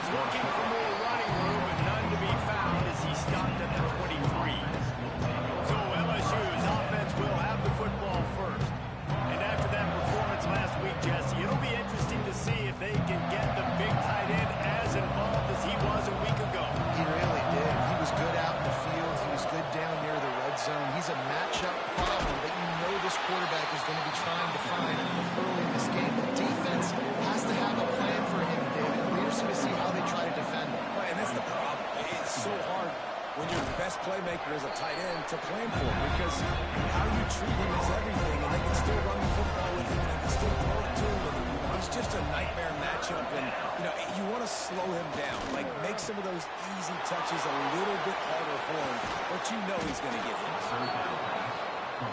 looking for more running room, but none to be found as he stopped at the 23. So LSU's offense will have the football first. And after that performance last week, Jesse, it'll be interesting to see if they can get the big tight end as involved as he was a week ago. He really did. He was good out in the field. He was good down near the red zone. He's a matchup problem that you know this quarterback is going to be trying to find early in this game. The defense has to have a plan for him, David. We're interested to see how they try to defend him. Right, and that's the problem. It's so hard when your best playmaker is a tight end to plan for him, because how you treat him is everything, and they can still run the football with him, and they can still throw it to him. And he's just a nightmare matchup, and you want to slow him down, like make some of those easy touches a little bit harder for him, but you know he's going to get him.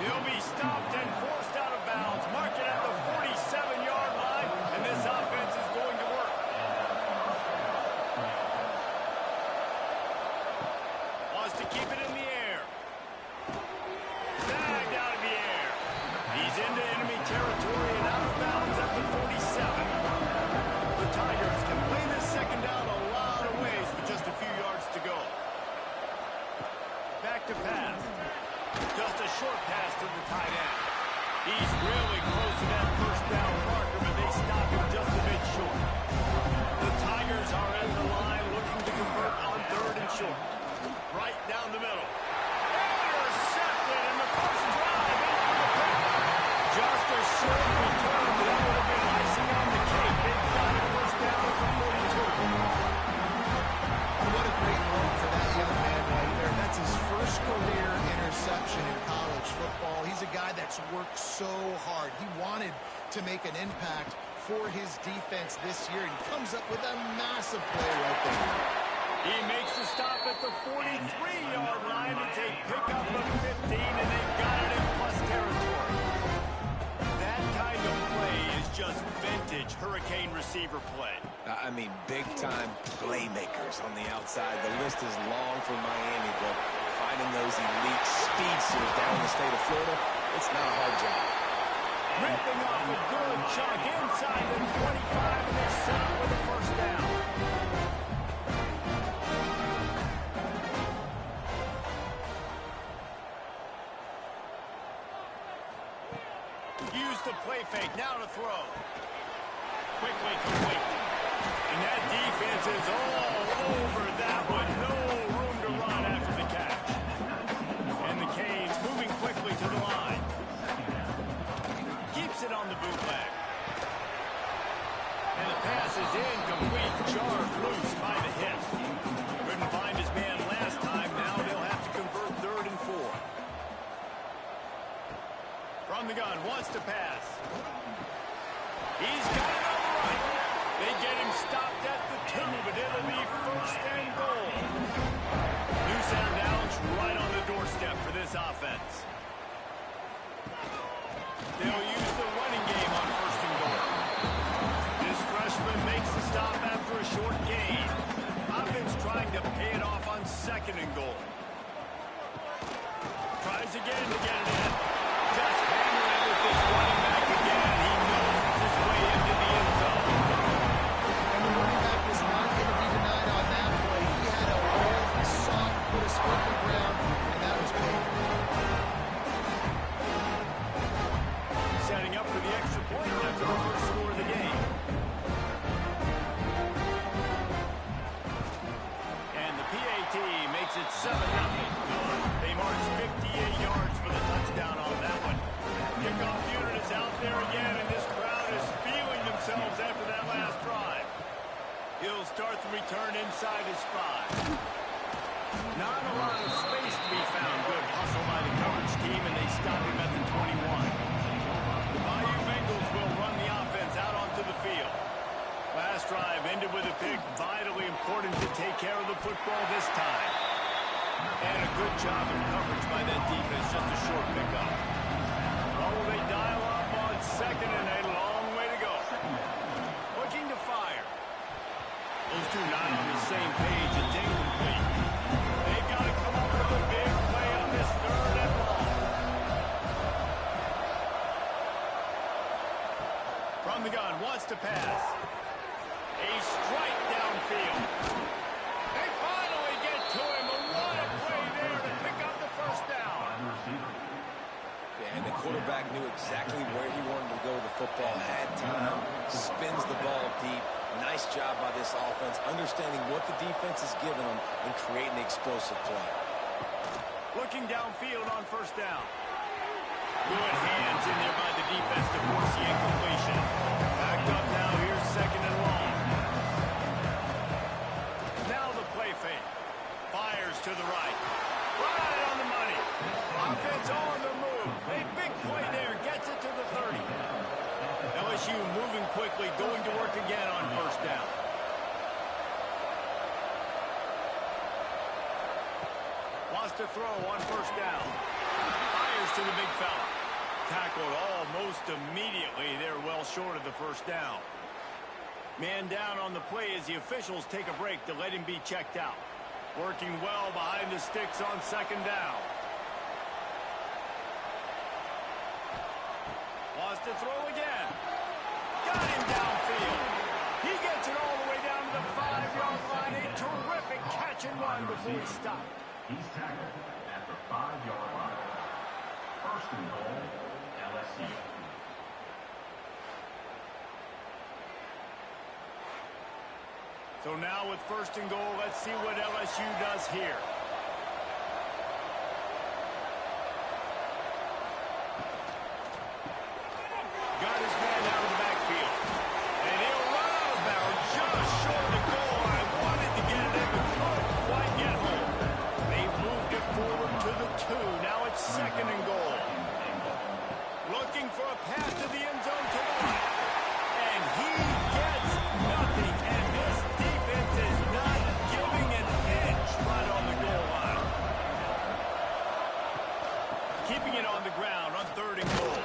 He'll be stopped and forced out of bounds. Mark it at the 47-yard line, and this offense is going to work. Wants to keep it in the air. Snagged out of the air. He's into enemy territory and out of bounds at the 47. The Tigers can play this second down a lot of ways with just a few yards to go. Back to pass. Just a short pass to the tight end. He's really close to that first down marker, but they stop him just a bit short. The Tigers are at the line looking to convert on 3rd and short. Right down the middle. Intercepted, and the first drive is for the pick. Just a short return, but that would have been icing on the cake. They've got a first down at the 42. What a great run for that young man right there. That's his first career interception in college football. He's a guy that's worked so hard. He wanted to make an impact for his defense this year, and he comes up with a massive play right there. He makes the stop at the 43-yard line. It's a pickup of 15, and they've got it in plus territory. That kind of play is just vintage Hurricane receiver play. I mean, big-time playmakers on the outside. The list is long for Miami, but finding those elite speedsters down in the state of Florida, it's not a hard job. Ripping off a good chunk inside the 25, and they're set up with a first down. Use the play fake, now to throw. Quickly complete. And that defense is all over that one. No room to run after the catch. And the Canes moving quickly to the line. Keeps it on the bootleg. And the pass is incomplete. Jarred loose by the hip. Couldn't find his man last time. Now they'll have to convert 3rd and 4. From the gun, wants to pass. He's got it on the right. They get him stopped at the 2, but it'll be 1st and goal. New center downs right on the doorstep for this offense. They'll use the running game on 1st and goal. This freshman makes the stop after a short gain. Offense trying to pay it off on 2nd and goal. Tries again to get it in. Just hammering it with this running back again. He knows it's his way into the end zone. And the running back was not going to be denied on that play. He had a roll, he saw it, put his foot on the ground, and that was big. Setting up for the extra point after the first score of the game. And the PAT makes it 7-0. They march 58 yards for the touchdown on that one. Kickoff unit is out there again, and this crowd is feeling themselves after that last drive. He'll start the return inside his 5. Not a lot of space to be found. Good hustle by the coverage team, and they stop him at the 21. The Bayou Bengals will run the offense out onto the field. Last drive ended with a pick. Vitally important to take care of the football this time. And a good job of coverage by that defense. Just a short pickup. Oh, they dial up on 2nd, and a long way to go. Looking to fire. Those two not on the same page. It's incomplete. They've got to come up with a big play on this 3rd and long. From the gun, wants to pass. A strike downfield. Exactly where he wanted to go with the football. Had time, spins the ball deep. Nice job by this offense, understanding what the defense is giving them and creating the explosive play. Looking downfield on first down. Good hands in there by the defense to force the incompletion. Backed up now. Here's second and long. Now the play fake. Fires to the right. Right on the money. Offense on the move. A big play there. Gets it to the 30. LSU moving quickly, going to work again on first down. Wants to throw on first down. Fires to the big fella. Tackled almost immediately. They're well short of the first down. Man down on the play as the officials take a break to let him be checked out. Working well behind the sticks on second down. Wants to throw again. Got him downfield. He gets it all the way down to the 5-yard line. A terrific catch and run before he stopped. He's tackled at the 5-yard line. First and goal, LSU. So now with first and goal, let's see what LSU does here. Got his man out of the backfield. And he'll run out of bounds just short of the goal line. Wanted to get it in, but couldn't quite get home. They moved it forward to the 2. Now it's second and goal. Looking for a pass to the end zone to the right. And he gets nothing. And this defense is not giving an inch right on the goal line. Keeping it on the ground on third and goal.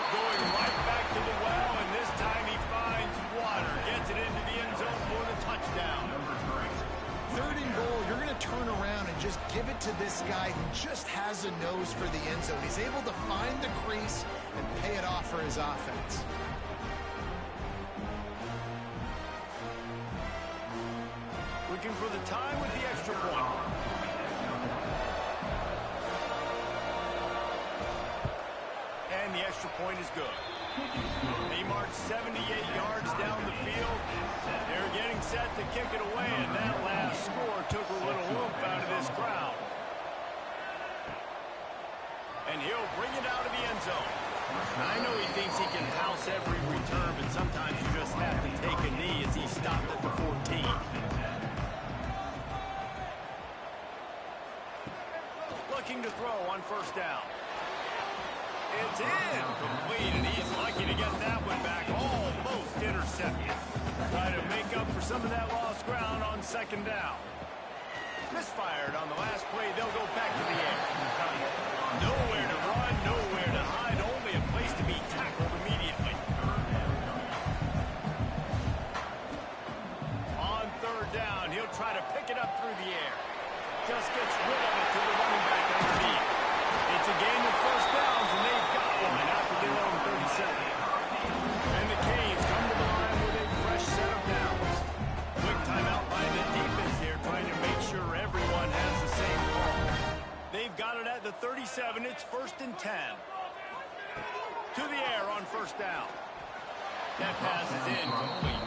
Going right back to the well, and this time he finds water. Gets it into the end zone for the touchdown. Third and goal, you're going to turn around and just give it to this guy who just has a nose for the end zone. He's able to find the crease and pay it off for his offense. Looking for the tie with the extra point. And the extra point is good. They march 78 yards down the field. They're getting set to kick it away, and that last score took a little oomph out of this crowd. And he'll bring it out of the end zone. I know he thinks he can house every return, but sometimes you just have to take a knee as he stopped at the 14. Looking to throw on first down. It's incomplete, and he's lucky to get that one back. Almost intercepted. Try to make up for some of that lost ground on second down. Misfired on the last play. They'll go back to the air. Nowhere to run, nowhere to hide. Only a place to be tackled immediately. On third down, he'll try to pick it up through the air. Just gets rid of it to the running back underneath. It's a game of first downs, and they've got one after their own 37. And the Canes come to the line with a fresh set of downs. Quick timeout by the defense here, trying to make sure everyone has the same call. They've got it at the 37. It's first and 10. To the air on first down. That pass is incomplete.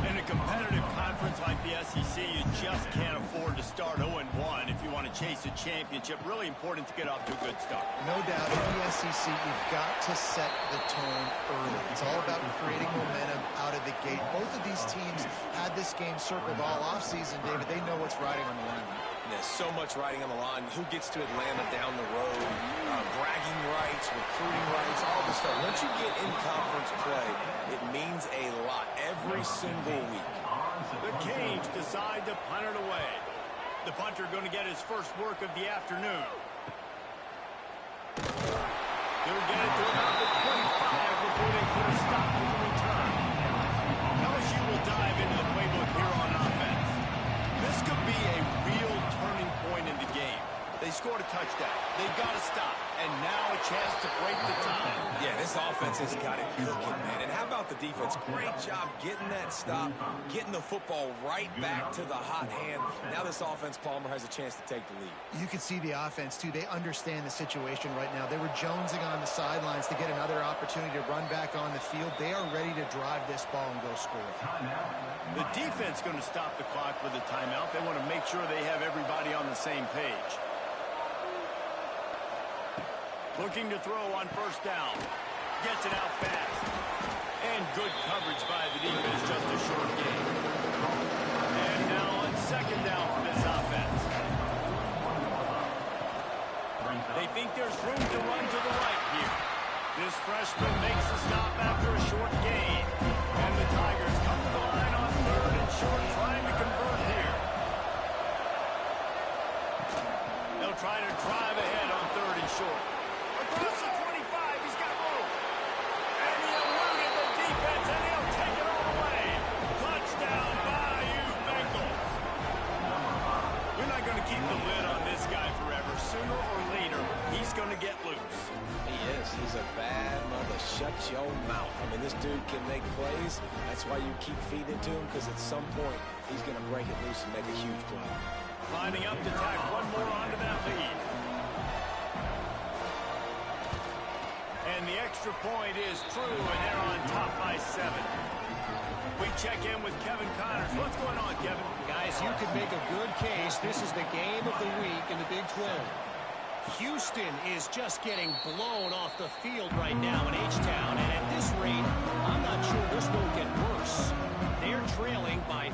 In a competitive conference like the SEC, you just can't afford to start 0-1 if you want to chase a championship. Really important to get off to a good start. No doubt, in the SEC, you've got to set the tone early. It's all about creating momentum out of the gate. Both of these teams had this game circled all offseason, David. They know what's riding on the line. There's so much riding on the line. Who gets to Atlanta down the road? Bragging rights, recruiting rights, all this stuff. Once you get in conference play, it means a lot every single week. The Canes decide to punt it away. The punter going to get his first work of the afternoon. They'll get it to about the 25 before they put a stop to the return. LSU will dive into the playbook here on offense. This could be a real turning point in the game. They scored a touchdown. They've got to stop. And now a chance to break the tie. Yeah, this offense has got it cooking, man. And how about the defense? Great job getting that stop, getting the football right back to the hot hand. Now this offense, Palmer, has a chance to take the lead. You can see the offense, too. They understand the situation right now. They were jonesing on the sidelines to get another opportunity to run back on the field. They are ready to drive this ball and go score. The defense going to stop the clock with a timeout. They want to make sure they have everybody on the same page. Looking to throw on first down. Gets it out fast. And good coverage by the defense, just a short gain. And now on second down for this offense. They think there's room to run to the right here. This freshman makes the stop after a short gain. And the Tigers come to the line on third and short, trying to convert here. They'll try to drive ahead on third and short. Across the 25, he's got room. And he eluded the defense, and he'll take it all away. Touchdown, Bayou Bengals. We're not going to keep the lid on this guy forever. Sooner or later, he's going to get loose. He is. He's a bad mother. Shut your mouth. I mean, this dude can make plays. That's why you keep feeding it to him, because at some point, he's going to break it loose and make a huge play. Lining up to tack one more onto that lead. And the extra point is true, and they're on top by 7. We check in with Kevin Connors. What's going on, Kevin? Guys, you could make a good case. This is the game of the week in the Big 12. Houston is just getting blown off the field right now in H-Town, and at this rate, I'm not sure this won't get worse. They're trailing by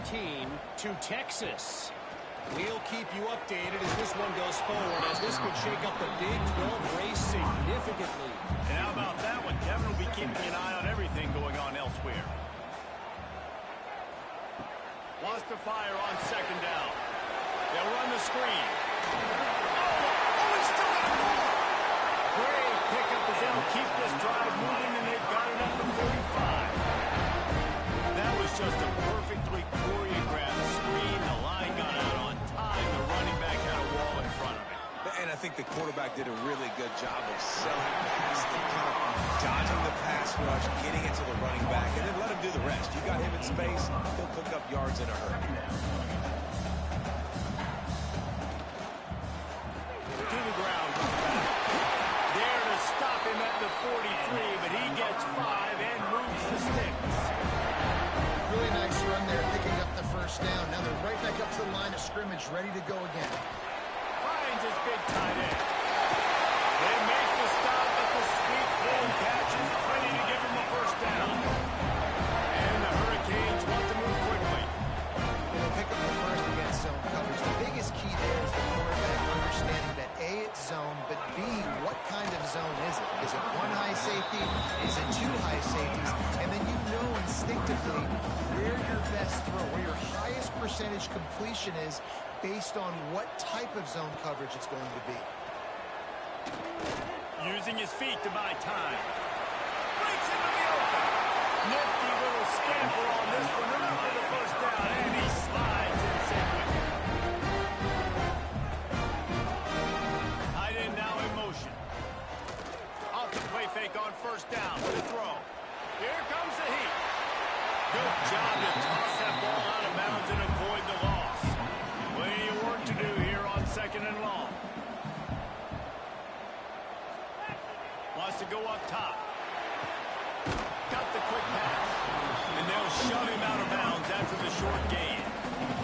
14 to Texas. We'll keep you updated as this one goes forward, as this could shake up the Big 12 race significantly. And how about that one? Kevin will be keeping an eye on everything going on elsewhere. Wants to fire on second down. They'll run the screen. Oh, he's still got more. Great pickup as they'll keep this drive moving, and they've got it up to 45. That was just a perfectly choreographed screen. The line got out on time. The running back had a wall in front of him. And I think the quarterback did a really good job of selling past and kind of dodging the pass rush, getting it to the running back, and then let him do the rest. You got him in space, he'll pick up yards in a hurry. To the ground. There to stop him at the 43, but he gets 5 and moves the sticks. Really nice run there, picking up the first down. Now they're right back up to the line of scrimmage, ready to go again. Finds his big tight end. They make the stop at the sweet blown catch is ready to give him a first down. And the Hurricanes want to move quickly. They'll pick up the first against zone coverage. The biggest key there is the quarterback understanding that A, it's zone, but B, what kind of zone is it? Is it one high safety? Is it two high safeties? And then you know instinctively where your best throw, where your highest percentage completion is based on what type of zone coverage it's going to be. Using his feet to buy time. Breaks into the open. Nifty little scamper on this one. Enough for the first down, and he slides in safely. Tight end now in motion. Off the play fake on first down with a throw. Here comes the heat. Good job to toss that ball out of bounds and avoid the loss. Plenty of work to do here on second and long. Wants to go up top. Got the quick pass. And they'll shove him out of bounds after the short gain.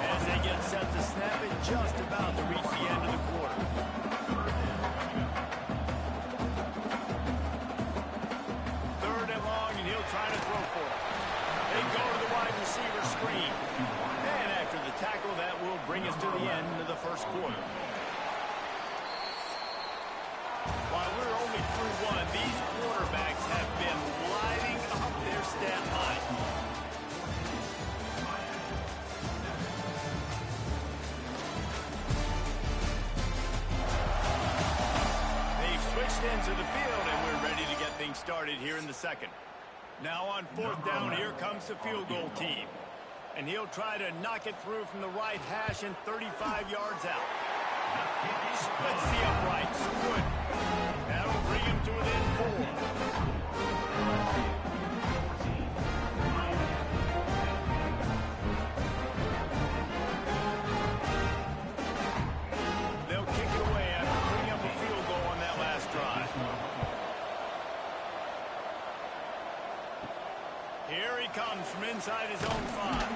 As they get set to snap it just about to reach the end of the quarter. Third and long, and he'll try to throw for it. They go to the wide receiver screen. And after the tackle, that will bring us to the end of the first quarter. While we're only through one, these quarterbacks have been lighting up their stat line. They've switched into the field, and we're ready to get things started here in the second. Now on fourth down, here comes the field goal team. And he'll try to knock it through from the right hash and 35 yards out. Splits the uprights. Good. getting him to within 4. They'll kick it away after putting up a field goal on that last drive. Here he comes from inside his own 5.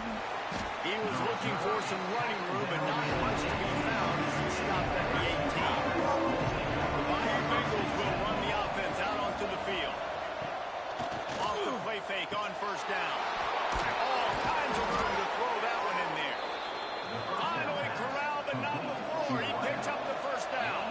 He was looking for some running room, but not much to be found as he stopped at the 18. The Bayou Bengals will run the offense out onto the field. Off the play fake on first down. All kinds of room to throw that one in there. Finally corralled, but not before. He picks up the first down.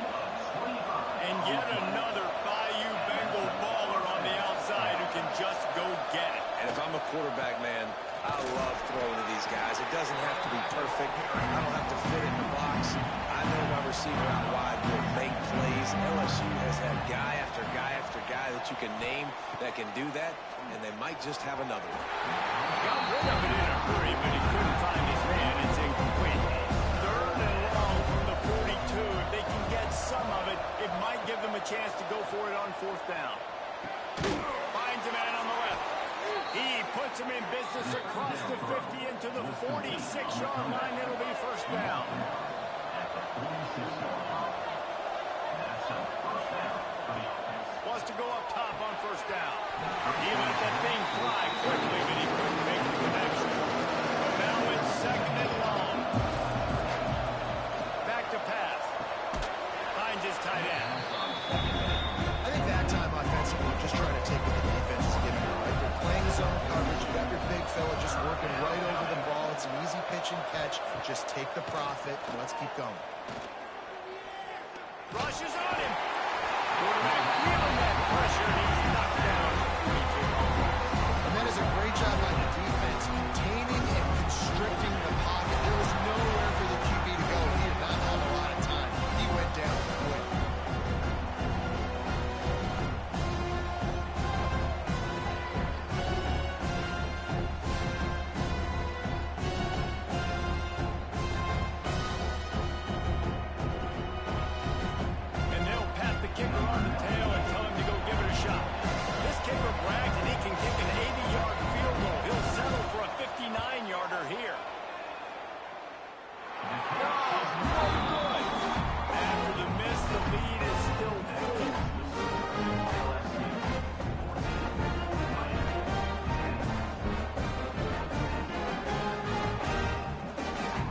And yet another Bayou Bengal baller on the outside who can just go get it. And if I'm a quarterback, man, I love throwing to these guys. It doesn't have to be perfect. I don't have to fit in the box. I know my receiver out wide will make plays. LSU has had guy after guy after guy that you can name that can do that, and they might just have another one. Got rid of it in a hurry, but he couldn't find his man. It's incomplete. 3rd and long from the 42. If they can get some of it, it might give them a chance to go for it on 4th down. Finds a man on the left. He puts him in business across the 50 into the 46-yard line. It'll be first down. Wants to go up top on first down. He let that thing fly quickly, but he couldn't make the connection. Now it's 2nd and long. Back to pass. Finds his tight end. I think that time offensively, just trying to take what the defense is giving them, right? They're playing zone coverage. You got your big fella just working right over the ball. It's an easy pitch and catch. Just take the profit, and let's keep going. Rushes on him. Quarterback feeling that pressure, and he's knocked down. And that is a great job by the defense, containing and constricting the pocket. There was nowhere for the QB to go. He did not have a lot of time. He went down quick. Kicker on the tail and tell him to go give it a shot. This kicker brags that he can kick an 80-yard field goal. He'll settle for a 59-yarder here. Oh, no good. After the miss, the lead is still full.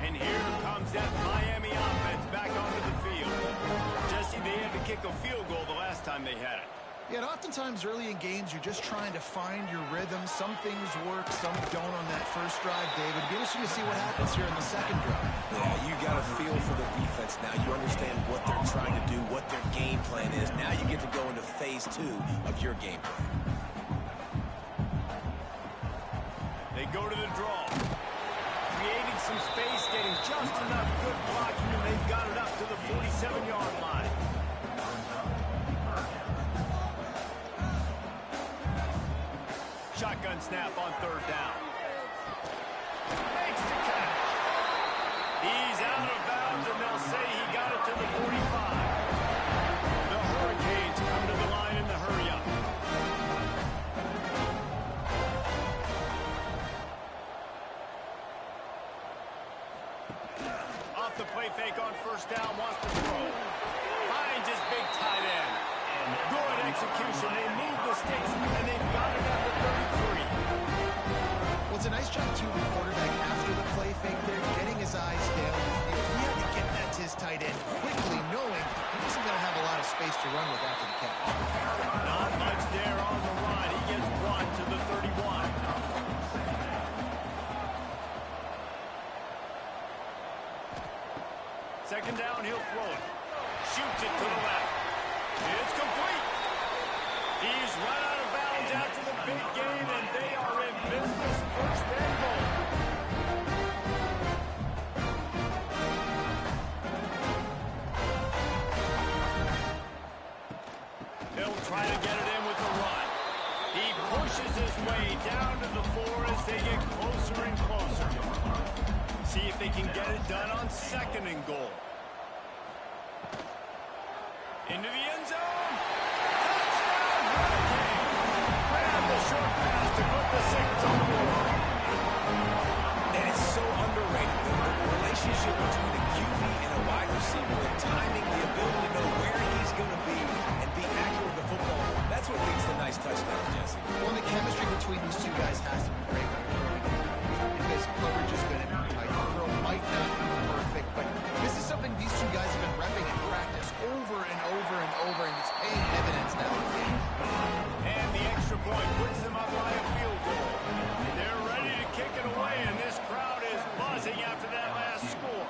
And here comes that Miami offense back onto the field. Jesse, they had to kick a field goal the last time they had it. Yeah, and oftentimes early in games, you're just trying to find your rhythm. Some things work, some don't on that first drive, David. It'll be interesting to see what happens here in the second drive. Yeah, you got a feel for the defense now. You understand what they're trying to do, what their game plan is. Now you get to go into phase 2 of your game plan. They go to the draw. Creating some space, getting just enough good blocking, and they've got it up to the 47-yard line. Shotgun snap on 3rd down. Makes the catch. He's out of bounds, and they'll say he got it to the 45. The Hurricanes come to the line in the hurry-up. Off the play fake on first down, wants to throw. Finds his big tight end. Good execution. They move the sticks, and they've got it at the 33. Well, it's a nice job, too, the quarterback after the play fake there, getting his eyes down the field. He had to get that to his tight end quickly, knowing he wasn't going to have a lot of space to run with after the catch. Not much there on the run. He gets one to the 31. Second down, he'll throw it. Shoots it to the left. It's complete. He's run out of bounds after the big game, and they are in business. First and goal. He'll try to get it in with the run. He pushes his way down to the 4 as they get closer and closer. See if they can get it done on 2nd and goal. Into the end zone. short pass to put the Saints on the board. And it's so underrated. The relationship between a QB and a wide receiver, the timing, the ability to know where he's going to be and be accurate with the football, that's what leads to nice touchdowns, Jesse. Well, the chemistry between these two guys has to be great when they're throwing it, because coverage is going to be tight. The throw might not be perfect, but this is something these two guys have been repping in practice over and over and over, and it's paying dividends now in the game. And the extra point puts them up by a field goal. They're ready to kick it away, and this crowd is buzzing after that last score.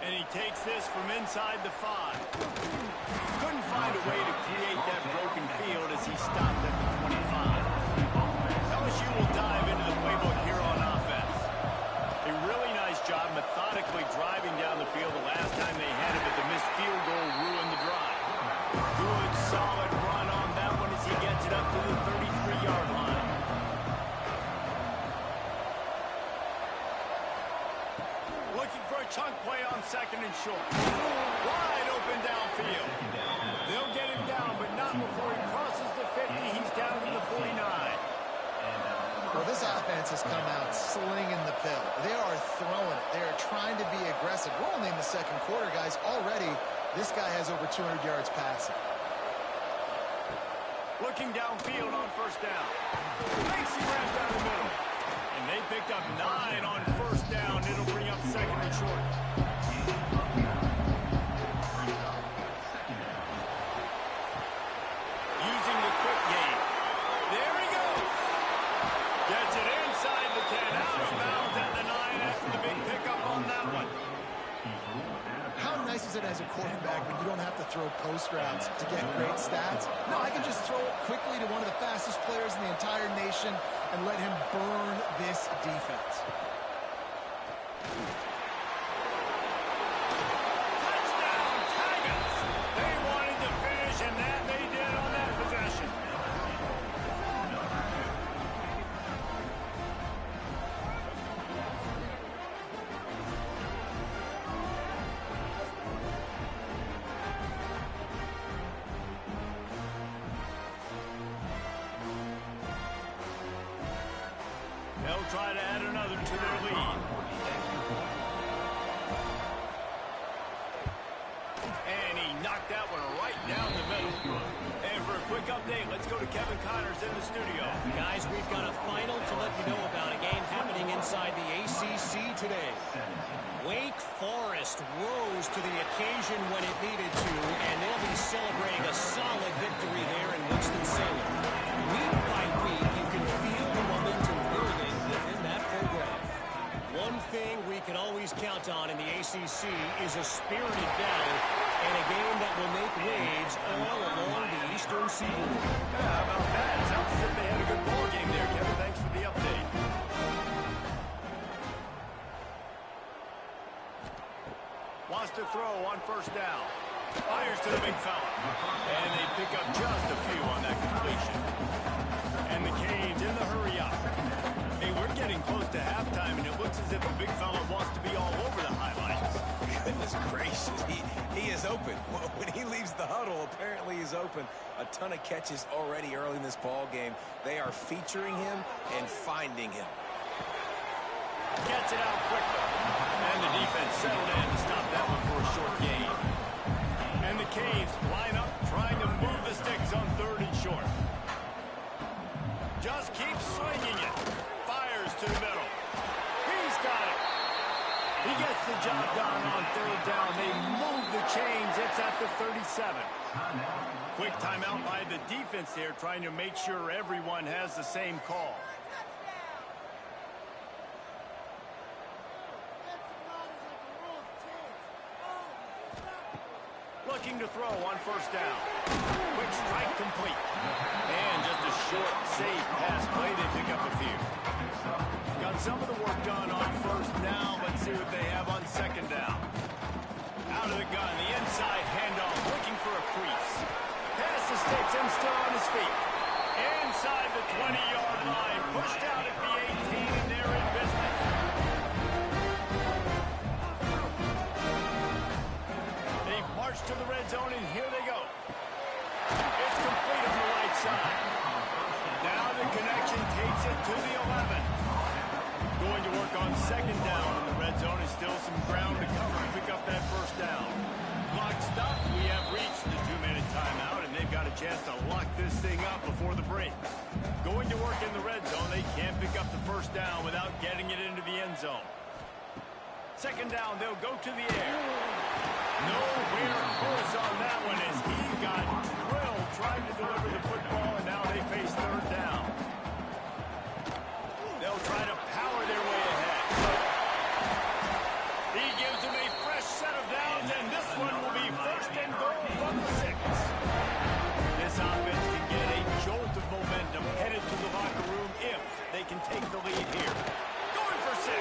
And he takes this from inside the 5. Couldn't find a way to create that broken field as he stopped at the 25. LSU will dive into the playbook here on offense. A really nice job methodically driving down the field the last time they had it, but the missed field goal ruined the drive. Good, solid run on that one as he gets it up to the 33-yard line. Looking for a chunk play on second and short. Wide open downfield. They'll get him down, but not before he crosses the 50. He's down to the 49. Well, this offense has come out slinging the pill. They are throwing it. They are trying to be aggressive. We're only in the second quarter, guys. Already, this guy has over 200 yards passing. Looking downfield on first down. Makes him right down the middle. And they picked up 9 on first down. It'll bring up second and short. Using the quick game. There he goes. Gets it inside the 10. Out of bounds at the 9 after the big pickup on that one. How nice is it as a quarterback when you don't have to throw post routes to get great stats? No, I can just throw it quickly to one of the fastest players in the entire nation and let him burn this defense. Touchdown, Tigers! They wanted to finish, and that they did on that possession. They'll try to add another to their lead. And he knocked that one right down the middle. And for a quick update, let's go to Kevin Connors in the studio. Guys, we've got a final to let you know about, a game happening inside the ACC today. Wake Forest rose to the occasion when it needed to, and they'll be celebrating a solid victory there in Winston-Salem. Week by week, you can feel the momentum building within that program. One thing we can always count on in the ACC is a spirited battle and a game that will make waves all along the Eastern Seaboard. Yeah, how about that? Sounds as if they had a good ball game there, Kevin. Thanks for the update. Wants to throw on first down. Fires to the big fella. And they pick up just a few on that completion. And the Canes in the hurry up. Hey, we're getting close to halftime, and it looks as if the big fella wants to be all over the highlights. Goodness gracious, he is open. When he leaves the huddle, apparently he's open. A ton of catches already early in this ball game. They are featuring him and finding him. Gets it out quickly. And the defense settled in to stop that one for a short gain. And the Canes line up, trying to move the sticks on third and short. Just keeps swinging it. Fires to the middle. He's got it. He gets the job done on third down. They move the chains. It's at the 37. Quick timeout by the defense there, trying to make sure everyone has the same call. Looking to throw on first down. Quick strike complete. And just a short, safe pass play. They pick up a few. Got some of the work done on first down. Let's see what they have on second down. Out of the gun, the inside handoff, looking for a crease. Pass the sticks and still on his feet. Inside the 20-yard line, pushed out at the 18, and they're in business. They march to the red zone, and here they go. It's complete on the right side. Now the pick up the first down without getting it into the end zone. Second down, they'll go to the air. Nowhere close on that one as he got drilled trying to deliver the football, and now they face third down. They'll try to power their way ahead. He gives them a fresh set of downs, and this one will be first and goal from the 6. This offense can get a jolt of momentum headed to the locker room if they can take the lead here. Going for 6.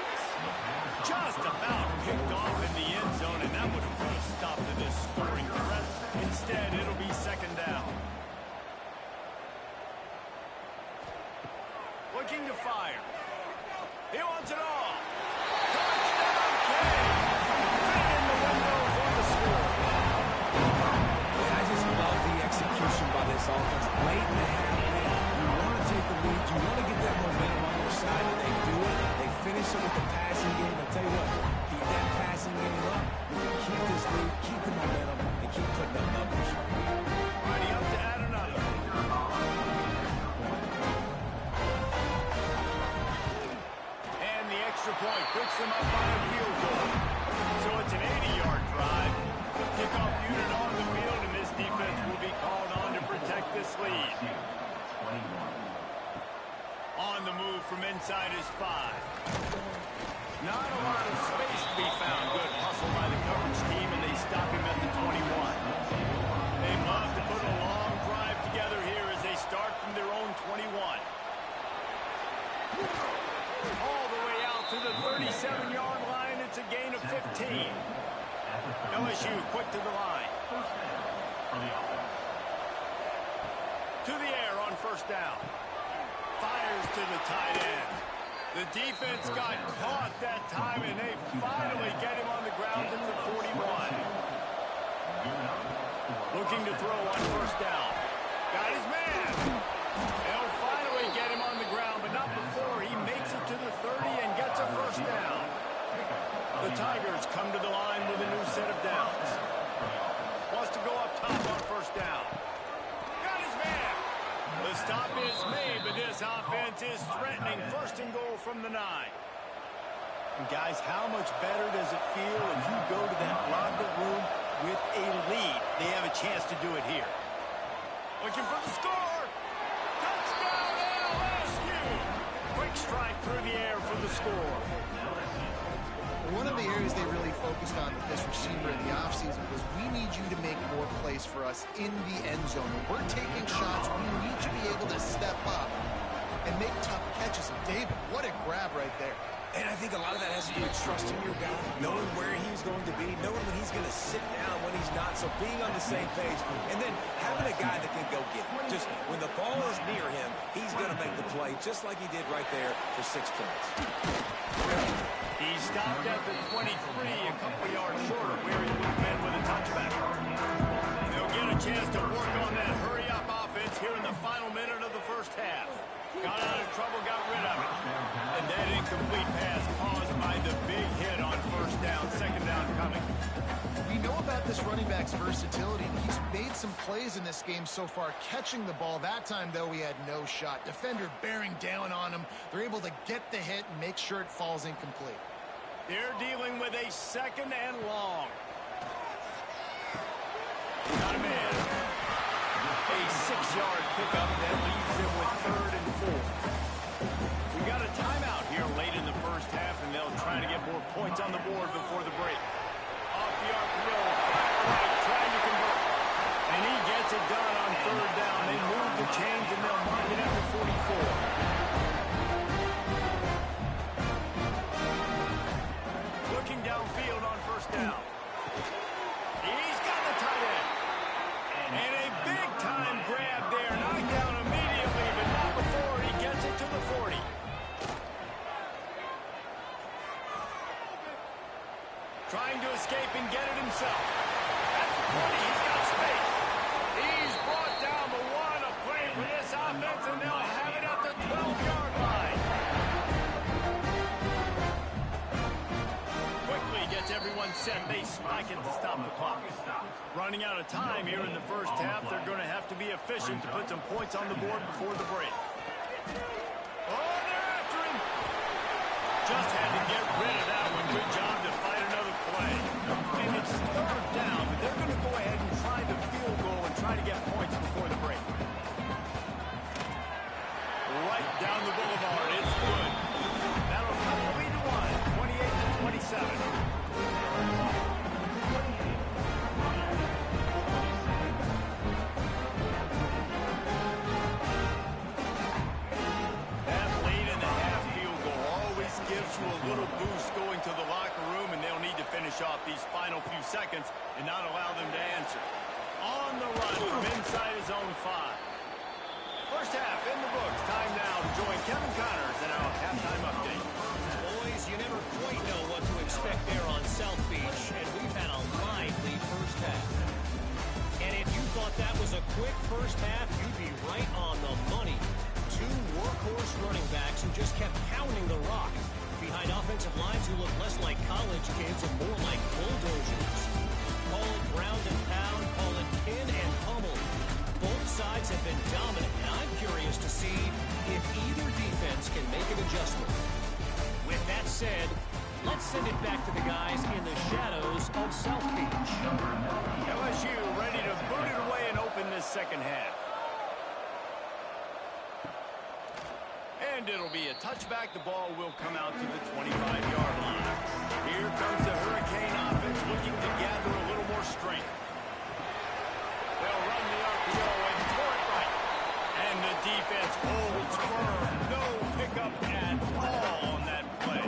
Just about picked off in the end zone, and that would have put a stop to this scoring threat. Instead, it'll be second down. Looking to fire. He wants it all. Touchdown, King! Right in the windows on the score. Yeah, I just love the execution by this offense. Late in the half, man, you want to take the lead. You want to get that momentum on your side, and they do it. They finish it with the passing game. I'll tell you what, keep that passing game up. You can keep this lead, keep the momentum, and keep putting up numbers. Ready up to add another. And the extra point puts them up on a field goal. So it's an 80-yard drive. Kickoff unit on the field, and this defense will be called on to protect this lead. On the move from inside his 5. Not a lot of space to be found. Good hustle by the coverage team, and they stop him at the 21. They love to put a long drive together here as they start from their own 21. All the way out to the 37-yard line. It's a gain of 15. LSU quick to the line. To the air on first down. Fires to the tight end. The defense got caught that time, and they finally get him on the ground at the 41. Looking to throw on first down. Got his man. They'll finally get him on the ground, but not before he makes it to the 30 and gets a first down. The Tigers come to the line with a new set of downs. Wants to go up top on first down. Got his man. The stop is made, but this offense is threatening. First and goal from the 9. And guys, how much better does it feel if you go to that locker room with a lead? They have a chance to do it here. Looking for the score. Touchdown, LSU. Quick strike through the air for the score. One of the areas they really focused on with this receiver in the offseason was we need you to make more plays for us in the end zone. When we're taking shots, we need you to be able to step up and make tough catches. And David, what a grab right there. And I think a lot of that has to do with trusting your guy, knowing where he's going to be, knowing when he's going to sit down, when he's not. So being on the same page, and then having a guy that can go get it. Just when the ball is near him, he's going to make the play, just like he did right there for 6 points. He stopped at the 23, a couple yards short of where he would have been with a touchback. They'll get a chance to work on that hurry-up offense here in the final minute of the first half. Got out of trouble, got rid of it. And that incomplete pass caused by the big hit on first down, second down coming. We know about this running back's versatility. He's made some plays in this game so far, catching the ball. That time, though, he had no shot. Defender bearing down on him. They're able to get the hit and make sure it falls incomplete. They're dealing with a second and long. Not a man. A 6-yard pickup that leaves them with third and 4. We got a timeout here late in the first half, and they'll try to get more points on the board before the break. Off the arc roll, right, trying to convert. And he gets it done on third down. They move the chains, and they'll mark it at the 44. Looking downfield on first down. He's got the tight end. And a big-time grab there. Knocked down immediately, but not before he gets it to the 40. Trying to escape and get it himself. At the 20, he's got space. He's brought down the 1. A play for this offense, and they'll have it at the 12-yard line. Quickly gets everyone set. They spike it to stop the clock. Running out of time here in the first half. They're going to have to be efficient to put some points on the board before the break. Oh, they're after Just had to get rid of that one. Good job to fight another play. And it's third down, but they're going to go ahead and try the field goal and try to get points before the break. Right down the boulevard. It's good. That'll cut the lead to 1, 28-27. Gives you a little boost going to the locker room, and they'll need to finish off these final few seconds and not allow them to answer. On the run from inside his own 5. First half in the books. Time now to join Kevin Connors in our halftime update. Boys, you never quite know what to expect there on South Beach, and we've had a lively first half. And if you thought that was a quick first half, you'd be right on the money. 2 workhorse running backs who just kept pounding the rock behind offensive lines who look less like college kids and more like bulldozers. Call it ground and pound, call it pin and pummel. Both sides have been dominant, and I'm curious to see if either defense can make an adjustment. With that said, let's send it back to the guys in the shadows of South Beach. LSU ready to boot it away and open this second half. And it'll be a touchback. The ball will come out to the 25-yard line. Here comes the Hurricane offense looking to gather a little more strength. They'll run the RPO and throw it right. And the defense holds firm. No pickup at all on that play.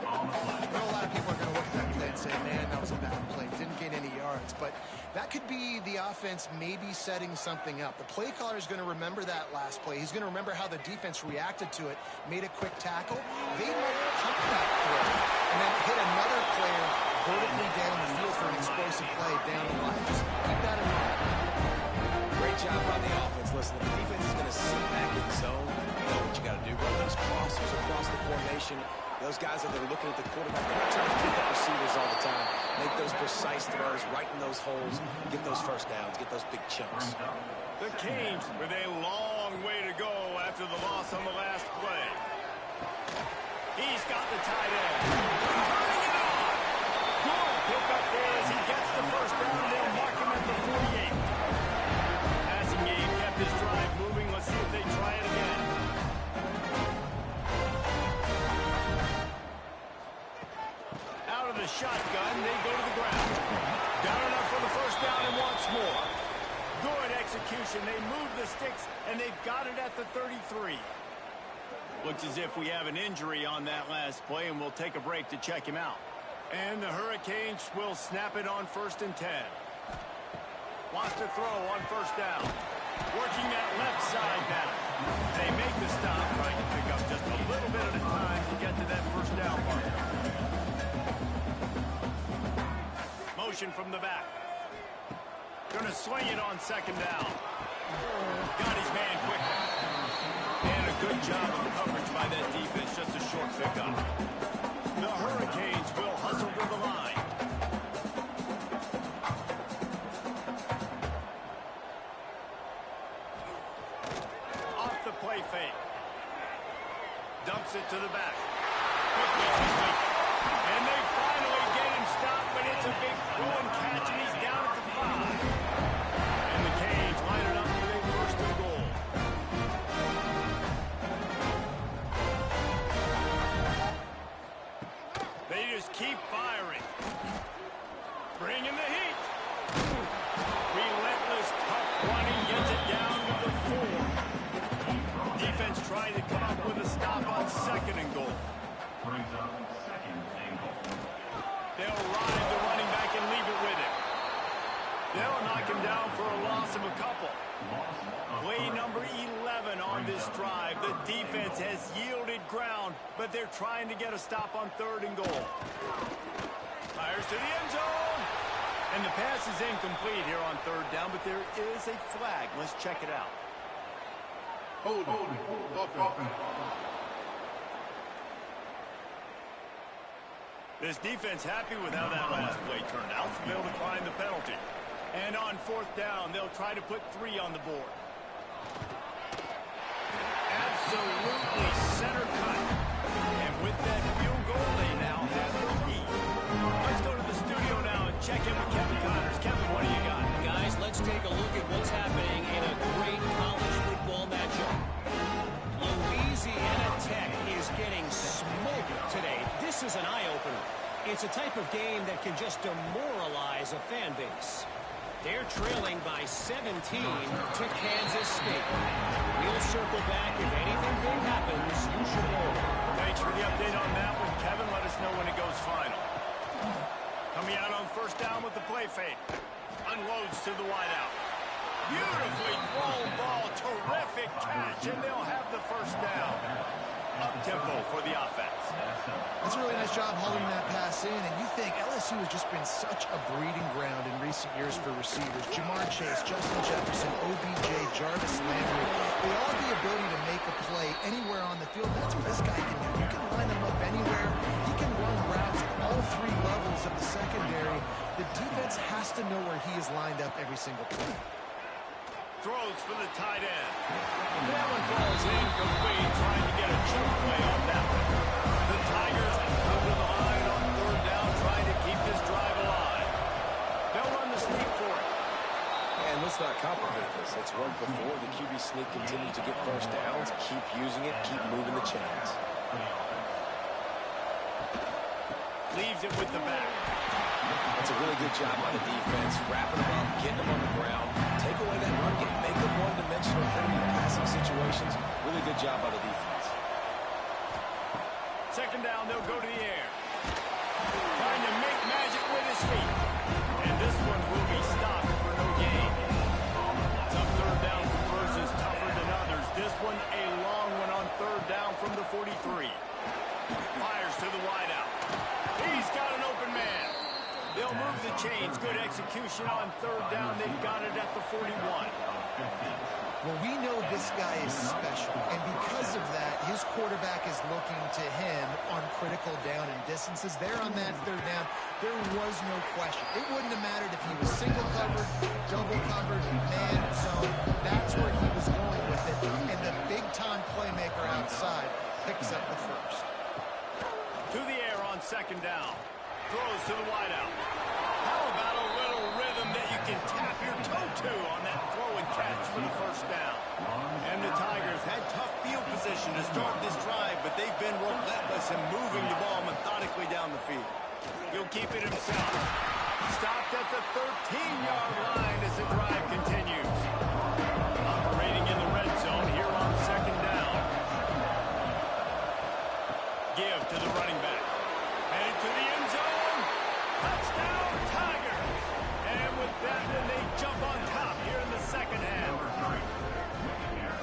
Well, a lot of people are going to look at that play and say, man, that was a bad play. Didn't get any yards. But that could be the offense maybe setting something up. The play caller is going to remember that last play. He's going to remember how the defense reacted to it, made a quick tackle. They might pump that throw and then hit another player vertically down the field for an explosive play down the line. Just keep that in mind. Great job by the offense. Listen, the defense is going to sit back in zone. You know what you got to do. Run those crossers across the formation. Those guys that are looking at the quarterback, they're not trying to pick up receivers all the time. Make those precise throws right in those holes. Get those first downs. Get those big chunks. The Canes with a long way to go after the loss on the last play. He's got the tight end. Turning it on. Good pick up there as he gets the first down. They'll mark him at the 48. Passing game kept his drive moving. Let's see if they try it again. Out of the shotgun, they go to the ground. Got enough for the first down and wants more. Good execution. They move the sticks, and they've got it at the 33. Looks as if we have an injury on that last play, and we'll take a break to check him out. And the Hurricanes will snap it on 1st and 10. Wants to throw on first down. Working that left side now. They make the stop, trying to pick up just a little bit at a time to get to that first down marker. Motion from the back. Gonna swing it on 2nd down. Got his man quickly. And a good job of coverage by that defense. Just a short pickup. The Hurricanes will hustle to the line. Off the play fake. Dumps it to the back. Quickly. And they finally get him stopped, but it's a big throw and catch, and he's down at the 5. And the Canes line it up with a 1st and goal. They just keep firing. Bringing the heat. Relentless, tough running, gets it down to the 4. Defense trying to come up with a stop on 2nd and goal. Brings up 2nd and goal. They'll ride the running back and leave it with him. They'll knock him down for a loss of a couple. Play number 11 on this drive. The defense has yielded ground, but they're trying to get a stop on 3rd and goal. Fires to the end zone. And the pass is incomplete here on 3rd down, but there is a flag. Let's check it out. Hold it. This defense happy with how that last play turned out. They'll decline the penalty. And on 4th down, they'll try to put 3 on the board. Absolutely center cut. And with that field opener. It's a type of game that can just demoralize a fan base. They're trailing by 17 to Kansas State. We'll circle back. If anything big happens, you should know. Thanks for the update on that one, Kevin. Let us know when it goes final. Coming out on first down with the play fake. Unloads to the wideout. Beautifully thrown ball. Terrific catch, and they'll have the first down. Up-tempo for the offense. That's a really nice job hauling that pass in, and you think LSU has just been such a breeding ground in recent years for receivers. Jamar Chase, Justin Jefferson, OBJ, Jarvis Landry, they all have the ability to make a play anywhere on the field. That's what this guy can do. You can line him up anywhere. He can run routes at all three levels of the secondary. The defense has to know where he is lined up every single play. Throws for the tight end. That one falls incomplete, trying to get a choke play on that one. The Tigers come to the line on third down, trying to keep this drive alive. They'll run the sneak for it. And let's not complicate this. It's worked before. The QB sneak continues to get first downs. Keep using it. Keep moving the chains. Leaves it with the back. That's a really good job by the defense. Wrapping them up, getting them on the ground. Take away that run game. Make them one-dimensional, putting them in passing situations. Really good job by the defense. Second down, they'll go to the air. Trying to make magic with his feet. And this one will be stopped for no gain. Some third down conversions tougher than others. This one a long one on third down from the 43. Fires to the wideout. He's got an open man. They'll move the chains. Good execution on third down. They've got it at the 41. Well, we know this guy is special, and because of that, his quarterback is looking to him on critical down and distances. There on that third down, there was no question. It wouldn't have mattered if he was single covered, double covered, man zone. That's where he was going with it, and the big-time playmaker outside picks up the first. To the air on second down. Throws to the wideout. How about a little rhythm that you can tap your toe to on that throw and catch for the first down? And the Tigers had tough field position to start this drive, but they've been relentless in moving the ball methodically down the field. He'll keep it himself. Stopped at the 13-yard line as the drive continues. Operating in the red zone here on second down. Give to the running back. Headed to the end zone. Touchdown, Tigers! And with that, then they jump on top here in the second half.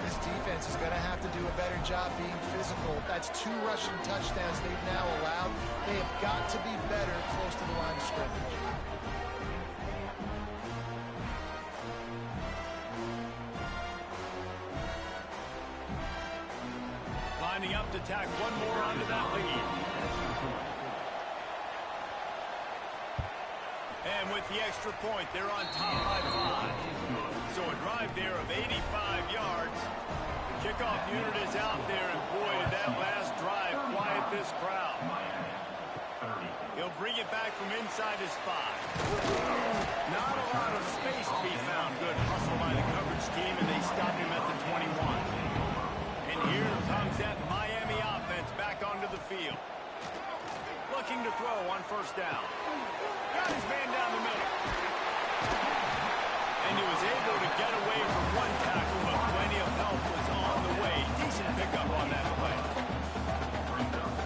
This defense is going to have to do a better job being physical. That's 2 rushing touchdowns they've now allowed. They have got to be better close to the line of scrimmage. Lining up to tack one more onto that lead. And with the extra point, they're on top by 5. So a drive there of 85 yards. The kickoff unit is out there, and boy, did that last drive quiet this crowd. He'll bring it back from inside his 5. Not a lot of space to be found. Good hustle by the coverage team, and they stop him at the 21. And here comes that Miami offense back onto the field. Looking to throw on first down. Got his man down the middle. And he was able to get away from one tackle, but plenty of help was on the way. Decent pickup on that play. Right on the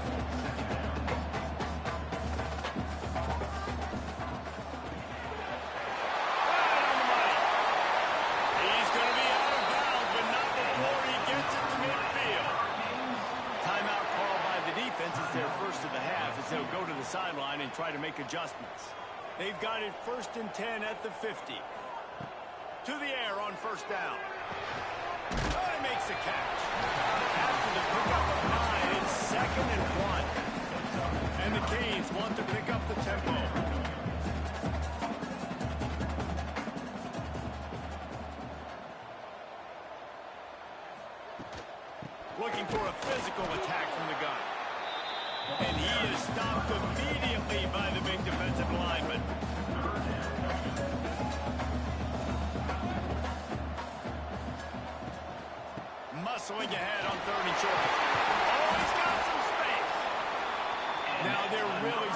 money. He's going to be out of bounds, but not before he gets it to midfield. Timeout called by the defense is their first of the half as they'll go to the sideline and try to make adjustments. They've got it 1st and 10 at the 50. To the air on first down. Oh, he makes the catch. After the pickup of 9, it's 2nd and 1. And the Canes want to pick up the tempo. Looking for a physical attack from the gun. And he is stopped immediately by the big defensive lineman. Muscling ahead on 3rd and short. Oh, he's got some space. Now they're really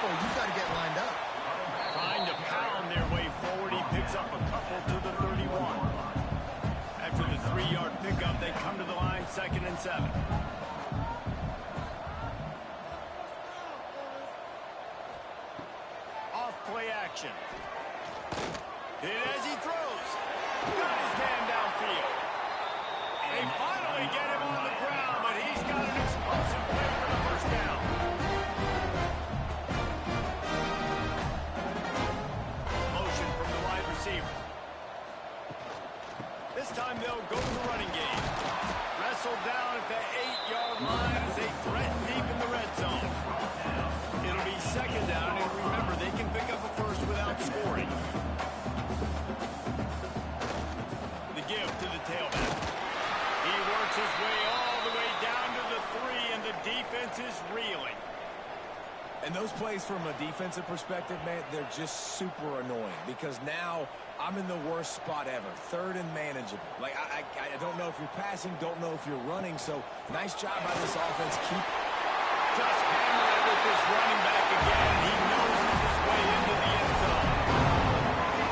Boy, you've got to get lined up. Trying to pound their way forward. He picks up a couple to the 31. After the 3-yard pickup, they come to the line, 2nd and 7. Off play action. Hit as he throws. Got his man downfield. They finally get him on the ground, but he's got an explosive play for the first down. Motion from the wide receiver. This time they'll go to the running game. Wrestled down at the 8-yard line as they threaten deep in the red zone. It'll be 2nd down, and remember, they can pick up a first without scoring. The give to the tailback. He works his way all the way down to the 3, and the defense is reeling. And those plays from a defensive perspective, man, they're just super annoying because now I'm in the worst spot ever. 3rd and manageable. Like, I don't know if you're passing, don't know if you're running. So, nice job by this offense. Just hammering with this running back again. He noses his way into the end zone.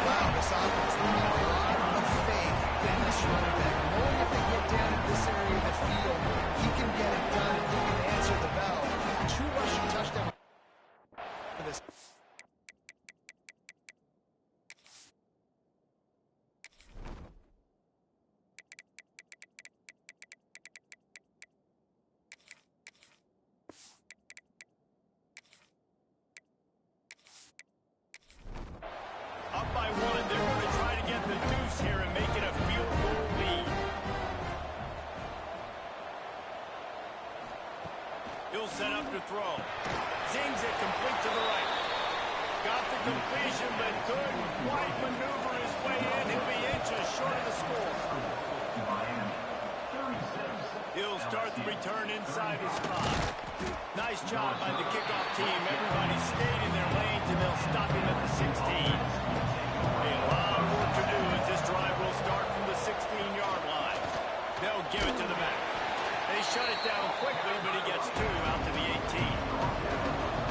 Wow, this offense, they have a lot of faith in this running back. Knowing if they get down in this area of the field, he can get it done and he can answer the bell. True rushing touchdown for this. Up by 1, they're going to try to get the deuce here and make it a field goal lead. He'll set up to throw. Zings it complete to the right. Got the completion, but couldn't quite maneuver his way in. He'll be inches short of the score. He'll start the return inside his spot. Nice job by the kickoff team. Everybody stayed in their lanes, and they'll stop him at the 16. A lot of work to do as this drive will start from the 16-yard line. They'll give it to the back. They shut it down quickly, but he gets 2 out to the 18.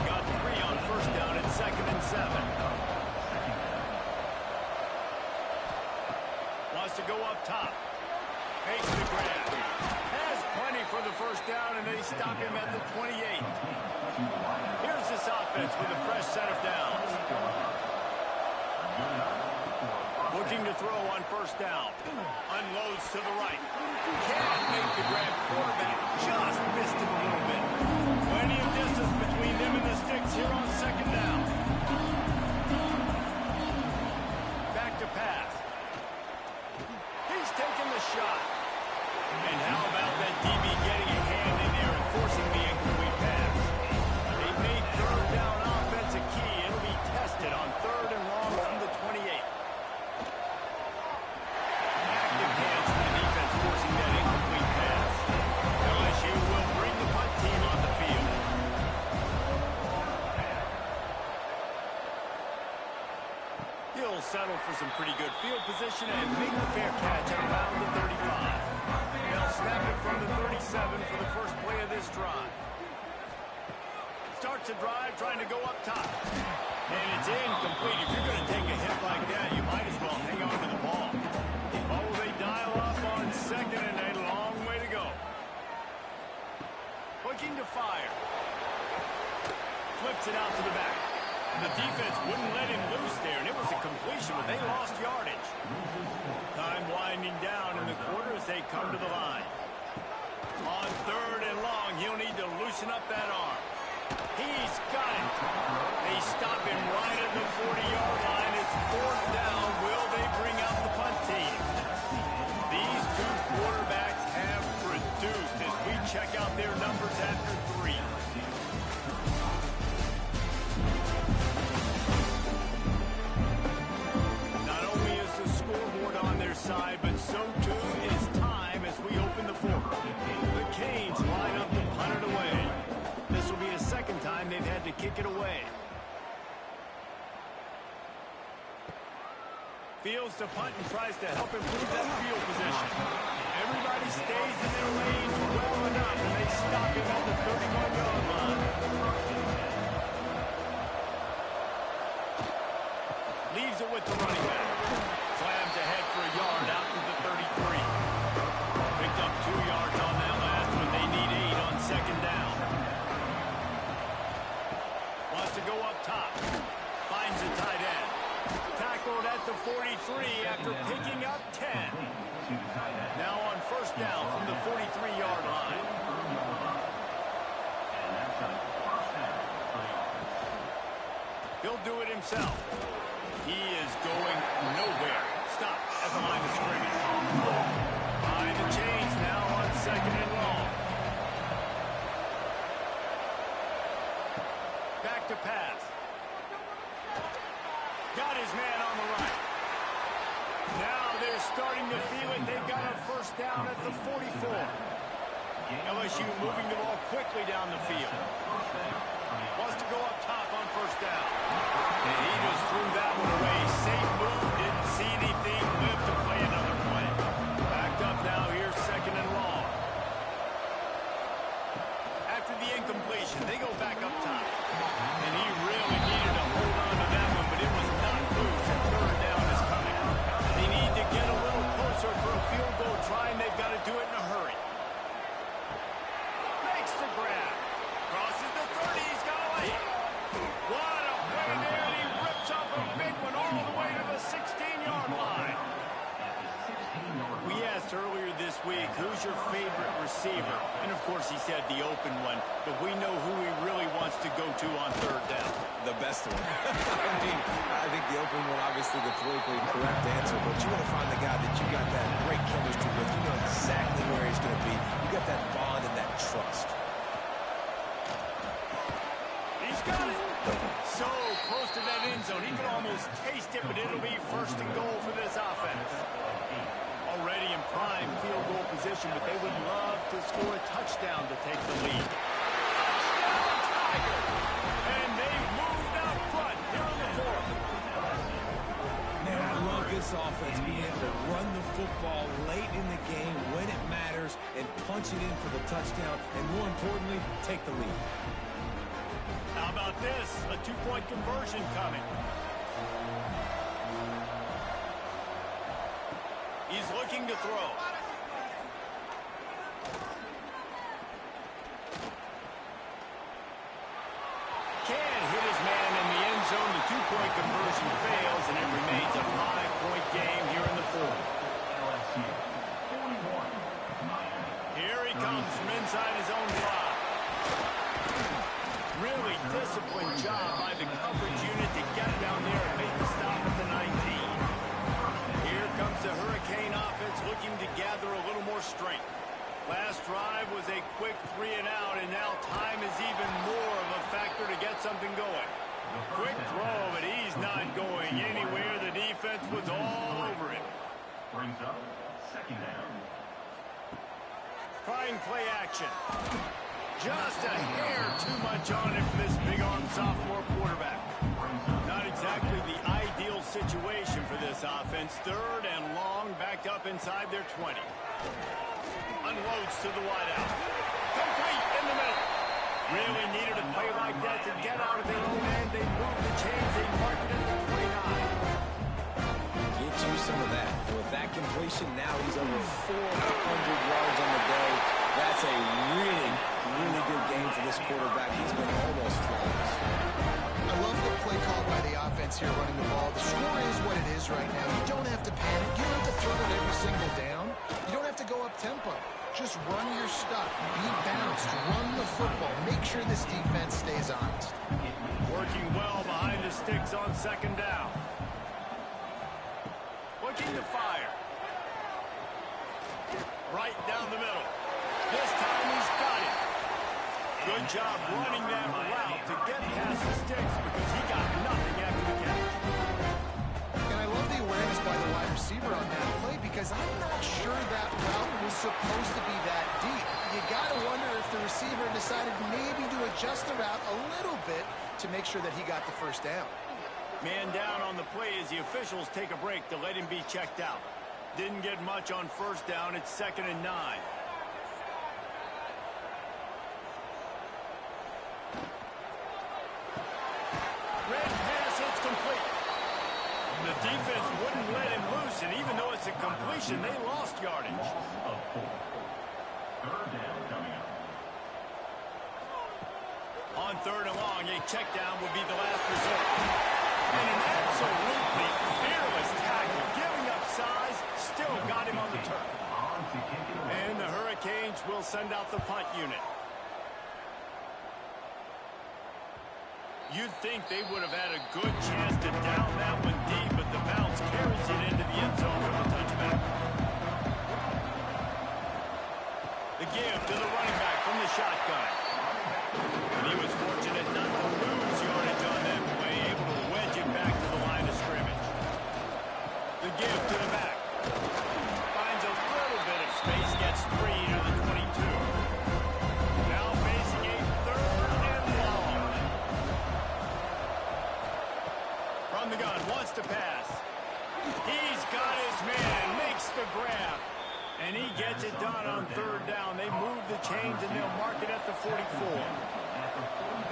Got 3 on 1st down at 2nd and 7. Wants to go up top. Makes the grab. Has plenty for the 1st down, and they stop him at the 28. Here's this offense with a fresh set of downs. Looking to throw on 1st down. Unloads to the right. Can't make the grab. Quarterback just missed him a little bit. Plenty of distance between them and the sticks here on 2nd down. Back to pass. He's taking the shot. And how about that DB getting a hand in there and forcing the incomplete pass? They made 3rd down offense a key. It'll be tested on 3rd and long from the 28. Active hands from the defense forcing that incomplete pass. LSU will bring the punt team on the field. He'll settle for some pretty good field position and make the fair catch at around the 35. They'll snap it from the 37 for the first play of this drive. Starts a drive trying to go up top. And it's incomplete. If you're going to take a hit like that, you might as well hang on to the ball. Oh, they dial up on 2nd and a long way to go. Looking to fire. Flips it out to the back. The defense wouldn't let him loose there, and it was a completion, but they lost yardage. Time winding down in the quarter as they come to the line. On 3rd and long, he'll need to loosen up that arm. He's got it. They stop him right at the 40-yard line. It's 4th down. Will they bring out the punt team? These 2 quarterbacks have produced as we check out their numbers after 3. Not only is the scoreboard on their side, but so too is time as we open the 4th. The Canes line up to punt it away. This will be a 2nd time they've had to kick it away. Fields to punt and tries to help improve that field position. Everybody stays in their lanes well enough, and they stop him at the 31-yard line. Leaves it with the running back. Slams ahead for a yard out to the 33. Picked up 2 yards on that last one. They need 8 on second down. Wants to go up top. Finds the tight end. Tackled at the 43 after picking up 10. Now on first down from the 43-yard line. He'll do it himself. He is going nowhere. Stop at the line of scrimmage. Behind the chains now on second and long. Back to pass. Got his man on the right. Now they're starting to feel it. They've got a first down at the 44. LSU moving the ball quickly down the field. Wants to go up top on first down. And he just threw that one away. Safe move. Didn't see anything. Lived to play another play. Backed up now. Here's second and long. After the incompletion, they go back up top. And he really needed to hold on to that one, but it was not loose, and third down is coming. They need to get a little closer for a field goal try, and they've got to do it in a hurry. Makes the grab. Crosses the 30. He's got away. What a play there, and he rips off a big one all the way to the 16-yard line. We asked earlier this week, who's your favorite receiver? And, of course, he said the open one, but we know who he really wants to go to on third down. The best one. I think the open one, obviously the politically correct answer, but you want to find the guy that you got that great chemistry with. You know exactly where he's going to be. You got that bond and that trust. He's got it. So close to that end zone. He can almost taste it, but it'll be first and goal for this offense. Already in prime field goal position, but they would love to score a touchdown to take the lead. Touchdown, Tiger! And they've moved out front here in the fourth. Man, I love this offense being able to run the football late in the game when it matters and punch it in for the touchdown, and more importantly, take the lead. How about this? A 2-point conversion coming. He's looking to throw. Can't hit his man in the end zone. The 2-point conversion fails, and it remains a 5-point game here in the fourth. Here he comes from inside his own 5. Really disciplined job by the coverage unit to get down there and make the stop at the 19. Here comes the Hurricane offense looking to gather a little more strength. Last drive was a quick 3-and-out, and now time is even more of a factor to get something going. Quick throw, but he's not going anywhere. The defense was all over him. Brings up second down. Trying play action. Just a hair too much on it for this big-arm sophomore quarterback. Not exactly the ideal situation for this offense. Third and long, backed up inside their 20. Unloads to the wideout. Complete in the middle. Really needed a play like that to get out of their own end. They moved the chains. They marked it at the 29. Get you some of that. With that completion, now he's over 400 yards on the day. That's a really good game for this quarterback. He's been almost flawless. I love the play call by the offense here running the ball. The score is what it is right now. You don't have to panic. You don't have to throw it every single down. You don't have to go up-tempo. Just run your stuff. Be balanced. Run the football. Make sure this defense stays honest. Working well behind the sticks on second down. Looking to fire. Right down the middle. This time he's got it. Good job running that route to get past the sticks because he got nothing after the catch. And I love the awareness by the wide receiver on that play because I'm not sure that route was supposed to be that deep. You got to wonder if the receiver decided maybe to adjust the route a little bit to make sure that he got the first down. Man down on the play as the officials take a break to let him be checked out. Didn't get much on first down. It's 2nd and 9. Red pass, it's complete. The defense wouldn't let him loose, and even though it's a completion, they lost yardage. Third down coming up. On third and long, a check down would be the last resort. And an absolutely fearless tackle, giving up size, still got him on the turf. And the Hurricanes will send out the punt unit. You'd think they would have had a good chance to down that one deep, but the bounce carries it into the end zone for the touchback. The give to the running back from the shotgun. And he was fortunate not to lose yardage on that play, able to wedge it back to the line of scrimmage. The give to the back. Finds a little bit of space, gets 3 to the 22. Now facing a third and long. From the gun, wants to pass. He's got his man, makes the grab. And he gets it done on third down. They move the chains, and they'll mark it at the 44.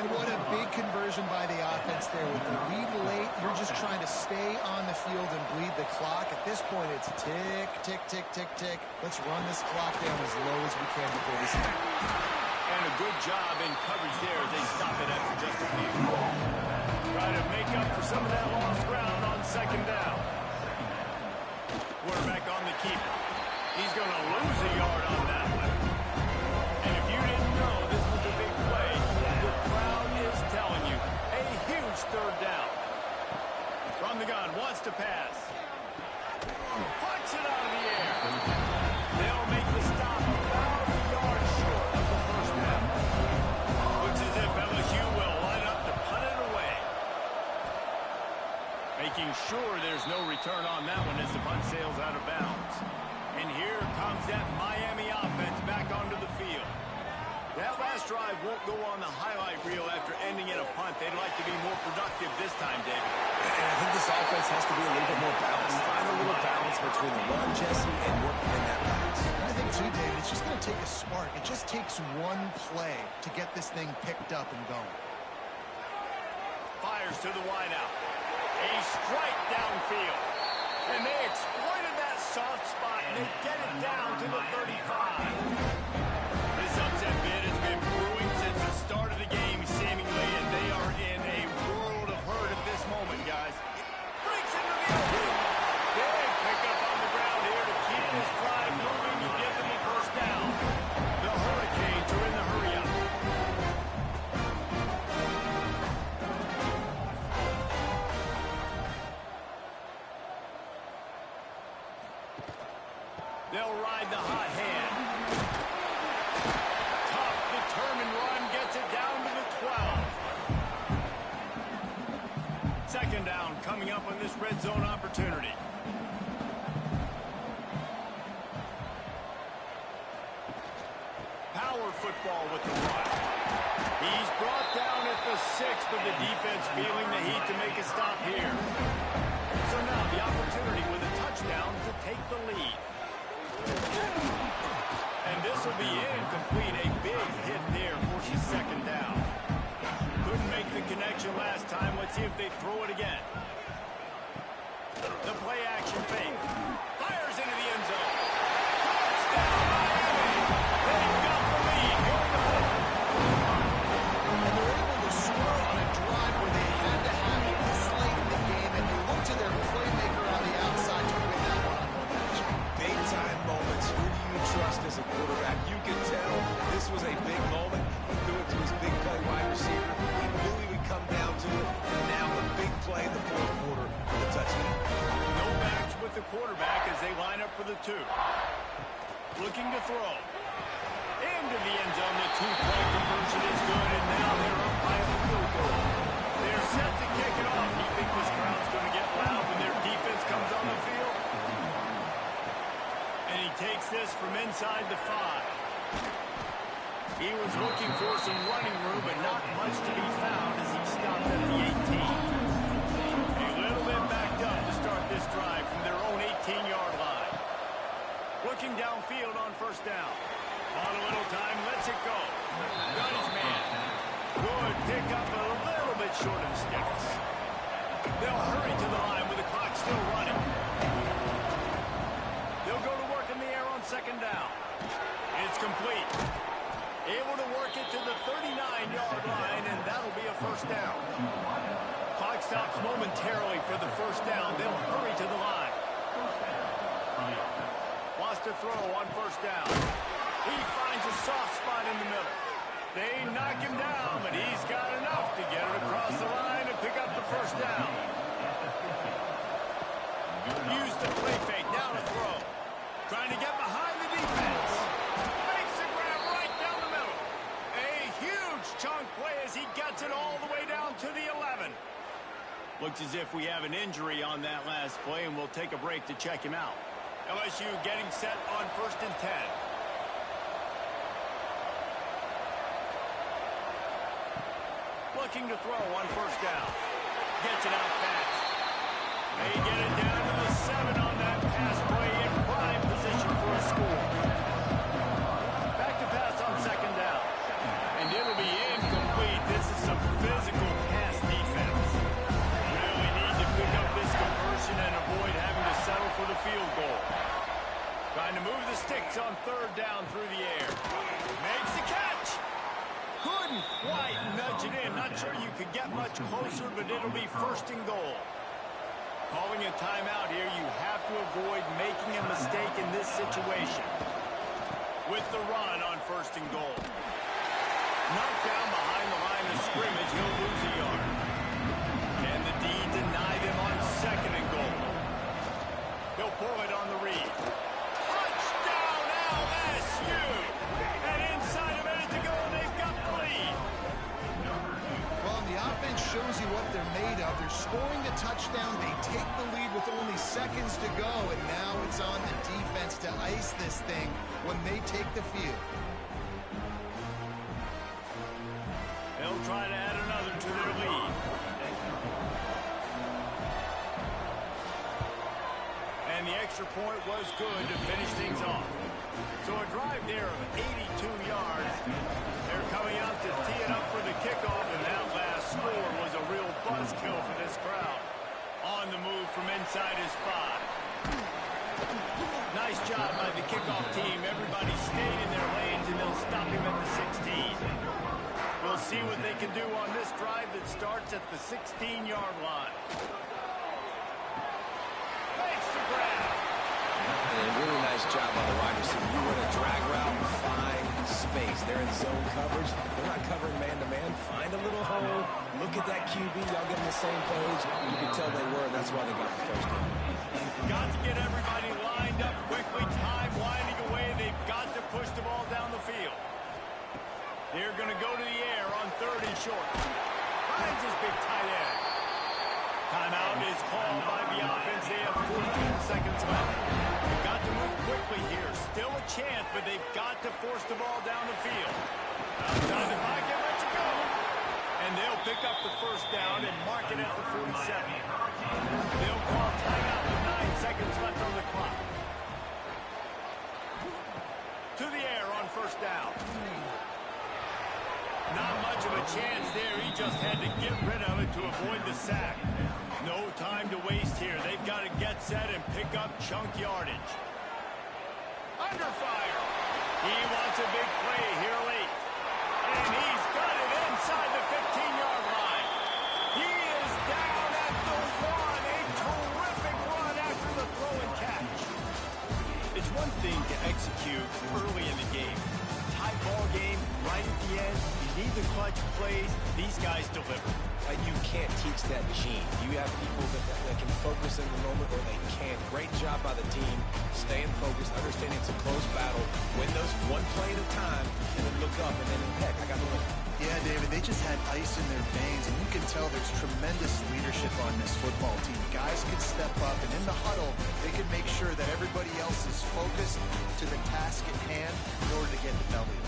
And what a big conversion by the offense there. With the lead late, you're just trying to stay on the field and bleed the clock. At this point, it's tick, tick, tick, tick, tick. Let's run this clock down as low as we can before this time. And a good job in coverage there as they stop it after just a few. Try to make up for some of that lost ground on second down. Quarterback on the keeper. He's going to lose a yard on that one. And if you didn't know this was a big play, the crowd is telling you. A huge third down. From the gun, wants to pass. Punts it out of the air. They'll make the stop about a yard short of the first down. Looks as if LSU will line up to punt it away. Making sure there's no return on that one as the punt sails out of bounds. And here comes that Miami offense back onto the field. That last drive won't go on the highlight reel after ending in a punt. They'd like to be more productive this time, David. And I think this offense has to be a little bit more balanced. Find a little balance between the run, Jesse, and working in that pass. I think, too, David, it's just going to take a spark. It just takes one play to get this thing picked up and going. Fires to the wideout. A strike downfield. And they exploited that soft spot, and they get it down to the 35. This upset bid has been brewing since the start of the game, seemingly, and they are in a world of hurt at this moment, guys. Breaks into the open. Big pickup on the ground here to keep this drive moving and give them a first down. The Hurricanes are in the hurry-up. They'll ride the hot hand. Tough, determined run gets it down to the 12. Second down coming up on this red zone opportunity. Power football with the run. He's brought down at the 6, but the defense feeling the heat to make a stop here. So now the opportunity with a touchdown to take the lead. And this will be incomplete. A big hit there forces second down. Couldn't make the connection last time. Let's see if they throw it again. The play action fake. Fires into the end zone. Touchdown Miami. They've got the lead. Here we go. And they're able to score on a drive where they had to have it this late in the game, and you look to their playmaker on the outside to win that one-on-one match. Big-time moments. Who do you trust as a quarterback? You can tell this was a big moment. He threw it to his big play wide receiver. He knew he would come down to it, and now the big play in the fourth quarter for the touchdown. No backs with the quarterback as they line up for the 2. Looking to throw. Into the end zone. The 2-point conversion is good, and now they're up by a field goal. They're set to kick it off. You think this crowd's going to get loud when their defense comes on the field? And he takes this from inside the 5. He was looking for some running room, but not much to be found as he stopped at the 18. A little bit backed up to start this drive from their own 18-yard line. Looking downfield on first down. On a little time, lets it go. Got his man. Good pick up a little bit short of the sticks. They'll hurry to the line with the clock still running. They'll go to work in the air on second down. It's complete. Able to work it to the 39-yard line, and that'll be a first down. Clock stops momentarily for the first down. They'll hurry to the line. Wants to throw on first down. He finds a soft spot in the middle. They knock him down, but he's got enough to get it across the line and pick up the first down. Use the play fake. Now to throw. Trying to get behind the defense. Makes the grab right down the middle. A huge chunk play as he gets it all the way down to the 11. Looks as if we have an injury on that last play, and we'll take a break to check him out. LSU getting set on 1st and 10. Looking to throw on first down. Gets it out fast. They get it down to the 7 on that pass play in prime position for a score. Back to pass on second down. And it'll be incomplete. This is some physical pass defense. Really need to pick up this conversion and avoid having to settle for the field goal. Trying to move the sticks on third down through the air. Makes the catch. Couldn't quite nudge it in. Not sure you could get much closer, but it'll be 1st and goal. Calling a timeout here, you have to avoid making a mistake in this situation. With the run on 1st and goal. Knocked down behind the line of scrimmage, he'll lose a yard. Can the D deny them on 2nd and goal? He'll pull it on the read. Touchdown LSU! And inside a minute to go, they've got the lead. Well, the offense shows you what they're made of. They're scoring a touchdown. They take the lead with only seconds to go, and now it's on the defense to ice this thing when they take the field. They'll try to add another to their lead. And the extra point was good to finish things off. So a drive there of 82 yards. They're coming out to tee it up for the kickoff, and that last score was a real buzzkill for this crowd. On the move from inside his 5. Nice job by the kickoff team. Everybody stayed in their lanes, and they'll stop him at the 16. We'll see what they can do on this drive that starts at the 16-yard line. Makes the grab. And a really nice job by the wide receiver. You run a drag route, find space. They're in zone coverage. They're not covering man-to-man. Find a little hole. Look at that QB. Y'all get on the same page. You can tell they were, and that's why they got the first down. Got to get everybody lined up quickly. Time winding away. They've got to push the ball down the field. They're going to go to the air on 3rd and short. Finds his big tight end. Timeout is called by the offense. They have 14 seconds left. They've got to move quickly here. Still a chance, but they've got to force the ball down the field. Outside the pocket, lets it go. And they'll pick up the first down and mark it at the 47. They'll call timeout with 9 seconds left on the clock. To the air on first down. Not much of a chance there. He just had to get rid of it to avoid the sack. No time to waste here. They've got to get set and pick up chunk yardage. Under fire. He wants a big play here late. And he's got it inside the 15-yard line. He is down at the 1. A terrific run after the throw and catch. It's one thing to execute early in the game. Tight ball game, right at the end. You need the clutch plays. These guys deliver. You can't teach that gene. You have people that can focus in the moment or they can't. Great job by the team, staying focused, understanding it's a close battle, win those one play at a time, and then look up, and then, heck, I got to win. Yeah, David, they just had ice in their veins, and you can tell there's tremendous leadership on this football team. Guys can step up, and in the huddle, they can make sure that everybody else is focused to the task at hand in order to get the W.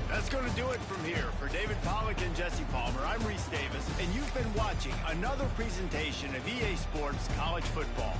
That's going to do it from here. For David Pollack and Jesse Palmer, I'm Reese Davis, and you've been watching another presentation of EA Sports College Football.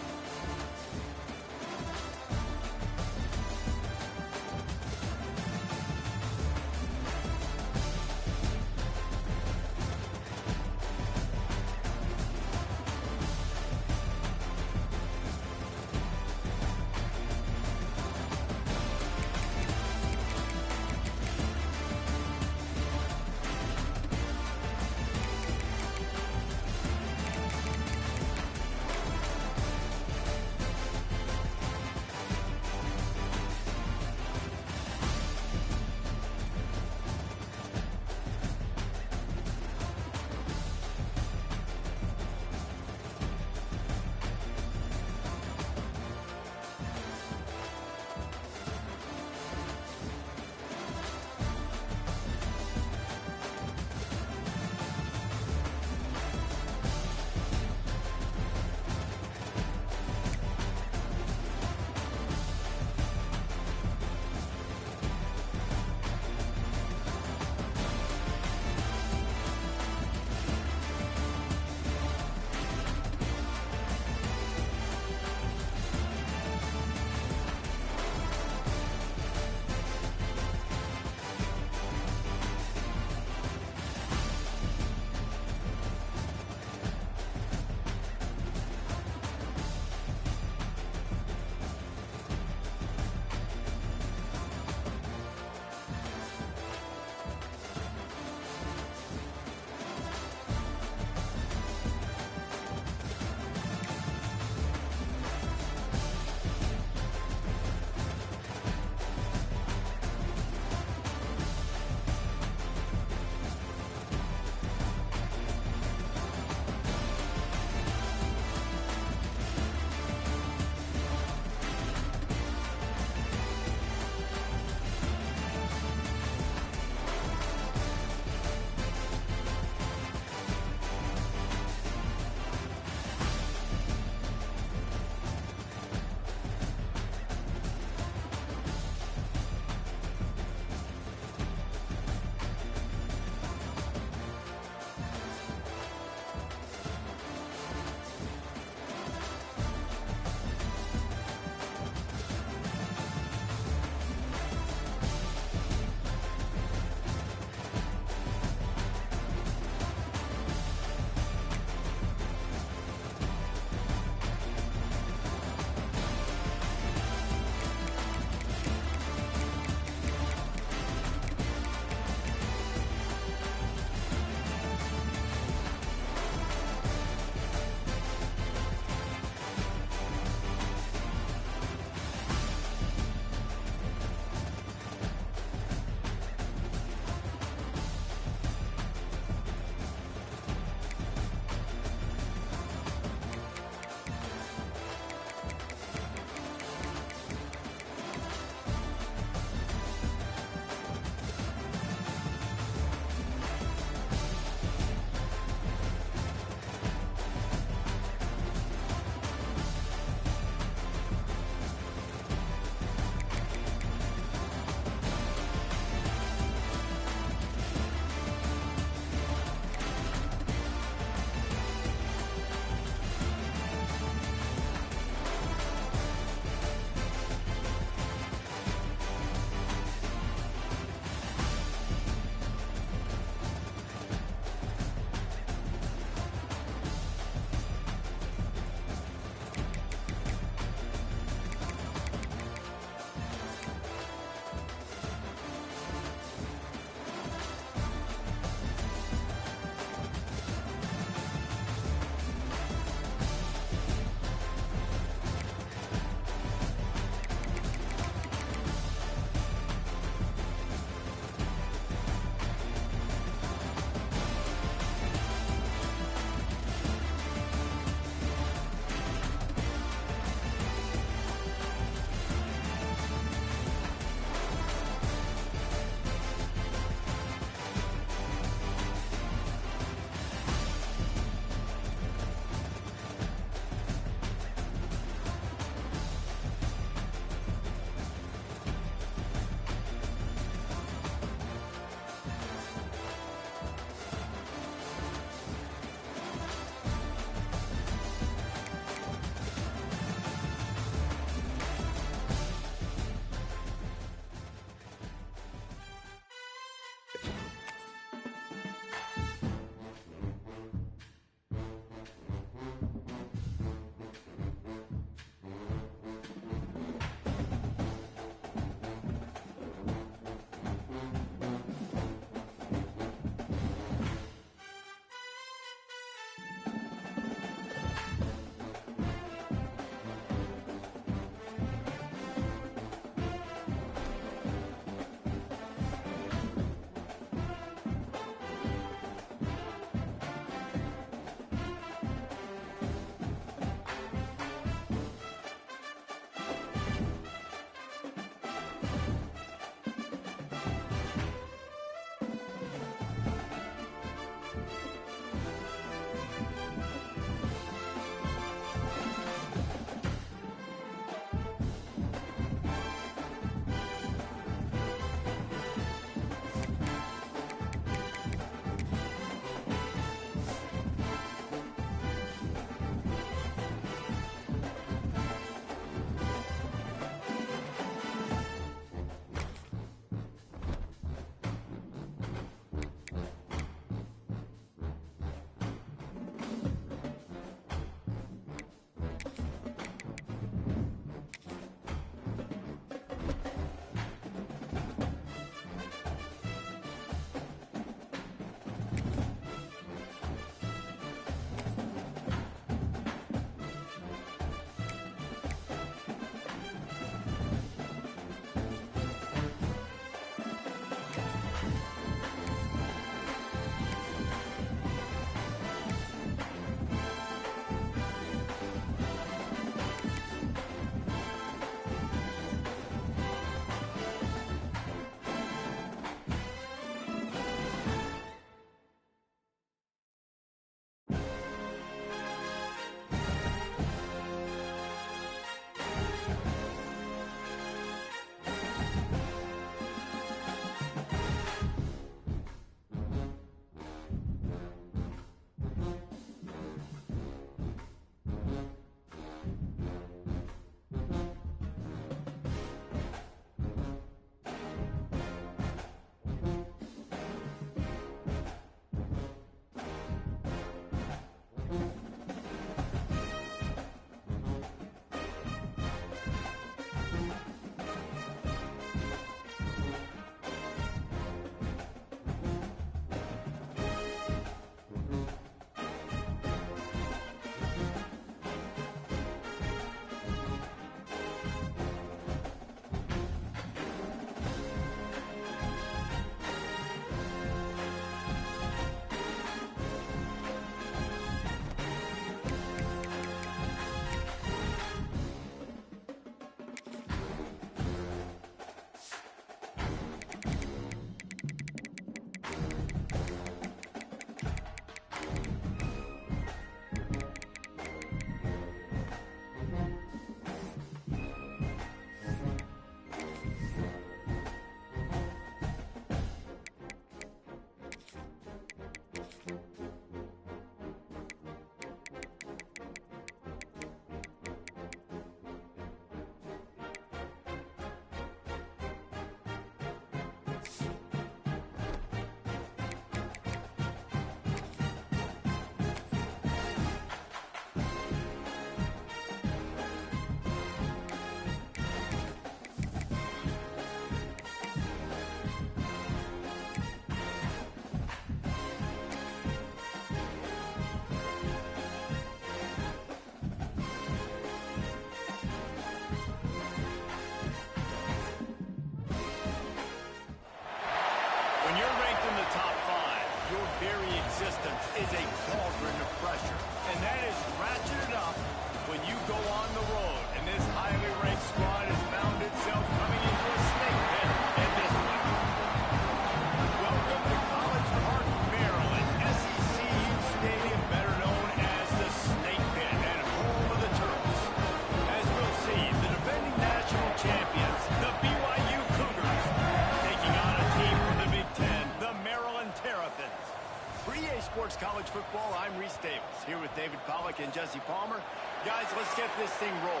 Pollock and Jesse Palmer. Guys, let's get this thing rolling.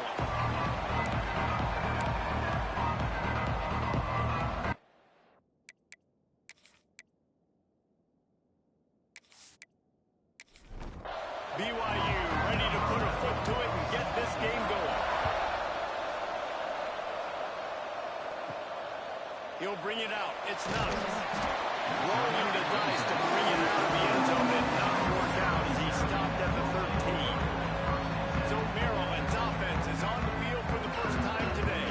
BYU ready to put a foot to it and get this game going. He'll bring it out. It's not. Rolling the dice to bring it out of the end zone and not work out as he stopped at the 13. So Maryland's offense is on the field for the first time today.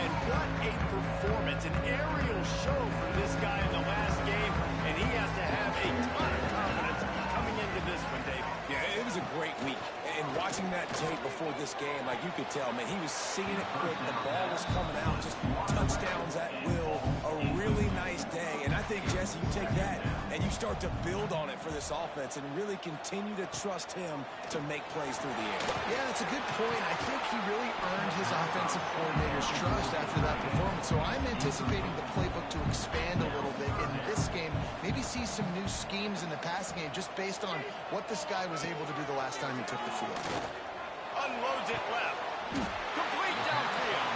And what a performance, an aerial show from this guy in the last game, and he has to have a ton of confidence coming into this one, Dave. Yeah, it was a great week. And watching that tape before this game, like you could tell, man, he was seeing it quick. The ball was coming out, just touchdowns at will. A really nice day. And I think, Jesse, you take that and you start to build on it for this offense and really continue to trust him to make plays through the air. Yeah, that's a good point. I think he really earned his offensive coordinator's trust after that performance. So I'm anticipating the playbook to expand a little bit in this game. Maybe see some new schemes in the passing game just based on what this guy was able to do the last time he took the field. Unloads it left. Complete downfield.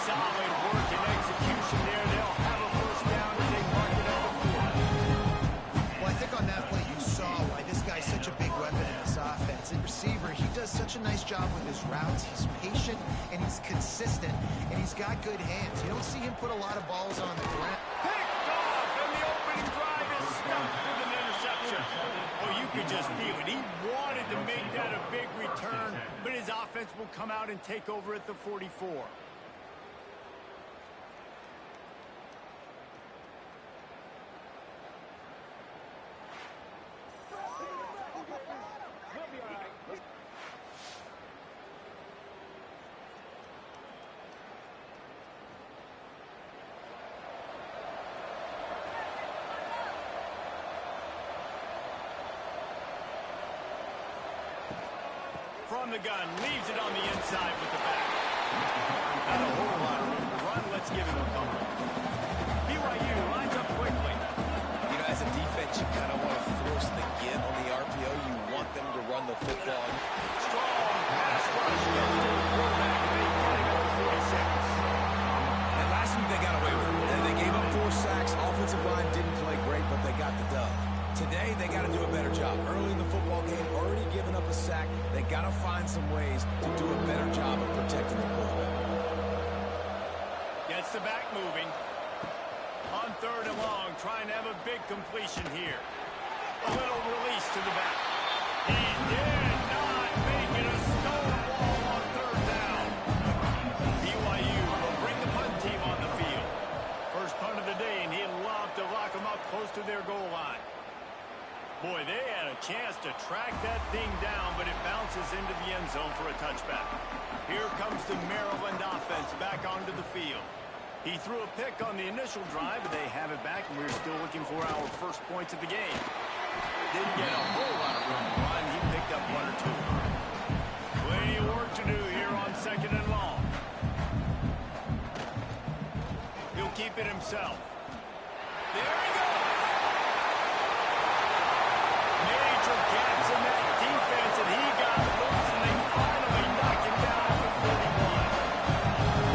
Solid work and execution there. They'll have a first down as they mark it at the 4. Well, I think on that play you saw why this guy's such a big weapon in this offense. And receiver, he does such a nice job with his routes. He's patient and he's consistent and he's got good hands. You don't see him put a lot of balls on the ground. Picked off, and the opening drive is stumped with an interception. Oh, you could just feel it. He wanted to make that a big return, but his offense will come out and take over at the 44. From the gun, leaves it on the inside with the back. Not a whole lot of room to run. Let's give him a couple. BYU lines up quickly. You know, as a defense, you kind of want to force the give on the RPO. You want them to run the football. Strong pass rush goes to the quarterback, and they get him at the 46. And last week they got away with it. And they gave up 4 sacks. Offensive line didn't play great, but they got the dub. Today, they got to do a better job. Early in the football game, already giving up a sack. They got to find some ways to do a better job of protecting the quarterback. Gets the back moving. On 3rd and long, trying to have a big completion here. A little release to the back. He did not make it a stone wall on 3rd down. BYU will bring the punt team on the field. First punt of the day, and he'd love to lock them up close to their goal line. Boy, they had a chance to track that thing down, but it bounces into the end zone for a touchback. Here comes the Maryland offense back onto the field. He threw a pick on the initial drive, but they have it back, and we're still looking for our first points of the game. Didn't get a whole lot of room to run. He picked up 1 or 2. Plenty of work to do here on 2nd and long. He'll keep it himself. There he goes. Major gaps in that defense, and he got loose, and they finally knock him down at the 41.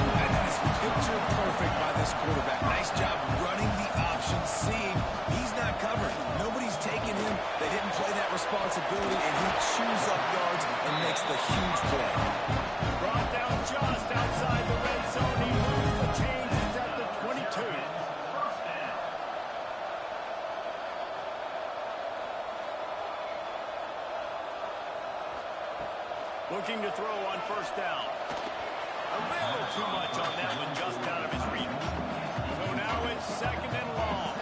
And that is picture perfect by this quarterback. Nice job running the option, seeing he's not covered. Nobody's taking him. They didn't play that responsibility, and he chews up yards and makes the huge play. Brought down just outside the red zone. He moves the chains. He's at the 22. Looking to throw on 1st down. A little too much on that one, just out of his reach. So now it's 2nd and long.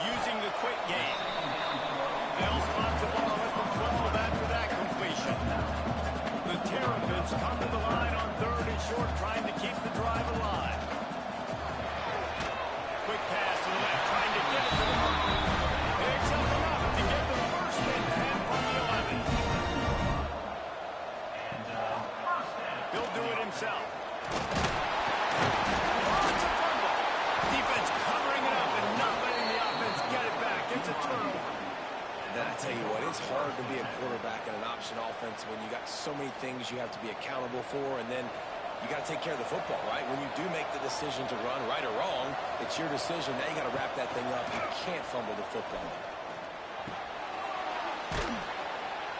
Using the quick game. They'll spot the ball at the 12 after that completion. The Terrapins come to the line on 3rd and short, trying to keep the drive alive. Quick pass to the left, trying to get it to the mark. Picks up enough to get the first and 10 from the 11. He'll do it himself. it's a turnover. Then I tell you what, it's hard to be a quarterback in an option offense when you got so many things you have to be accountable for, and then you got to take care of the football, right? When you do make the decision to run, right or wrong, it's your decision. Now you got to wrap that thing up. You can't fumble the football.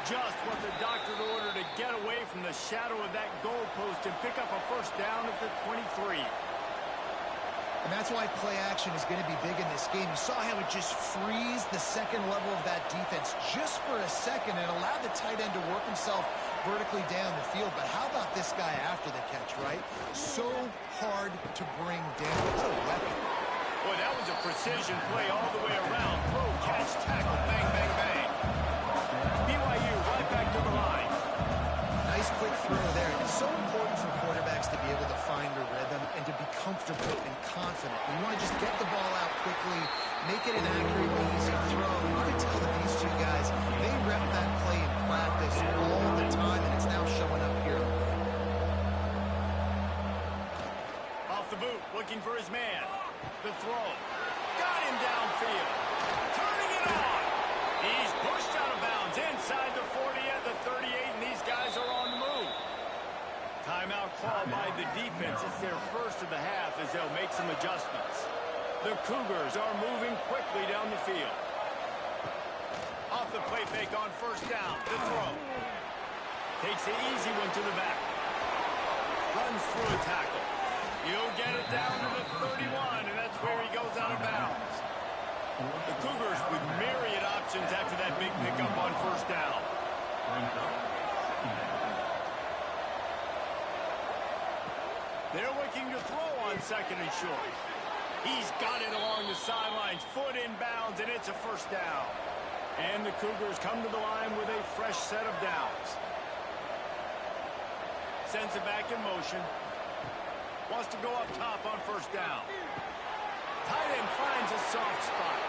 Just what the doctor ordered to get away from the shadow of that goalpost and pick up a first down at the 23. And that's why play action is going to be big in this game. You saw how it just frees the second level of that defense just for a second and allowed the tight end to work himself vertically down the field. But how about this guy after the catch, right? So hard to bring down. What a weapon. Boy, that was a precision play all the way around. Throw, catch, tackle, bang, bang, bang. BYU right back to the line. Nice quick throw there. It's so important for quarterbacks to be able to find a rhythm and to be comfortable and confident. You want to just get the ball out quickly, make it an accurate, easy throw. You can tell that these two guys, they rep that play in practice all the time, and it's now showing up here. Off the boot, looking for his man. The throw. Got him downfield. Turning it on. He's pushed out of bounds inside the 40 at the 38, and these guys are on the move. Timeout called by the defense. It's their first of the half as they'll make some adjustments. The Cougars are moving quickly down the field. Off the play fake on first down. The throw. Takes the easy one to the back. Runs through a tackle. He'll get it down to the 31, and that's where he goes out of bounds. The Cougars with myriad options after that big pickup on first down. They're looking to throw on second and short. He's got it along the sidelines, foot in bounds, and it's a first down. And the Cougars come to the line with a fresh set of downs. Sends it back in motion. Wants to go up top on first down. Tight end finds a soft spot.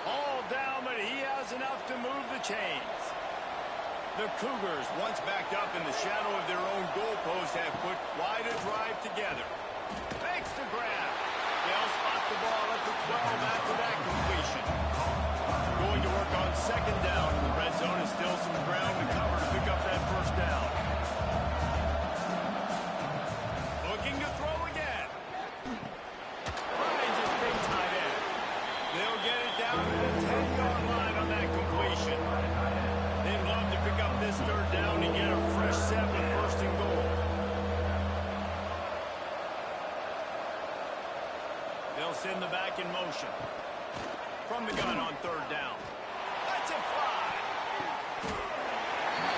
All down, but he has enough to move the chains. The Cougars, once backed up in the shadow of their own goalpost, have put quite a drive together. Makes the grab. They'll spot the ball at the 12 after that completion. Going to work on second down, and the red zone is still some ground to cover to pick up that first down. Looking to throw again. Finds his big tight end. They'll get it down to the 10-yard line on that completion. They'd love to pick up this third down and get a fresh set with first and goal. They'll send the back in motion. From the gun on third down. Let's it fly.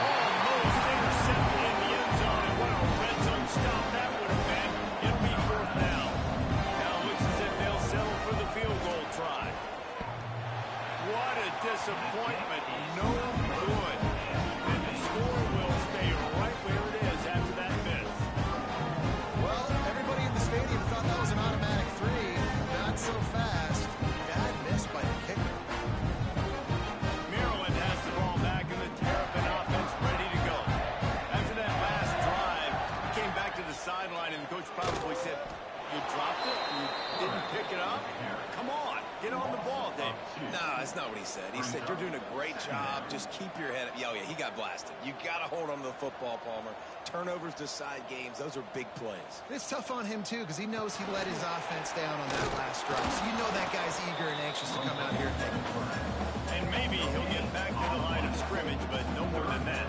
Almost intercepted in the end zone, and what a red zone stop that would have been. It'll be fourth down. Now it looks as if they'll settle for the field goal try. What a disappointment. No good. And the score will stay right where it is after that miss. Well, everybody in the stadium thought that was an automatic three. Not so fast. Bad miss by the kicker. Maryland has the ball back, and the Terrapin offense ready to go. After that last drive, he came back to the sideline, and the coach probably said, "You dropped it? You didn't pick it up? Come on, get on the ball, Dave." No, that's not what he said. He said, you're doing a great job. Just keep your head up. Oh, yeah, he got blasted. You got to hold on to the football, Palmer. Turnovers decide games. Those are big plays. It's tough on him, too, because he knows he let his offense down on that last drive. So you know that guy's eager and anxious to come out here and make a play. And maybe he'll get back to the line of scrimmage, but no more than that.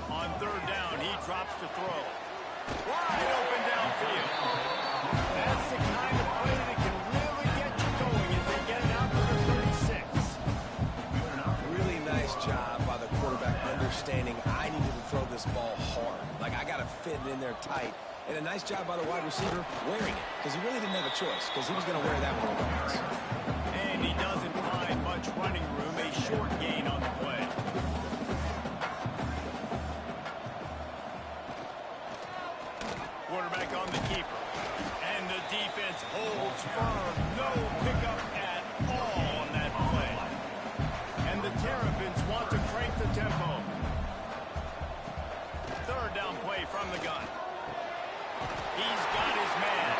On third down, he drops the throw. Wide open downfield. That's the kind of play that can really get you going as they get it out to the 36. Really nice job by the quarterback understanding I needed to throw this ball hard. Like, I got to fit it in there tight. And a nice job by the wide receiver wearing it, because he really didn't have a choice, because he was going to wear that one regardless. And he doesn't find much running room. A short gain on the play. Quarterback on the keeper. And the defense holds firm. No pickup at all on that play. And the Terrapins want to crank the tempo. Third down play from the gun. He's got his man.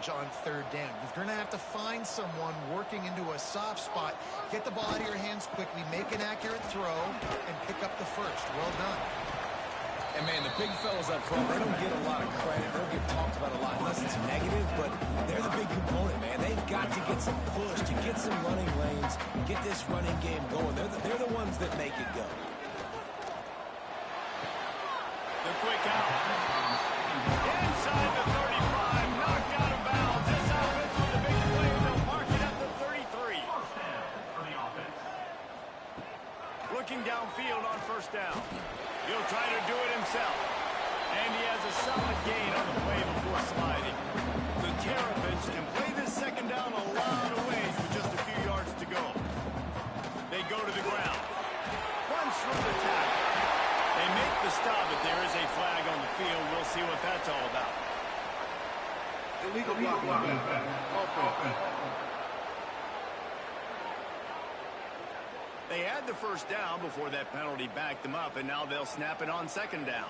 coverage on third down. You're going to have to find someone working into a soft spot, get the ball out of your hands quickly, make an accurate throw, and pick up the first. Well done. And, man, the big fellas up front, they don't get a lot of credit. They don't get talked about a lot unless it's negative, but they're the big component, man. They've got to get some push, to get some running lanes, get this running game going. They're the ones that make it go. The quick out. Inside the 35, knocked out of bounds. This offense with a big play, and they'll mark it at the 33. For the offense. Looking downfield on first down. He'll try to do it himself. And he has a solid gain on the play before sliding. The Terrapins can play this second down a lot of ways with just a few yards to go. They go to the ground. Runs through the tackle. They make the stop, but there is a flag on the field. We'll see what that's all about. Illegal block. Offense. They had the first down before that penalty backed them up, and now they'll snap it on second down.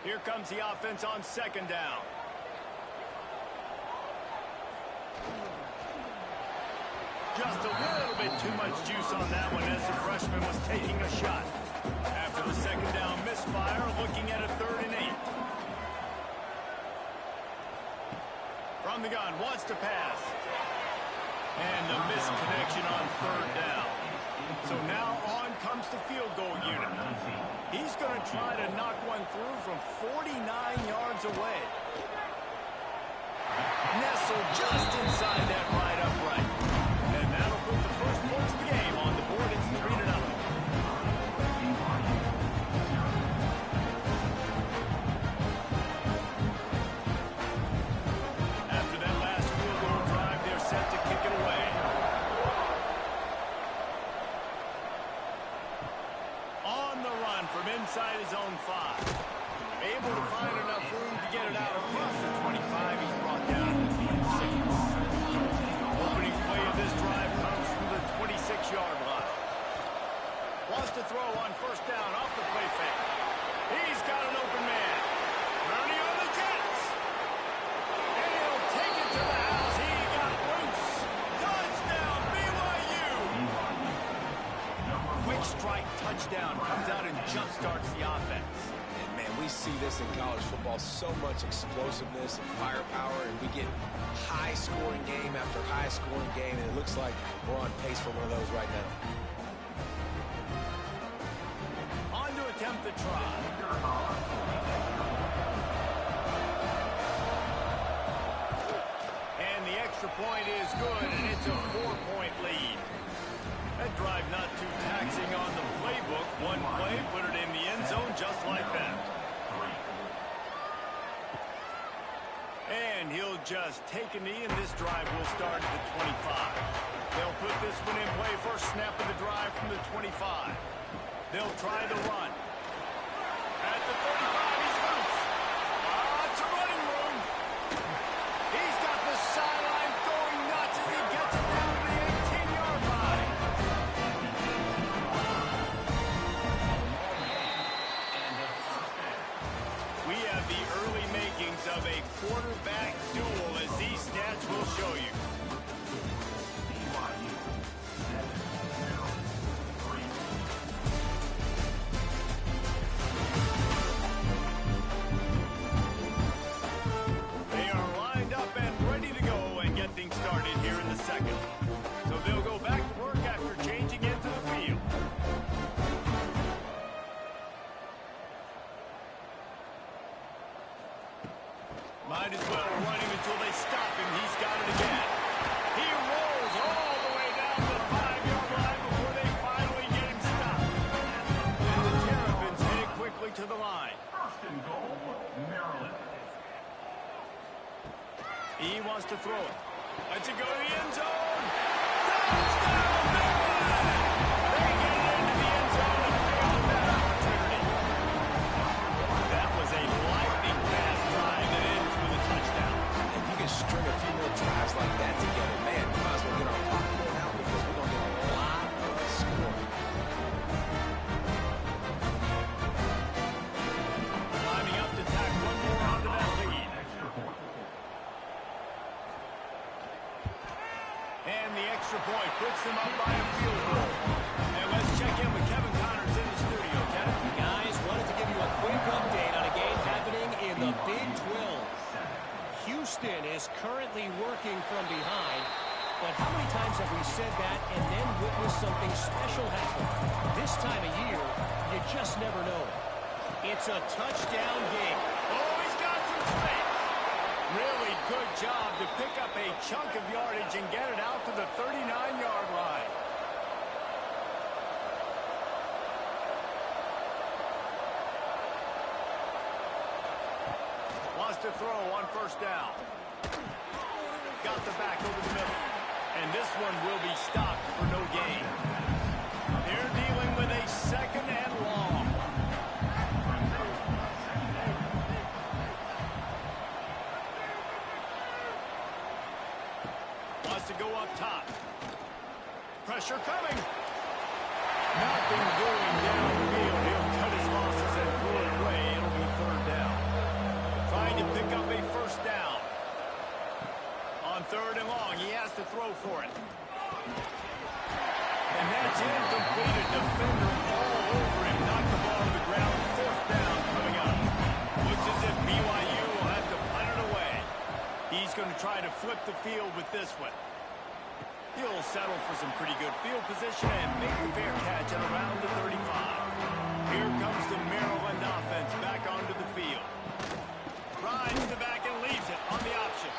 Here comes the offense on second down. Just a little bit too much juice on that one as the freshman was taking a shot. After the second down misfire, looking at a 3rd and 8. From the gun, wants to pass. And the misconnection on 3rd down. So now on comes the field goal unit. He's going to try to knock one through from 49 yards away. Nestled just inside that right upright. And that'll put the first points of the game on the board. It's 3-0. After that last field goal drive, they're set to kick it away. On the run from inside his own 5. Able to find enough room to get it out across the 25. He's brought down to the 26. Opening play of this drive comes from the 26-yard line. Wants to throw on first down off the play fake. He's got an open man. Running on the Jets. And he'll take it to the house. He got loose. Touchdown, BYU. Quick strike touchdown. Comes out and jump-starts the offense. And, man, we see this in college football, so much explosiveness and firepower, and we get high-scoring game after high-scoring game, and it looks like we're on pace for one of those right now. On to attempt the try. And the extra point is good, and it's a 4-point lead. That drive not too taxing on the playbook. One play, put it in the end zone just like that. And he'll just take a knee, and this drive will start at the 25. They'll put this one in play. First snap of the drive from the 25. They'll try the run. At the 35, he's loose. Lots of running room. He's got the sideline going nuts as he gets it down to the 18-yard line. We have the early makings of a quarterback duel, as these stats will show you. They are lined up and ready to go and get things started here in the second. So they'll go back to work after changing into the field. Might as well run him until they stop him. He's got it again. He rolls all the way down the 5-yard line before they finally get him stopped. And the Terrapins headed quickly to the line. First and goal, Maryland. He wants to throw it. Lets it go to the end zone. Touchdown, Maryland! They get it into the end zone and fail that opportunity. That was a lightning fast drive that ends with a touchdown. If you can string a few more drives like that together, man, we might as well get our popcorn out because we're going to get a lot of scoring. Climbing up to tack one more onto that lead. Extra point. We said that and then witnessed something special happen. This time of year, you just never know. It's a touchdown game. Oh, he's got some space. Really good job to pick up a chunk of yardage and get it out to the 39-yard line. Wants to throw on first down. Got the back over the middle. And this one will be stopped for no gain. They're dealing with a second and long. Wants to go up top. Pressure coming. Nothing going downfield. He'll cut his losses and pull it away. It'll be third down. Trying to pick up a first down. On third and long, he has to throw for it. And that's incomplete. A defender all over him. Knocked the ball to the ground. Fourth down coming up. Looks as if BYU will have to punt it away. He's going to try to flip the field with this one. He'll settle for some pretty good field position and make the fair catch at around the 35. Here comes the Maryland offense back onto the field. Rides the back and leaves it on the option.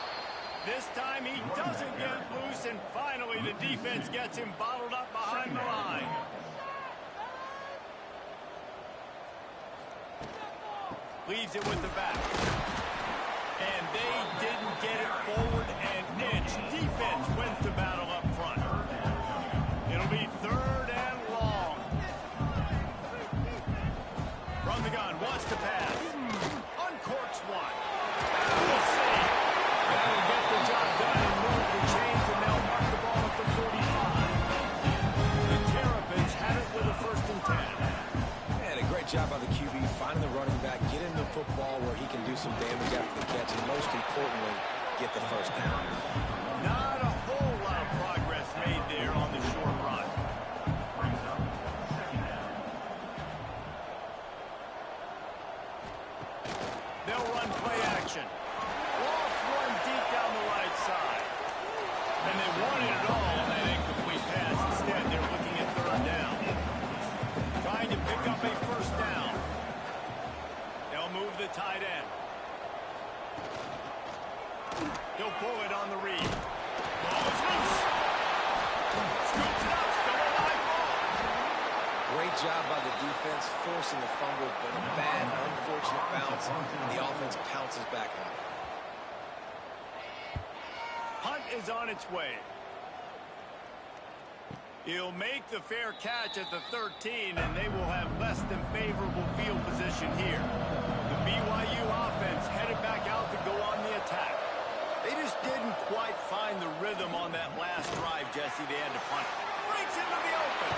This time he doesn't get loose, and finally the defense gets him bottled up behind the line. Leaves it with the back. And they didn't get it forward an inch. Defense wins the battle up front. It'll be third and long. From the gun, wants to pass. Uncorks one. We'll see. That'll get the job done and move the chains, and they'll mark the ball at the 45. The Terrapins have it with a 1st and 10. And a great job by the QB finding the running back, get him the football where he can do some damage after the catch, and most importantly, get the first down. Not a whole lot of progress made there on the short run. They'll run play action. Lost one deep down the right side. And they wanted it all on that incomplete pass. Instead, they're looking at third down. Trying to pick up a first down. They'll move the tight end. He'll pull it on the read. Ball is loose. Scoops it up. Still a live ball. Great job by the defense, forcing the fumble, but a bad, unfortunate bounce. The offense pounces back on it. Hunt is on its way. He'll make the fair catch at the 13, and they will have less than favorable field position here. The BYU offense headed back out to go on the attack. They just didn't quite find the rhythm on that last drive, Jesse. They had to punt it. Breaks into the open.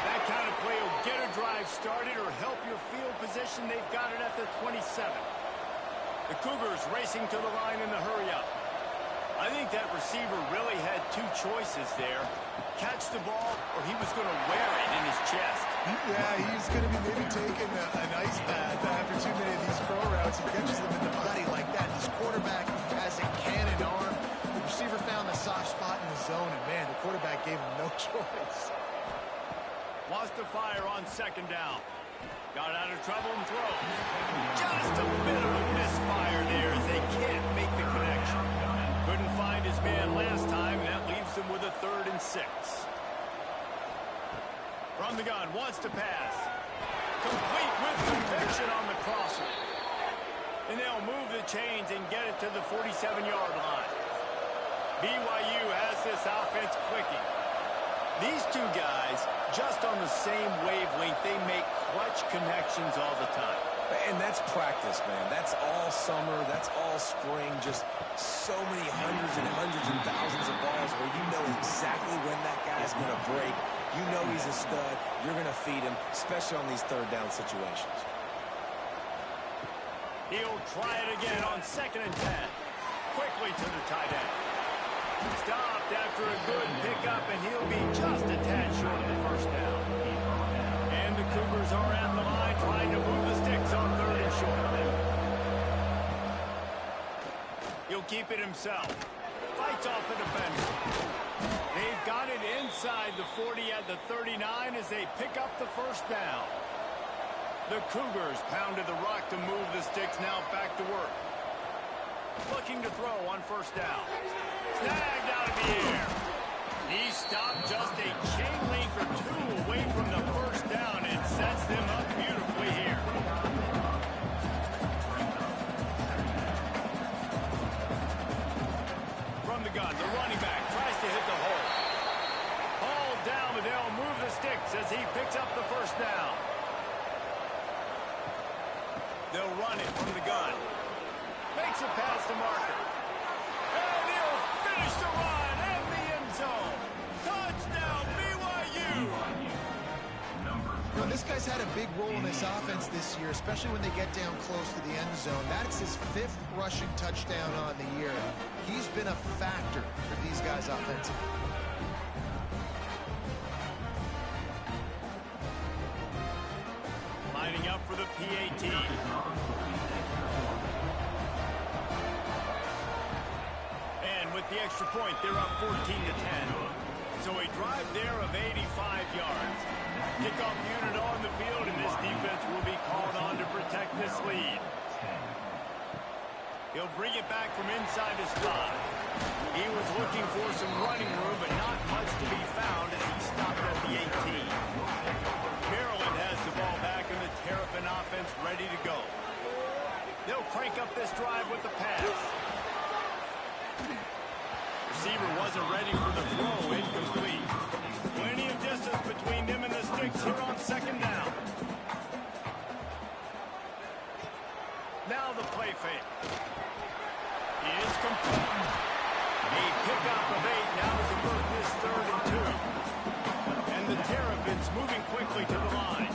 That kind of play will get a drive started or help your field position. They've got it at the 27. The Cougars racing to the line in the hurry-up. I think that receiver really had two choices there. Catch the ball, or he was going to wear it in his chest. Yeah, he's going to be maybe taking an ice bath after too many of these throw routes. He catches them in the body like that. This quarterback has a cannon arm. The receiver found the soft spot in the zone, and, man, the quarterback gave him no choice. Wants to fire on second down. Got out of trouble and throws. Just a bit of a misfire there as they can't make the connection. Couldn't find his man last time, and that leaves him with a 3rd and 6. From the gun, wants to pass. Complete with conviction on the crosser. And they'll move the chains and get it to the 47-yard line. BYU has this offense clicking. These two guys, just on the same wavelength, they make clutch connections all the time. And that's practice, man. That's all summer. That's all spring. Just so many hundreds and thousands of balls where you know exactly when that guy's going to break. You know he's a stud. You're going to feed him, especially on these third down situations. He'll try it again on 2nd and 10. Quickly to the tight end. Stopped after a good pickup, and he'll be just a tad short of the first down. And the Cougars are at the line trying to move the sticks on 3rd and short. He'll keep it himself. Fights off the defender. They've got it inside the 40 at the 39 as they pick up the first down. The Cougars pounded the rock to move the sticks, now back to work. Looking to throw on first down. Snagged out of the air. He stopped just a chain link or two away from the first down and sets them up beautifully here. From the gun, the running back tries to hit the hole. Hauled down, but they'll move the sticks as he picks up the first down. They'll run it from the gun. Makes a pass to Marker. And he'll finish the run in the end zone. Touchdown, BYU! You know, this guy's had a big role in this offense this year, especially when they get down close to the end zone. That's his 5th rushing touchdown on the year. He's been a factor for these guys offensively. Lining up for the PAT. And with the extra point, they're up 14-10. So a drive there of 85 yards. Kickoff unit on the field, and this defense will be called on to protect this lead. He'll bring it back from inside his 5. He was looking for some running room, but not much to be found as he stopped at the 18. Maryland has the ball back, and the Terrapin offense ready to go. They'll crank up this drive with the pass. Receiver wasn't ready for the throw. Incomplete. Plenty of distance between them and the sticks here on second down. Now the play fake. It's complete. A pickup of 8 now to convert this 3rd and 2. And the Terrapins moving quickly to the line.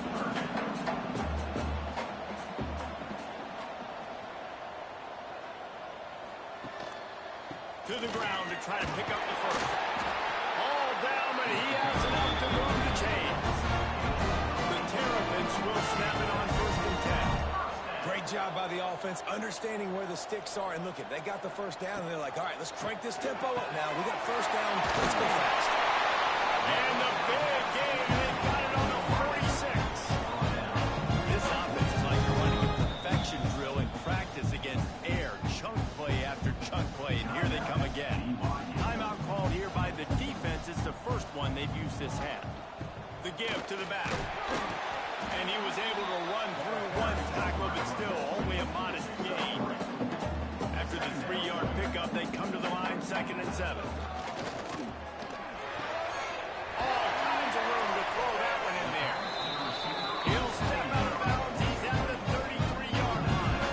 To the ground to try to pick up the first. All down, but he has enough to move the chains. The Terrapins will snap it on 1st and 10. Great job by the offense, understanding where the sticks are. And look, they got the first down, and they're like, all right, let's crank this tempo up now. We got first down. Let's go fast. And the big game, they've got it on the 46. This offense is like running a perfection drill in practice against air. Chunk play after chunk play, and here they come again. Timeout called here by the defense. It's the first one they've used this half. The give to the back. And he was able to run through one tackle, but still only a modest gain. After the 3-yard pickup, they come to the line, 2nd and 7. All kinds of room to throw that one in there. He'll step out of bounds. He's at the 33-yard line.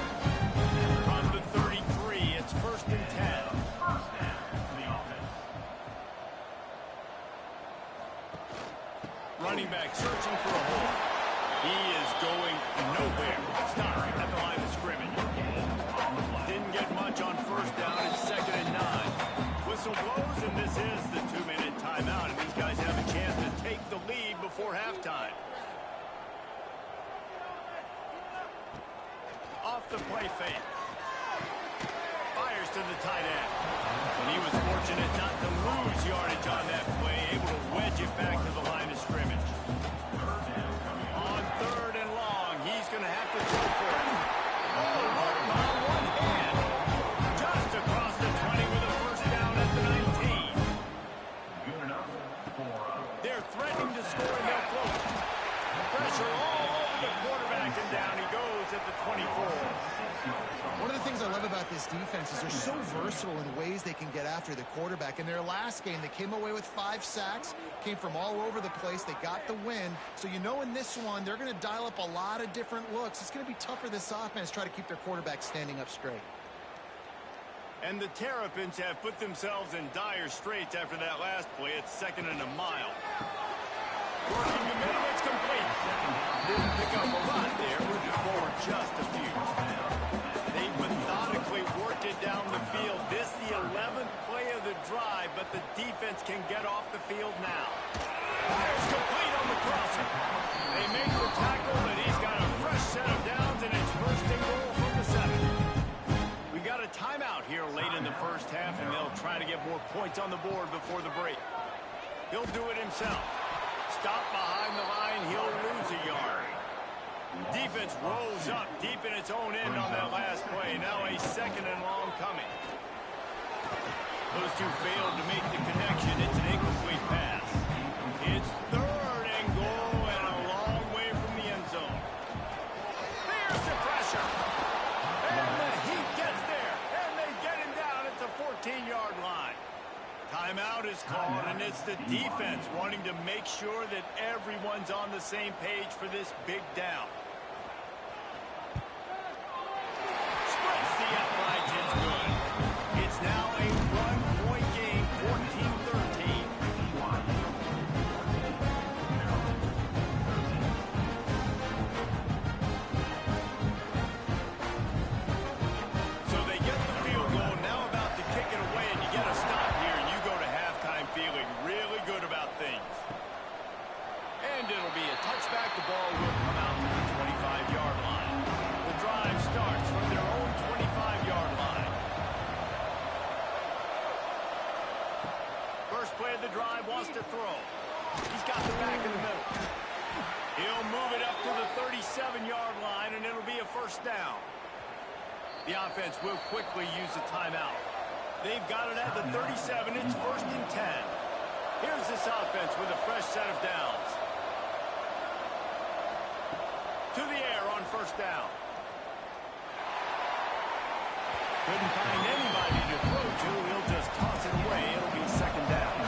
From the 33, it's 1st and 10. Running back searching for a hole. He is going nowhere. Stop at the line of scrimmage. Didn't get much on first down. It's 2nd and 9. Whistle blows, and this is the 2-minute timeout. And these guys have a chance to take the lead before halftime. Off the play fake. Fires to the tight end. And he was fortunate not to lose yardage on that play. Able to wedge it back to the line of scrimmage. On 3rd and long, he's going to have to throw for it. Oh, look, on one hand. Just across the 20 with a first down at the 19. They're threatening to score, and they'll float. Pressure all over the quarterback, and down he goes at the 24. One of the things I love about this defense is they're so versatile in ways they can get after the quarterback. In their last game, they came away with 5 sacks, came from all over the place. They got the win. So you know in this one, they're going to dial up a lot of different looks. It's going to be tough for this offense to try to keep their quarterback standing up straight. And the Terrapins have put themselves in dire straits after that last play. It's 2nd and a mile. Working the middle, it's complete. Didn't pick up a lot there. Moving forward just a few. They methodically worked it down the field. This the 11th play of the drive, but the defense can get off the field now. Fires complete on the crosser. They make the tackle, but he's got a fresh set of downs, and it's 1st and goal from the 7. We got a timeout here late in the first half, and they'll try to get more points points on the board before the break. He'll do it himself. Stop behind the line, he'll lose a yard. Defense rolls up deep in its own end on that last play. Now a second and long coming. Those two failed to make the connection. It's an incomplete pass. It's third and goal and a long way from the end zone. There's the pressure. And the Heat gets there. And they get him down at the 14-yard line. Timeout is called, and it's the defense wanting to make sure that everyone's on the same page for this big down. Splits the uprights. It's good. It's now a one-point game, 14-13. So they get the field goal. Now about to kick it away, and you get a stop here, and you go to halftime feeling really good about things. And it'll be a touchback. The ball will come out to the 25-yard line. The drive starts from their own 25-yard line. First play of the drive, wants to throw. He's got the back in the middle. He'll move it up to the 37-yard line, and it'll be a first down. The offense will quickly use a timeout. They've got it at the 37. It's first and 10. Here's this offense with a fresh set of downs. To the air on first down. Couldn't find anybody to throw to. He'll just toss it away. It'll be second down.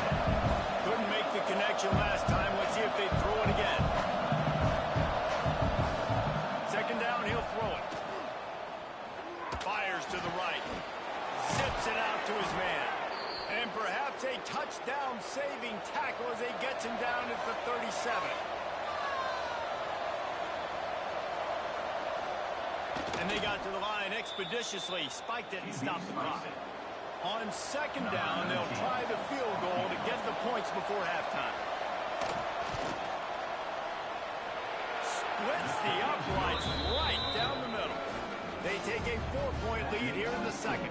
Couldn't make the connection last time. Let's see if they throw it again. Second down, he'll throw it. Fires to the right. Zips it out to his man. And perhaps a touchdown-saving tackle as he gets him down at the 37. And they got to the line expeditiously. Spiked it and stopped the clock. On second down, they'll try the field goal to get the points before halftime. Splits the uprights right down the middle. They take a 4-point lead here in the second.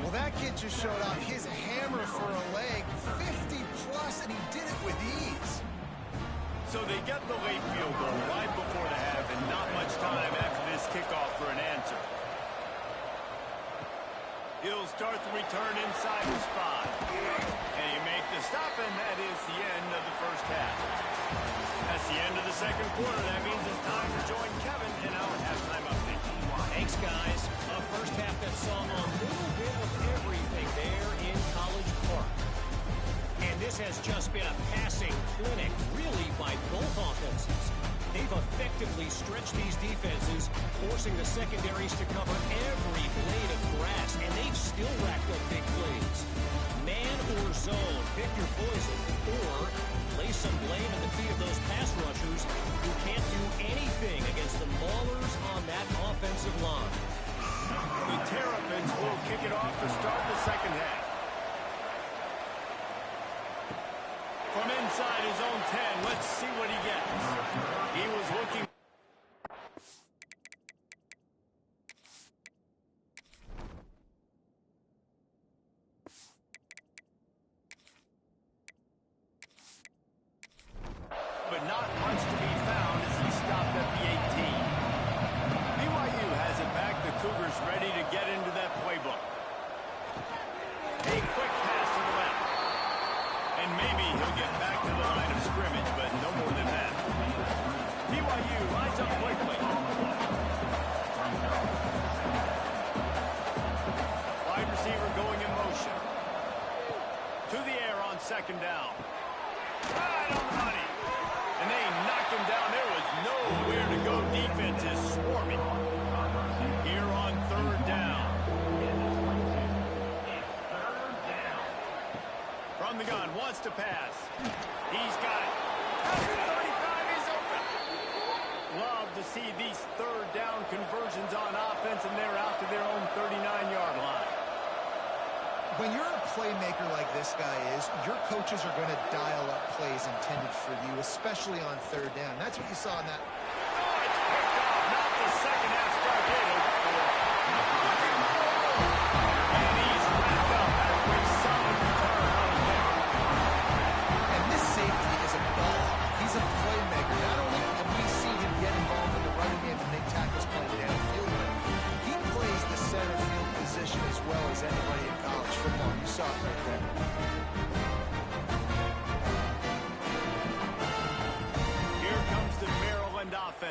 Well, that kid just showed off his hammer for a leg, 50-plus, and he did it with ease. So they get the late field goal right before the half, and not much time after this kickoff for an answer. He'll start the return inside his 5. And he make the stop, and that is the end of the first half. That's the end of the second quarter. That means it's time to join Kevin in our halftime update. Thanks, guys. A first half that saw a little bit of everything there in College Park. And this has just been a passing clinic, really, by both offenses. They've effectively stretched these defenses, forcing the secondaries to cover every blade of grass, and they've still racked up big plays. Man or zone, pick your poison, or lay some blame at the feet of those pass rushers who can't do anything against the maulers on that offensive line. The Terrapins will kick it off to start the second half. From inside his own 10, let's see what he gets. He was looking. But not much to be found as he stopped at the 18. BYU has it back. The Cougars ready to get into that playbook. A quick pass to the left. And maybe he'll get back to the line of scrimmage, but no more than that. BYU lines up quickly. Wide receiver going in motion. To the air on second down. Right on the money. And they knocked him down. There was nowhere to go. Defense is swarming. Here on third down. From the gun, wants to pass. He's got it. At the 35, he's open. Love to see these third down conversions on offense, and they're out to their own 39-yard line. When you're a playmaker like this guy is, your coaches are going to dial up plays intended for you, especially on third down. That's what you saw in that. Oh, it's picked off. Not the second half start did it. And he's wrapped up after a solid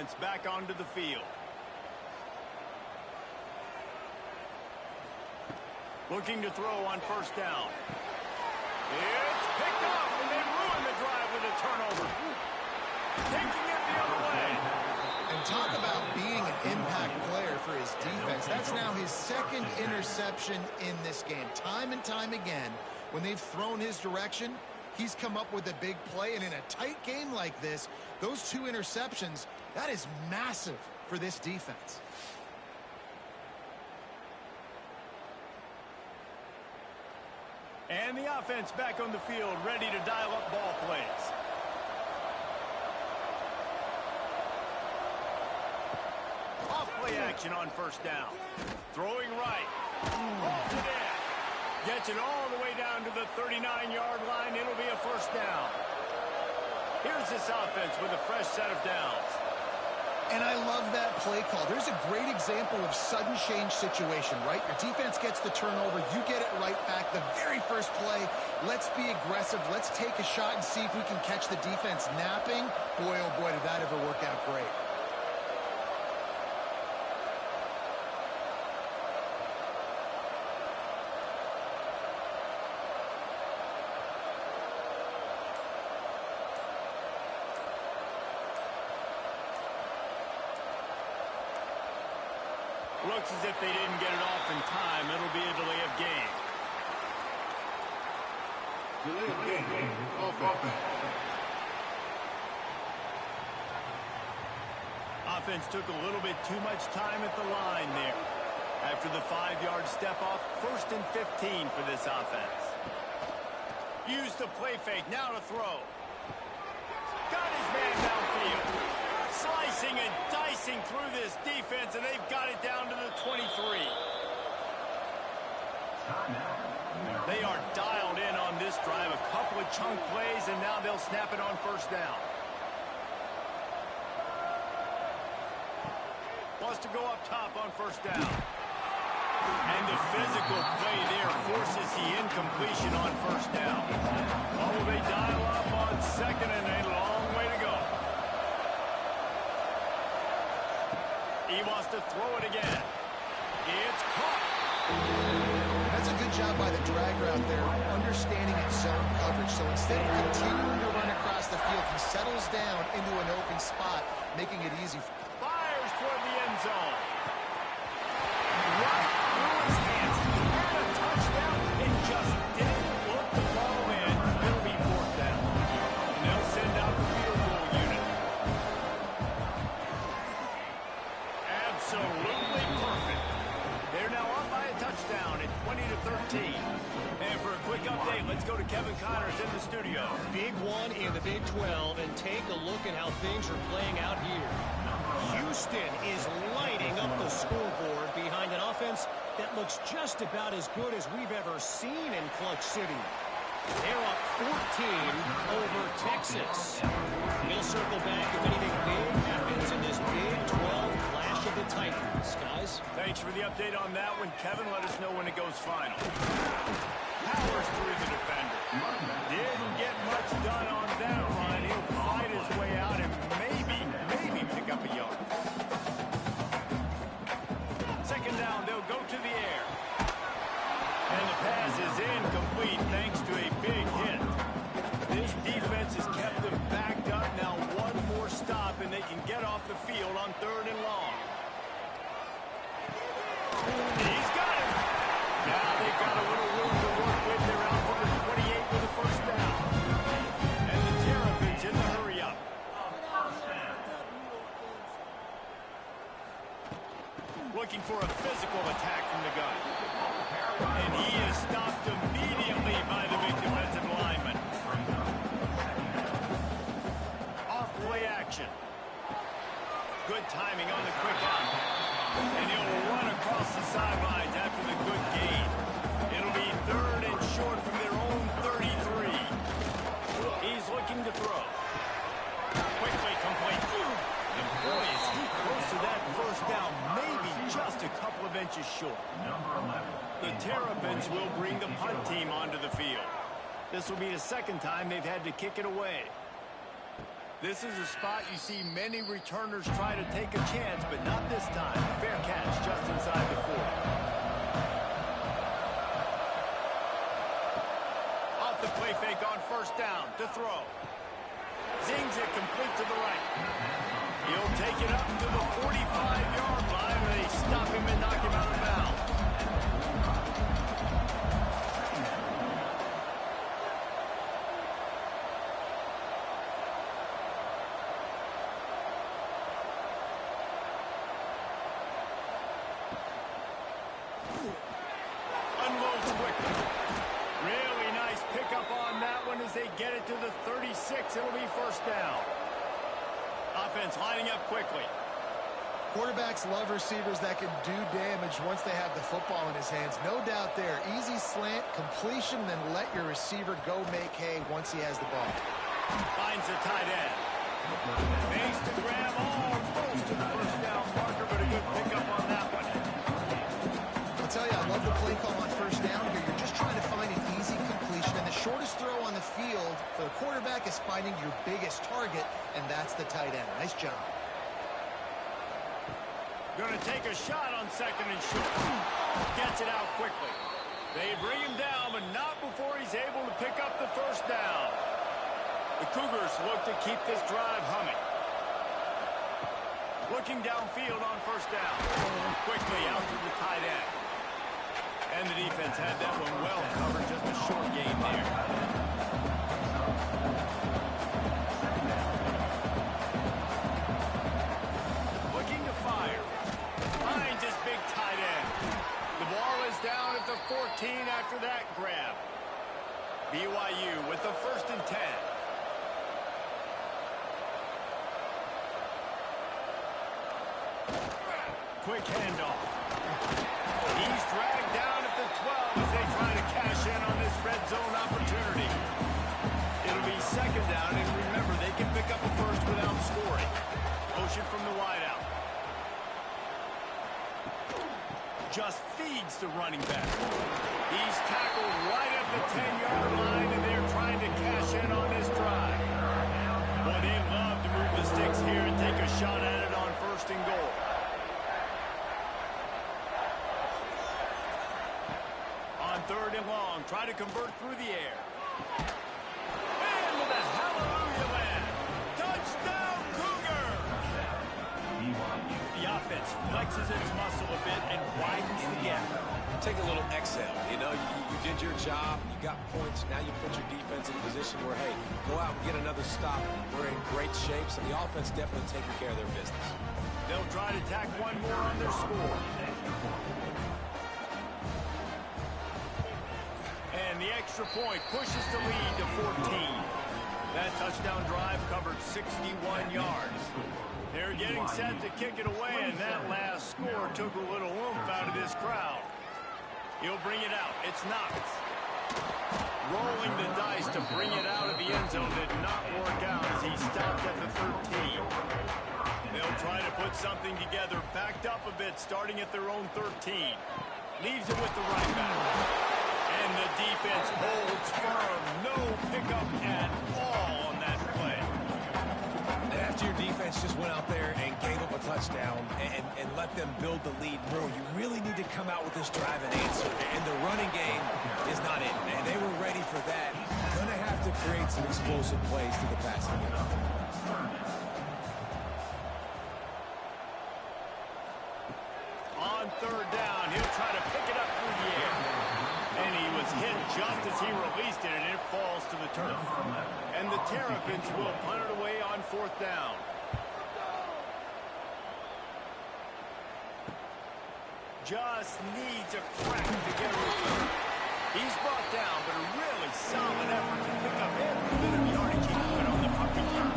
offense back onto the field. Looking to throw on first down. It's picked off, and they ruin the drive with a turnover. Taking it the other way. And talk about being an impact player for his defense. That's now his second interception in this game. Time and time again, when they've thrown his direction, he's come up with a big play. And in a tight game like this, those 2 interceptions, that is massive for this defense. And the offense back on the field, ready to dial up ball plays. Off play action on first down. Throwing right. Rolls it in. Gets it all the way down to the 39-yard line. It'll be a first down. Here's this offense with a fresh set of downs. And I love that play call. There's a great example of sudden change situation, right? Your defense gets the turnover. You get it right back. The very first play, let's be aggressive. Let's take a shot and see if we can catch the defense napping. Boy, oh boy, did that ever work out great. Looks as if they didn't get it off in time. It'll be a delay of game. Delay of game. Offense. Offense took a little bit too much time at the line there. After the 5-yard step off, 1st and 15 for this offense. Used the play fake, now to throw. Got his man downfield. Slicing and dicing through this defense, and they've got it down to the 23. They are dialed in on this drive. A couple of chunk plays, and now they'll snap it on first down. Wants to go up top on first down. And the physical play there forces the incompletion on first down. Oh, they dial up on second, and a long way to go. He wants to throw it again. It's caught. That's a good job by the drag route there, understanding its zone coverage. So instead of continuing to run across the field, he settles down into an open spot, making it easy. Fires toward the end zone. Right through his hands. And a touchdown. It just didn't look the ball in. It'll be 4th down. And they'll send out the field goal unit. Absolutely perfect. They're now up by a touchdown at 20-13. And for a quick update, let's go to Kevin Connors in the studio. Big one in the Big 12, and take a look at how things are playing out here. Houston is lighting up the scoreboard behind an offense that looks just about as good as we've ever seen in Clutch City. They're up 14 over Texas. We'll circle back if anything big happens in this Big 12 clash of the Titans. Guys? Thanks for the update on that one. Kevin, let us know when it goes final. Powers through the defender. Didn't get much done on that run. He'll fight his way out and maybe pick up a yard. Second down, they'll go to the air. And the pass is incomplete thanks to a big hit. This defense has kept them backed up. Now one more stop and they can get off the field on 3rd and long. He's got it. Now they've got a little room to work with. They're out to the 28 with a first down. And the Terrapins in the hurry-up. Looking for a physical attack from the gun. And he is stopped immediately by the big defensive lineman. Off play action. Good timing on the quick out. And he'll run across the sidelines after the good gain. It'll be 3rd and short from their own 33. He's looking to throw. Quickly complete. And boy, is he close to that first down. Maybe just a couple of inches short. The Terrapins will bring the punt team onto the field. This will be the 2nd time they've had to kick it away. This is a spot you see many returners try to take a chance, but not this time. Fair catch just inside the 40. Off the play fake on first down to throw. Zings it complete to the right. He'll take it up to the 45-yard line, and they stop him and knock him out of bounds. Unloads quickly. Really nice pickup on that one as they get it to the 36. It'll be first down. Offense lining up quickly. Quarterbacks love receivers that can do damage once they have the football in his hands. No doubt there. Easy slant, completion, then let your receiver go make hay once he has the ball. Finds the tight end. Makes the grab almost to the first down marker, but a good pickup on that one. I'll tell you, I love the play call on first down here. You're just trying to find an easy completion, and the shortest throw on the field for the quarterback is finding your biggest target, and that's the tight end. Nice job. Going to take a shot on second and short. Gets it out quickly. They bring him down, but not before he's able to pick up the first down. The Cougars look to keep this drive humming. Looking downfield on first down. Quickly out to the tight end. And the defense had that one well covered. Just a short gain there. Looking to fire. Finds his big tight end. The ball is down at the 14 after that grab. BYU with the 1st and 10. Quick handoff. He's dragged down at the 12 as they try to cash in on this red zone opportunity. It'll be second down, and remember, they can pick up a first without scoring. Motion from the wideout. Just feeds the running back. He's tackled right at the 10-yard line, and they're trying to cash in on this drive. Boy, they'd love to move the sticks here and take a shot at it on 1st and goal. On 3rd and long, try to convert through the air. And with a hallelujah land. Touchdown, Cougar! The offense flexes its muscle a bit and widens the gap. Take a little exhale. You know, you did your job. You got points. Now you put your defense in a position where, hey, go out and get another stop. We're in great shape, so the offense definitely taking care of their business. They'll try to tack one more on their score. And the extra point pushes the lead to 14. That touchdown drive covered 61 yards. They're getting set to kick it away, and that last score took a little oomph out of this crowd. He'll bring it out. It's Knox. Rolling the dice to bring it out of the end zone did not work out as he stopped at the 13. They'll try to put something together, backed up a bit, starting at their own 13. Leaves it with the running back. And the defense holds firm. No pickup at all on that play. After your defense just went out there and gave up a touchdown and let them build the lead more, you really need to come out with this drive and answer. And the running game is not it. And they were ready for that. Going to have to create some explosive plays to the passing game. On 3rd down, he'll try to pick it up through the air. And he was hit just as he released it, and it falls to the turf. And the Terrapins will punt it away on 4th down. Just needs a crack to get a return. He's brought down, but a really solid effort to pick up every bit of yardage he could on the punt return.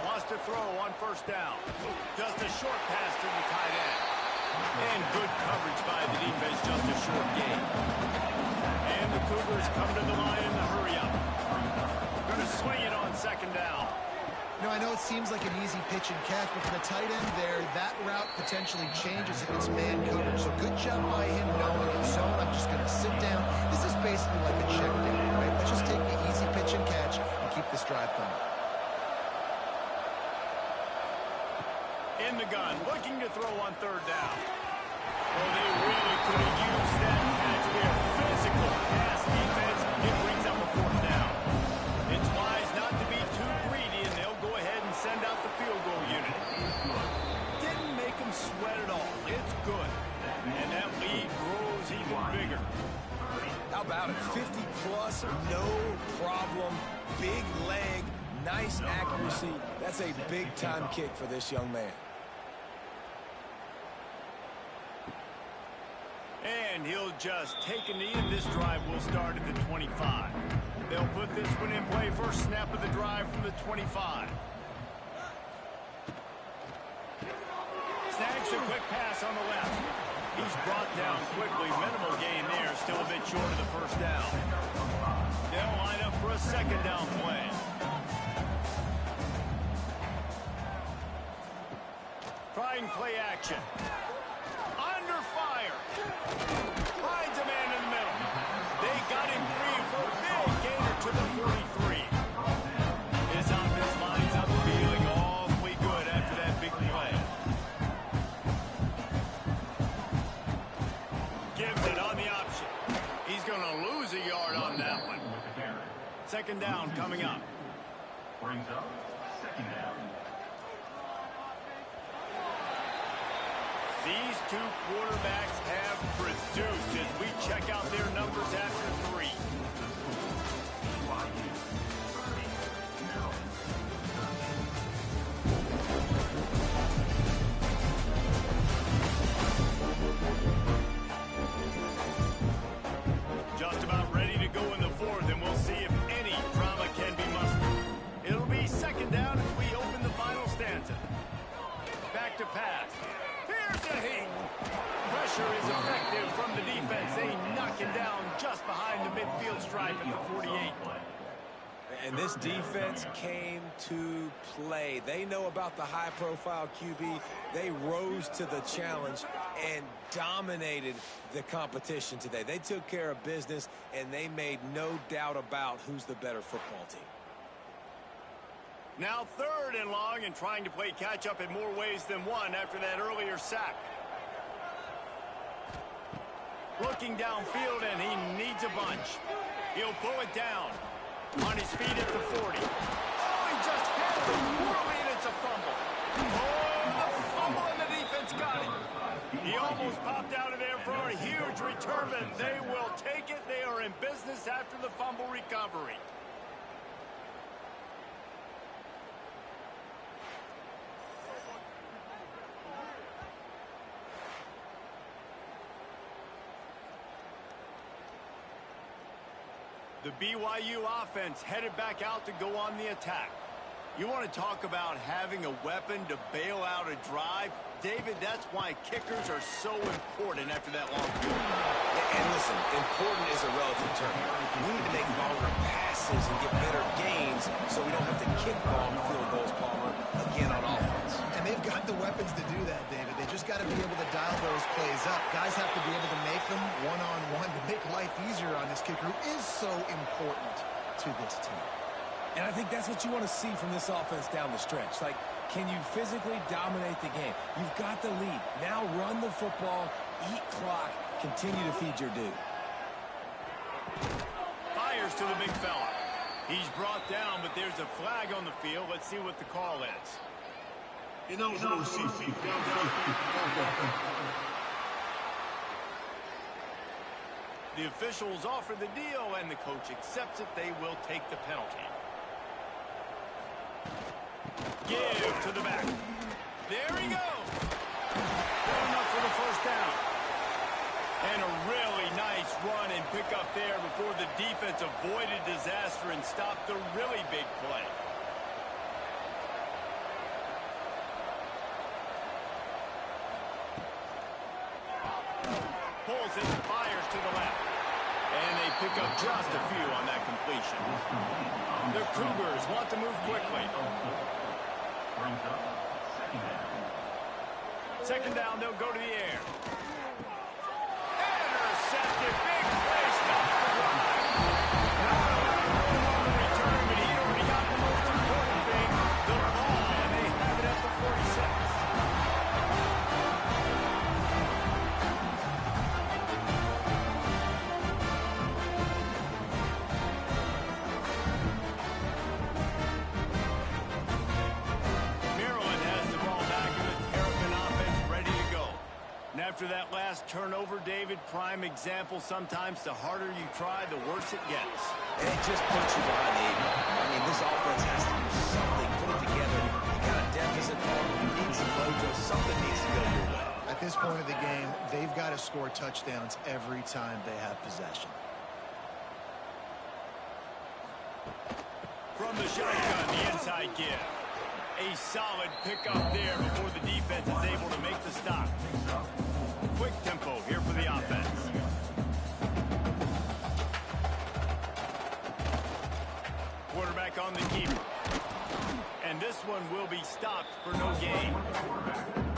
Wants to throw on 1st down. Just a short pass to the tight end. And good coverage by the defense, just a short gain. And the Cougars come to the line in the hurry up. Going to swing it on 2nd down. You know, I know it seems like an easy pitch and catch, but for the tight end there, that route potentially changes if it's man coverage. So good job by him knowing it's zone. I'm just going to sit down. This is basically like a check down, right? Let's just take the easy pitch and catch and keep this drive going. In the gun, looking to throw on third down. Well, they really could have used that catch there. Physical pass defense. It brings up a fourth down. It's wise not to be too greedy, and they'll go ahead and send out the field goal unit. Didn't make them sweat at all. It's good. And that lead grows even bigger. How about it? 50-plus, no problem. Big leg, nice accuracy. That's a big-time kick for this young man. And he'll just take a knee, and this drive will start at the 25. They'll put this one in play. First snap of the drive from the 25. Snags a quick pass on the left. He's brought down quickly. Minimal gain there. Still a bit short of the first down. They'll line up for a second down play. Trying play action. Under fire. Finds a man in the middle. They got him free for a big gainer to the 43. His offense lines up feeling awfully good after that big play. Gives it on the option. He's going to lose a yard on that one. Second down coming up. Brings up second down. These two quarterbacks have produced as we check out their numbers after 3. Just about ready to go in the fourth, and we'll see if any drama can be mustered. It'll be second down as we open the final stanza. Back to pass. Here's a heat. Pressure is effective from the defense. They knock him down just behind the midfield stripe at the 48. And this defense came to play. They know about the high-profile QB. They rose to the challenge and dominated the competition today. They took care of business, and they made no doubt about who's the better football team. Now third and long, and trying to play catch-up in more ways than one after that earlier sack. Looking downfield, and he needs a bunch. He'll pull it down. On his feet at the 40. Oh, he just handled it poorly, and it's a fumble. Oh, the fumble, and the defense got it. He almost popped out of there for a huge return, and they will take it. They are in business after the fumble recovery. The BYU offense headed back out to go on the attack. You want to talk about having a weapon to bail out a drive? David, that's why kickers are so important after that long field. And listen, important is a relative term. We need to make longer passes and get better gains so we don't have to kick long field goals, Palmer, again on offense. And they've got the weapons to do that, David. They just got to be able to dial those plays up. Guys have to be able to make them one-on-one to make life easier on this kicker, who is so important to this team. And I think that's what you want to see from this offense down the stretch. Like, can you physically dominate the game? You've got the lead. Now run the football, eat clock, continue to feed your dude. Fires to the big fella. He's brought down, but there's a flag on the field. Let's see what the call is. Ineligible receiver. The officials offer the deal, and the coach accepts it. They will take the penalty. Give to the back. There he goes. Good enough for the first down. And a really nice run and pick up there before the defense avoided disaster and stopped the really big play. Pulls it and fires to the left. And they pick up just a few on that completion. The Cougars want to move quickly. Brings up second down. Second down, they'll go to the air. Intercepted. Big play. Stop the drive. Not a lot of room on the return, but he already got the most important thing, the ball, and they have it at the 46. After that last turnover, David, prime example, sometimes the harder you try, the worse it gets. And it just puts you behind the eight ball. I mean, this offense has to do something, put it together. You got a deficit ball, you need some mojo, something needs to go your way. At this point of the game, they've got to score touchdowns every time they have possession. From the shotgun, the inside give. A solid pickup there before the defense is able to make the stop. Quick tempo here for the offense. Quarterback on the keeper. And this one will be stopped for no gain.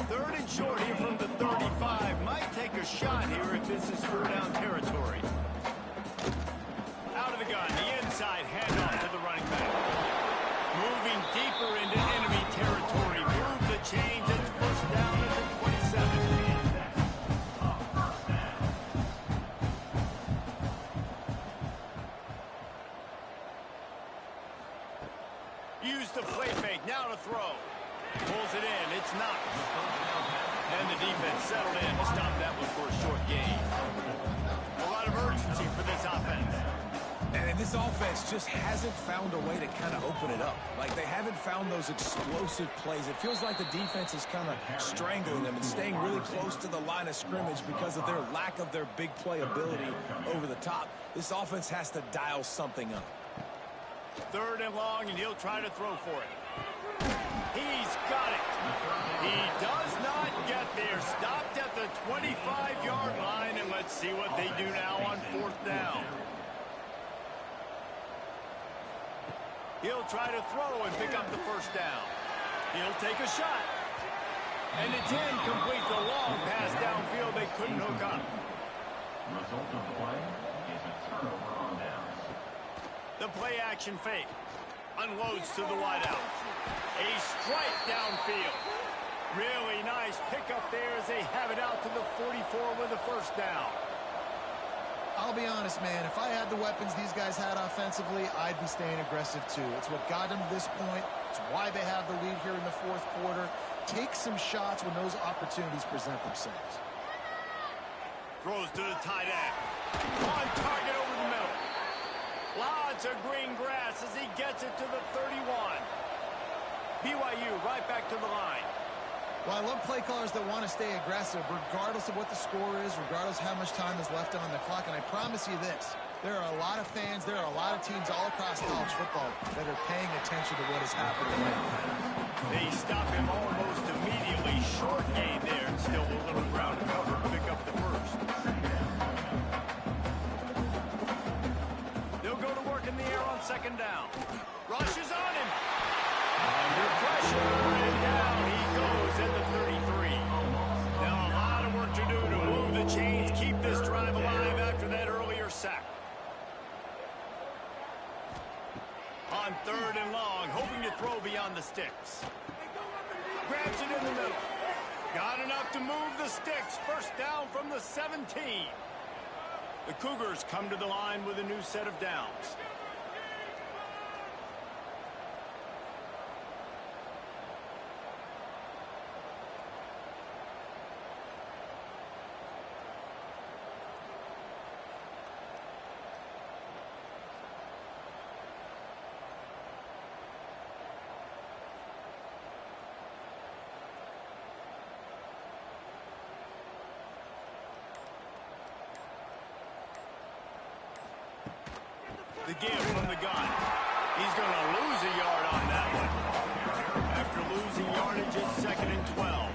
Third and short here from the 35. Might take a shot here if this is third down territory. Out of the gun, the inside handoff to the running back. Moving deeper into enemy territory. Move the chains. It's first down at the 27. Use the play fake. Now to throw. Pulls it in. It's not. And the defense settled in to stop that one for a short gain. A lot of urgency for this offense. And this offense just hasn't found a way to kind of open it up. Like, they haven't found those explosive plays. It feels like the defense is kind of strangling them and staying really close to the line of scrimmage because of their lack of their big play ability over the top. This offense has to dial something up. Third and long, and he'll try to throw for it. He's got it. He does not get there. Stopped at the 25-yard line, and let's see what they do now on fourth down. He'll try to throw and pick up the first down. He'll take a shot. And it's incomplete. The long pass downfield, they couldn't hook up. Result of the play is a turnover on downs. The play action fake. Unloads to the wideout. A strike downfield. Really nice pickup there as they have it out to the 44 with a first down. I'll be honest, man, if I had the weapons these guys had offensively, I'd be staying aggressive too. It's what got them to this point. It's why they have the lead here in the fourth quarter. Take some shots when those opportunities present themselves. Throws to the tight end. On target over the middle. Lots of green grass as he gets it to the 31. BYU right back to the line. Well, I love play callers that want to stay aggressive regardless of what the score is, regardless of how much time is left on the clock. And I promise you this, there are a lot of fans, there are a lot of teams all across college football that are paying attention to what is happening right now. They stop him almost immediately. Short gain there, and still a little ground to cover to pick up the first. They'll go to work in the air on second down. Rushes on him. Under pressure, and down he goes at the 33. Now a lot of work to do to move the chains, keep this drive alive after that earlier sack. On third and long, hoping to throw beyond the sticks. Grabs it in the middle. Got enough to move the sticks. First down from the 17. The Cougars come to the line with a new set of downs. The give from the gun. He's going to lose a yard on that one. After losing yardage, it's second and 12.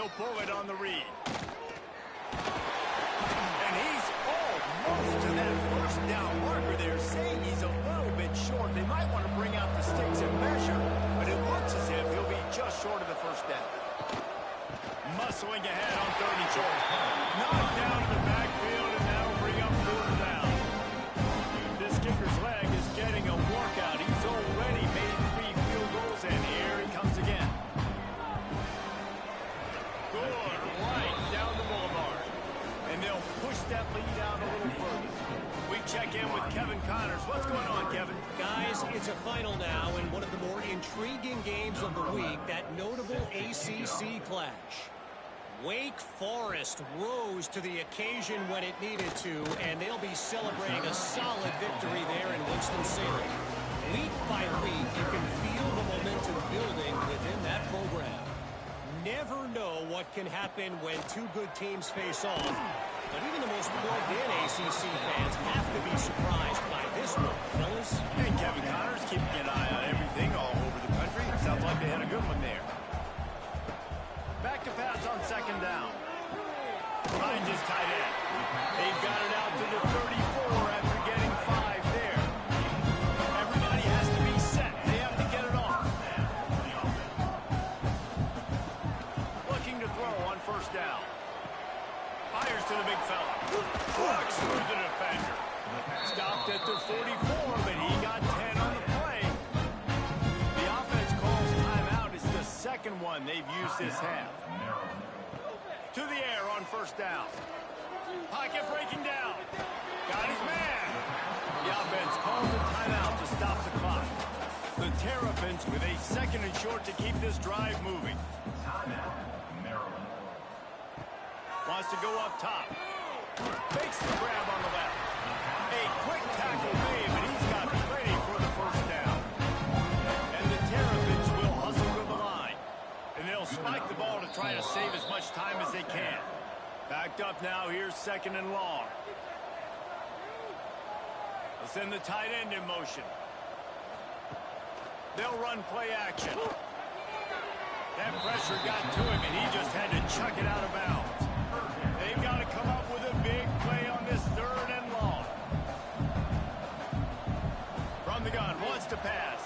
He'll pull it on the read. And he's almost to that first down marker there, saying he's a little bit short. They might want to bring out the sticks and measure, but it looks as if he'll be just short of the first down. Muscling ahead on 3rd and short. Knocked down to the backfield, and that'll bring up 4th down. This kicker's leg is getting a workout. He's already made 3 field goals, and here he comes again. Good, right down the boulevard. And they'll push that lead out a little further. We check in with Kevin Connors. What's going on, Kevin? Guys, it's a final now, and one of the more intriguing games of the week, that notable ACC clash. Wake Forest rose to the occasion when it needed to, and they'll be celebrating a solid victory there in Winston-Salem. Week by week, you can feel the momentum building within that program. Never know what can happen when 2 good teams face off, but even the most plugged-in ACC fans have to be surprised by this one, fellas. And Kevin Connors keeping an eye on everything all over the country. Sounds like they had a good one there. Back to pass on 2nd down. Behind his tight end. They've got it out to the 34 after getting 5 there. Everybody has to be set. They have to get it off. Looking to throw on 1st down. Fires to the big fella. Walks through the defender. Stopped at the 44, but he got 10 on the play. The offense calls timeout. It's the 2nd one they've used this half. To the air on 1st down. Pocket breaking down. Got his man. The offense calls a timeout to stop the clock. The Terrapins with a 2nd and short to keep this drive moving. Wants to go up top. Makes the grab on the left. A quick tackle made, but he's got plenty for the 1st down. And the Terrapins will hustle to the line. And they'll spike the ball to try to save as much time as they can. Backed up now. Here's 2nd and long. They'll send the tight end in motion. They'll run play action. That pressure got to him, and he just had to chuck it out of bounds. They've got to come up with a big play on this 3rd and long. From the gun, wants to pass.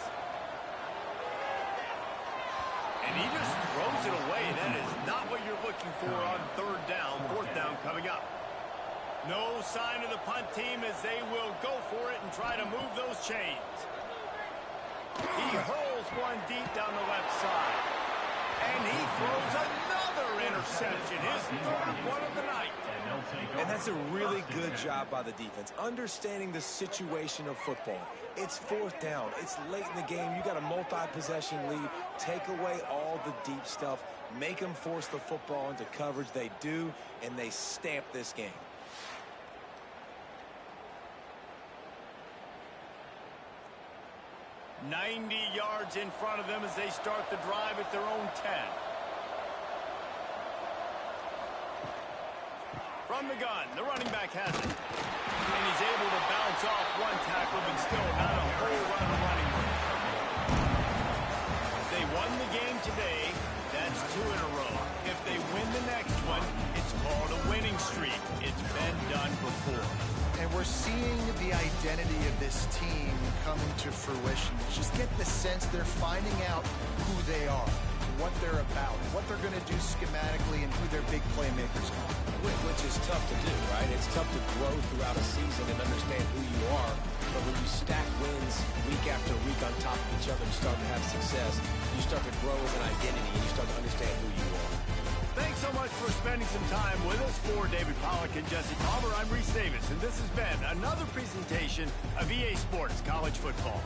And he just throws it away. That is not what you're looking for on 3rd down. 4th down coming up. No sign of the punt team as they will go for it and try to move those chains. He hurls one deep down the left side. And he throws another interception. His 3rd one of the night. And that's a really good job by the defense, understanding the situation of football. It's 4th down. It's late in the game. You got a multi-possession lead. Take away all the deep stuff. Make them force the football into coverage. They do, and they stamp this game. "90 yards in front of them as they start the drive at their own 10. From the gun, the running back has it. And he's able to bounce off one tackle, but still not a whole lot of running room. They won the game today. That's 2 in a row. If they win the next one, it's called a winning streak. It's been done before. And we're seeing the identity of this team coming to fruition. Just get the sense they're finding out who they are, what they're about, what they're going to do schematically, and who their big playmakers are. Which is tough to do, right? It's tough to grow throughout a season and understand who you are. But when you stack wins week after week on top of each other and start to have success, you start to grow as an identity and you start to understand who you are. Thanks so much for spending some time with us. For David Pollack and Jesse Palmer, I'm Reese Davis, and this has been another presentation of EA Sports College Football.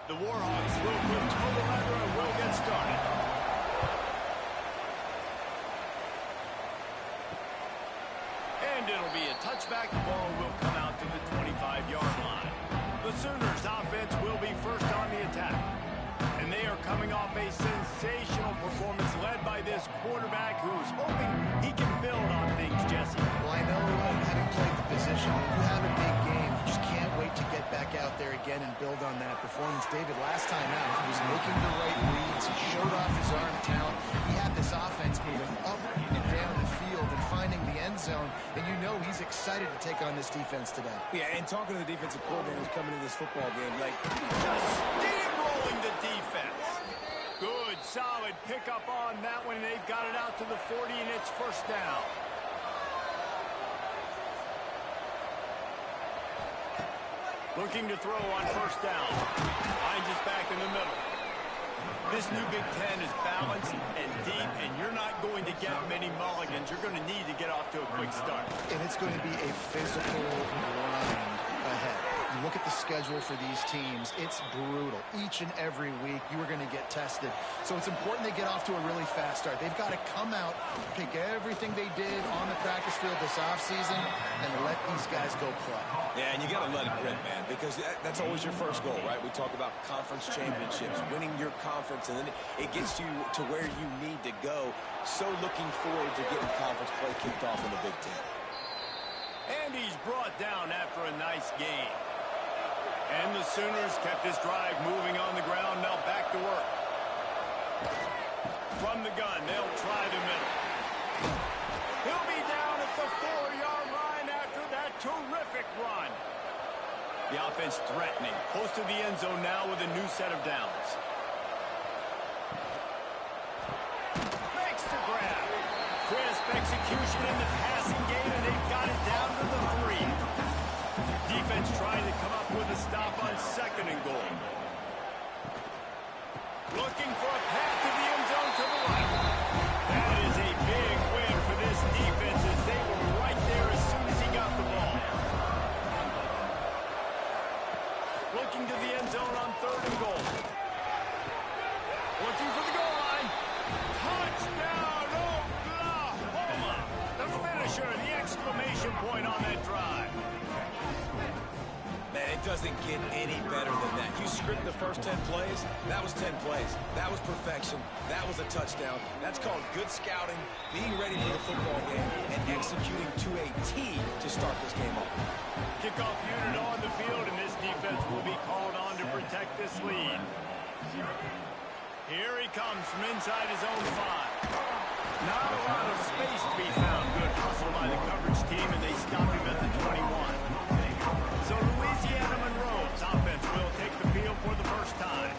The Warhawks will put total leather and will get started. And it'll be a touchback. The ball will come out to the 25-yard line. The Sooners offense will be first on the attack. And they are coming off a sensational performance led by this quarterback who's hoping he can build on things, Jesse. Well, I know having played the position, when you have a big game, you just can't wait to get back out there again and build on that performance. David, last time out, he was making the right reads. He showed off his arm talent. He had this offense moving up and down the field and finding the end zone. And you know he's excited to take on this defense today. Yeah, and talking to the defensive coordinators coming into this football game, like, just steamrolling the defense. Good, solid pickup on that one. They've got it out to the 40, and it's first down. Looking to throw on first down. Hines is back in the middle. This new Big Ten is balanced and deep, and you're not going to get many mulligans. You're going to need to get off to a quick start. And it's going to be a physical grind ahead. You look at the schedule for these teams, it's brutal. Each and every week, you are going to get tested. So it's important they get off to a really fast start. They've got to come out, pick everything they did on the practice field this offseason, and let these guys go play. yeah, and you got to let it rip, man, because that's always your first goal, right? We talk about conference championships, winning your conference, and then it gets you to where you need to go. So looking forward to getting conference play kicked off in the Big Ten. And he's brought down after a nice game. And the Sooners kept this drive moving on the ground. Now back to work. From the gun, they'll try the middle. He'll be down at the 4-yard line after that terrific run. The offense threatening. Close to the end zone now with a new set of downs. Makes the grab. Crisp execution in the passing game, and they've got it down to the 3. Defense trying to come up with a stop on second and goal. Looking for a path to the end zone to the right. That is a big win for this defense as they were right there as soon as he got the ball. Looking to the end zone on third and goal. Looking for the goal line. Touchdown, Oklahoma! The finisher, the exclamation point on that drive. Man, it doesn't get any better than that. You script the first 10 plays, that was 10 plays. That was perfection. That was a touchdown. That's called good scouting, being ready for the football game, and executing to a T to start this game off. Kickoff unit on the field, and this defense will be called on to protect this lead. Here he comes from inside his own 5. Not a lot of space to be found. Good hustle by the coverage team, and they stop him at the 21. So Louisiana Monroe's offense will take the field for the first time.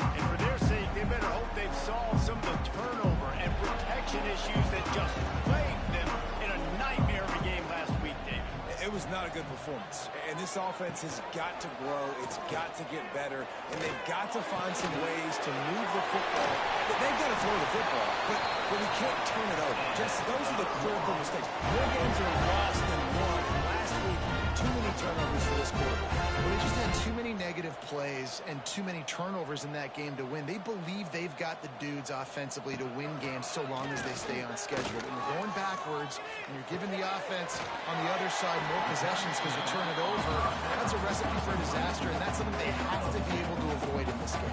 And for their sake, they better hope they've solved some of the turnover and protection issues that just plagued them in a nightmare of a game last week, David. It was not a good performance. And this offense has got to grow. It's got to get better. And they've got to find some ways to move the football. They've got to throw the football, but we can't turn it over. Just those are the critical mistakes. More games are lost than won. And last week, too many turnovers for this quarterback. Well, they just had too many negative plays and too many turnovers in that game to win. They believe they've got the dudes offensively to win games so long as they stay on schedule. When you're going backwards and you're giving the offense on the other side more possessions because you turn it over, that's a recipe for disaster, and that's something they have to be able to avoid in this game.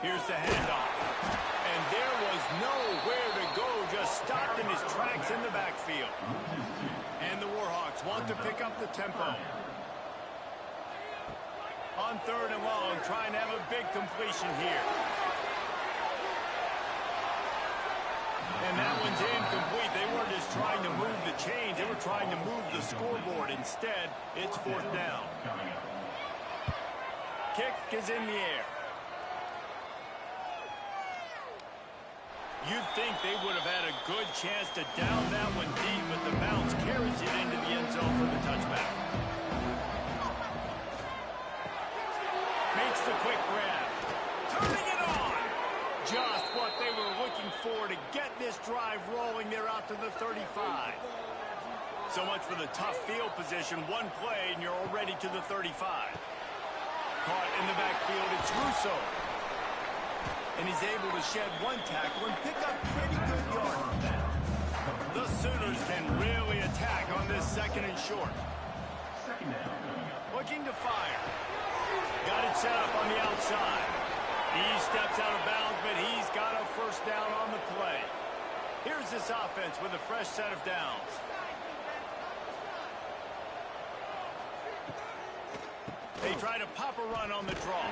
Here's the handoff. And there was nowhere to go, just stopped in his tracks in the backfield. And the Warhawks want to pick up the tempo. On third and long, trying to have a big completion here. And that one's incomplete. They weren't just trying to move the chains, they were trying to move the scoreboard. Instead, it's fourth down. Kick is in the air. You'd think they would have had a good chance to down that one deep, but the bounce carries it into the end zone for the touchback. Makes the quick grab. Turning it on. Just what they were looking for to get this drive rolling there out to the 35. So much for the tough field position. One play, and you're already to the 35. Caught in the backfield, it's Russo. And he's able to shed one tackle and pick up pretty good yardage. The Sooners can really attack on this second and short. Looking to fire. Got it set up on the outside. He steps out of bounds, but he's got a first down on the play. Here's this offense with a fresh set of downs. They try to pop a run on the draw.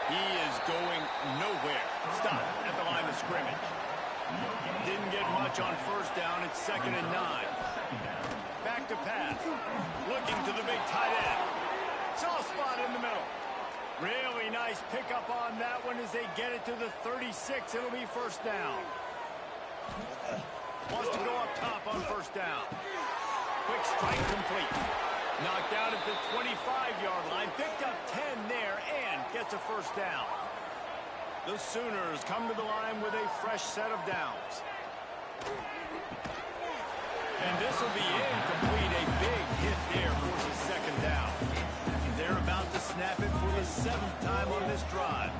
He is going nowhere. Stop at the line of scrimmage. Didn't get much on first down. It's 2nd and 9. Back to pass. Looking to the big tight end. Soft spot in the middle. Really nice pickup on that one as they get it to the 36. It'll be first down. Wants to go up top on first down. Quick strike complete. Knocked out at the 25-yard line. Picked up 10 there and gets a first down. The Sooners come to the line with a fresh set of downs. And this will be incomplete. A big hit there forces second down. They're about to snap it for the 7th time on this drive.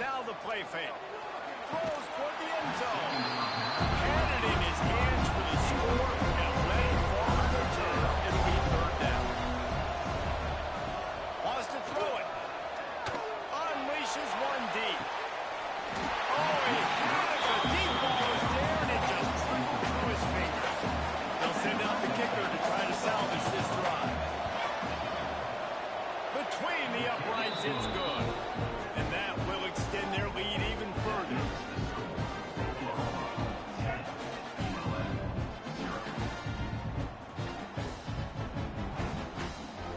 Now the play fake. Throws toward the end zone. Had it in his hands for the score and let it fall to the turn. It'll be 3rd down. Wants to throw it. Unleashes one deep. Oh, he had it. The deep ball was there and it just trickled through his fingers. They'll send out the kicker to try to salvage this drive. Between the uprights, it's good. And that will extend their lead even further.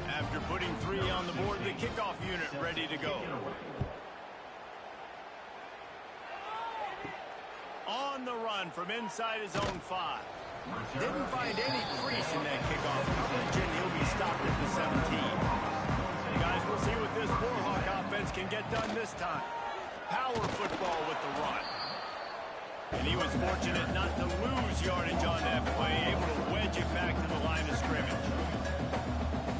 After putting 3 on the board, the kickoff unit ready to go. On the run from inside his own 5. Didn't find any crease in that kickoff coverage, and he'll be stopped at the 17. Guys, we'll see what this Warhawk offense can get done this time. Power football with the run. And he was fortunate not to lose yardage on that play, able to wedge it back to the line of scrimmage.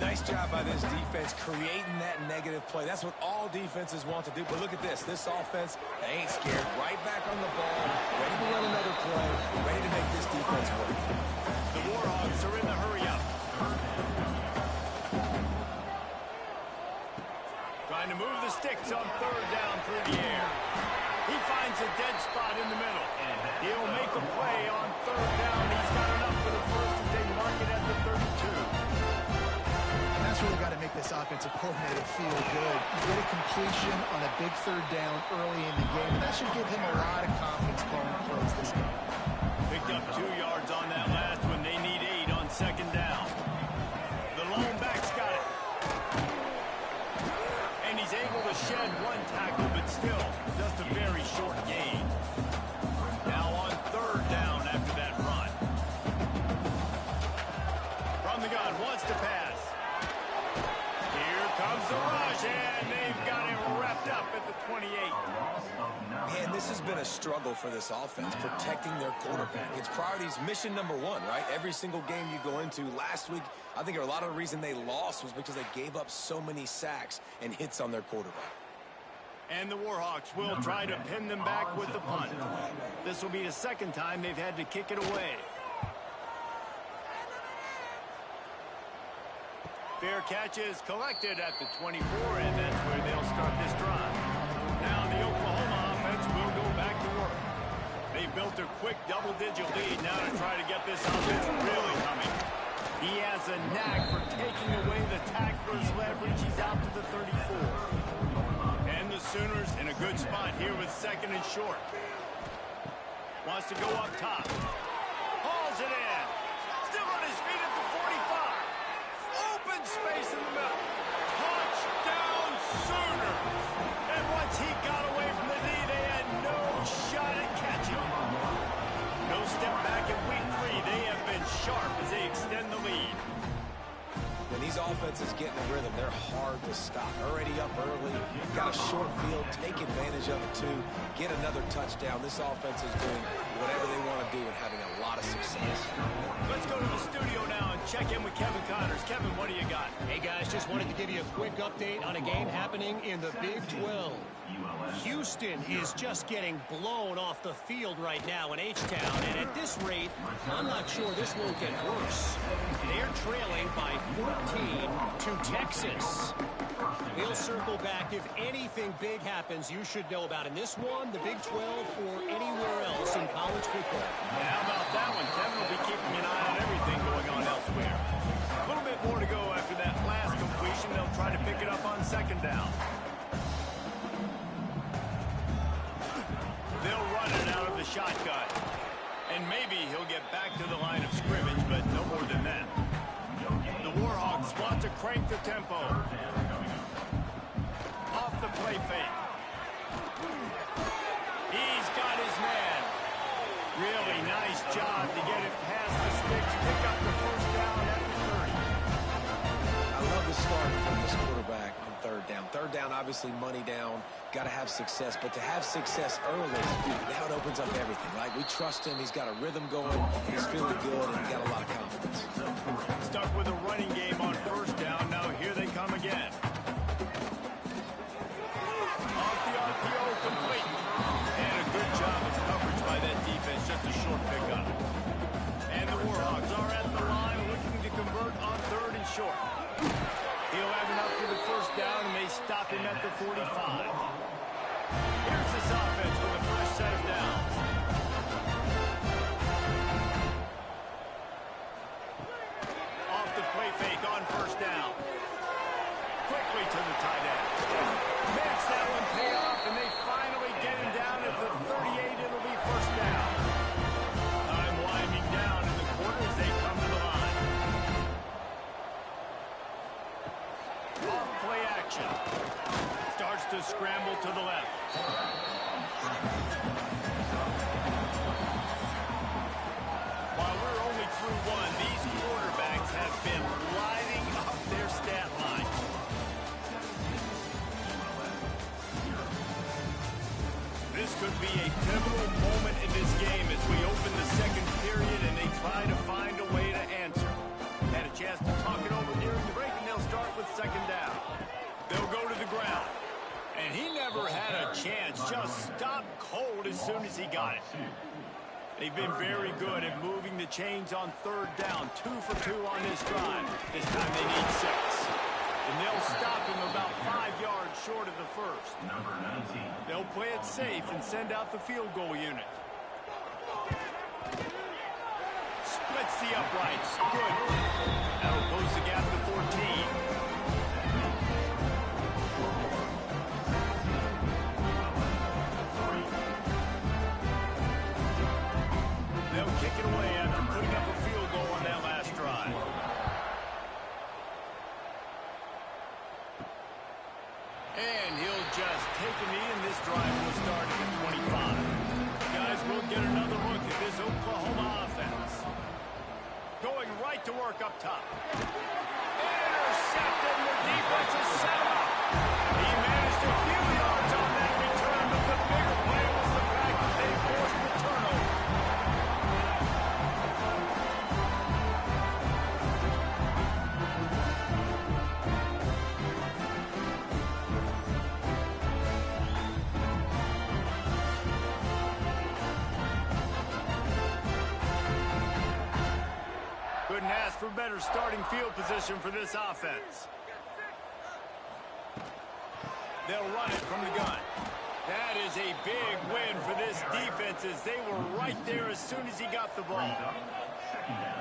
Nice job by this defense creating that negative play. That's what all defenses want to do. But look at this. This offense, they ain't scared. Right back on the ball, ready to run another play, ready to make this defense work. The Warhawks are in the hurry-up. Trying to move the sticks on 3rd down through the air. He finds a dead spot in the middle. He'll make a play on 3rd down. He's got enough for the first as they mark it at the 32. And that's really got to make this offensive coordinator feel good. You get a completion on a big 3rd down early in the game, and that should give him a lot of confidence calling plays this game. Picked up 2 yards on that last one. They need 8 on 2nd down. The lone back's got it. And he's able to shed 1 tackle, but still just a very short gain. Now on 3rd down after that run. From the gun, wants to pass. Here comes the rush, and they've got him wrapped up at the 28. Man, this has been a struggle for this offense, protecting their quarterback. It's priorities mission number 1, right? Every single game you go into. Last week, I think a lot of the reason they lost was because they gave up so many sacks and hits on their quarterback. And the Warhawks will try to pin them back with the punt. This will be the 2nd time they've had to kick it away. Fair catch is collected at the 24, and that's where they'll start this drive. Now the Oklahoma offense will go back to work. They built a quick double-digit lead now to try to get this offense really coming. He has a knack for taking away the tackler's leverage. He's out to the 34. And the Sooners in a good spot here with 2nd and short. Wants to go up top. Hauls it in. Still on his feet at the 45. Open space in the middle. Touchdown Sooners. And once he got away from the knee, they had no shot at catching him. No step back in week 3. They have been sharp as they extend the lead. When these offenses get in the rhythm, they're hard to stop. Already up early, got a short field, take advantage of it too, get another touchdown. This offense is doing whatever they want to do and having a lot of success. Let's go to the studio now and check in with Kevin Connors. Kevin, what do you got? Hey, guys, just wanted to give you a quick update on a game happening in the Big 12. Houston is just getting blown off the field right now in H-Town, and at this rate, I'm not sure this won't get worse. They're trailing by 14 to Texas. We'll circle back if anything big happens you should know about in this one, the Big 12, or anywhere else in college football. Yeah, how about that one? Kevin will be keeping an eye on everything going on elsewhere. A little bit more to go after that last completion. They'll try to pick it up on second down. They'll run it out of the shotgun. And maybe he'll get back to the line of scrimmage, but no more than that. The Warhawks want to crank the tempo. Off the play fake. He's got his man. Really nice job to get it past the sticks, pick up the first down at the 30. I love the start from this quarterback on third down. Third down, obviously money down, got to have success. But to have success early, now it opens up everything, right? We trust him. He's got a rhythm going. He's feeling good, and he's got a lot of confidence. Stuck with a running game on first down. Now here they come again. Off the RPO, complete. And a good job of coverage by that defense. Just a short pickup. And the Warhawks are at the line looking to convert on third and short. He'll have enough for the first down, and they stop him at the 45. Here's this offense with a fresh set of downs. Off the play fake on first down. Quickly to the tight end. Makes that one pay off, and they finally get him down at the 38. It'll be first down. Time winding down in the quarter as they come to the line. Off play action. Starts to scramble to the left. While we're only through one, these quarterbacks have been lighting up their stat line. This could be a pivotal moment in this game as we open the second period and they try to find a way to answer. Had a chance to talk it over during the break, and they'll start with second down. They'll go to the ground. And he never had a chance. Just stopped cold as soon as he got it. They've been very good at moving the chains on third down. 2 for 2 on this drive. This time they need 6. And they'll stop him about 5 yards short of the first. Number 19. They'll play it safe and send out the field goal unit. Splits the uprights. Good. That'll close the gap to 14. They'll kick it away after putting up a field goal on that last drive. And he'll just take a knee, and this drive will start at the 25. Guys, we'll get another look at this Oklahoma offense. Going right to work up top. Intercepted, and the defense is set up. He managed a few yards on that return, but the bigger play was the fact that they forced the turnover. Couldn't ask for better starting field position for this offense. They'll run it from the gun. That is a big win for this defense as they were right there as soon as he got the ball.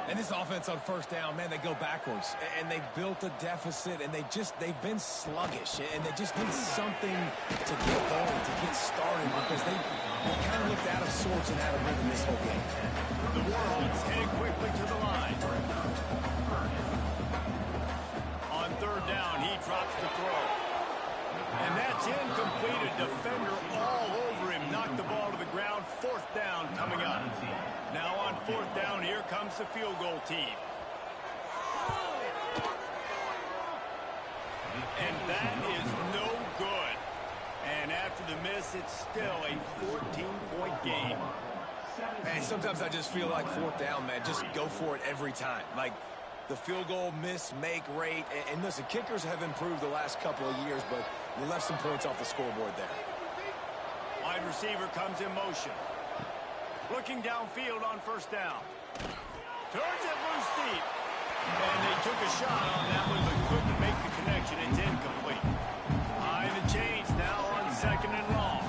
And this offense on first down, man, they go backwards. And they've built a deficit, and they've been sluggish. And they just need something to get going, to get started, because they kind of looked out of sorts and out of rhythm this whole game. The Warhawks heading quickly to the line. On third down, he drops the throw. And that's incomplete. A defender all over him. Knocked the ball to the ground. Fourth down coming up. Now on fourth down, here comes the field goal team. And that is no good. And after the miss, it's still a 14-point game. And sometimes I just feel like fourth down, man. Just go for it every time. Like the field goal miss, make rate. And listen, kickers have improved the last couple of years, but you left some points off the scoreboard there. Wide receiver comes in motion. Looking downfield on first down. Turns it loose deep. And they took a shot on that one, but couldn't make the connection. It's incomplete. Behind the chains now on second and long.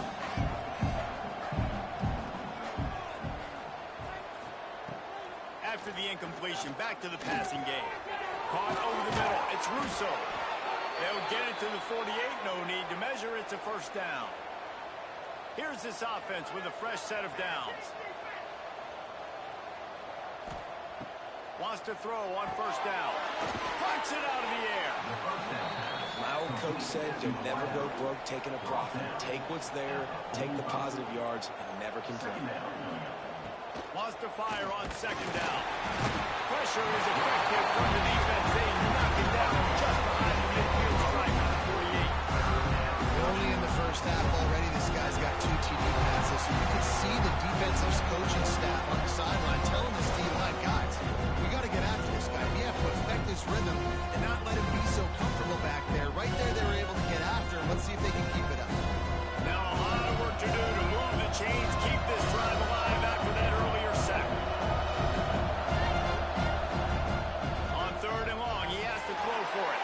After the incompletion, back to the passing game. Caught over the middle. It's Russo. They'll get it to the 48. No need to measure. It's a first down. Here's this offense with a fresh set of downs. Wants to throw on first down. Punts it out of the air. My old coach said you'll never go broke taking a profit. Take what's there, take the positive yards, and never complain. Wants to fire on second down. Pressure is effective from the defense. They knock it down just behind the midfield stripe on 48. Only in the first half already, this guy's got 2 TD passes. So you can see the defensive coaching staff on the sideline telling this D-line, guys, we got to get after this guy. We have to affect this rhythm and not let him be so comfortable back there. Right there, they were able to get after him. Let's see if they can keep it up. Now a lot of work to do to move the chains, keep this drive alive after that earlier sack. On third and long, he has to throw for it.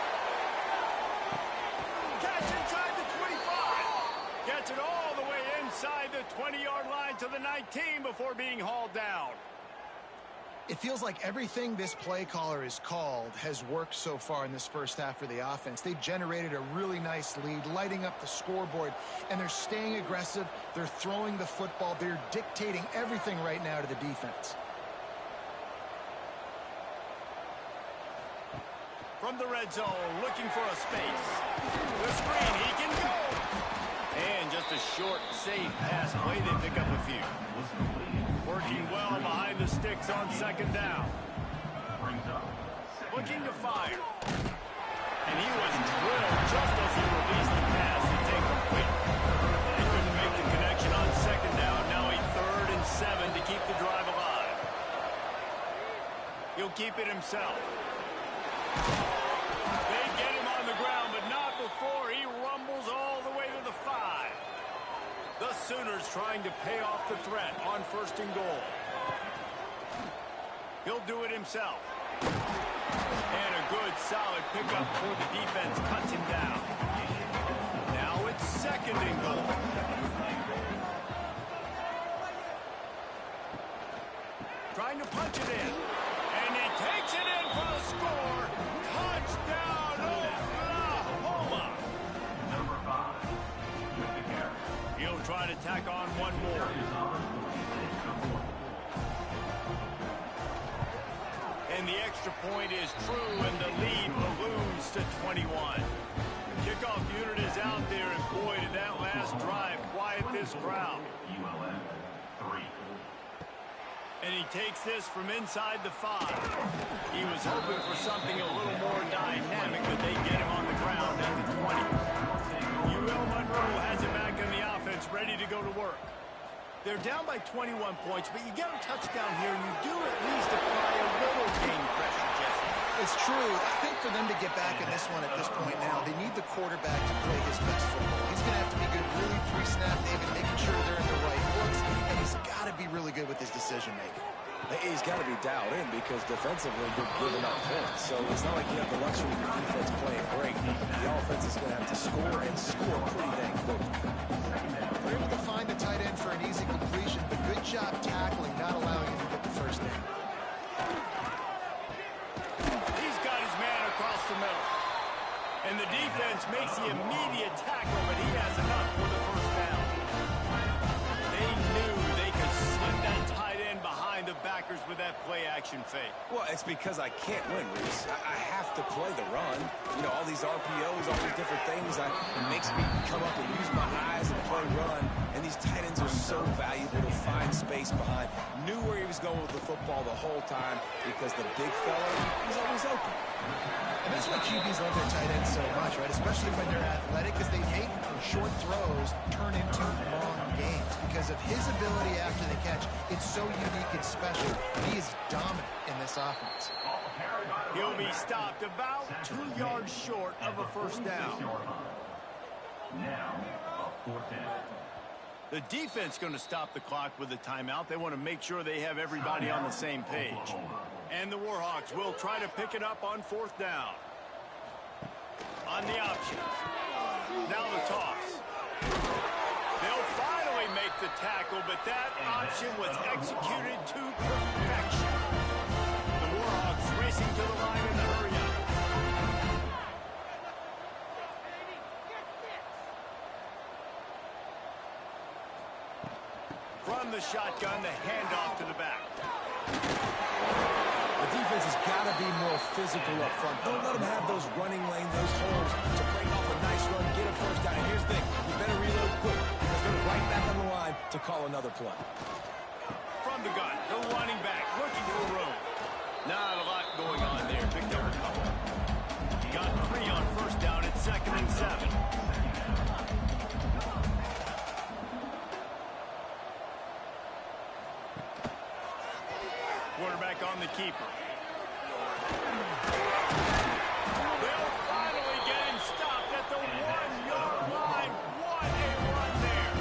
Catch inside the 25. Gets it all the way inside the 20-yard line to the 19 before being hauled down. It feels like everything this play caller has called has worked so far in this first half for the offense. They've generated a really nice lead, lighting up the scoreboard, and they're staying aggressive. They're throwing the football. They're dictating everything right now to the defense. From the red zone, looking for a space. The screen, he can go. And just a short, safe pass play. They pick up a few. Working well behind the sticks on second down. Looking to fire. And he was drilled just as he released the pass. It's incomplete. They couldn't make the connection on second down. Now a 3rd and 7 to keep the drive alive. He'll keep it himself. They get him on the ground, but not before he rumbles all the way to the 5. The Sooners trying to pay off the threat on first and goal. He'll do it himself. And a good, solid pickup for the defense cuts him down. Now it's second and goal. Trying to punch it in. And he takes it in for the score. Touchdown, Oklahoma. Number 5, with the carry. He'll try to tack on one more. And the extra point is true, and the lead balloons to 21. The kickoff unit is out there, and boy, did that last drive quiet this crowd. ULM 3. And he takes this from inside the 5. He was hoping for something a little more dynamic, but they get him on the ground at the 20. UL Monroe has it back in the offense, ready to go to work. They're down by 21 points, but you get a touchdown here, and you do at least apply a little game pressure, Jesse. It's true. I think for them to get back in this one at this point now, they need the quarterback to play his best football. He's going to have to be good really pre-snap, David, making sure they're in the right looks, and he's got to be really good with his decision-making. He's got to be dialed in because defensively they're giving up points. So it's not like you have the luxury of your defense playing great. The offense is going to have to score and score pretty dang quick. They're able to find the tight end for an easy completion, but good job tackling, not allowing him to get the first down. He's got his man across the middle. And the defense makes the immediate tackle, but he has enough for the first down. They knew they could slip that tight end behind the backers with that play-action fake. Well, it's because I can't win, Reese. I have to play the run. You know, all these RPOs, all these different things. It makes me come up and use my eyes and play run. And these tight ends are so valuable to find space behind. knew where he was going with the football the whole time because the big fella was always open. And that's why QBs love their tight ends so much, right? Especially when they're athletic, because they make short throws turn into long games. Because of his ability after the catch, it's so unique and special. He is dominant in this offense. He'll be stopped about 2 yards short of a first down. Now, a 4th down. The defense going to stop the clock with a timeout. They want to make sure they have everybody on the same page. And the Warhawks will try to pick it up on 4th down. On the options. Now the toss. They'll finally make the tackle, but that option was executed to perfection. The Warhawks racing to the line in the hurry-up. From the shotgun, the handoff to the back. The defense has got to be more physical up front. Don't let them have those running lanes, those holes to break off a nice run, get a first down. And here's the thing, you better reload quick because they're right back on the line to call another play. From the gun, the running back looking for room. Not a lot going on there. Picked up a couple. Got 3 on first down at 2nd and 7. Quarterback on the keeper. They'll finally get him stopped at the 1-yard line. What a run there.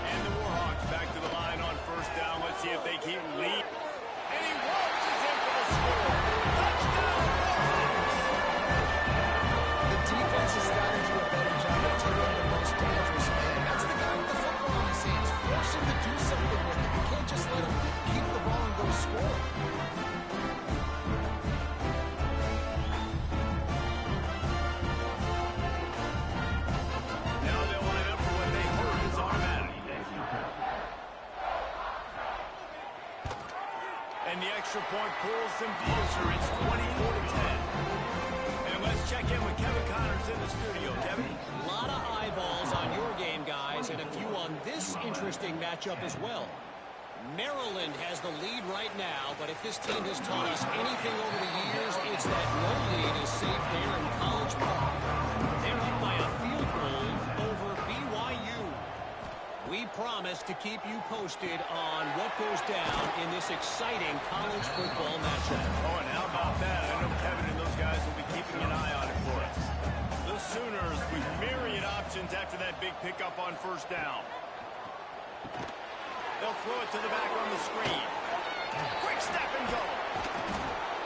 And the Warhawks back to the line on first down. Let's see if they keep lead. And he waltzes in for the score. Touchdown, Warhawks. The defense has got to do a better job of taking the most dangerous man. That's the guy with the football in his hands. Force him to do something with it. You can't just let him keep the ball and go score. Now they'll line up for what they heard is automatic. And the extra point pulls them closer. It's 24-10. And let's check in with Kevin Connors in the studio. Kevin? A lot of eyeballs on your game, guys, and a few on this interesting matchup as well. Maryland has the lead right now, but if this team has taught us anything over the years, it's that no lead is safe there in College Park. They're up by a field goal over BYU. We promise to keep you posted on what goes down in this exciting college football matchup. Oh, and how about that? I know Kevin and those guys will be keeping an eye on it for us. The Sooners with myriad options after that big pickup on first down. They'll throw it to the back on the screen. Quick step and go.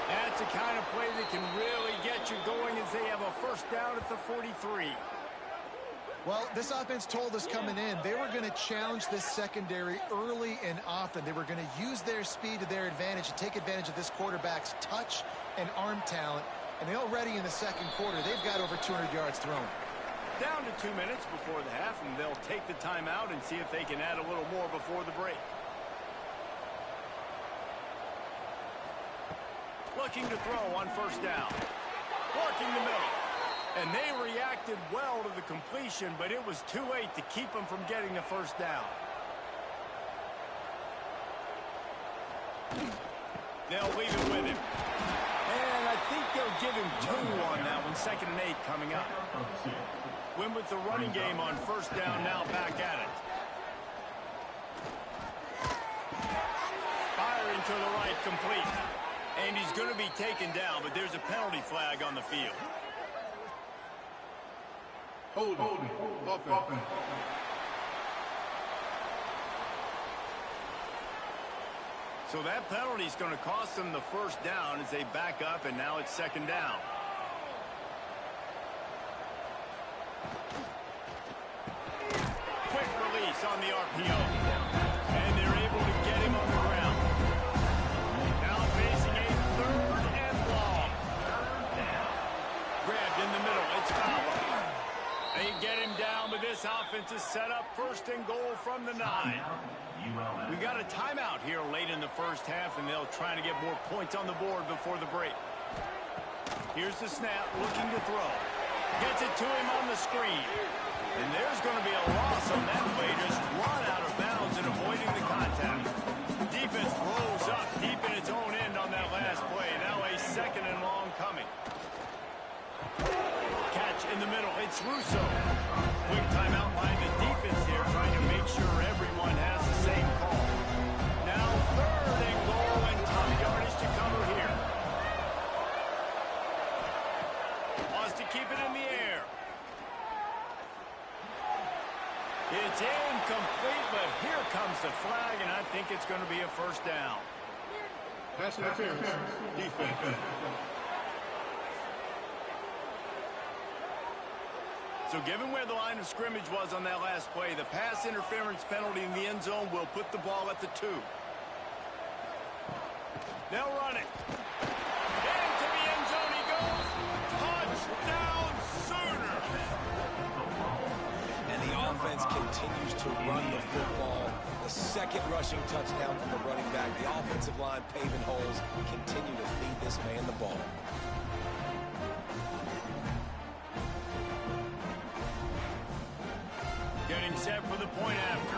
That's the kind of play that can really get you going as they have a first down at the 43. Well, this offense told us coming in they were going to challenge this secondary early and often. They were going to use their speed to their advantage and take advantage of this quarterback's touch and arm talent. And already in the second quarter, they've got over 200 yards thrown. Down to 2 minutes before the half, and they'll take the timeout and see if they can add a little more before the break. Looking to throw on first down. Working the middle. And they reacted well to the completion, but it was too late to keep them from getting the first down. They'll leave it with him. And I think they'll give him 2 on that one. 2nd and 8 coming up. Win with the running game on first down, now back at it. Firing to the right, complete. And he's going to be taken down, but there's a penalty flag on the field. Hold it. Offense. So that penalty is going to cost them the first down as they back up, and now it's 2nd down. Quick release on the RPO. And they're able to get him on the ground. Now facing a 3rd and long. Grabbed in the middle. It's Fowler. They get him down, but this offense is set up 1st and goal from the 9. We got a timeout here late in the first half, and they'll try to get more points on the board before the break. Here's the snap, looking to throw. Gets it to him on the screen. And there's going to be a loss on that play, just run out of bounds and avoiding the contact. Defense and I think it's going to be a first down. Pass interference. Defense. So given where the line of scrimmage was on that last play, the pass interference penalty in the end zone will put the ball at the 2. They'll run it. Into the end zone he goes. Touchdown Sooners. And the offense continues to run the football. The second rushing touchdown from the running back. The offensive line paving holes. Continue to feed this man the ball. Getting set for the point after.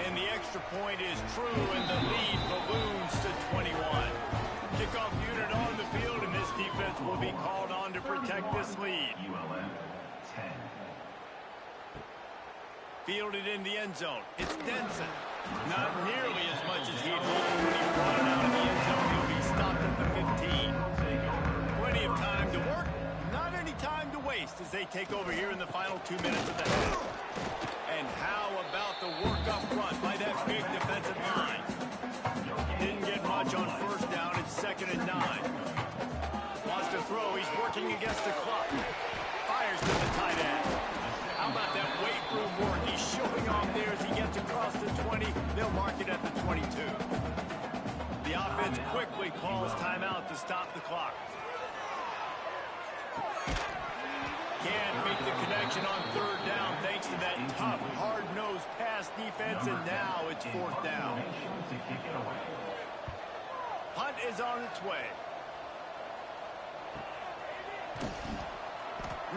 And the extra point is true, and the lead balloons to 21. Kickoff unit on the field, and this defense will be called on to protect this lead. ULM 10. Fielded in the end zone. It's Denson. Not nearly as much as he'd hoped when he brought it out of the end zone. He'll be stopped at the 15. Plenty of time to work, not any time to waste as they take over here in the final 2 minutes of the half. And how about the work up front by that big defensive line? Didn't get much on first down. It's 2nd and 9. Wants to throw. He's working against the clock. Fires to the tight end. How about that weight room work? He's showing off there as he gets across the 20. They'll mark it at the 22. The offense quickly calls timeout to stop the clock. Can't make the connection on 3rd down thanks to that tough, hard-nosed pass defense, and now it's 4th down. Punt is on its way.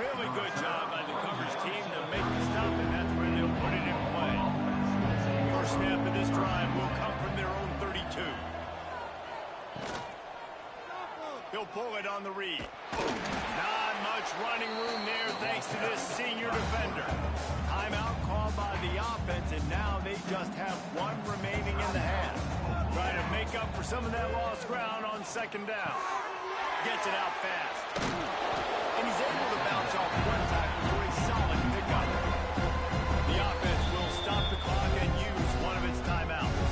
Really good job by the coverage team to make the stop, and that's where they'll put it in play. First snap of this drive will come from their own 32. He'll pull it on the read. Not much running room there thanks to this senior defender. Timeout called by the offense, and now they just have 1 remaining in the half. Trying to make up for some of that lost ground on 2nd down. Gets it out fast. And he's able to bounce off 1 tackle for a solid pickup. The offense will stop the clock and use one of its timeouts.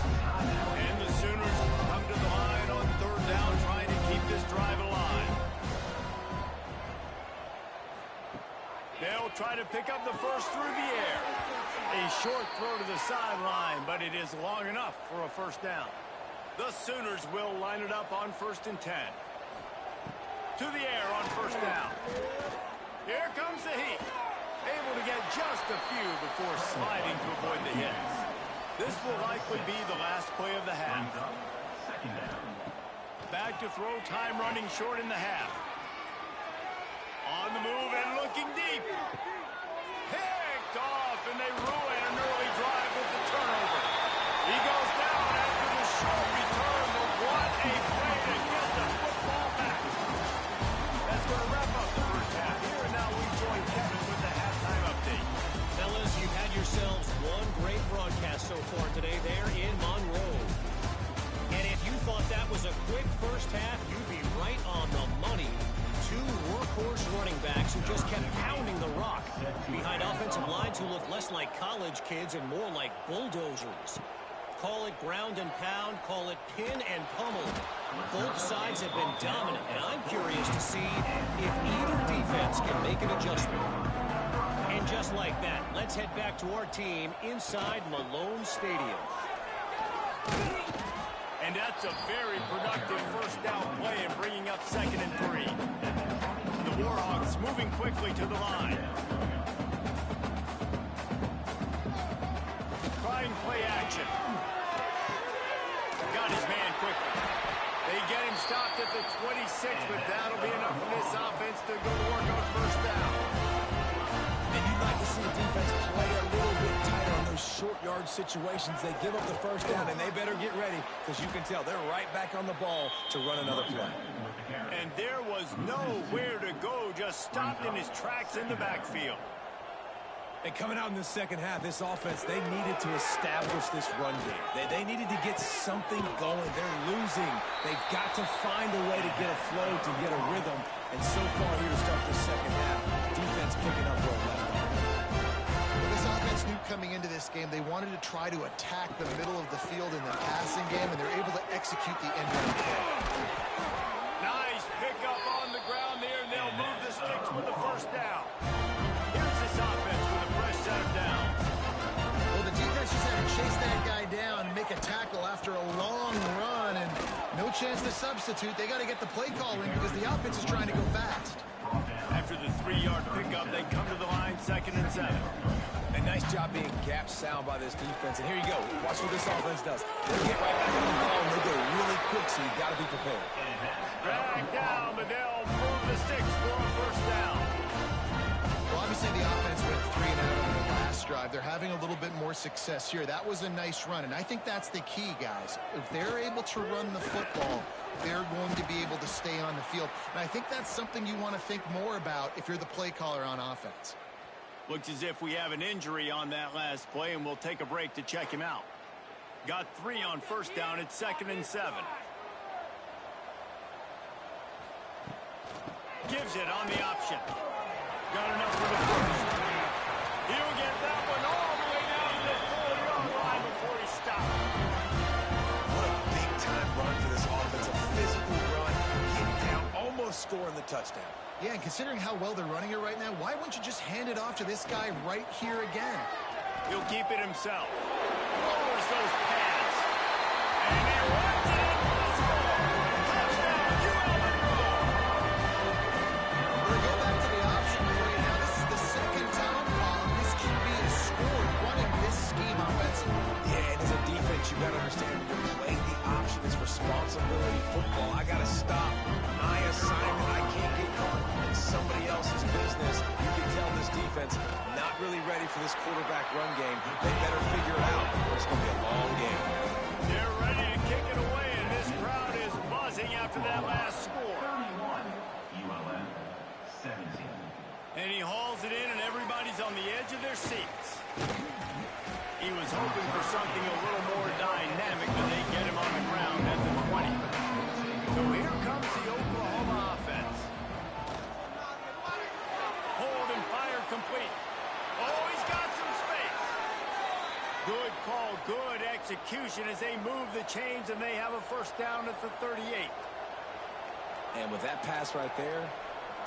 And the Sooners come to the line on 3rd down, trying to keep this drive alive. They'll try to pick up the first through the air. A short throw to the sideline, but it is long enough for a first down. The Sooners will line it up on 1st and 10. To the air on 1st down. Here comes the heat. Able to get just a few before sliding to avoid the hits. This will likely be the last play of the half. Back to throw, time running short in the half. On the move and looking deep. Picked off, and they ruin an early drive with the turnover. He goes down after the short return, but what a play to get the football back. That's going to wrap up the first half here, and now we join Kevin with the halftime update. Fellas, you've had yourselves one great broadcast so far today there in Monroe. And if you thought that was a quick first half, you'd be right on the money. 2 workhorse running backs who just kept pounding the rock behind offensive lines who look less like college kids and more like bulldozers. Call it ground and pound, call it pin and pummel. Both sides have been dominant, and I'm curious to see if either defense can make an adjustment. And just like that, let's head back to our team inside Malone Stadium. And that's a very productive first down play and bringing up 2nd and 3. The Warhawks moving quickly to the line. Trying play action. Got his man quickly. They get him stopped at the 26, but that'll be enough for this offense to go to work on first down. And you'd like to see the defense play a little bit tighter on those short yard situations. They give up the first down, and they better get ready because you can tell they're right back on the ball to run another play. And there was nowhere to go, just stopped in his tracks in the backfield. And coming out in the second half, this offense, they needed to establish this run game. They needed to get something going. They're losing. They've got to find a way to get a flow, to get a rhythm. And so far here to start the second half, defense picking up where it left off. game. They wanted to try to attack the middle of the field in the passing game, and they're able to execute the end-run play. Nice pickup on the ground there, and they'll move the sticks with the first down. Here's this offense with a fresh set of downs. Well, the defense just had to chase that guy down and make a tackle after a long run, and no chance to substitute. They got to get the play call in because the offense is trying to go fast. After the 3-yard pickup, they come to the line, 2nd and 7. A nice job being gap sound by this defense. And here you go. Watch what this offense does. They get right back on the ball, and they go really quick, so you got to be prepared. Drag down, but they'll move the sticks for a first down. Well, obviously the offense went 3 and out on the last drive. They're having a little bit more success here. That was a nice run, and I think that's the key, guys. If they're able to run the football, they're going to be able to stay on the field. And I think that's something you want to think more about if you're the play caller on offense. Looks as if we have an injury on that last play, and we'll take a break to check him out. Got 3 on first down. It's 2nd and 7. Gives it on the option. Got enough for the first. He'll get that one all the way down to the 4-yard line before he stops. What a big-time run for this offense. A physical run, getting down, almost scoring the touchdown. Yeah, and considering how well they're running it right now, why wouldn't you just hand it off to this guy right here again? He'll keep it himself. Lowers those pads. And he runs it in for the score. Touchdown, UL Monroe. We'll go back to the option play. Now, this is the second time this QB has scored running this scheme offensively. Yeah, and as a defense, you got to understand when you're playing the option is responsibility football. I got to stop my assignment. I can't get caught in somebody else's business. You can tell this defense not really ready for this quarterback run game. They better figure it out, or it's going to be a long game. They're ready to kick it away, and this crowd is buzzing after that last score. 31, ULM 17. And he hauls it in, and everybody's on the edge of their seats. He was hoping for something a little more dynamic, but they get him on the ground at the 20. So here comes the Oklahoma offense. Hold and fire complete. Oh, he's got some space. Good call, good execution as they move the chains, and they have a first down at the 38. And with that pass right there,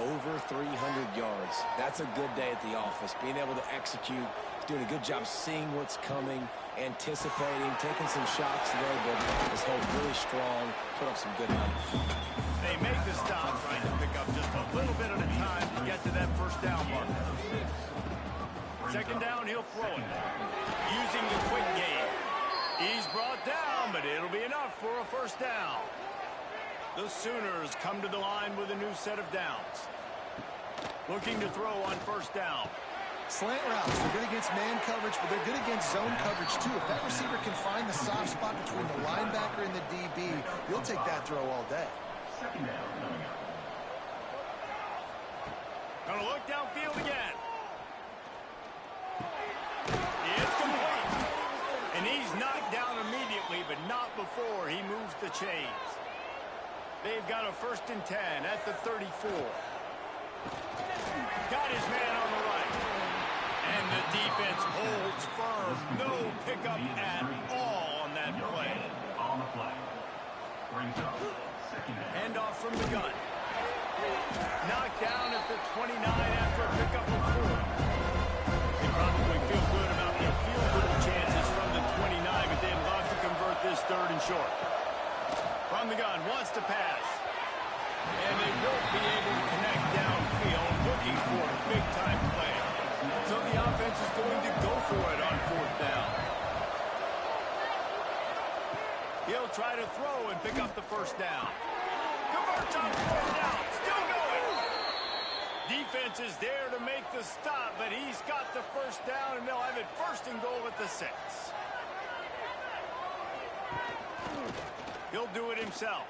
over 300 yards. That's a good day at the office. Being able to execute, doing a good job seeing what's coming, anticipating, taking some shots today, but his hold really strong, put up some good numbers. They make the stop, trying to pick up just a little bit at a time to get to that first down mark. 2nd down, he'll throw it. Using the quick game. He's brought down, but it'll be enough for a first down. The Sooners come to the line with a new set of downs. Looking to throw on first down. Slant routes, they're good against man coverage, but they're good against zone coverage too. If that receiver can find the soft spot between the linebacker and the DB, he'll take that throw all day. 2nd down coming up. Gonna look downfield again. It's complete. And he's knocked down immediately, but not before he moves the chains. They've got a 1st and 10 at the 34. Got his man on the right. And the defense holds firm. No pickup at all on that play. On the play. Brings up 2nd down. Handoff from the gun. Knocked down at the 29 after a pickup of 4. They probably feel good about their field goal chances from the 29, but they'd love to convert this 3rd and short. From the gun, wants to pass. And they won't be able to connect downfield, looking for a big-time play. So the offense is going to go for it on 4th down. He'll try to throw and pick up the first down. Converts on 4th down, still going. Defense is there to make the stop, but he's got the first down, and they'll have it 1st and goal at the 6. He'll do it himself.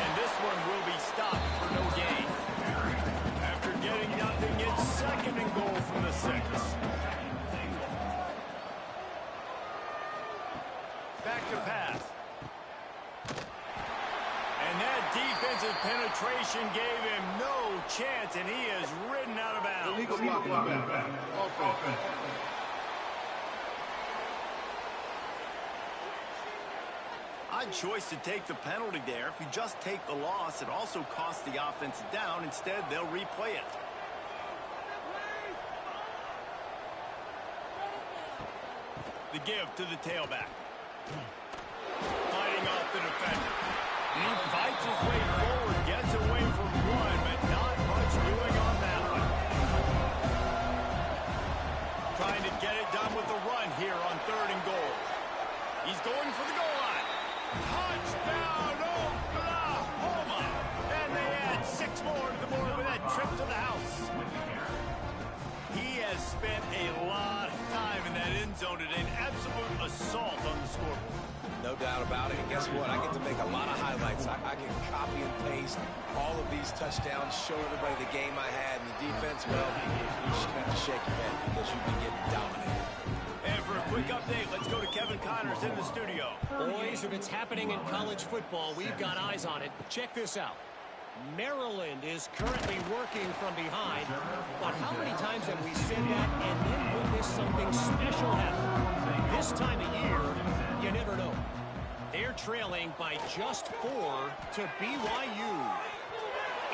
And this one will be stopped for no gain. After getting nothing, it's 2nd and goal from the 6. Back to pass. And that defensive penetration gave him no chance, and he is ridden out of bounds. Illegal block in the back. Offense. Odd choice to take the penalty there. If you just take the loss, it also costs the offense down. Instead, they'll replay it. The give to the tailback. Fighting off the defender. He fights his way forward, gets away from one, but not much doing on that one. Trying to get it done with the run here on 3rd and goal. He's going for the goal line. Touchdown, Oklahoma! And they add 6 more to the board with that trip to the house. He has spent a lot of time in that end zone today. An absolute assault on the scoreboard. No doubt about it. And guess what? I get to make a lot of highlights. I can copy and paste all of these touchdowns, show everybody the game I had. And the defense, well, you just have to shake your head because you've been getting dominated. And for a quick update, let's go to Kevin Connors in the studio. Boys, if it's happening in college football, we've got eyes on it. Check this out. Maryland is currently working from behind, but how many times have we said that and then witnessed something special happen? This time of year, you never know. They're trailing by just 4 to BYU.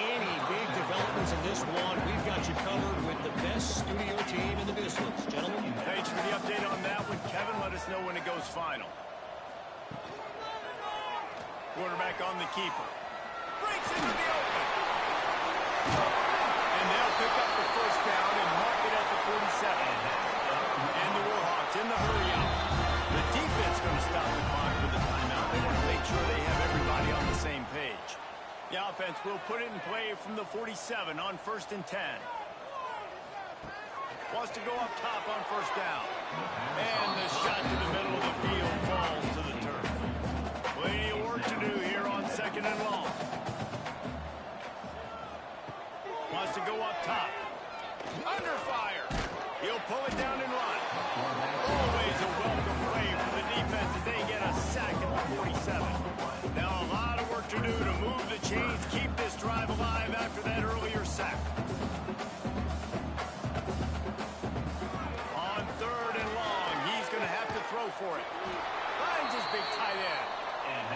Any big developments in this one, we've got you covered with the best studio team in the business. Gentlemen. Thanks for the update on that one. Kevin, let us know when it goes final. Quarterback on the keeper. Breaks into the open. And they'll pick up the first down and mark it at the 47. And the Warhawks in the hurry up. The defense going to stop the clock with the timeout. They want to make sure they have everybody on the same page. The offense will put it in play from the 47 on 1st and 10. Wants to go up top on 1st down. And the shot to the middle of the field falls to the turf. Plenty of work to do here on 2nd and long. Wants to go up top. Under fire. He'll pull it down and run. Always a welcome play for the defense as they get a sack at the 47. Now a lot of work to do to move the chains, keep this drive alive after that earlier sack. On 3rd and long, he's going to have to throw for it. Finds his big tight end.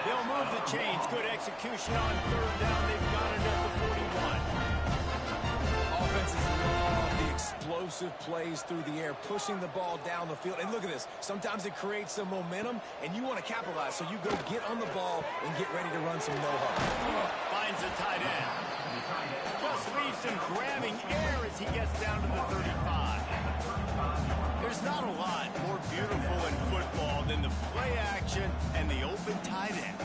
They'll move the chains. Good execution on 3rd down. They've got it at the 41. Offenses love the explosive plays through the air, pushing the ball down the field. And look at this. Sometimes it creates some momentum, and you want to capitalize. So you go get on the ball and get ready to run some no-huddle. Finds the tight end. Just leaves him grabbing air as he gets down to the 35. There's not a lot more beautiful in football than the play action and the open tight end.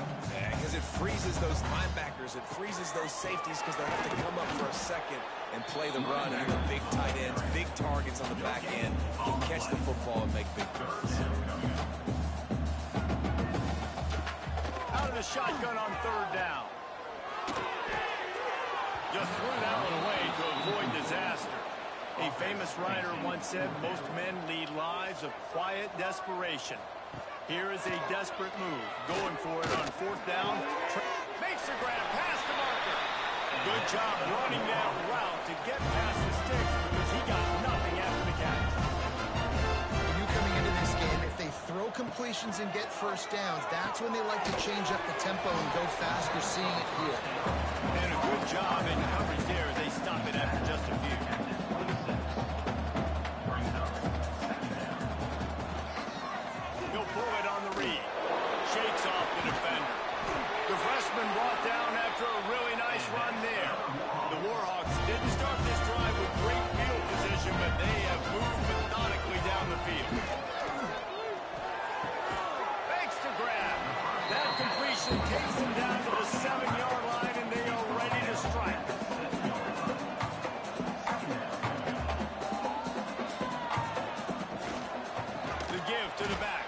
Because it freezes those linebackers. It freezes those safeties because they have to come up for a second and play the run. And the big tight ends, big targets on the back end can catch the football and make big plays. Out of the shotgun on 3rd down. Just threw that one away to avoid disaster. A famous writer once said, most men lead lives of quiet desperation. Here is a desperate move. Going for it on 4th down. Makes the grab past the marker. Good job running that route to get past the sticks because he got nothing after the catch. When you coming into this game, if they throw completions and get 1st downs, that's when they like to change up the tempo and go fast. You're seeing it here. And a good job in coverage there as they stop it after just a few. He'll pull it on the read. Shakes off the defender. The freshman brought down after a really nice run there. The Warhawks didn't start this drive with great field position, but they have moved methodically down the field. Makes the grab. That completion takes them down to the 7-yard line, and they are ready to strike. The give to the back.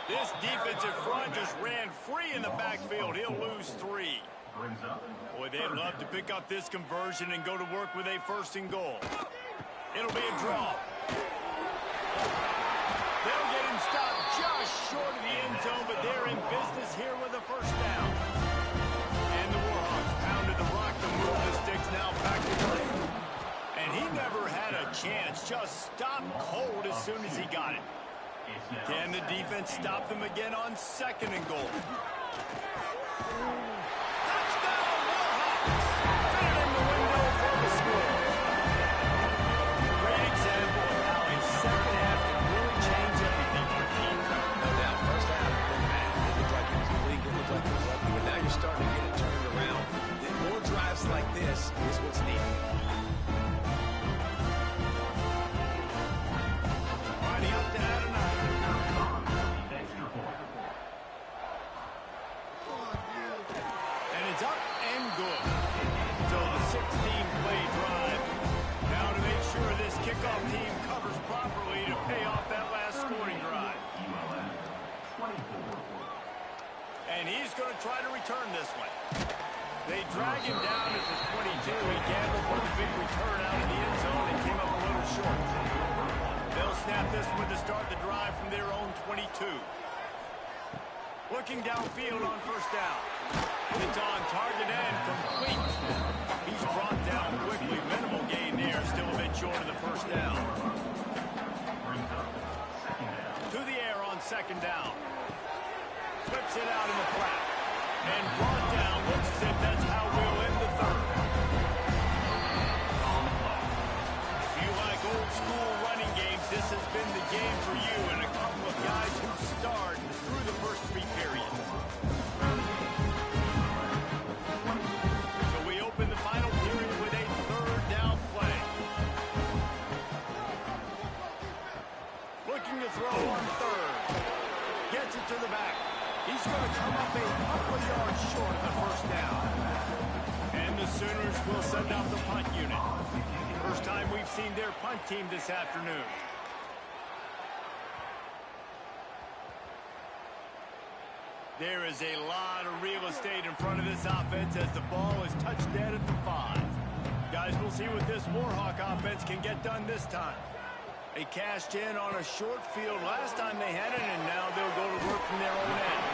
This defensive front just ran free in the backfield. He'll lose 3. Boy, they'd love to pick up this conversion and go to work with a 1st and goal. It'll be a draw. They'll get him stopped just short of the end zone, but they're in business here with a 1st down. And the Warhawks pounded the rock to move the sticks now back to play. And he never had a chance. Just stopped cold as soon as he got it. Can the defense stop them again on 2nd and goal? Touchdown, Warhawks! Fit it in the window for the score. Great example of how a second half can really change everything for a team. No doubt. First half, it looked like it was bleak. It looked like it was ugly. But now you're starting to get it turned around. More drives like this is what's needed. Riding up to add another. And it's up and good. So the 16-play drive. Now to make sure this kickoff team covers properly to pay off that last scoring drive. And he's going to try to return this one. They drag him down at the 22. He gambled for the big return out in the end zone and came up a little short. They'll snap this one to start the drive from their own 22. Looking downfield on 1st down. It's on target and complete. He's brought down quickly. Minimal gain there. Still a bit short of the 1st down. To the air on 2nd down. Flips it out in the flat. And brought down. Looks as if that's how we'll end the 3rd. If you like old school running games, this has been the game for you and a couple of guys who starred through the first 3 periods. So we open the final period with a 3rd down play. Looking to throw on 3rd. Gets it to the back. He's going to come up a couple of yards short of the 1st down. And the Sooners will send out the punt unit. First time we've seen their punt team this afternoon. There is a lot of real estate in front of this offense as the ball is touched dead at the 5. Guys, we'll see what this Warhawk offense can get done this time. They cashed in on a short field last time they had it, and now they'll go to work from their own end.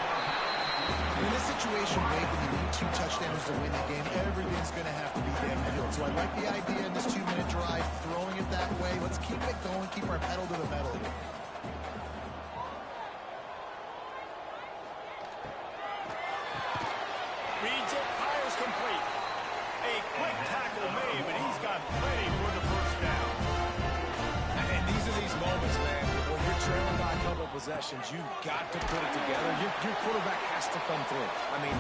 In this situation, Wade, when you need 2 touchdowns to win the game, everything's going to have to be downfield. So I like the idea in this 2-minute drive, throwing it that way. Let's keep it going, keep our pedal to the metal here. Reads it, fires complete. A quick tackle made, but he's got plenty for the 1st down. And these are these moments, man, when you're trailing by a couple of possessions, you've got to put it together. Your quarterback has to come through. I mean,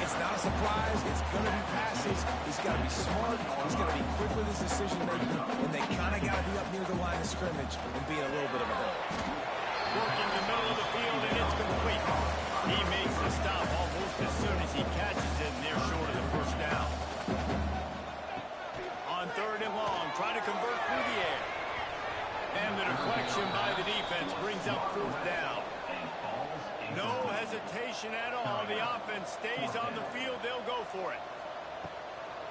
it's not a surprise. It's going to be passes. He's got to be smart. He's got to be quick with his decision-making, and they kind of got to be up near the line of scrimmage and be in a little bit of a hurry. Working the middle of the field, and it's complete. He makes the stop almost as soon as he catches it, and they're short of the 1st down. On 3rd and long, trying to convert through the air. And the deflection by the defense brings up 4th down. No hesitation at all. The offense stays on the field. They'll go for it.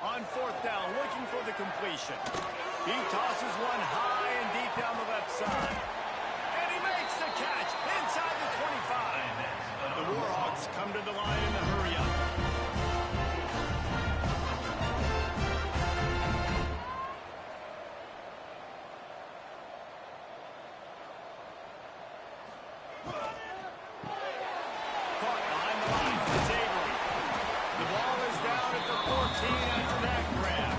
On 4th down, looking for the completion. He tosses one high and deep down the left side. And he makes the catch inside the 25. The Warhawks come to the line in the hurry-up. Caught behind the line. It's Avery. The ball is down at the 14 after that grab.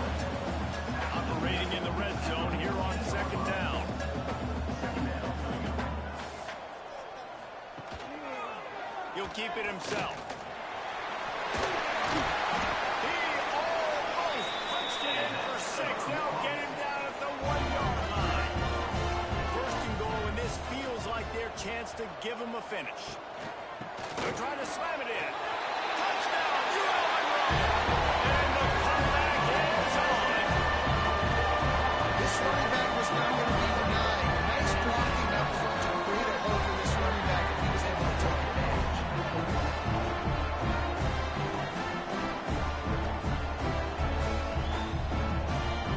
Operating in the red zone here on 2nd down. He'll keep it himself. He almost punched it in for 6. They'll get him down at the 1-yard line. 1st and goal, and this feels like their chance to give him a finish. They're trying to slam it in. Touchdown, UL Monroe! And the comeback is on. This running back was not going to be denied. Nice blocking up front to create a hole for this running back, and he was able to take advantage.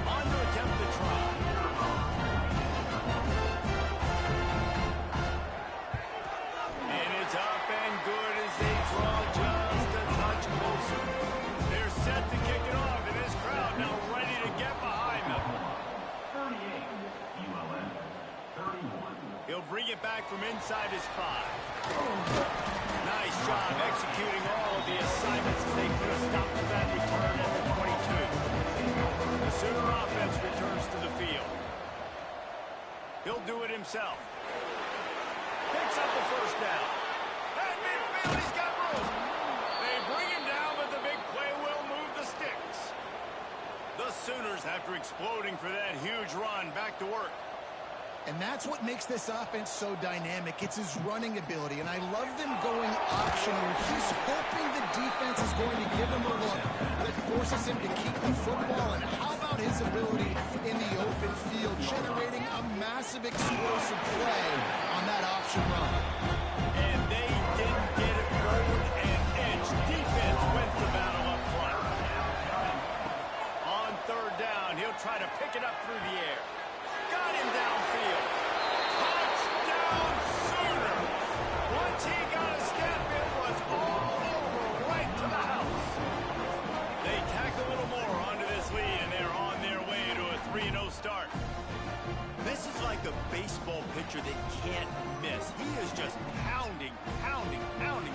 On to attempt the try. And it's up and good as they draw just a touch closer. it back from inside his 5. Nice job executing all of the assignments as they put a stop to that return at the 22. The Sooner offense returns to the field. He'll do it himself. Picks up the first down. At midfield, he's got room. They bring him down, but the big play will move the sticks. The Sooners, after exploding for that huge run, back to work. And that's what makes this offense so dynamic. It's his running ability, and I love them going option here. He's hoping the defense is going to give him a look that forces him to keep the football. And how about his ability in the open field, generating a massive explosive play on that option run? And they didn't get it forward and edge. Defense wins the battle up front. On third down, he'll try to pick it up through the air. Got him downfield. Touchdown Sooner. Once he got a step, it was all over right to the house. They tack a little more onto this lead, and they're on their way to a 3-0 start. This is like a baseball pitcher that can't miss. He is just pounding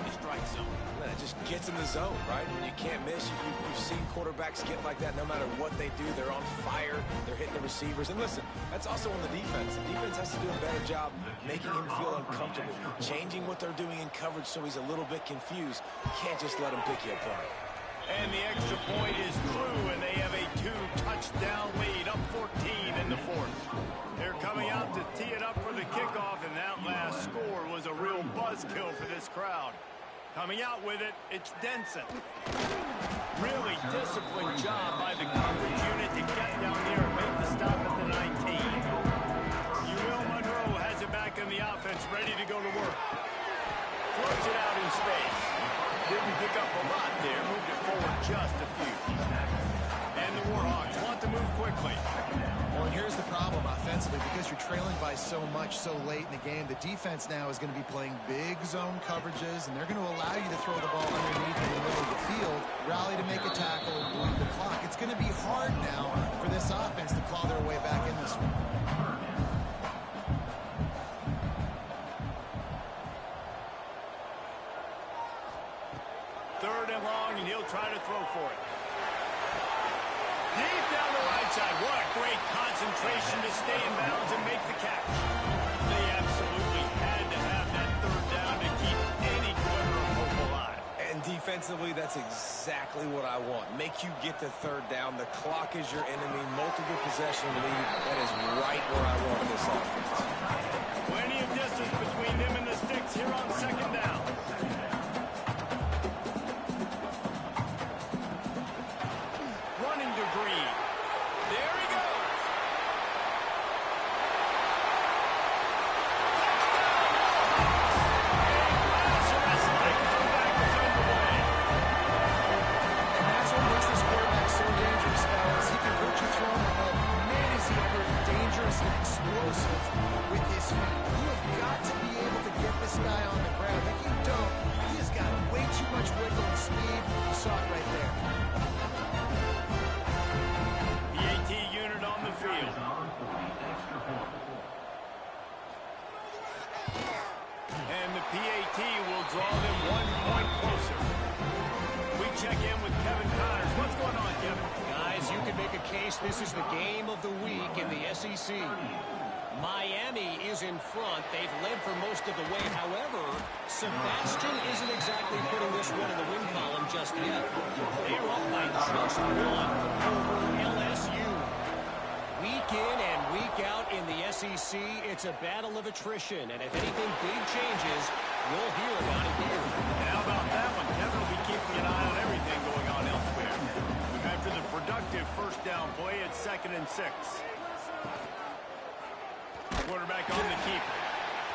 the strike zone. Man, it just gets in the zone, right? When you can't miss, you've seen quarterbacks get like that no matter what they do. They're on fire. They're hitting the receivers. And listen, that's also on the defense. The defense has to do a better job making him feel uncomfortable, changing what they're doing in coverage so he's a little bit confused. You can't just let him pick you apart. And the extra point is true, and they have a 2-touchdown lead, up 14 in the 4th. They're coming out to tee it up for the kickoff, and that last score was a real buzzkill for this crowd. Coming out with it, it's Denson. Really disciplined job by the coverage unit to get down there and make the stop at the 19. Will Monroe has it back in the offense, ready to go to work. Floats it out in space. Didn't pick up a lot there, moved it forward just a few. And the Warhawks want to move quickly. Well, and here's the problem offensively, because you're trailing by so much so late in the game, the defense now is going to be playing big zone coverages, and they're going to allow you to throw the ball underneath in the middle of the field, rally to make a tackle, and bleed the clock. It's going to be hard now for this offense to claw their way back in this one. Third and long, and he'll try to throw for it. Deep down the right side. What great concentration to stay in bounds and make the catch. They absolutely had to have that third down to keep any glimmer of hope alive. And defensively, that's exactly what I want. Make you get the third down. The clock is your enemy. Multiple possession lead. That is right where I want this offense. Plenty of distance between them and the sticks here on second down. Running to Green. There he goes. And that's what makes this quarterback so dangerous, fellas. He can hurt you throwing the ball. Man, is he ever dangerous and explosive with his feet. You have got to be able to get this guy on the ground. If you don't, he has got way too much wiggle and speed. You saw it right there. PAT unit on the field. And the PAT will draw them 1 point closer. We check in with Kevin Connors. What's going on, Kevin? Guys, you can make a case this is the game of the week in the SEC. Miami is in front. They've led for most of the way. However, Sebastian isn't exactly putting this one in the win column just yet. They're up by just 1 over LSU. Week in and week out in the SEC, it's a battle of attrition. And if anything big changes, we'll hear about it here. And how about that one? Kevin will be keeping an eye on everything going on elsewhere. After the productive first down play, it's 2nd and 6. Quarterback on the keeper.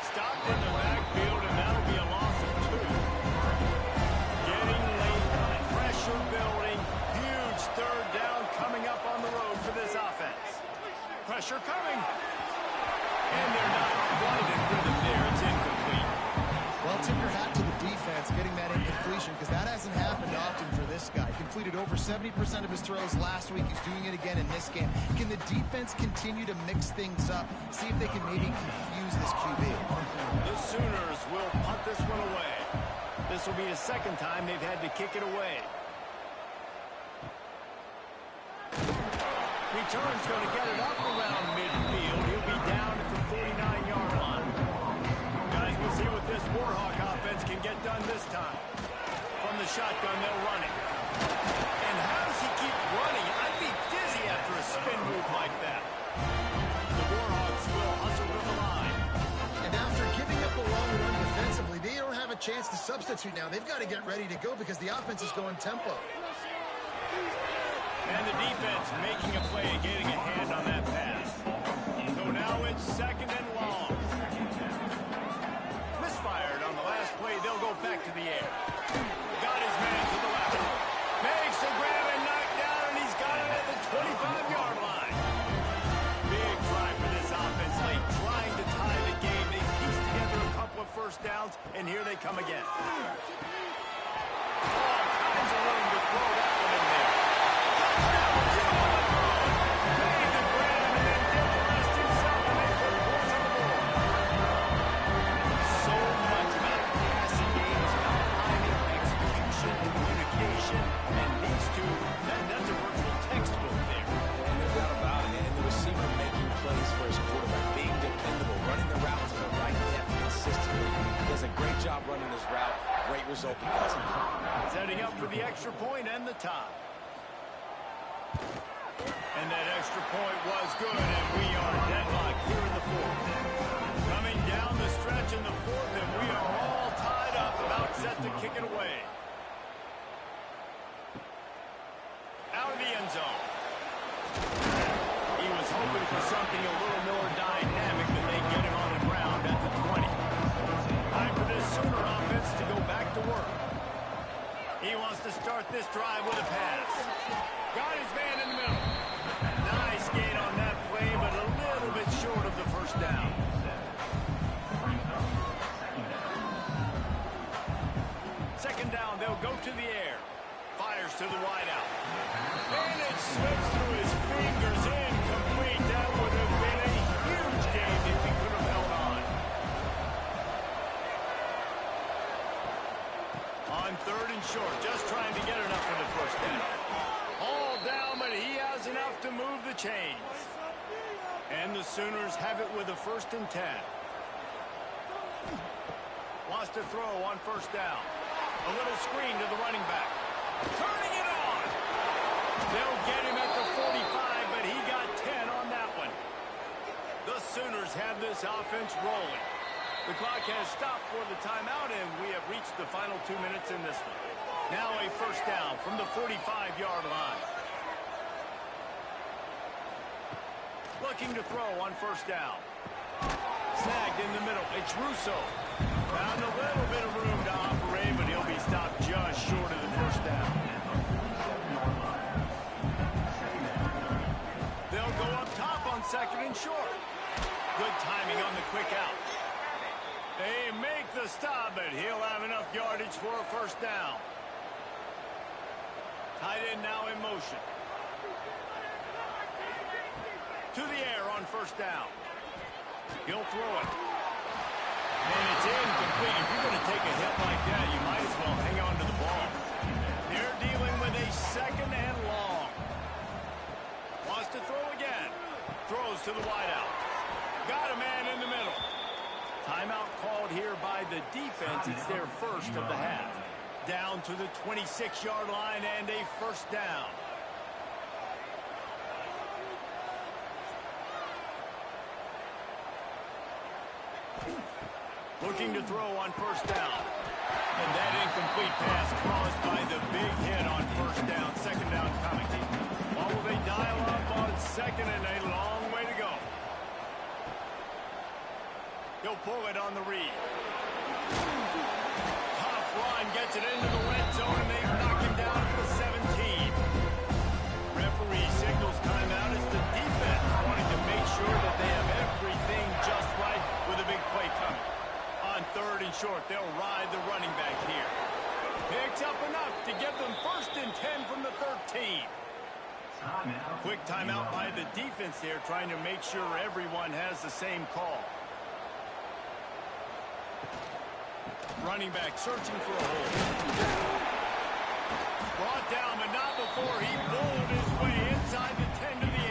Stopped in the backfield, and that'll be a loss of 2. Getting late, pressure building, huge third down coming up on the road for this offense. Pressure coming. And they're not quite in rhythm there. It's incomplete. Well, tip your hat to the defense getting that incompletion, because that hasn't happened often for this guy. Completed over 70% of his throws last week. He's doing it again in this game. Can the defense continue to mix things up? See if they can maybe confuse this QB. The Sooners will punt this one away. This will be the second time they've had to kick it away. Return's going to get it up around midfield. He'll be down at the 49-yard line. Guys, we'll see what this Warhawk offense can get done this time. From the shotgun, they'll run it. And how does he keep running? I'd be dizzy after a spin move like that. The Warhawks will hustle to the line. And after giving up a long run defensively, they don't have a chance to substitute now. They've got to get ready to go because the offense is going tempo. And the defense making a play and getting a hand on that pass. So now it's second and long. Misfired on the last play. They'll go back to the air. Got his man to the left. Makes the grab and knocked down, and he's got it at the 25-yard line. Big try for this offense late, trying to tie the game. They pieced together a couple of first downs, and here they come again. All kinds of room to throw that one in there. Running his route, great result because of it. Setting up for the extra point and the tie. And that extra point was good, and we are deadlocked here in the fourth. Coming down the stretch in the fourth, and we are all tied up, about set to kick it away. Out of the end zone. He was hoping for something a little more dynamic than they get him on the ground at the 20. Time for this Sooner offense to go back to work. He wants to start this drive with a pass. Got his man in the middle. Nice gain on that play, but a little bit short of the first down. Second down, they'll go to the air. Fires to the wideout. And it slips through his fingers. Incomplete. That would have been a huge game if he could have held on. On third and short, just trying to get enough for the first down. All down, but he has enough to move the chains. And the Sooners have it with a 1st and 10. Wants to throw on first down. A little screen to the running back. Turning it on. They'll get him at the 45, but he got 10 on that one. The Sooners have this offense rolling. The clock has stopped for the timeout, and we have reached the final 2 minutes in this one. Now a first down from the 45-yard line. Looking to throw on first down. Snagged in the middle. It's Russo. Found a little bit of room to operate, but he'll be stopped just short of the first down. They'll go up top on second and short. Good timing on the quick out. They make the stop, but he'll have enough yardage for a first down. Tight end now in motion. To the air on first down. He'll throw it. And it's incomplete. If you're going to take a hit like that, you might as well hang on to the ball. They're dealing with a second and long. Wants to throw again. Throws to the wideout. Got a man in the middle. Timeout called here by the defense. It's their first of the half. Down to the 26-yard line and a first down. Looking to throw on first down. And that incomplete pass caused by the big hit on first down. Second down coming. What will they dial up on second, and a long way to go. He'll pull it on the read. Tough run, gets it into the red zone, and they knock him down at the 17. Referee signals timeout as the defense wanting to make sure that they have everything just right with a big play coming. On third and short, they'll ride the running back quick timeout by the defense there, trying to make sure everyone has the same call. Running back searching for a hole. Brought down, but not before he bowled his way inside the 10 to the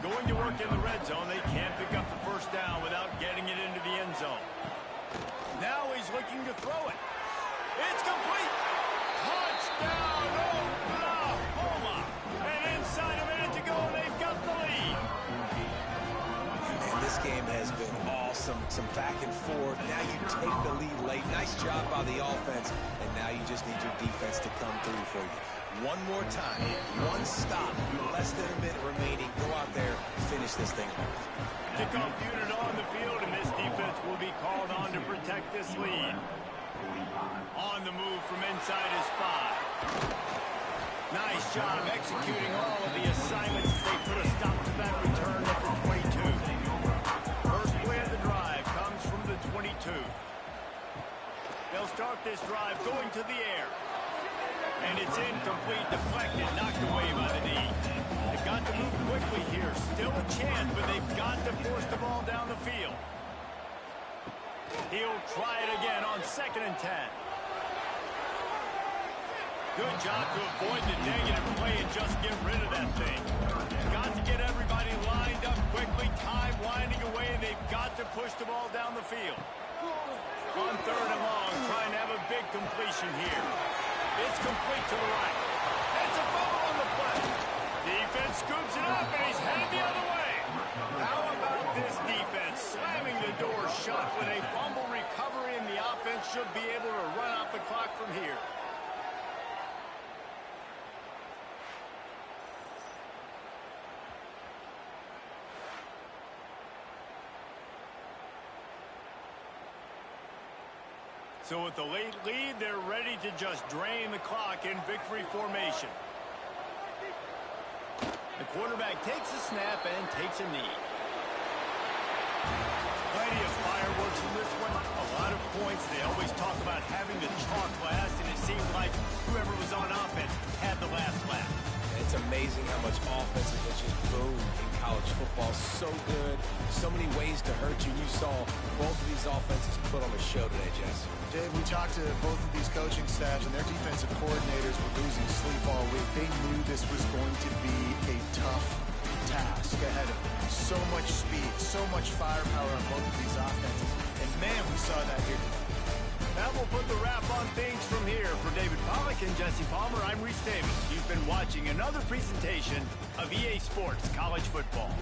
8. Going to work in the red zone. They can't pick up the first down without getting it into the end zone. Now he's looking to throw it. It's complete. Touchdown, Oklahoma. And inside a minute to go, they've got the lead. Man, this game has been awesome. Some back and forth. Now you take the lead late. Nice job by the offense. And now you just need your defense to come through for you. One more time. One stop. Less than a minute remaining. Go out there, finish this thing off. Kickoff unit on the field, and this defense will be called on to protect this lead. On the move from inside his 5. Nice job executing all of the assignments as they put a stop to that return at the 22. First play of the drive comes from the 22. They'll start this drive going to the air. And it's incomplete, deflected, knocked away by the knee. They've got to move quickly here. Still a chance, but they've got to force the ball down the field. He'll try it again on 2nd and 10. Good job to avoid the negative play and just get rid of that thing. Got to get everybody lined up quickly. Time winding away, and they've got to push the ball down the field. On 3rd and long, trying to have a big completion here. It's complete to the right. It's a fumble on the play. Defense scoops it up, and he's headed the other way. How about this defense slamming the door shut with a fumble recovery, and the offense should be able to run out the clock from here. So with the late lead, they're ready to just drain the clock in victory formation. The quarterback takes a snap and takes a knee. Plenty of fireworks in this one. A lot of points. They always talk about having the chalk last, and it seemed like whoever was on offense had the last laugh. It's amazing how much offense has just boomed in college football. So good. So many ways to hurt you. You saw both of these offenses put on a show today, Jess. Dave, we talked to both of these coaching staffs, and their defensive coordinators were losing sleep all week. They knew this was going to be a tough task ahead of them. So much speed, so much firepower on both of these offenses. And, man, we saw that here today. That will put the wrap on things from here. For David Pollack and Jesse Palmer, I'm Reese Davis. You've been watching another presentation of EA Sports College Football.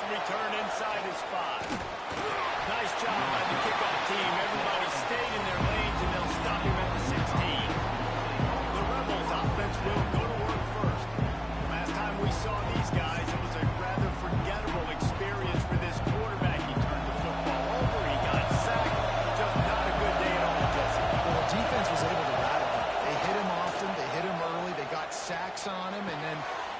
They'll return inside his 5. Nice job by the kickoff team. Everybody stayed in their lanes, and they'll stop him at the 16. The Rebels offense will go to work first. Last time we saw these guys, it was a rather forgettable experience for this quarterback. He turned the football over. He got sacked. Just not a good day at all, Jesse. Well, the defense was able to rattle him. They hit him often. They hit him early. They got sacks on him, and then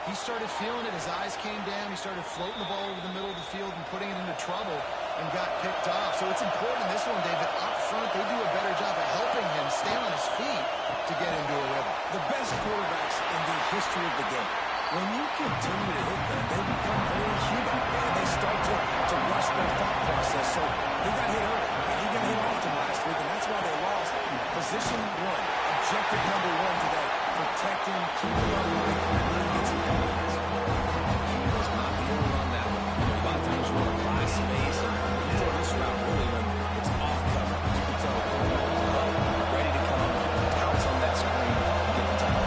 he started feeling it. His eyes came down. He started floating the ball over the middle of the field and putting it into trouble and got picked off. So it's important in this one, David. Up front, they do a better job of helping him stay on his feet to get into a rhythm. The best quarterbacks in the history of the game, when you continue to hit them, they become very human, and they start to rush their thought process. So he got hit early, and he got hit often last week, and that's why they lost. Position 1, objective number 1 today, protecting, keeping our line, and not get some confidence. He was not feeling on that one. You know, a lot of times you want to buy space, and for this route, really, when it's off cover, you can tell ready to come, pounce on that screen, and get the time.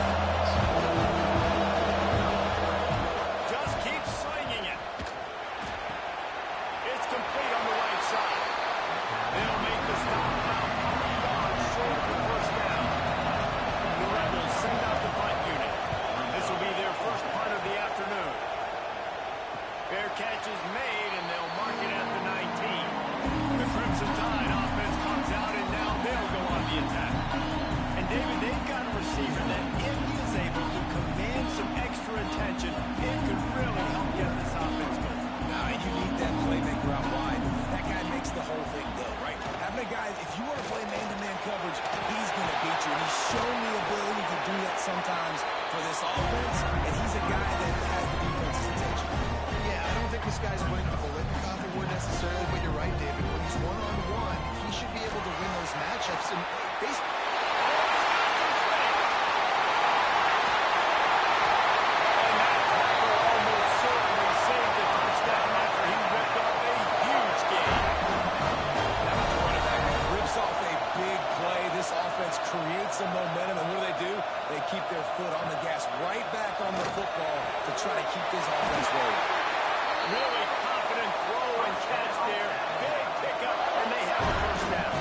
Just keep slinging it. It's complete on the right side. They'll make the stop about 3 yards short of the first down. The Rebels send out the punt unit. This will be their first punt of the afternoon. Fair catch is made, and they'll mark it at the 19. The Crimson Tide offense comes out, and now they'll go on the attack. And, David, they've got a receiver that if he is able to command some extra attention, it could really help get this offense going. Now, you need that playmaker out wide. That guy makes the whole thing go, right? Having a guy, if you want to play man-to-man coverage, he's going to beat you. And he's shown the ability to do that sometimes for this offense, and he's a guy that has the defense's attention. Yeah, I don't think this guy's bringing a Bolitnikov award necessarily, but you're right, David. When he's one-on-one, he should be able to win those matchups. And basically, create some momentum, and what do? They keep their foot on the gas, right back on the football to try to keep this offense rolling. Really confident throw and catch there. Big pickup, and they have a first down.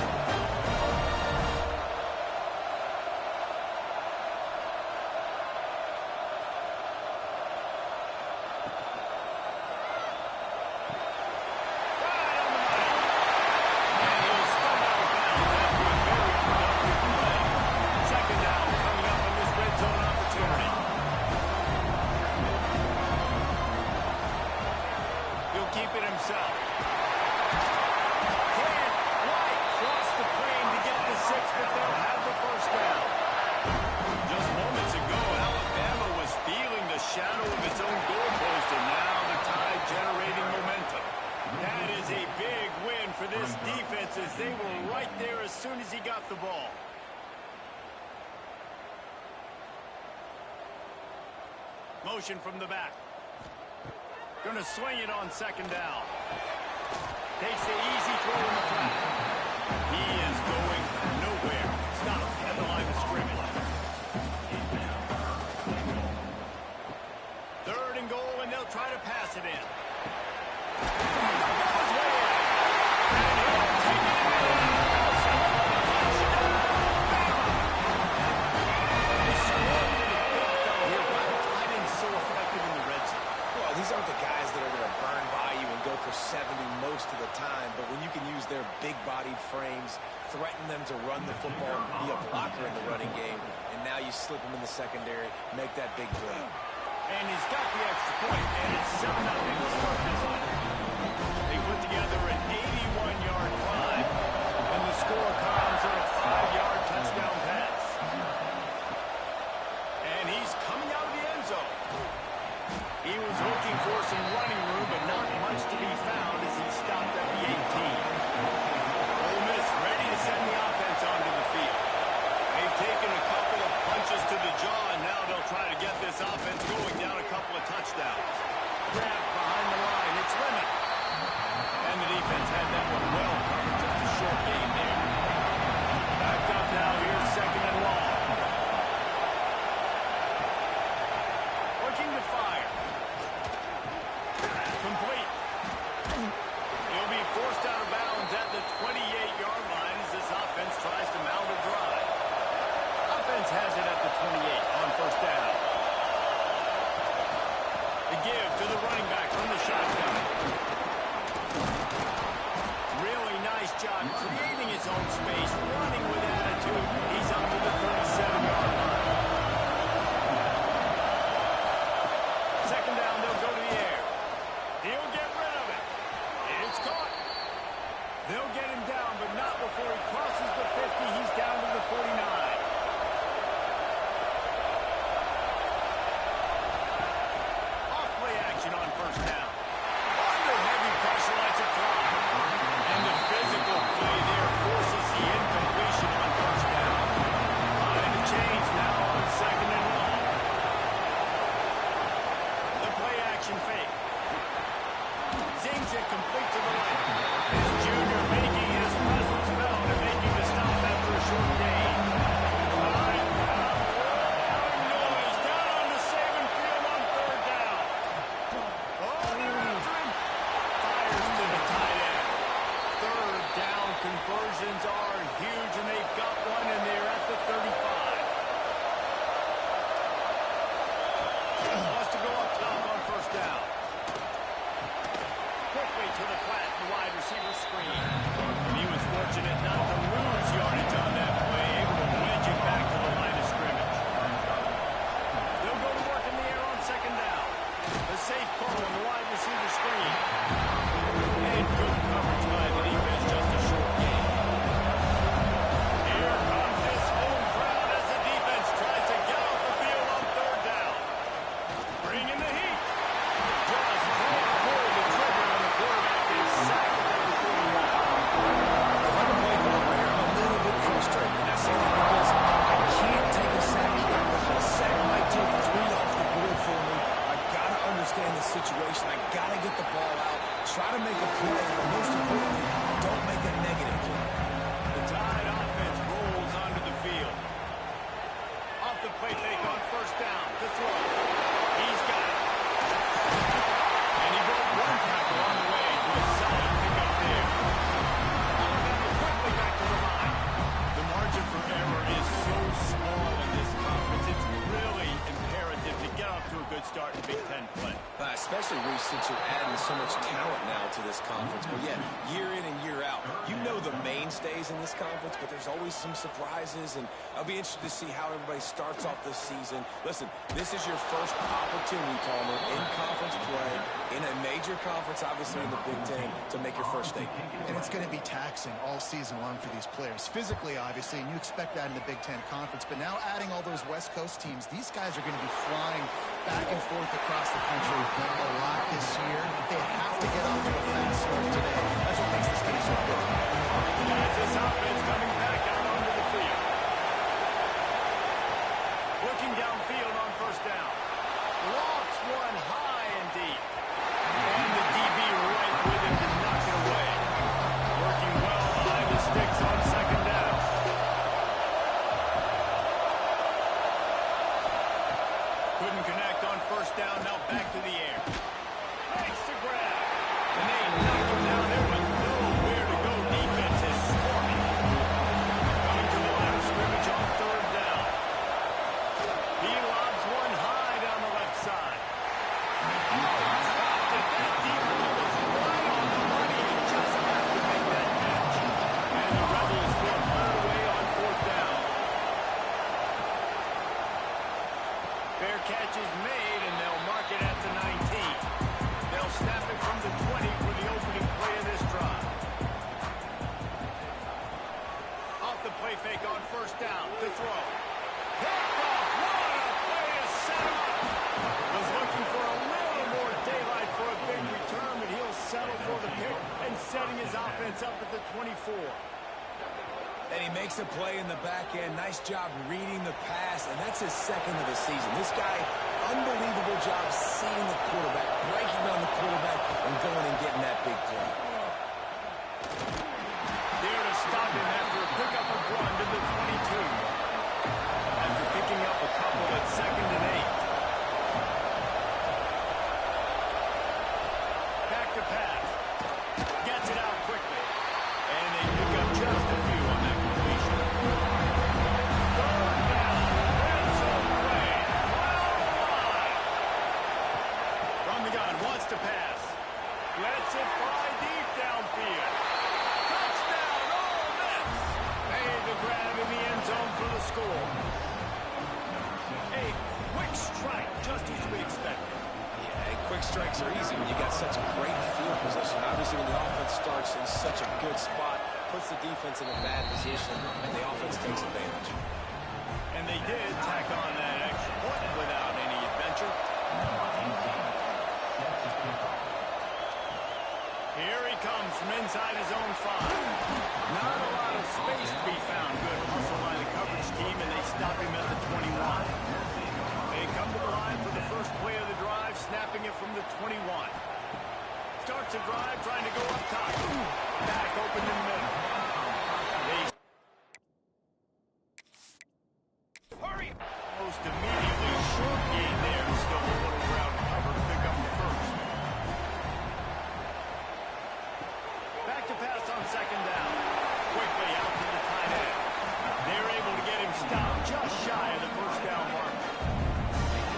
They were right there as soon as he got the ball. Motion from the back. Gonna swing it on second down. Takes the easy throw in the flat. He is going nowhere. Stop at the line of scrimmage. 3rd and goal, and they'll try to pass it in. These aren't the guys that are going to burn by you and go for 70 most of the time, but when you can use their big-bodied frames, threaten them to run the football, be a blocker in the running game, and now you slip them in the secondary, make that big play. And he's got the extra point, and it's 7-0 to start this one. They put together an 81-yard drive, and the score comes on a 5-yard touchdown pass. And he's coming out of the end zone. He was looking for some running room, but not much to be found as he stopped at the 18. Ole Miss ready to send the offense onto the field. They've taken a couple of punches to the jaw, and now they'll try to get this offense going down a couple of touchdowns. Grab behind the line. It's Lemon. And the defense had that one well covered. Just a short gain there. Backed up now. Here's 2nd and long. Looking to fire. to the running back from the shotgun. Really nice job creating his own space, running with attitude. He's up to the 37-yard line. Second down, they'll go to the air. He'll get rid of it. It's caught. They'll get him down, but not before he crosses the 50. He's down to the 49. Off-play action on first down. Under heavy pressure, lets it fly. And the physical play there forces the incompletion on first down. Behind the chains now on second and long. The play action fake. Zings it complete to the left. His junior making his presence felt and making the stop after a short gain. Right now, noise down on the Saban field on third down. Oh, they're after him. Fires to the tight end. Third down conversions are huge, and they've got one, and they're at the 35. Wants to go up top on first down. Quickly to the flat, the wide receiver screen. And he was fortunate not to lose yardage on that play, able to wedge it back to the line of scrimmage. They'll go to work in the air on second down. The safe call on the wide receiver screen. And good coverage by the defense, just a short gain. Here comes this home crowd as the defense tries to get off the field on third down. Bringing the heat. Just can't pull the trigger on the quarterback and sacked at the 41. If I'm a play caller here, I'm a little bit frustrated. And I say that because I can't take a sack here. A sack might take 3 off the board for me. I gotta understand the situation. I gotta get the ball out. Try to make a play, but most importantly, don't make a negative play. The Tide offense rolls onto the field. Off the play fake on first down to throw. He's got it. And he broke one tackle on the way to a solid pickup there. Alabama quickly back to the line. The margin for error is so small in this conference. It's really imperative to get off to a good start in Big Ten play. Especially, Reese, since you're adding so much talent now to this conference. But yeah, year in and year out, you know the mainstays in this conference, but there's always some surprises, and I'll be interested to see how everybody starts off this season. Listen, this is your first opportunity, Palmer, in conference play, in a major conference, obviously in the Big Ten, to make your first statement. And it's going to be taxing all season long for these players. Physically, obviously, and you expect that in the Big Ten Conference. But now adding all those West Coast teams, these guys are going to be flying back and forth across the country a lot this year. They have to get off to a fast start today. That's what makes this game so good. As this offense coming back out onto the field. Looking downfield on first down. Lofts one high and deep. And the DB right with him to knock it away. Working well behind the sticks on second down. Couldn't connect on first down. Now back to the air. Makes the grab. And they knock him down. There was nowhere to go. Defense is swarming. Coming to the line of scrimmage on third down. He lobs one high down the left side. Stopped it. That deep ball was right on the money. He just has to make that catch. And the Rebels will pull away on fourth down. Fair catch is made, and they'll mark it at the 19. They'll snap it from the 20 for the opening play of this drive. Off the play fake on first down to throw. Picked off. What a play to set him up. Was looking for a little more daylight for a big return, but he'll settle for the pick and setting his offense up at the 24. And he makes a play in the back end. Nice job reading the pass, and that's his second of the season. This guy, unbelievable job seeing the quarterback, breaking on the quarterback, and going and getting that big play. There to stop him after a pickup of one to the 22. After picking up a couple at second and 8. Back to pass. Gets it out quickly. And they pick up just a few on that completion. Third down. Red zone play. Crowd to pass. Lets it fly deep downfield. Touchdown, Ole Miss! Made the grab in the end zone for the score. A quick strike, just as we expected. Yeah, and quick strikes are easy when you got such a great field position. Obviously, when the offense starts in such a good spot, puts the defense in a bad position, and the offense takes advantage. And they did tack on that extra point without any adventure. Here he comes from inside his own 5. Not a lot of space to be found. Good hustle by the coverage team, and they stop him at the 21. They come to the line for the first play of the drive, snapping it from the 21. Starts a drive, trying to go up top. Back open in the middle. They hurry. Almost immediately short gain there. Still a little ground cover to pick up the first. Back to pass on second down. Quickly out to the tight end. They're able to get him stopped just shy of the first down mark.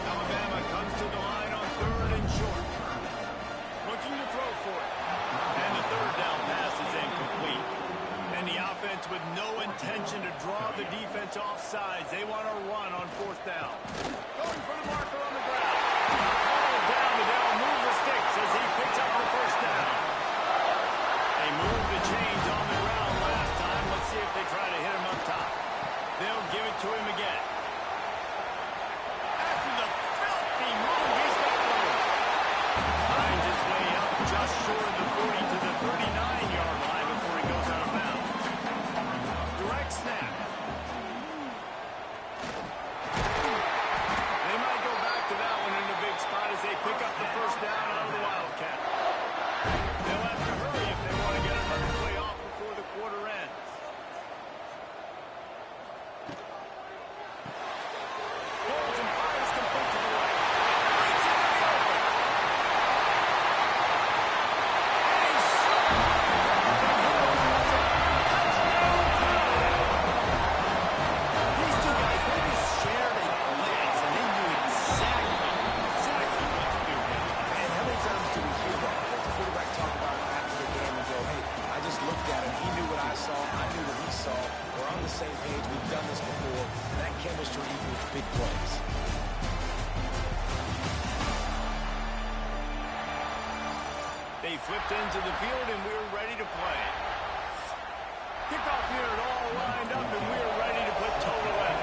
Alabama comes to the line on 3rd and short. Looking to throw for it. And the third down pass is incomplete. And the offense with no intention to draw the defense off sides. They want to run on 4th down. Going for the marker on the ground. Ball down, and they'll move the sticks as he picks up the first down. They moved the chains on the ground last time. Let's see if they try to hit him up top. They'll give it to him again. After the filthy move, he's got room. Finds his way up just short of the 40 to the 39-yard line before he goes out of bounds. Direct snap. They might go back to that one in the big spot as they pick up the first down out of the Wildcat. They'll have to hurry if they want to get another play off before the quarter ends. Holds and fires complete to the right. Breaks into the open. And he's These two guys, they just shared a glance, and they knew exactly what to do here. And how many times do we hear that? The quarterback talk about it after the game and go, hey, I just looked at him. He knew what I saw. I knew what he saw. We're on the same page. We've done this before. That chemistry equals big plays. They flipped into the field, and we're ready to play. Kickoff unit all lined up, and we're ready to put total in.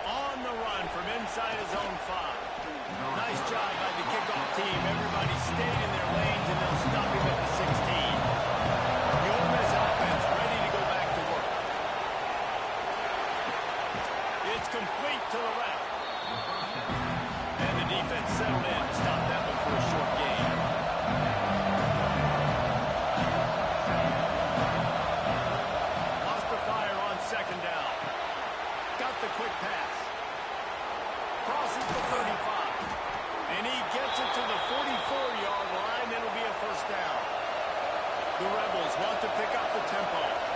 On the run from inside his own 5. Nice job by the kickoff team. Everybody stayed in their lanes, and they'll stop him at the 16. The Ole Miss offense ready to go back to work. It's complete to the left. And the defense settled in to stop that one for a short gain. Lost the fire on second down. Got the quick pass. Crosses the 35. And he gets it to the 44-yard line. It'll be a first down. The Rebels want to pick up the tempo.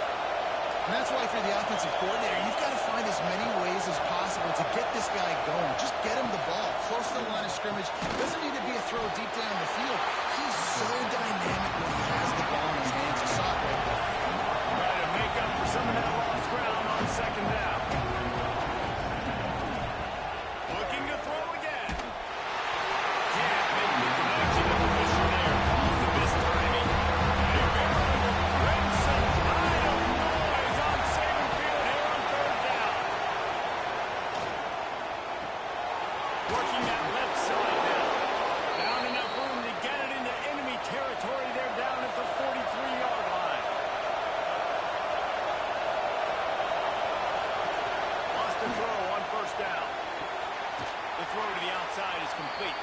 And that's why for the offensive coordinator, you've got to find as many ways as possible to get this guy going. Just get him the ball close to the line of scrimmage. Doesn't need to be a throw deep down the field. He's so dynamic when he has the ball in his hands. You saw it right there. Try to make up for some of that lost ground on second down. Looking to throw again. Can't make the connection to the missionary. Calls the missed timing. Remsen tied him. He's on second field here on 3rd down. Working that left side now. Down enough room to get it into enemy territory. They're down at the 43-yard line. Lost the throw on first down. The throw to the outside is complete.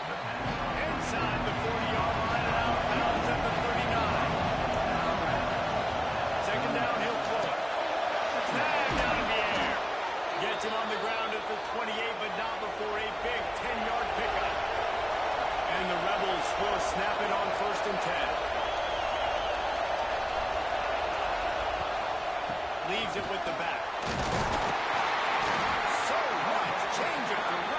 Inside the 40-yard line and out of bounds at the 39. Second down, he'll throw it. Snagged out in the air. Gets him on the ground at the 28, but not before a big 10-yard pickup. And the Rebels will snap it on 1st and 10. Leaves it with the back. So much change of direction.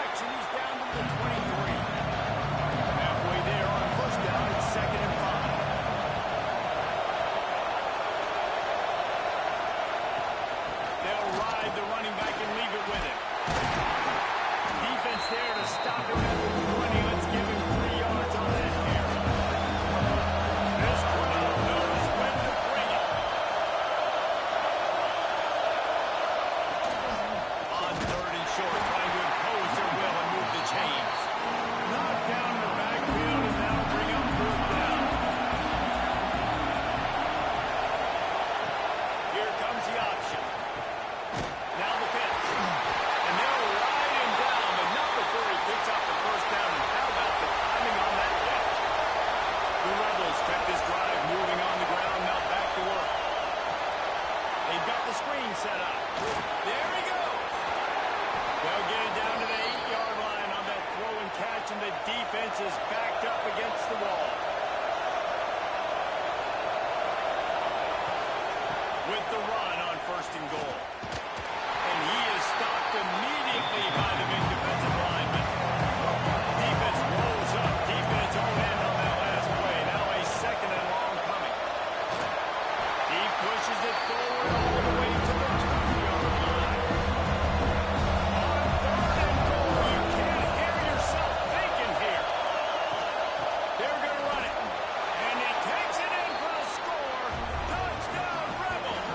defense is backed up against the wall. With the run on 1st and goal. And he is stopped immediately by the big defensive lineman. Defense rolls up deep in its own end on that last play. Now a 2nd and long coming. He pushes it forward all the way to the 2-yard line. On 3rd and goal, you can't hear yourself thinking here. They're going to run it. And he takes it in for the score. Touchdown, Rebels.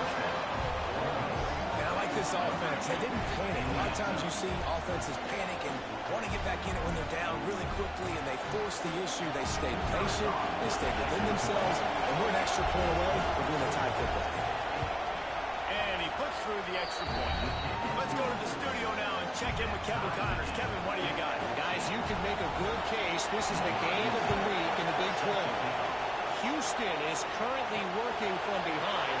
And I like this offense. They didn't panic. A lot of times you see offenses panic and want to get back in it when they're down really quickly, and they force the issue. They stayed patient. They stayed within themselves, and we're an extra point away from being a tie football game. And he puts through the extra point. Let's go to the studio now and check in with Kevin Connors. Kevin, what do you got? Guys, you can make a good case. This is the game of the week in the Big 12. Houston is currently working from behind.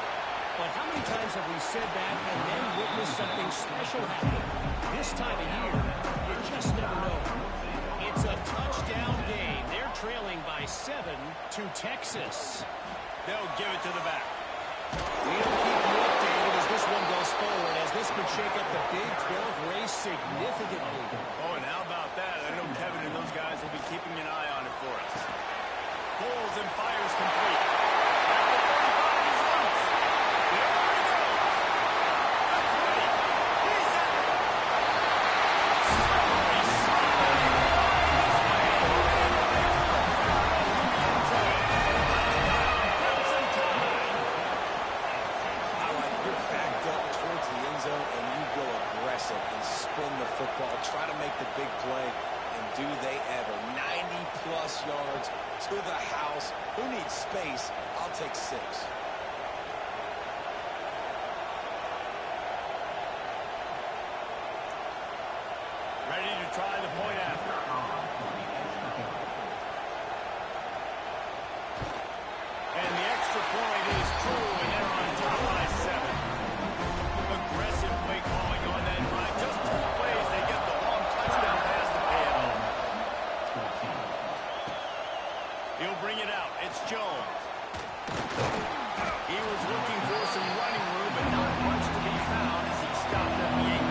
But how many times have we said that and then witnessed something special happen? This time of year, you just never know. It's a touchdown game. They're trailing by 7 to Texas. They'll give it to the back. We'll keep you updated as this one goes forward, as this could shake up the Big 12 race significantly. Oh, and how about that? I know Kevin and those guys will be keeping an eye on it for us. Pulls and fires complete. At the 35, he's loose. There he goes. That's ready. He's at it. Slippery slide. This way. Crimson Tide. I like you're backed up towards the end zone, and you go aggressive and spin the football, try to make the big play, and do they ever. 90-plus yards to the house. Who needs space? I'll take 6. Ready to try the point after. And the extra point is true, and they're on top by 7. Aggressive play calling on that drive. Just 2 plays, they get the long touchdown pass to pay it off. He'll bring it out. It's Jones. He was looking for some running room, but not much to be found as he stopped at the 18.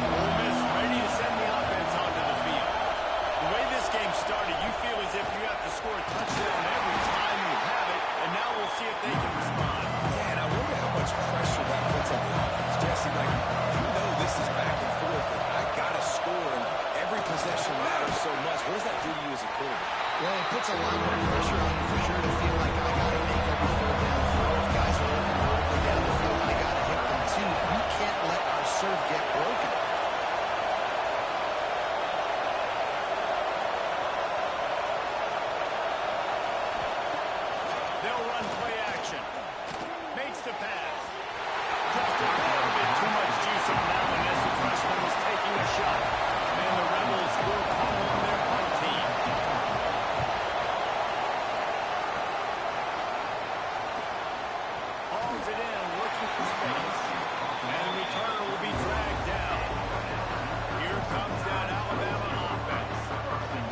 Ole Miss ready to send the offense onto the field. The way this game started, you feel as if you have to score a touchdown every time you have it, and now we'll see if they can respond. Yeah, and I wonder how much pressure that puts on the offense. Jesse, like, you know this is back and forth, but I got to score, and every possession matters so much. What does that do to you as a quarterback? Well, it puts a lot more pressure on you for sure to feel like I got to make every 3rd down throw. If guys are open vertically down the field, I got to hit them too. We can't let our serve get broken. They'll run play action. Makes the pass. Just a little bit too much juice on that one as the freshman was taking a shot. And the Rebels will call on their punt team. Hauls it in, looking for space. And the returner will be dragged down. Here comes that Alabama offense.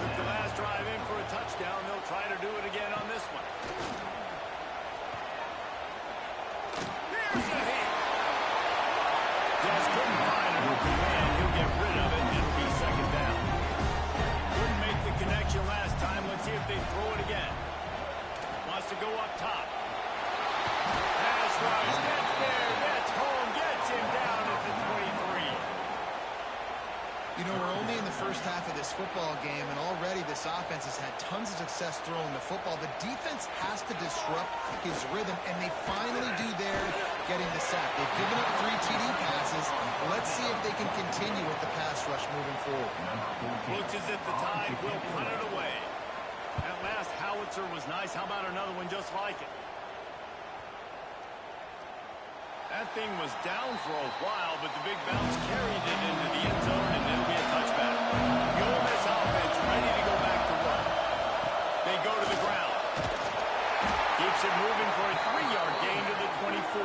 With the last drive in for a touchdown, they'll try to do it again on this one. Here's a hit. Just couldn't find an open man. He'll get rid of it. It'll be 2nd down. Couldn't make the connection last time. Let's see if they throw it again. Wants to go up top. Pass rush. Gets there. Gets home. Gets him down at the 23. You know, we're only in the first half of this football game, and already this offense has had tons of success throwing the football. The defense has to disrupt his rhythm, and they finally do there, getting the sack. They've given up 3 TD passes. Let's see if they can continue with the pass rush moving forward. Looks as if the Tide will punt it away. That last howitzer was nice. How about another one just like it? That thing was down for a while, but the big bounce carried it into the end zone, and it'll be a touchback. The Ole Miss offense ready to go back to work. They go to the ground. Keeps it moving for a 3-yard gain to the 24.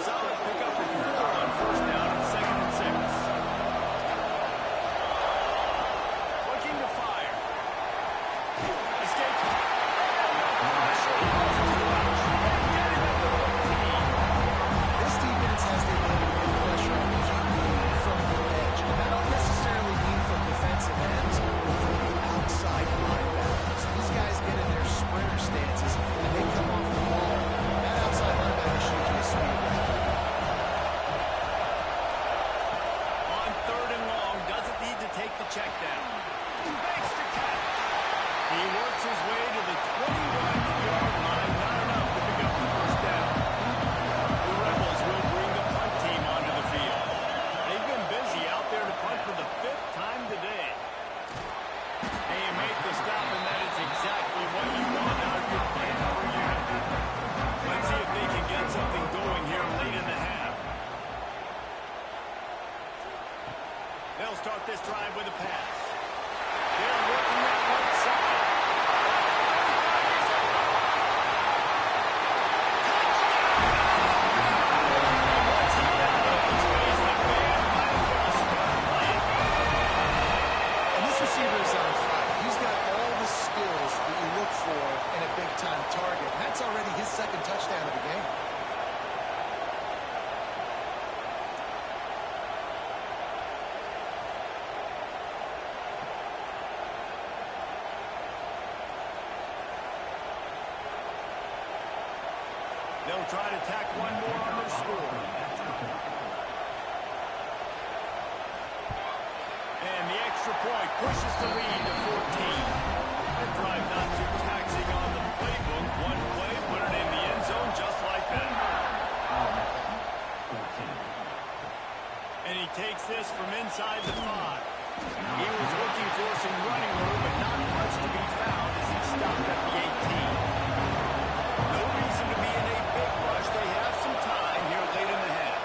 Solid pickup of 4 on 1st down and 2nd and 6. Looking to They'll start this drive with a pass. They're working that right side. And once he got open space, the man might as well start playing. And this receiver is on fire. He's got all the skills that you look for in a big-time target. And that's already his second touchdown of the game. They'll try to tack one more on their score. And the extra point pushes the lead to 14. That drive not too taxing on the playbook. One play, put it in the end zone just like that. And he takes this from inside the 5. He was looking for some running room, but not much to be found as he stopped at the 18. No reason to be in a big rush. They have some time here late in the half.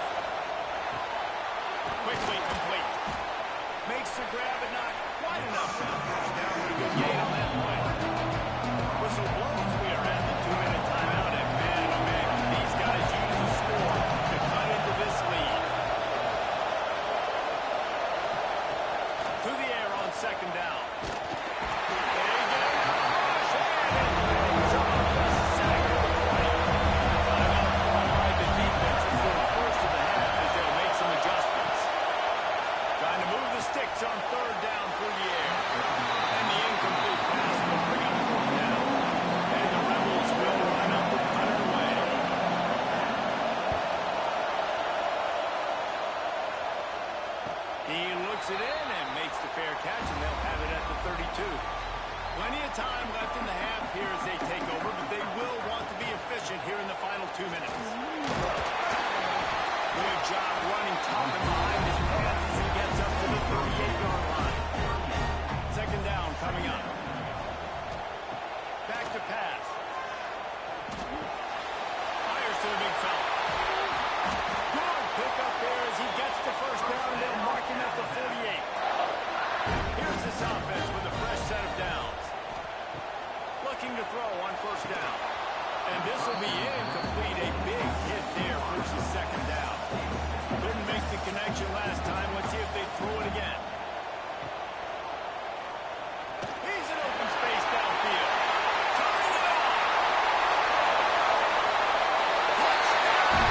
Quickly complete. Makes the grab and not quite enough. Down with a good gain on that play. Whistle blows. We are at the 2-minute timeout. And man, oh man, these guys use the score to cut into this lead. To the air on second down. On third down through the air. And the incomplete pass will bring up fourth down. And the Rebels will line up to put it away. He looks it in and makes the fair catch, and they'll have it at the 32. Plenty of time left in the half here as they take over, but they will want to be efficient here in the final 2 minutes. Good job running top and behind his pants as he gets up to the 38-yard line. Second down coming up. Back to pass. Fires to the big fella. Good pick up there as he gets the first down, and they'll mark him at the 48. Here's this offense with a fresh set of downs. Looking to throw on first down. And this will be incomplete. A big hit there versus second down. Couldn't make the connection last time. Let's see if they throw it again. He's in open space downfield. Turning it on. Touchdown!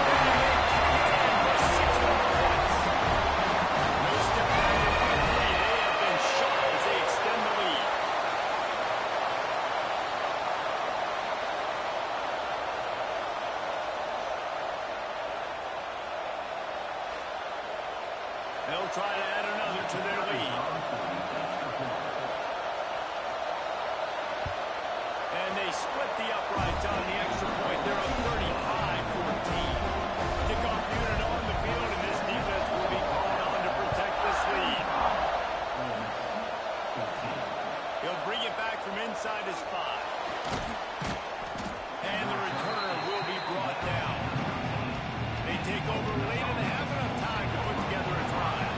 And they tie it in for 6 more points. No step back in quickly. They have been sharp as they extend the lead. They'll try to add another to their lead. And they split the uprights on the extra point. They're up 35-14. Kickoff unit on the field, and this defense will be called on to protect this lead. He'll bring it back from inside his 5. And the returner will be brought down. They take over late in the half, enough time to put together a drive.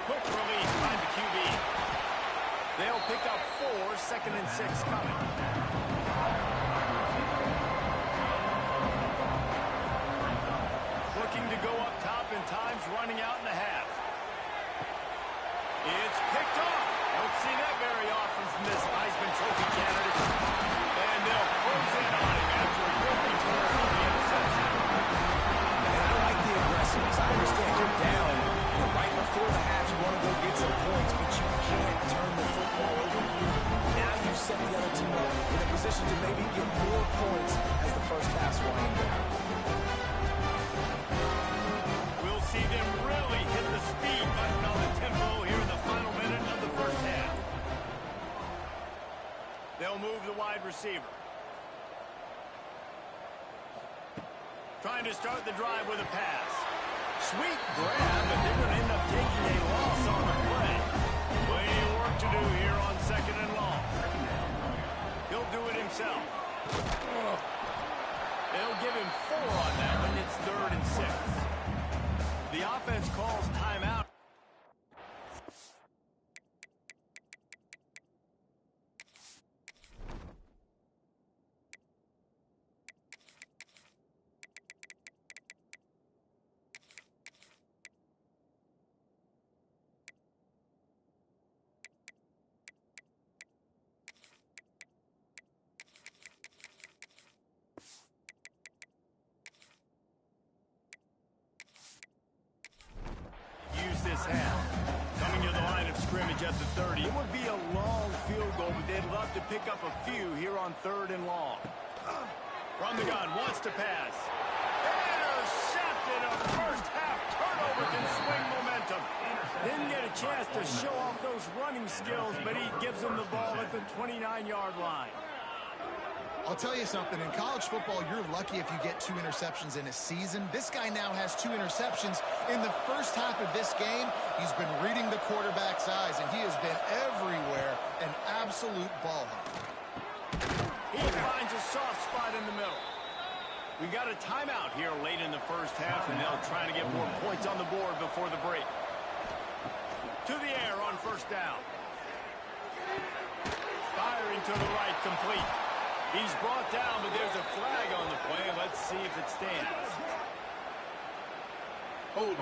Quick release by the QB. They'll pick up 4, 2nd and 6 coming. Looking to go up top, and time's running out in the half. It's picked off. Don't see that very often from this Heisman Trophy candidate. And they'll close in on him after a good return on the interception. And I like the aggressiveness. I understand you're down. Right before the half, you want to go get some points, but you can't turn the football over. Now you've set the other team up in a position to maybe get more points as the first half's winding down. We'll see them really hit the speed button on the tempo here in the final minute of the first half. They'll move the wide receiver. Trying to start the drive with a pass. Sweet grab, but they're going to end up taking a loss on the play. Plenty of work to do here on 2nd and long. He'll do it himself. They'll give him 4 on that one. It's 3rd and 6. The offense calls timeout. This half. Coming to the line of scrimmage at the 30. It would be a long field goal, but they'd love to pick up a few here on 3rd and long. From the gun, wants to pass. Intercepted. A first half turnover can swing momentum. Didn't get a chance to show off those running skills, but he gives them the ball at the 29-yard line. I'll tell you something, in college football, you're lucky if you get 2 interceptions in a season. This guy now has 2 interceptions. In the first half of this game, he's been reading the quarterback's eyes, and he has been everywhere, an absolute ball hunter. He finds a soft spot in the middle. We got a timeout here late in the first half, and they'll try to get more points on the board before the break. To the air on first down. Firing to the right, complete. He's brought down, but there's a flag on the play. Let's see if it stands. Hold.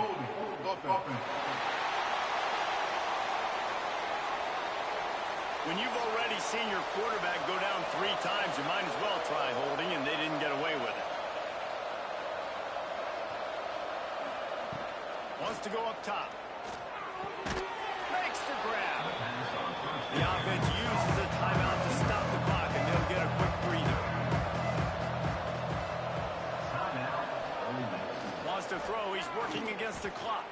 When you've already seen your quarterback go down 3 times, you might as well try holding, and they didn't get away with it. Wants to go up top. Makes the grab. The offense uses a timeout to stop the clock, and they'll get a quick breather. Wants to throw. He's working against the clock.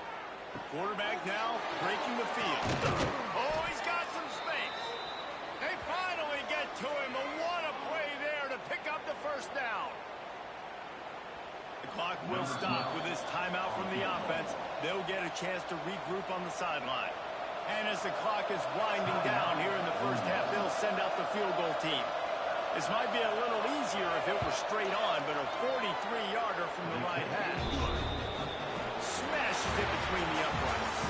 Quarterback now breaking the field. Oh, he's got some space. They finally get to him. A what a play there to pick up the first down. The clock will stop with this timeout from the offense. They'll get a chance to regroup on the sideline. And as the clock is winding down here in the first half, they'll send out the field goal team. This might be a little easier if it were straight on, but a 43-yarder from the right half. Smashes it between the uprights.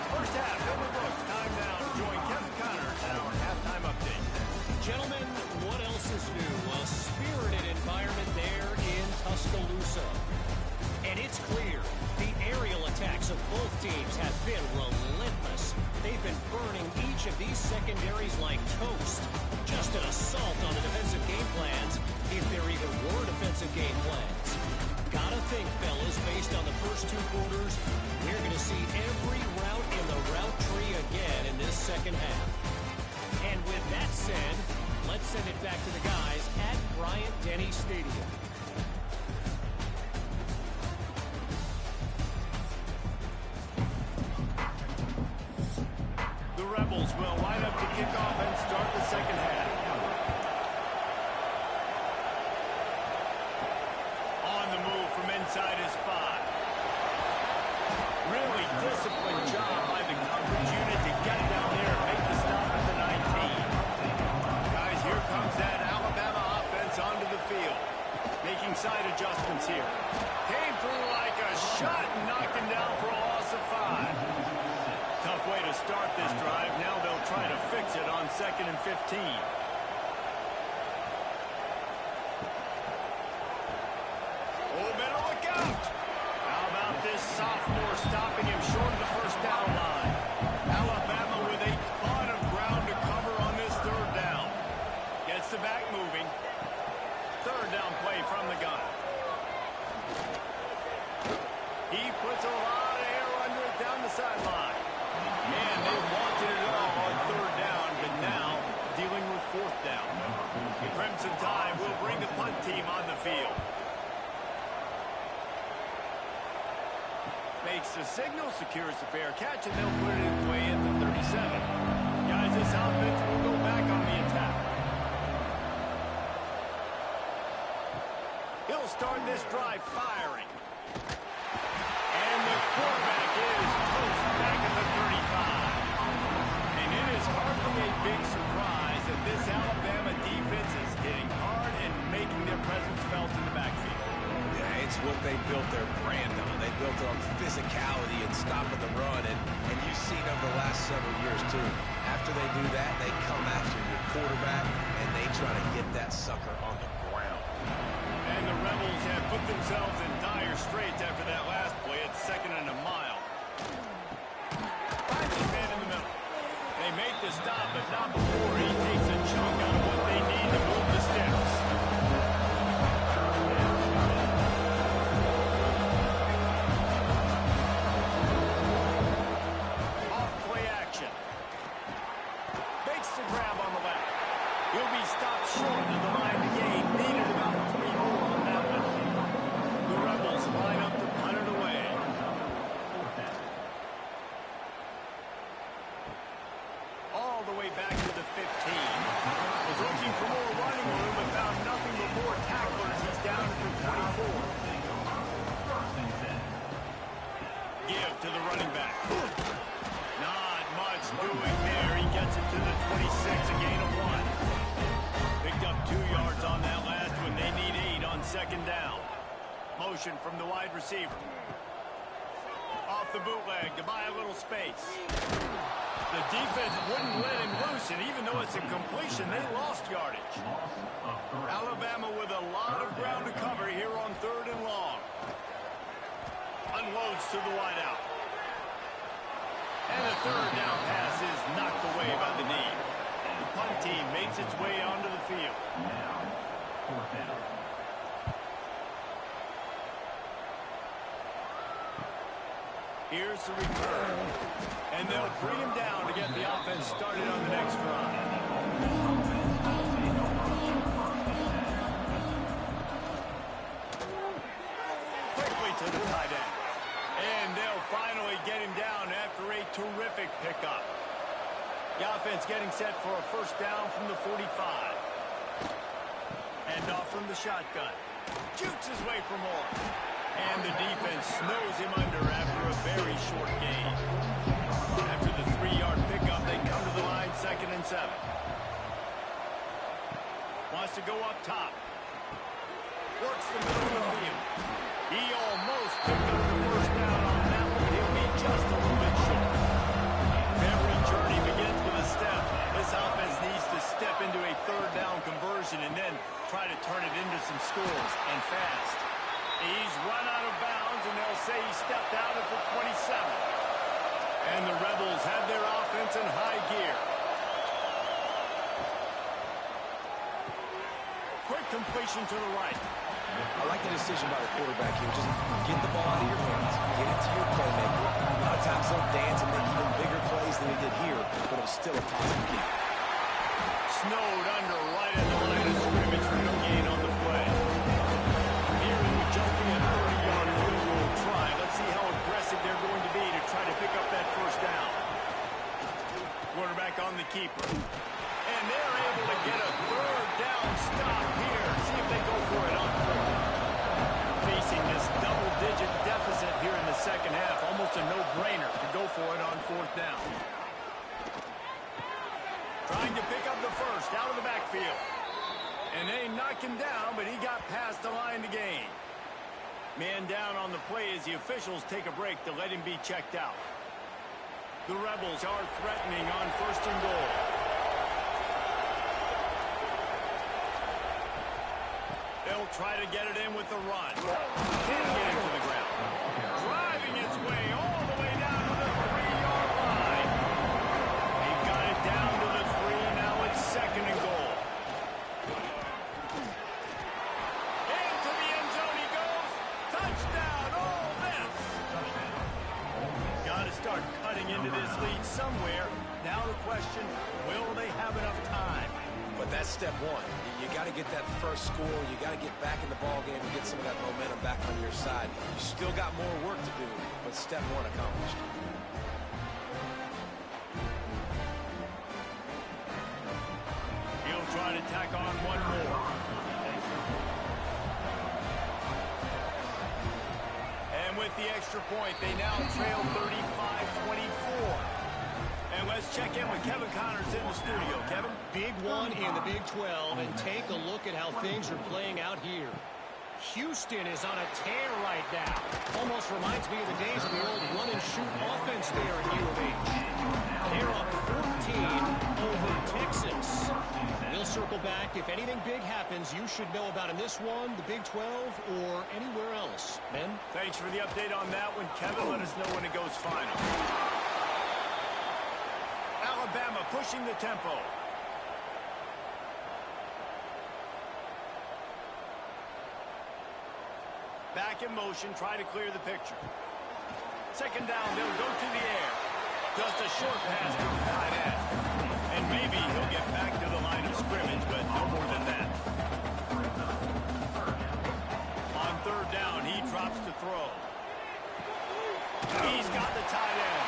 First half, Hilbert Brooks, time down. Join Kevin Connors in our halftime update. Gentlemen, what else is new? A spirited environment there in Tuscaloosa. And it's clear, the aerial attacks of both teams have been relentless. They've been burning each of these secondaries like toast. Just an assault on the defensive game plans, if there even were defensive game plans. Gotta think, fellas, based on the first 2 quarters, we're going to see every route in the route tree again in this second half. And with that said, let's send it back to the guys at Bryant-Denny Stadium. The Rebels will line up to kick off and start the second half. On the move from inside his 5. Really disciplined job by the coverage unit to get down there and make the stop at the 19. Guys, here comes that Alabama offense onto the field. Making side adjustments here. Came through like a shot and knocked him down for a loss of 5. Tough way to start this drive. Now they'll try to fix it on 2nd and 15. Oh, better look out. How about this sophomore stopping him short of the first down line? Alabama with a ton of ground to cover on this 3rd down. Gets the back moving. 3rd down play from the gun. He puts a lot of air under it down the sideline. And they wanted it all on 3rd down, but now dealing with 4th down. The Crimson Tide will bring the punt team on the field. Makes the signal, secures the fair catch, and they'll put it away at the 37. Guys, this offense will go back on the attack. He'll start this drive firing. And the quarterback is toast back at the 35. And it is hardly a big surprise that this Alabama defense is hitting hard and making their presence felt in the backfield. It's what they built their brand on. They built it on physicality and stopping the run. And you've seen over the last several years, too. After they do that, they come after your quarterback, and they try to get that sucker on the ground. And the Rebels have put themselves in dire straits after that last play. It's 2nd and a mile. Finds his man in the middle. They make the stop, but not before he takes a chunk out of what they need to move the sticks. Off play action. Makes the grab on the left. He'll be stopped short of the line to gain. Needed about 3 more on that one. The Rebels line up to punt it away. All the way back to the 15. Was looking for more running room, but found nothing but more tacklers. He's down at the 24. Give to the running back. Not much doing there. He gets it to the 26, a gain of 1. Picked up 2 yards on that last one. They need 8 on 2nd down. Motion from the wide receiver. Off the bootleg to buy a little space. The defense wouldn't let him loose, and even though it's a completion, they lost yardage. Alabama with a lot of ground to cover here on 3rd and long. Unloads to the wideout. And the 3rd down pass is knocked away by the knee. The punt team makes its way onto the field. Now, 4th down. Here's the return. And they'll bring him down to get the offense started on the next drive. Quickly to the tight end. And they'll finally get him down after a terrific pickup. The offense getting set for a 1st down from the 45. And off from the shotgun. Jukes his way for more. And the defense snows him under after a very short gain. After the 3-yard pickup, they come to the line 2nd and 7. Wants to go up top. Works the middle of the field. He almost picked up the 1st down on that one. He'll be just a little bit short. Every journey begins with a step. This offense needs to step into a 3rd down conversion and then try to turn it into some scores, and fast. He's run out of bounds, and they'll say he stepped out at the 27. And the Rebels have their offense in high gear. Quick completion to the right. I like the decision by the quarterback here. Just get the ball out of your hands. Get it to your playmaker. A lot of times they'll dance and make even bigger plays than he did here, but it was still a positive game. Snowed under right at the line of scrimmage for no gain on the play. Here it would just be a 30-yard field goal try. Let's see how aggressive they're going to be to try to pick up that 1st down. Quarterback on the keeper. And they're able to get a 3rd down stop here. See if they go for it on 4th. Facing this double-digit deficit here in the 2nd half. Almost a no-brainer to go for it on 4th down. Trying to pick up the 1st out of the backfield. And they knock him down, but he got past the line to gain. Man down on the play as the officials take a break to let him be checked out. The Rebels are threatening on 1st and goal. They'll try to get it in with the run. Can't get it to the ground. Driving its way all the way down to the 3-yard line. They've got it down to the 3. Now it's 2nd and goal. Into the end zone he goes. Touchdown, Ole Miss. Got to start cutting into this lead somewhere. Now the question, will they have enough time? But that's step 1. You got to get that 1st score. You got to get back in the ball game and get some of that momentum back on your side. You still got more work to do, but step 1 accomplished. He'll try to tack on one more. And with the extra point, they now trail 35-24. And let's check in with Kevin Connors in the studio. Kevin? Big one in the Big 12, and take a look at how things are playing out here. Houston is on a tear right now. Almost reminds me of the days of the old run-and-shoot offense there at U of H. They're up 14 over Texas. We'll circle back. If anything big happens, you should know about in this one, the Big 12, or anywhere else. Ben? Thanks for the update on that one, Kevin. Let us know when it goes final. Alabama pushing the tempo. Back in motion, try to clear the picture. Second down, they'll go to the air. Just a short pass to the tight end. And maybe he'll get back to the line of scrimmage, but no more than that. On third down, he drops to throw. He's got the tight end.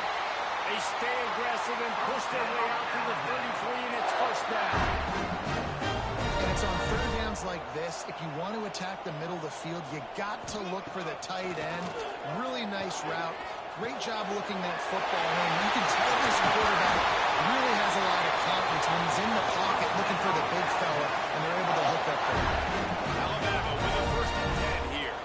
They stay aggressive and push their way out to the 33, and it's first down. And it's on third downs like this. If you want to attack the middle of the field, you got to look for the tight end. Really nice route. Great job looking that football in. You can tell this quarterback really has a lot of confidence when he's in the pocket looking for the big fella, and they're able to hook up there. Alabama with a first and 10 here.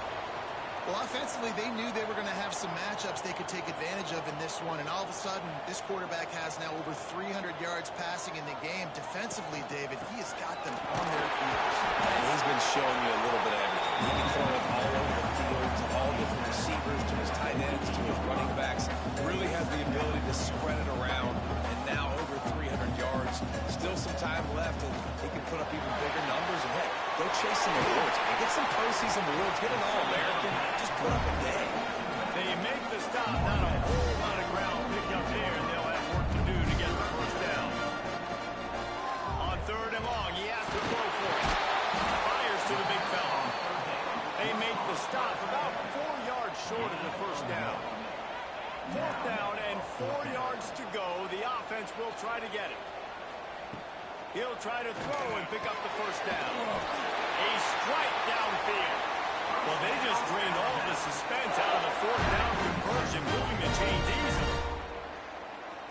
Well, offensively, they knew they were going to have some matchups they could take advantage of in this one, and all of a sudden, this quarterback has now over 300 yards passing in the game. Defensively, David, he has got them on their heels. And he's been showing you a little bit of everything. He can throw it all over the field to all different receivers, to his tight ends, to his running backs. Really has the ability to spread it around, and now over 300 yards. Still some time left, and he can put up even bigger numbers. And, hey, go chase some awards, man. Get some postseason awards. Get an All-American. Just put up a day. They make the stop. Not a whole lot of ground picked up there, and they'll have work to do to get the first down. On third and long, he has to throw for it. Fires to the big fella. They make the stop about 4 yards short of the first down. Fourth down and 4 yards to go. The offense will try to get it. He'll try to throw and pick up the first down. A strike downfield. Well, they just drained all the suspense out of the fourth down conversion, moving the chains easily.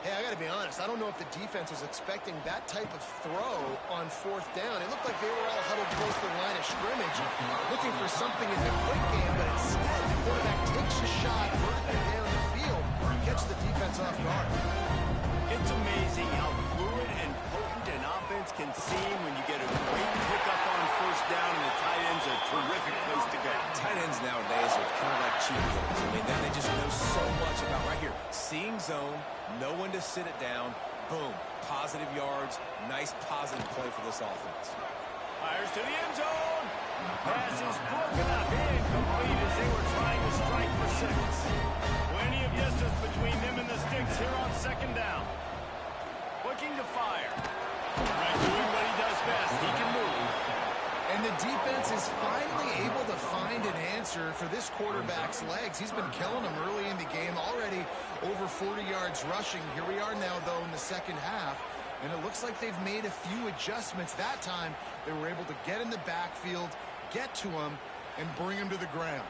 Hey, I got to be honest. I don't know if the defense was expecting that type of throw on fourth down. It looked like they were all huddled close to the line of scrimmage, looking for something in the quick game, but instead the quarterback takes a shot vertically down the field and catches the defense off guard. It's amazing how fluid and potent an offense can seem when you get a great pickup on first down, and the tight end's a terrific place to go. Tight ends nowadays are kind of like cheat codes. I mean, they just know so much about right here. Seeing zone, know when to sit it down, boom, positive yards, nice positive play for this offense. Fires to the end zone. Pass is broken up, incomplete as they were trying to strike for 6. Plenty of distance between them and the sticks here on second down. Looking to fire. Right, doing what he does best. He can move. And the defense is finally able to find an answer for this quarterback's legs. He's been killing them early in the game, already over 40 yards rushing. Here we are now, though, in the second half. And it looks like they've made a few adjustments. That time, they were able to get in the backfield, get to him, and bring him to the ground.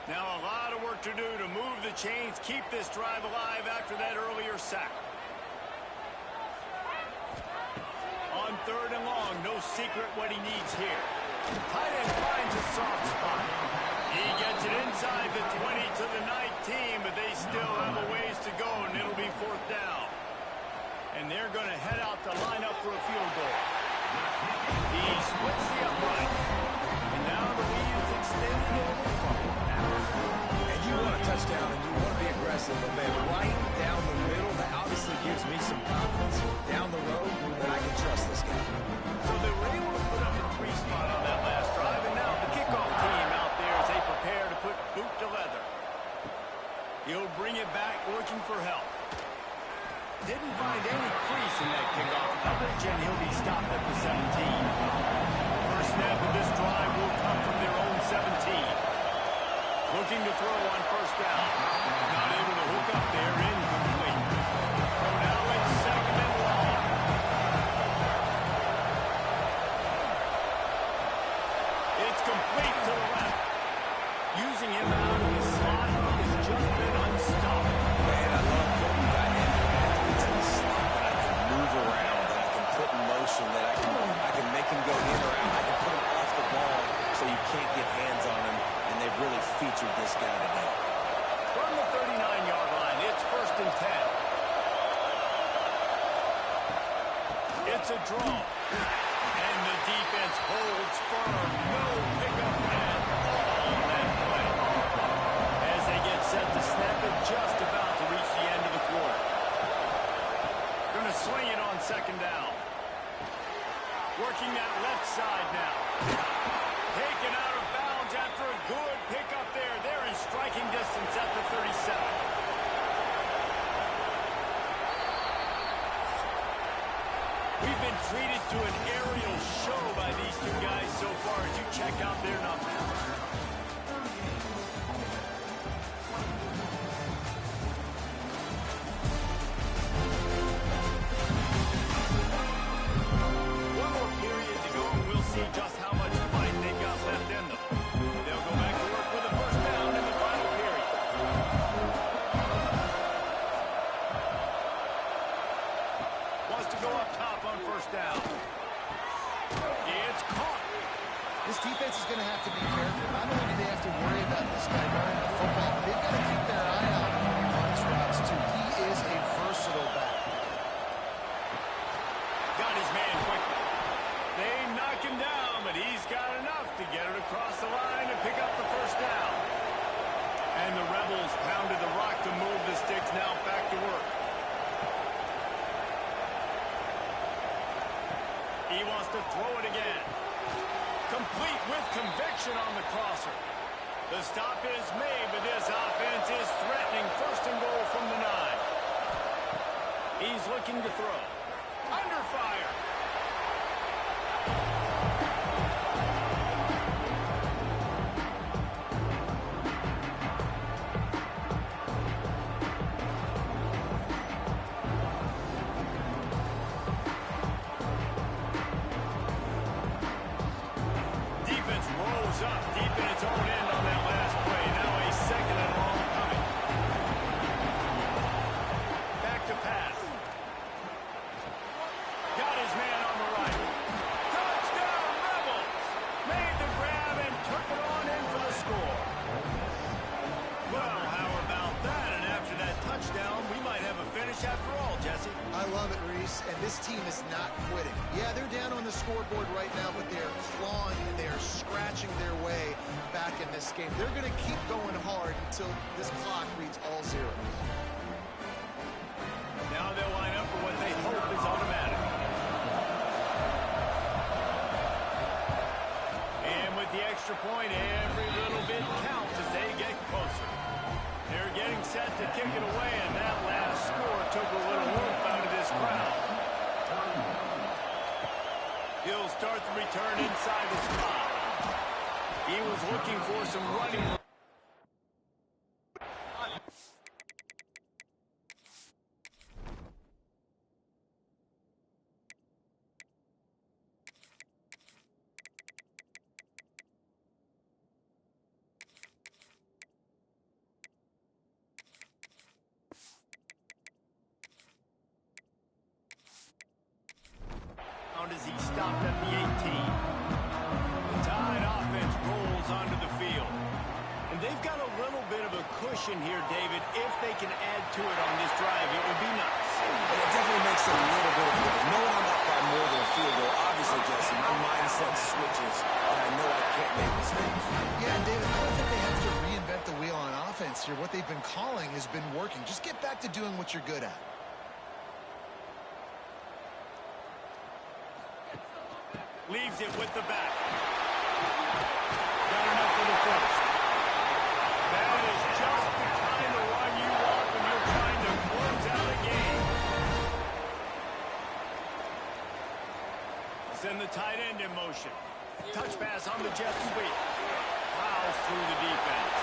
Now a lot of work to do to move the chains, keep this drive alive after that earlier sack. On third and long, no secret what he needs here. Tight end finds a soft spot. He gets it inside the 20 to the 19, but they still have a ways to go, and it'll be fourth down. And they're going to head out to line up for a field goal. He splits the upright. And now the lead is extended over from him. And you want a touchdown and you want to be aggressive, but man, right down the middle, that obviously gives me some confidence down the road that I can trust this guy. So they were able to put up a 3 spot on that last drive, and now the kickoff team out there as they prepare to put boot to leather. He'll bring it back looking for help. Didn't find any crease in that kickoff coverage, and he'll be stopped at the 17. First snap of this drive will come from their own 17. Looking to throw on first down. Not able to hook up there, incomplete. So now it's second and long. It's complete to the left. Using him out of the slot has just been unstoppable. Man, I love putting dynamic athletes in the slot that I can move around, that I can put in motion, that I can make him go in or out. I can put him off featured this guy today. From the 39-yard line, it's 1st and 10. It's a draw. And the defense holds firm. No pickup at all on that play. As they get set to snap it, just about to reach the end of the quarter. Going to swing it on 2nd down. Working that left side now. Taken out of bounds after a good pickup there. They're in striking distance at the 37. We've been treated to an aerial show by these two guys so far as you check out their numbers. One more period to go, and we'll see just how much fight they've got left in them. They'll go back to work with a 1st down in the final period. Wants to go up top on 1st down. It's caught. This defense is going to have to be careful. Not only do they have to worry about this guy running the football, but they've got to keep their eye out when he runs routes, too. He is a versatile back. Got his man quickly. They knock him down, but he's got enough to get it across the line and pick up the 1st down. And the Rebels pounded the rock to move the sticks, now back to work. He wants to throw it again. Complete with conviction on the crosser. The stop is made, but this offense is threatening 1st and goal from the 9. He's looking to throw. Under fire. Defense rolls up deep in its own end on that last play. Now a 2nd and long coming. Back to pass. Got his man on the right. Touchdown, Rebels! Made the grab and took it on in for the score. Well, how about that? And after that touchdown, we might have a finish after all, Jesse. I love it, Reese, and this team is not quitting. Yeah, they're down on the scoreboard right now, but they're clawing and they're scratching their way back in this game. They're going to keep going hard until this clock reads all zeros. Now they'll line up for what they hope is automatic. And with the extra point, every little bit counts as they get closer. They're getting set to kick it away, and that last score took a little oomph out of this crowd. He'll start the return inside the spot. He was looking for some running room. As he stopped at the 18. The Tide offense rolls onto the field. And they've got a little bit of a cushion here, David. If they can add to it on this drive, it would be nice. And it definitely makes it a little bit of difference. Knowing I'm up by more than a field goal, obviously, Jesse, my mindset switches, and I know I can't make mistakes. Yeah, and David, I don't think they have to reinvent the wheel on offense here. What they've been calling has been working. Just get back to doing what you're good at. Leaves it with the back. Got enough for the 1st. That is just the kind of run you want when you're trying to close out a game. Send the tight end in motion. Touch pass on the jet sweep. Fouls through the defense.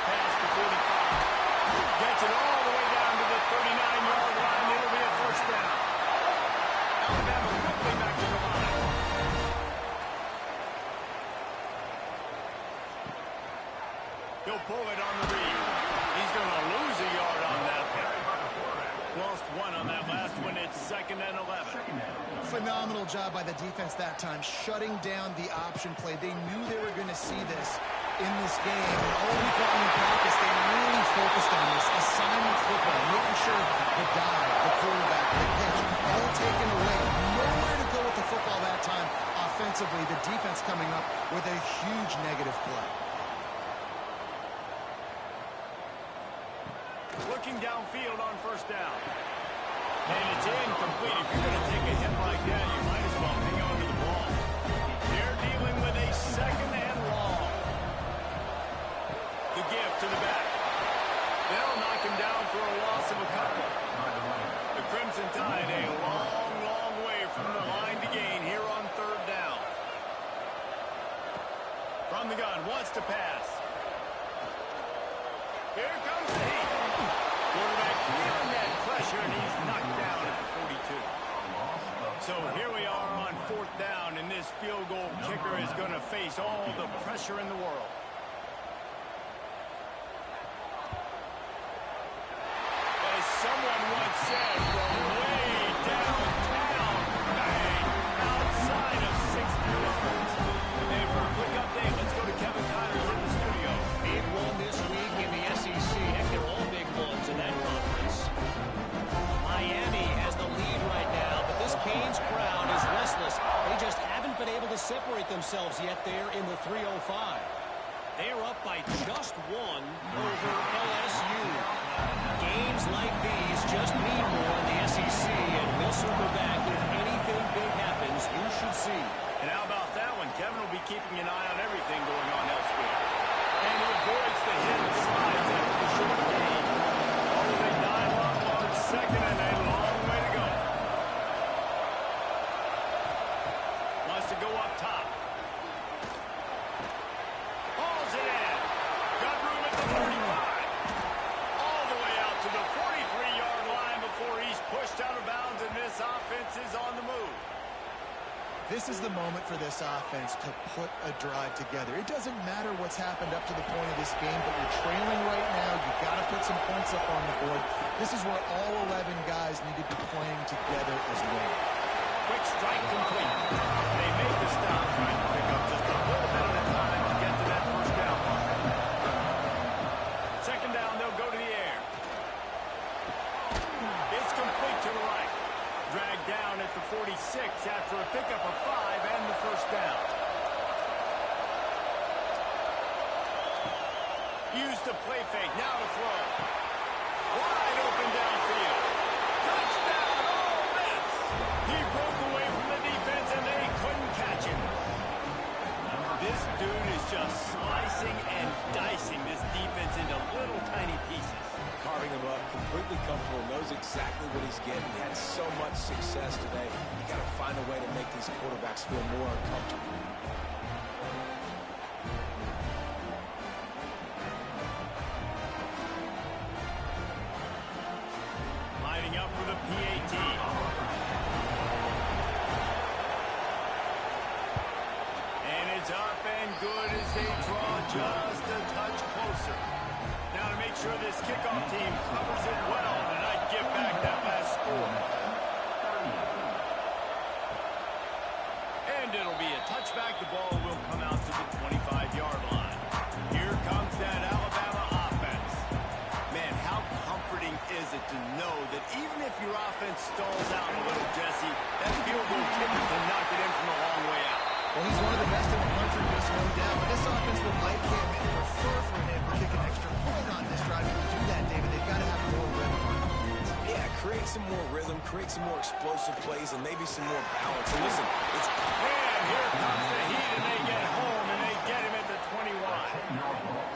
Pass to 45. Gets it all the way down to the 39-yard line. It'll be a 1st down. Alabama quickly back to the line. He'll pull it on the read. He's going to lose a yard on that one. Lost 1 on that last one. It's 2nd and 11. Phenomenal job by the defense that time, shutting down the option play. They knew they were going to see this in this game. All week long in practice, they really focused on this assignment football, making sure the dive, the quarterback, the pitch, all taken away. Nowhere to go with the football that time offensively. The defense coming up with a huge negative play. Looking downfield on first down. And it's incomplete. If you're going to take a hit like that, you might as well hang on to the ball. They're dealing with a second and long. The give to the back. They'll knock him down for a loss of a couple. The Crimson Tide a long, long way from the line to gain here on third down. From the gun, wants to pass. Here comes the heat. Quarterback feeling that pressure, and he's knocked down at the 42. So here we are on fourth down, and this field goal kicker is going to face all the pressure in the world. As someone once said, from way downtown, bang, outside of 60 yards. And for a quick update, let's go to Kevin Connors in the studio. Big one this week in the SEC. Heck, they're all big ones in that conference. Miami has the lead right now, but this Canes crowd is restless. They just haven't been able to separate themselves yet there in the 305. They're up by just one over LSU. Games like these just mean more in the SEC, and we'll circle back if anything big happens. You should see. And how about that one? Kevin will be keeping an eye on everything going on elsewhere. And he avoids the hit and slides after the short gain. Oh, they dive up on second, and a long way to go. Wants to go up top. Hauls it in. Got room at the 35. All the way out to the 43-yard line before he's pushed out of bounds, and this offense is on the move. This is the moment for this offense to put a drive together. It doesn't matter what's happened up to the point of this game, but you're trailing right now. You've got to put some points up on the board. This is where all 11 guys need to be playing together as one. Quick strike complete. They make the stop, trying to pick up just a little bit of time to get to that first down mark. Second down, they'll go to the air. It's complete to the right. Dragged down at the 46 after a pickup of 5 and the first down. Use the play fake, now to throw. Wide open downfield. Touchdown, Ole Miss! He broke away from the defense and they couldn't catch him. This dude is just slicing and dicing this defense into little tiny pieces. Carving him up, completely comfortable, knows exactly what he's getting. He had so much success today. You got to find a way to make these quarterbacks feel more uncomfortable. Lining up for the PAT. And it's up and good as they draw just a touch closer. Now to make sure this kickoff team covers it well and not give back that last score. And it'll be a touchback. The ball will come out to the 25-yard line. Here comes that Alabama offense. Man, how comforting is it to know that even if your offense stalls out a little, Jesse, that field goal kicker can knock it in from a long way out. Well, he's one of the best in the country, there's no doubt. But this offense would like him and prefer for him to kick an extra point on this drive. To do that, David, they've got to have more rhythm on offense. Yeah, create some more rhythm, create some more explosive plays, and maybe some more balance. And listen, it's... And here comes the heat, and they get home, and they get him at the 21.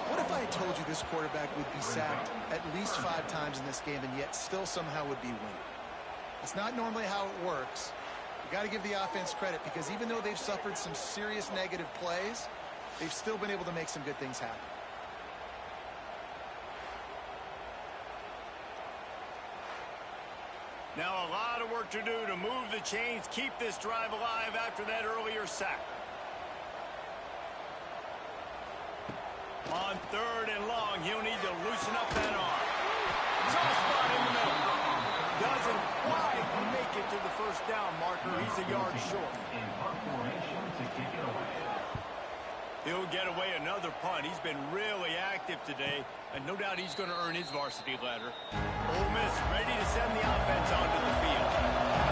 What if I had told you this quarterback would be sacked at least 5 times in this game and yet still somehow would be winning? It's not normally how it works. You got to give the offense credit because even though they've suffered some serious negative plays, they've still been able to make some good things happen. Now a lot of work to do to move the chains, keep this drive alive after that earlier sack. On third and long, he'll need to loosen up that arm. Soft spot in the middle. Doesn't quite make it to the first down marker. He's a yard short. He'll get away another punt. He's been really active today, and no doubt he's going to earn his varsity letter. Ole Miss ready to send the offense onto the field.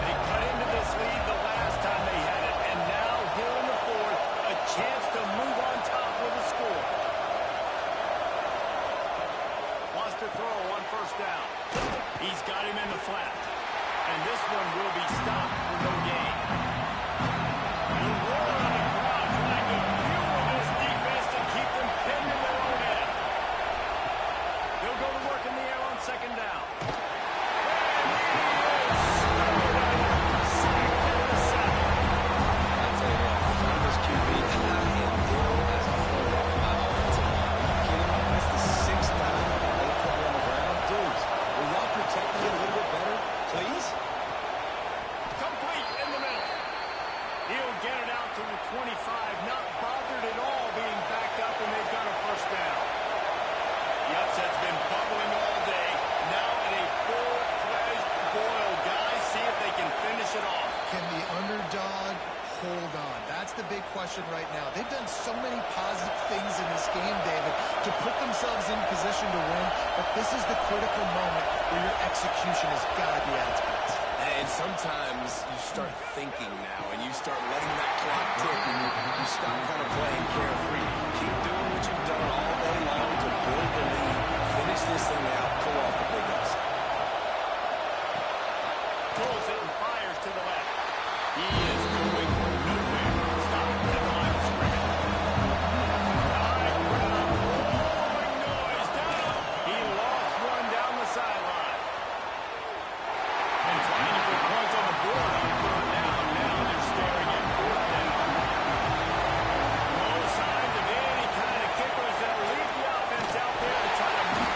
They cut into this lead the last time they had it, and now here in the fourth, a chance to move on top with a score. Wants to throw on first down. He's got him in the flat, and this one will be stopped for no gain. The roar on the crowd trying to fuel this defense to keep them pinned in their own end. They'll go to work in the air on second down. Right now. They've done so many positive things in this game, David, to put themselves in position to win, but this is the critical moment where your execution has got to be at its best. And sometimes you start thinking now, and you start letting that clock tick, and you stop kind of playing carefree. Keep doing what you've done all day long to build the lead, finish this thing out, pull off the big upset. Pulls it and fires to the left. He is going nowhere. Stop at the line of scrimmage. High crowd, roaring noise down. He lost one down the sideline. And trying to put points on the board on third down. Now they're staring at fourth down. No signs of any kind of kickers that'll lead the offense out there to try to move.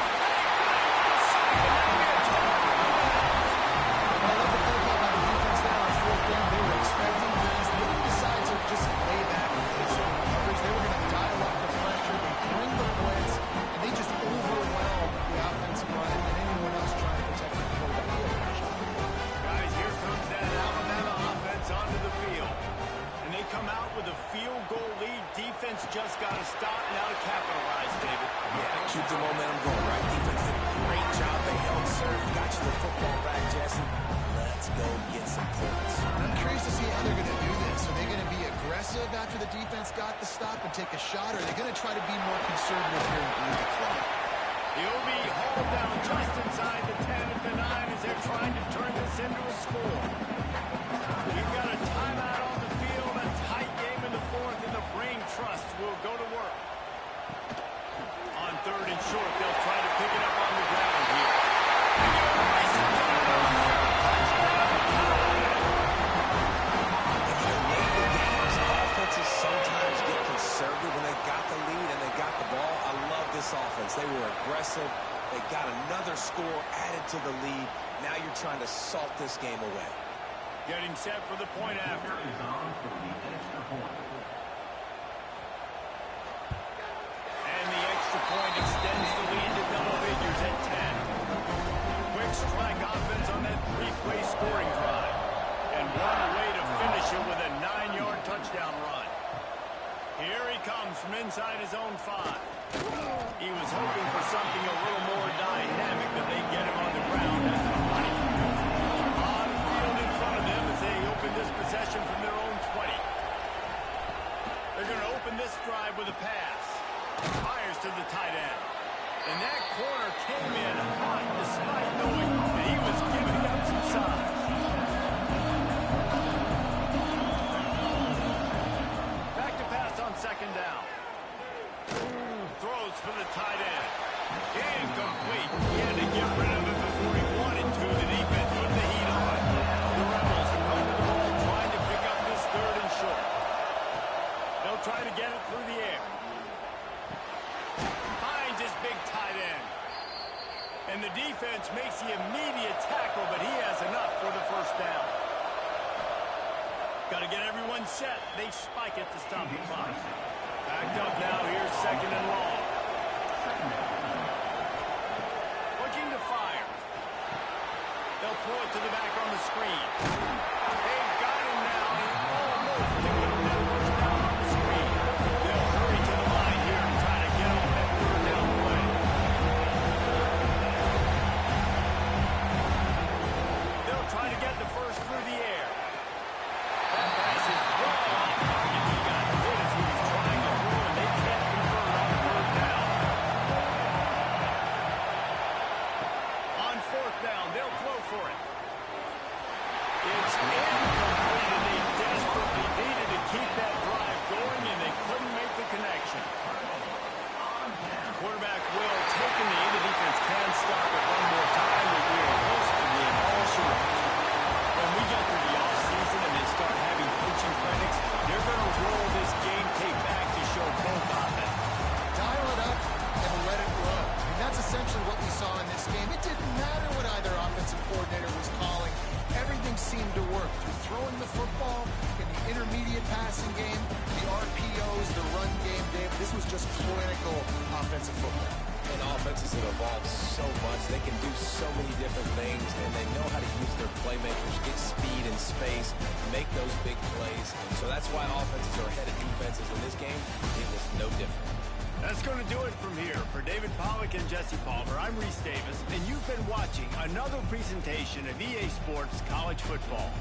Just got to stop now to capitalize, David. Yeah, keep the momentum going, right? Defense did a great job. They held serve, got you the football back, Jesse. Let's go get some points. I'm curious to see how they're going to do this. Are they going to be aggressive after the defense got the stop and take a shot, or are they going to try to be more conservative here and bleed the clock? He'll be hauled down just inside the 10 at the 9 as they're trying to turn this into a score. We've got a timeout on the field, a tight game in the fourth, and the brain trust will go to work. On third and short, they'll try to pick it up on the ground here. If you're late in games, offenses sometimes get conservative when they got the lead and they got the ball. I love this offense. They were aggressive. They got another score added to the lead. Now you're trying to salt this game away. Getting set for the point after. And the extra point extends the lead to double figures at 10. Quick strike offense on that three-play scoring drive. And one way to finish it with a 9-yard touchdown run. Here he comes from inside his own 5. He was hoping for something a little more dynamic, but they get him on the ground at the 20. On the field in front of them as they open this possession from their own 20. They're going to open this drive with a pass. Fires to the tight end. And that corner came in hot despite knowing that he was giving up some size. Back to pass on second down. Throws for the tight end. Incomplete. He had to get rid of it before he wanted to. The defense put the heat on. The Rebels are going to the ball trying to pick up this third and short. They'll try to get it through the air. Finds his big tight end. And the defense makes the immediate tackle, but he has enough for the first down. Got to get everyone set. They spike it to stop the clock. Backed up now. Here's second and long. Looking to fire. They'll throw it to the back on the screen. They've got him now. He almost picked up that first down on the screen. They'll hurry to This was just clinical offensive football. And offenses have evolved so much. They can do so many different things, and they know how to use their playmakers, get speed and space, make those big plays. So that's why offenses are ahead of defenses. In this game, it was no different. That's going to do it from here. For David Pollack and Jesse Palmer, I'm Reese Davis, and you've been watching another presentation of EA Sports College Football.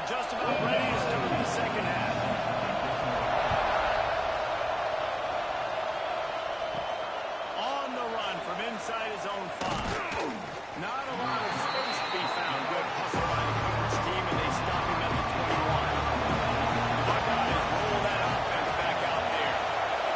They're just about ready to start the second half. On the run from inside his own 5. Not a lot of space to be found. Good hustle by the coverage team, and they stop him at the 21. The Buckeyes roll that offense back out there.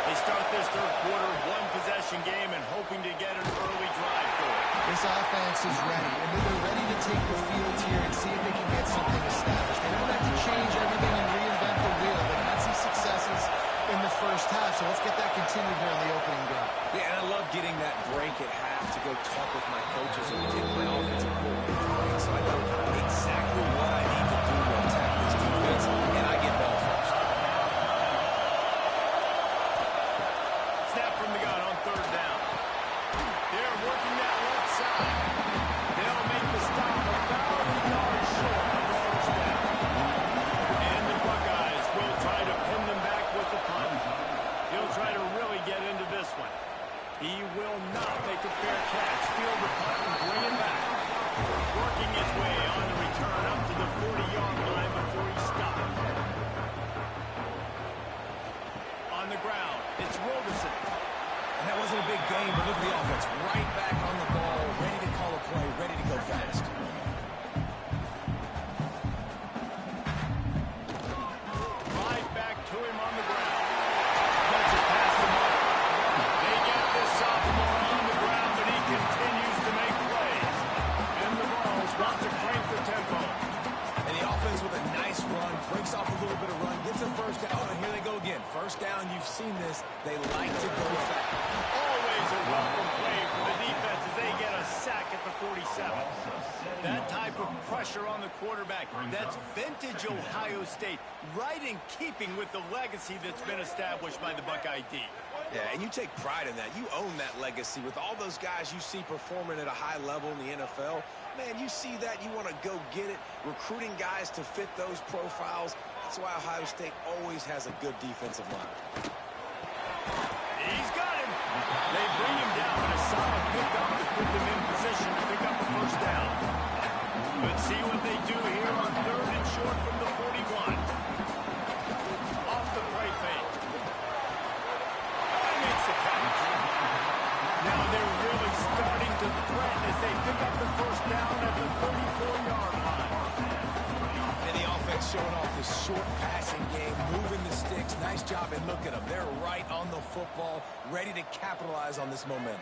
They start this third quarter one-possession game and hoping to get an early drive going. This offense is ready, and they're ready to take the field here and see if they can get something established. They don't have to change everything and reinvent the wheel. They've had some successes in the first half, so let's get that continued here in the opening drive. Yeah, and I love getting that break at half to go talk with my coaches and get my offensive coordinator right, so I know exactly what I need to do to attack this defense, and I get ball first. Snap from the gun on third down. They're working that left side. They'll make the stop about a yard short of the first down. And the Buckeyes will try to pin them back with the punt. He'll try to really get into this one. He will not make a fair catch. Field the punt and bring it back. Working his way on the return up to the 40-yard line before he stopped. On the ground, it's Roberson. And that wasn't a big game, but look at the offense. Right back on the ball, ready to call a play, ready to go fast. Right back to him on the ground. Gets it past the mark. They get this sophomore on the ground, but he continues to make plays. And the Vols want to crank the tempo. And the offense with a nice run, breaks off a little bit of run, gets a first down. Oh, and here they go again. First down, you've seen this. They like to go fast. Always a welcome play for the defense as they get a sack at the 47. That type of pressure on the quarterback, that's vintage Ohio State, right in keeping with the legacy that's been established by the Buckeye D. Yeah, and you take pride in that. You own that legacy with all those guys you see performing at a high level in the NFL. Man, you see that, you want to go get it, recruiting guys to fit those profiles. That's why Ohio State always has a good defensive line. He's got him. They bring him down in a solid pickup to put them in position to pick up a first down. Let's see what they do here on third and short from the 41. Off the play fake. He makes the catch. Now they're really starting to threaten as they pick up the first down at the 34-yard line. And the offense showing off this short passing game, moving the sticks. Nice job, and look at them. They're right on the football, ready to capitalize on this momentum.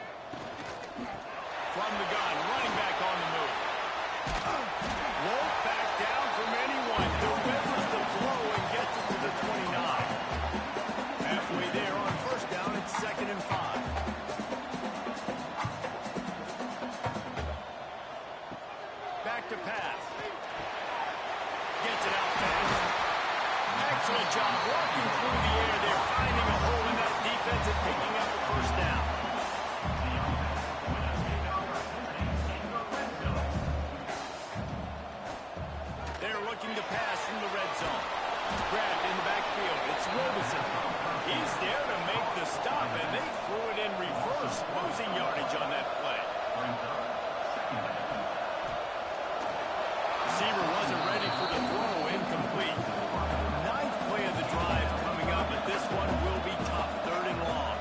From the gun, running back on the move. Won't back down from anyone. Delivers the throw and gets it to the 29. Halfway there on first down, it's 2nd and 5. Back to pass. Gets it out fast. Excellent job walking through the air. They're finding a hole in that defense and picking up the first down. They're looking to pass from the red zone. Grabbed in the backfield. It's Roberson. He's there to make the stop, and they threw it in reverse, losing yardage on that play. Receiver wasn't ready for the throw, incomplete. Ninth play of the drive coming up, but this one will be tough, 3rd and long.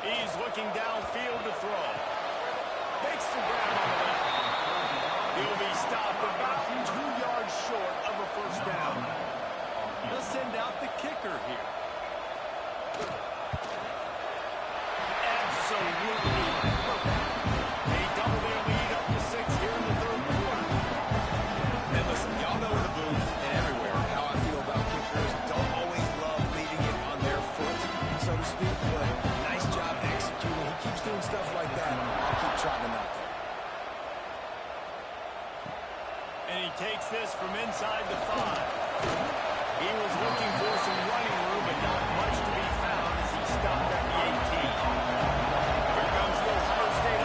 He's looking downfield to throw. Makes the grab on the left. He'll be stopped about 2 yards short of a first down. They'll send out the kicker here. Absolutely perfect. They double their lead up to 6 here in the third quarter. And listen, y'all know in the booth and everywhere how I feel about kickers. Don't always love leaving it on their foot, so to speak, but nice job executing. He keeps doing stuff like that. I'll keep trotting him out there. And he takes this from inside the 5. He was looking for some running room, but not much to be found as he stopped at the 18. Here comes the Ohio State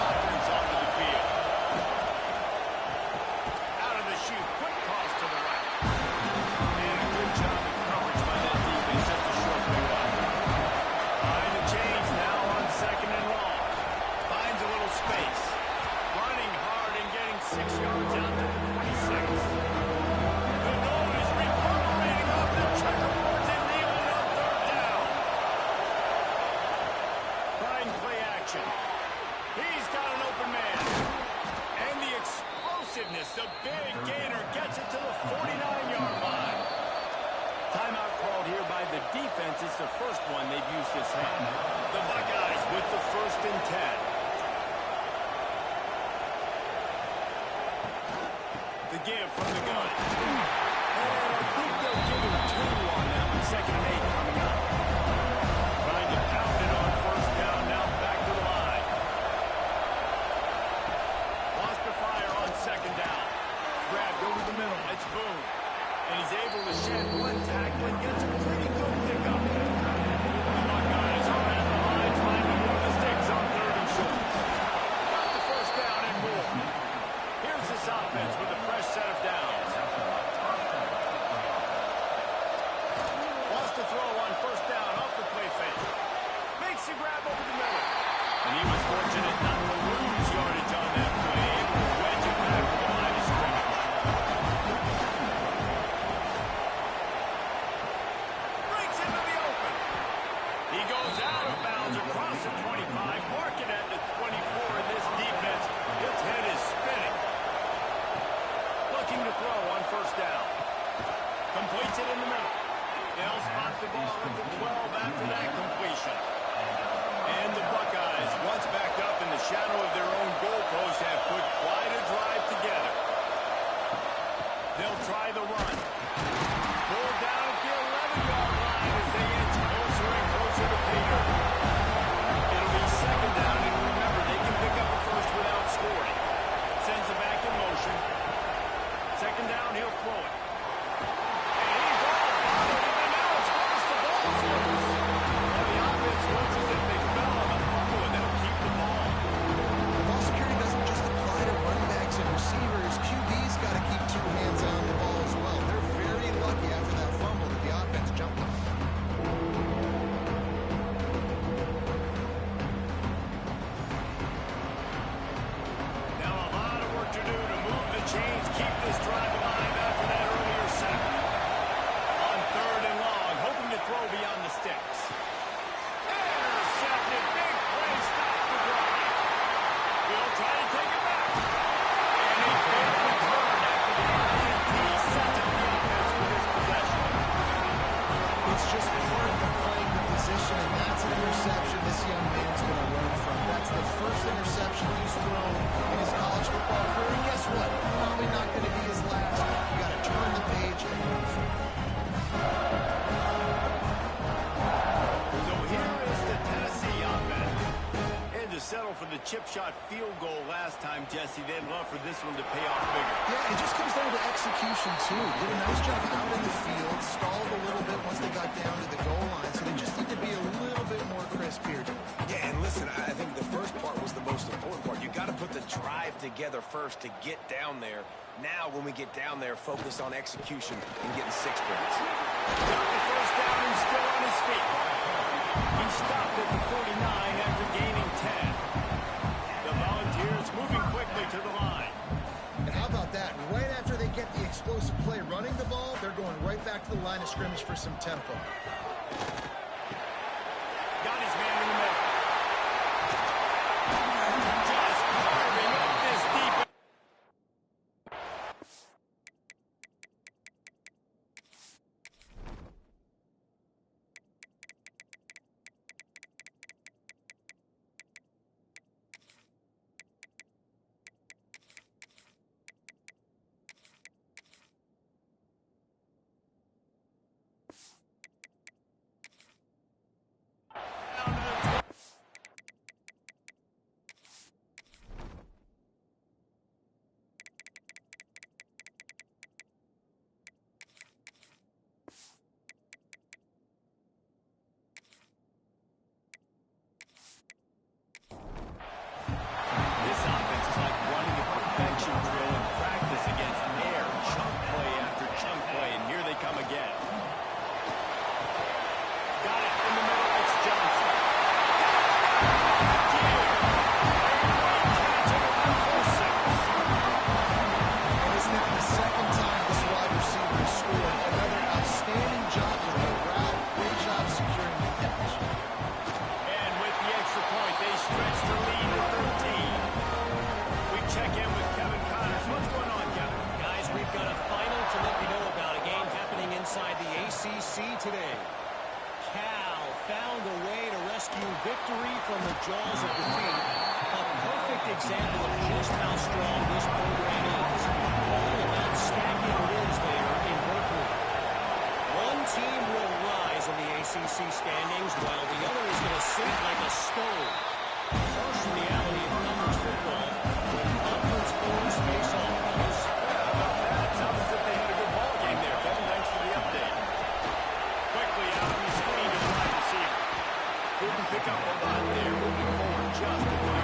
inbounds across the 25, marking at the 24 in this defense. Its head is spinning. Looking to throw on first down. Completes it in the middle. They'll spot the ball at the 12 after that completion. And the Buckeyes, once backed up in the shadow of their own goalpost, have put quite a drive together. They'll try the run. Pulled down at the 11-yard line as they inch closer and closer to Peter. It'll be second down, and remember, they can pick up a first without scoring. Sends it back in motion. Second down, he'll throw it. And he's all about it, and now it's forced the ball loose. And the offense looks as if they fell on the fumble, and they'll keep the ball. Ball security doesn't just apply to running backs and receivers. QB's got to keep two hands on the ball as well. They're very lucky after that fumble that the offense jumped on. Now a lot of work to do to move the chains, keep this drive alive after that earlier sack. On third and long, hoping to throw beyond the sticks. Intercepted, big play, stops the drive. He'll try to take it back. And a big return after the INT sets up the offense for this possession. It's just part of playing the position, and that's an interception this young man's going to learn from. That's the first interception he's thrown in his college football career. And guess what? Probably not going to be his last. You got to turn the page and move forward. So here is the Tennessee offense. And to settle for the chip shot field goal last time, Jesse, they'd love for this one to pay off bigger. Yeah, it just comes down to execution, too. Did a nice job out in the field, stalled a little bit once they got down to the goal line, so they just need to be a little bit more crisp here. Yeah, and listen, I think the first part was the most important part. You got to put the drive together first to get down there. Now, when we get down there, focus on execution and getting 6 points. Got the first down and still on his feet. He stopped at the 49 after gaining 10. The Volunteers moving quickly to the line. And how about that? Right after they get the explosive play running the ball, they're going right back to the line of scrimmage for some tempo. Got his man in the middle. Just carving up this defense. This offense is like running a perfection drill in practice against air, chunk play after chunk play, and here they come again. Got it in the middle, it's Johnson. Isn't it the second time this wide receiver has scored? Another outstanding job with the route. Great job securing the catch. And with the extra point, they stretch the lead to 13. We check in with Kevin Connors. What's going on, Kevin? Guys, we've got a final to let you know about. A game happening inside the ACC today. Cal found a way to rescue victory from the jaws of defeat. A perfect example of just how strong this program is. All about stacking wins there in Berkeley. One team will rise in the ACC standings, while the other is going to sit like a stone. Harsh reality of conference football. When conference foes face off, fellas. That sounds as if they had a good ball game there, Kevin. Thanks for the update. Quickly out on the screen to the wide receiver. Didn't pick up a lot there, moving forward just a bit.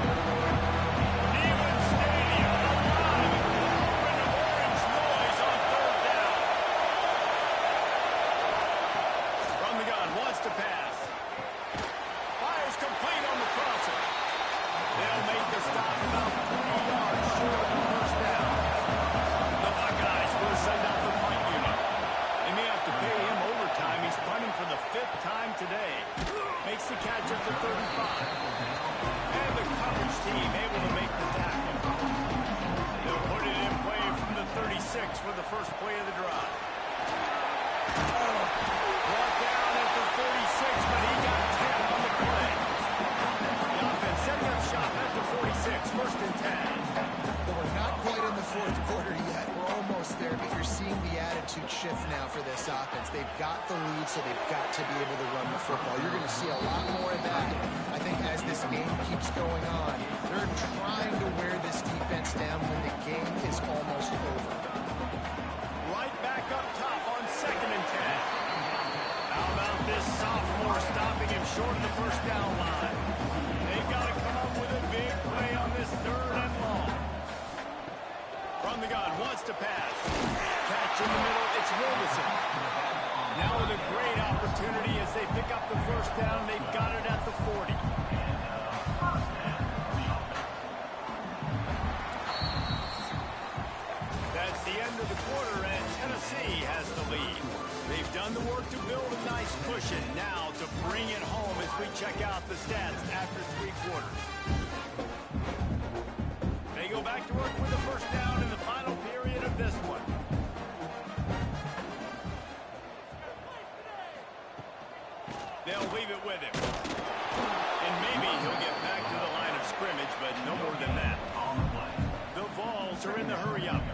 Neyland Stadium alive and through of orange noise on third down. From the gun, wants to pass. Fires complete on the crosser. They'll make the stop about 3 yards short of the first down. The Buckeyes will send out the punt unit. They may have to pay him overtime. He's punting for the 5th time today. Makes the catch at the 35. And the coverage team able to make the tackle. They'll put it in play from the 36 for the first play of the drive. Brought down at the 36, but he got 10 on the play. The offense setting up shop at the 46, first and 10. Well, we're not quite in the fourth quarter yet. We're almost there, but you're seeing the attitude shift now for this offense. They've got the lead, so they've got to be able to run the football. You're going to see a lot more of that, I think, as this game keeps going on. They're trying to wear this defense down when the game is almost over. Right back up top on second and 10. How about this sophomore stopping him short of the first down line? They've got to come up with a big play on this third and long. From the gun, wants to pass. Catch in the middle, it's Wilson. Now with a great opportunity as they pick up the first down. They've got it at the 40. That's the end of the quarter, and Tennessee has the lead. They've done the work to build a nice cushion. Now to bring it home as we check out the stats after 3 quarters. They go back to work with the first down in the final period of this one. They'll leave it with him. And maybe he'll get back to the line of scrimmage, but no more than that. The Vols are in the hurry-up.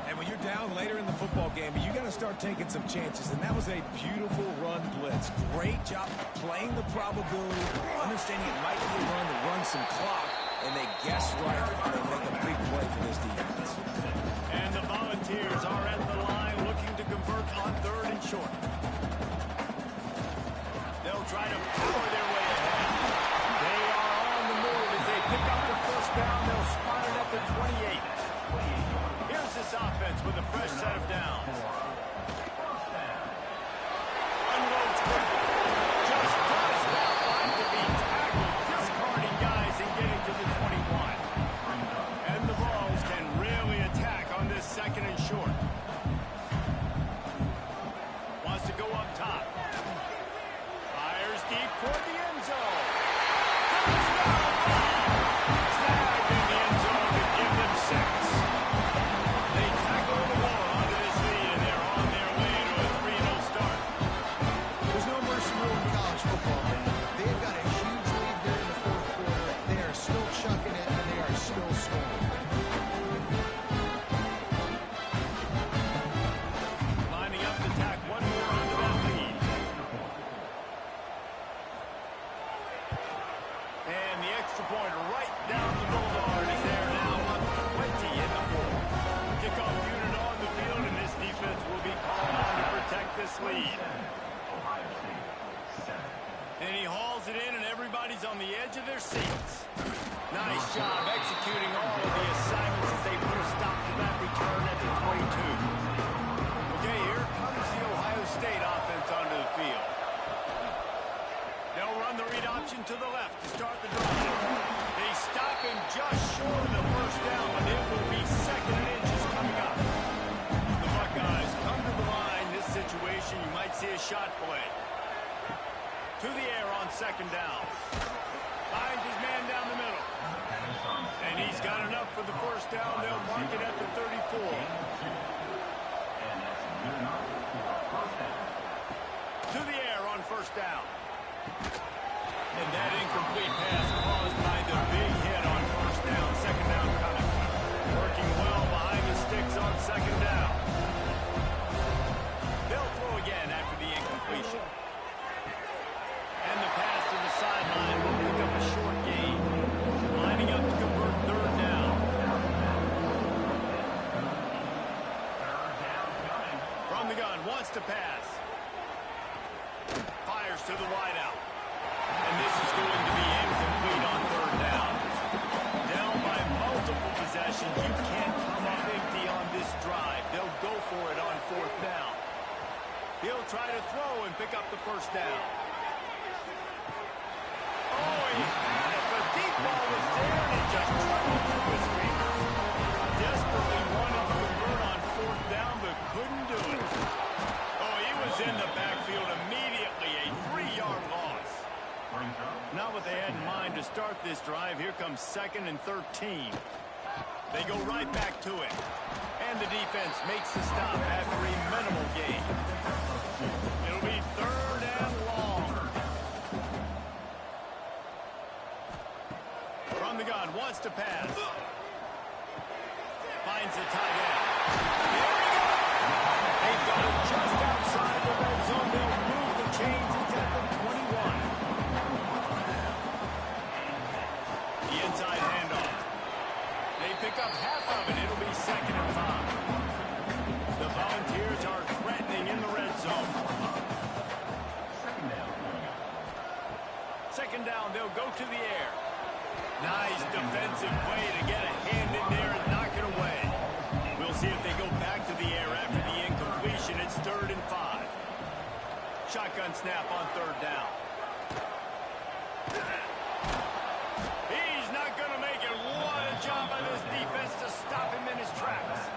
And when you're down later in the football game, you got to start taking some chances. And that was a beautiful run blitz. Great job playing the probability, understanding it might be a run to run some clock. And they guess right, and they make a big play for this defense. And the Volunteers are at the line looking to convert on third and short. They'll try to power their way ahead. They are on the move as they pick up the first down. They'll spot it at the 28. Here's this offense with a fresh set of downs. Unloads quickly. Just does not like to be tackled, discarding guys and getting to the 21. And the Vols can really attack on this second and short. Wants to go up top. Fires deep toward the end zone. Snagged in the end zone to give them 6. They tackle the ball onto this lead, and they're on their way to a 3-0 start. There's no mercy rule in college football. They've got a huge lead here in the fourth quarter. They are still chucking it, and they are still scoring. Lining up to tack one more onto that lead. And the extra point right down the boulevard is there now up 20 in the fourth. Kickoff unit on the field, and this defense will be called on to protect this lead. And he hauls it in, and everybody's on the edge of their seats. Nice job executing all of the assignments as they put a stop to that return at the 22. Okay, here comes the Ohio State offense onto the field. They'll run the read option to the left to start the drive. They stop him just short of the first down, but it will be second and inches coming up. The Buckeyes come to the line. This situation, you might see a shot play. To the air on second down. Finds his man down the middle. And he's got enough for the first down. They'll mark it at the 34. To the air on first down. And that incomplete pass caused by the big hit on first down. Second down coming. Working well behind the sticks on second down. They'll throw again after the incompletion. And the pass to the sideline will pick up a short gain. Lining up to convert third down. From the gun, wants to pass. Fires to the wideout. And this is going to be incomplete on third down. Down by multiple possessions. You can't come up empty on this drive. They'll go for it on fourth down. He'll try to throw and pick up the first down. Oh, he had it. The deep ball was there, and it just trickled through his fingers. Desperately wanted to convert on fourth down, but couldn't do it. Oh, he was in the backfield immediately. A 3-yard loss. what they had in mind to start this drive. Here comes 2nd and 13. They go right back to it. And the defense makes the stop after a minimal gain. It'll be 3rd and long. From the gun, wants to pass. Finds the tight end. Here we go! They've got it just outside the red zone. They'll move the chains and get them 21. The inside handoff. They pick up half of it. It'll be 2nd and 5. The Volunteers are threatening in the red zone. 2nd down, they'll go to the air. Nice defensive play to get a hand in there and knock it away. We'll see if they go back to the air after the incompletion. It's 3rd and 5. Shotgun snap on 3rd down. He's not going to make it. What a job by this defense to stop him in his tracks.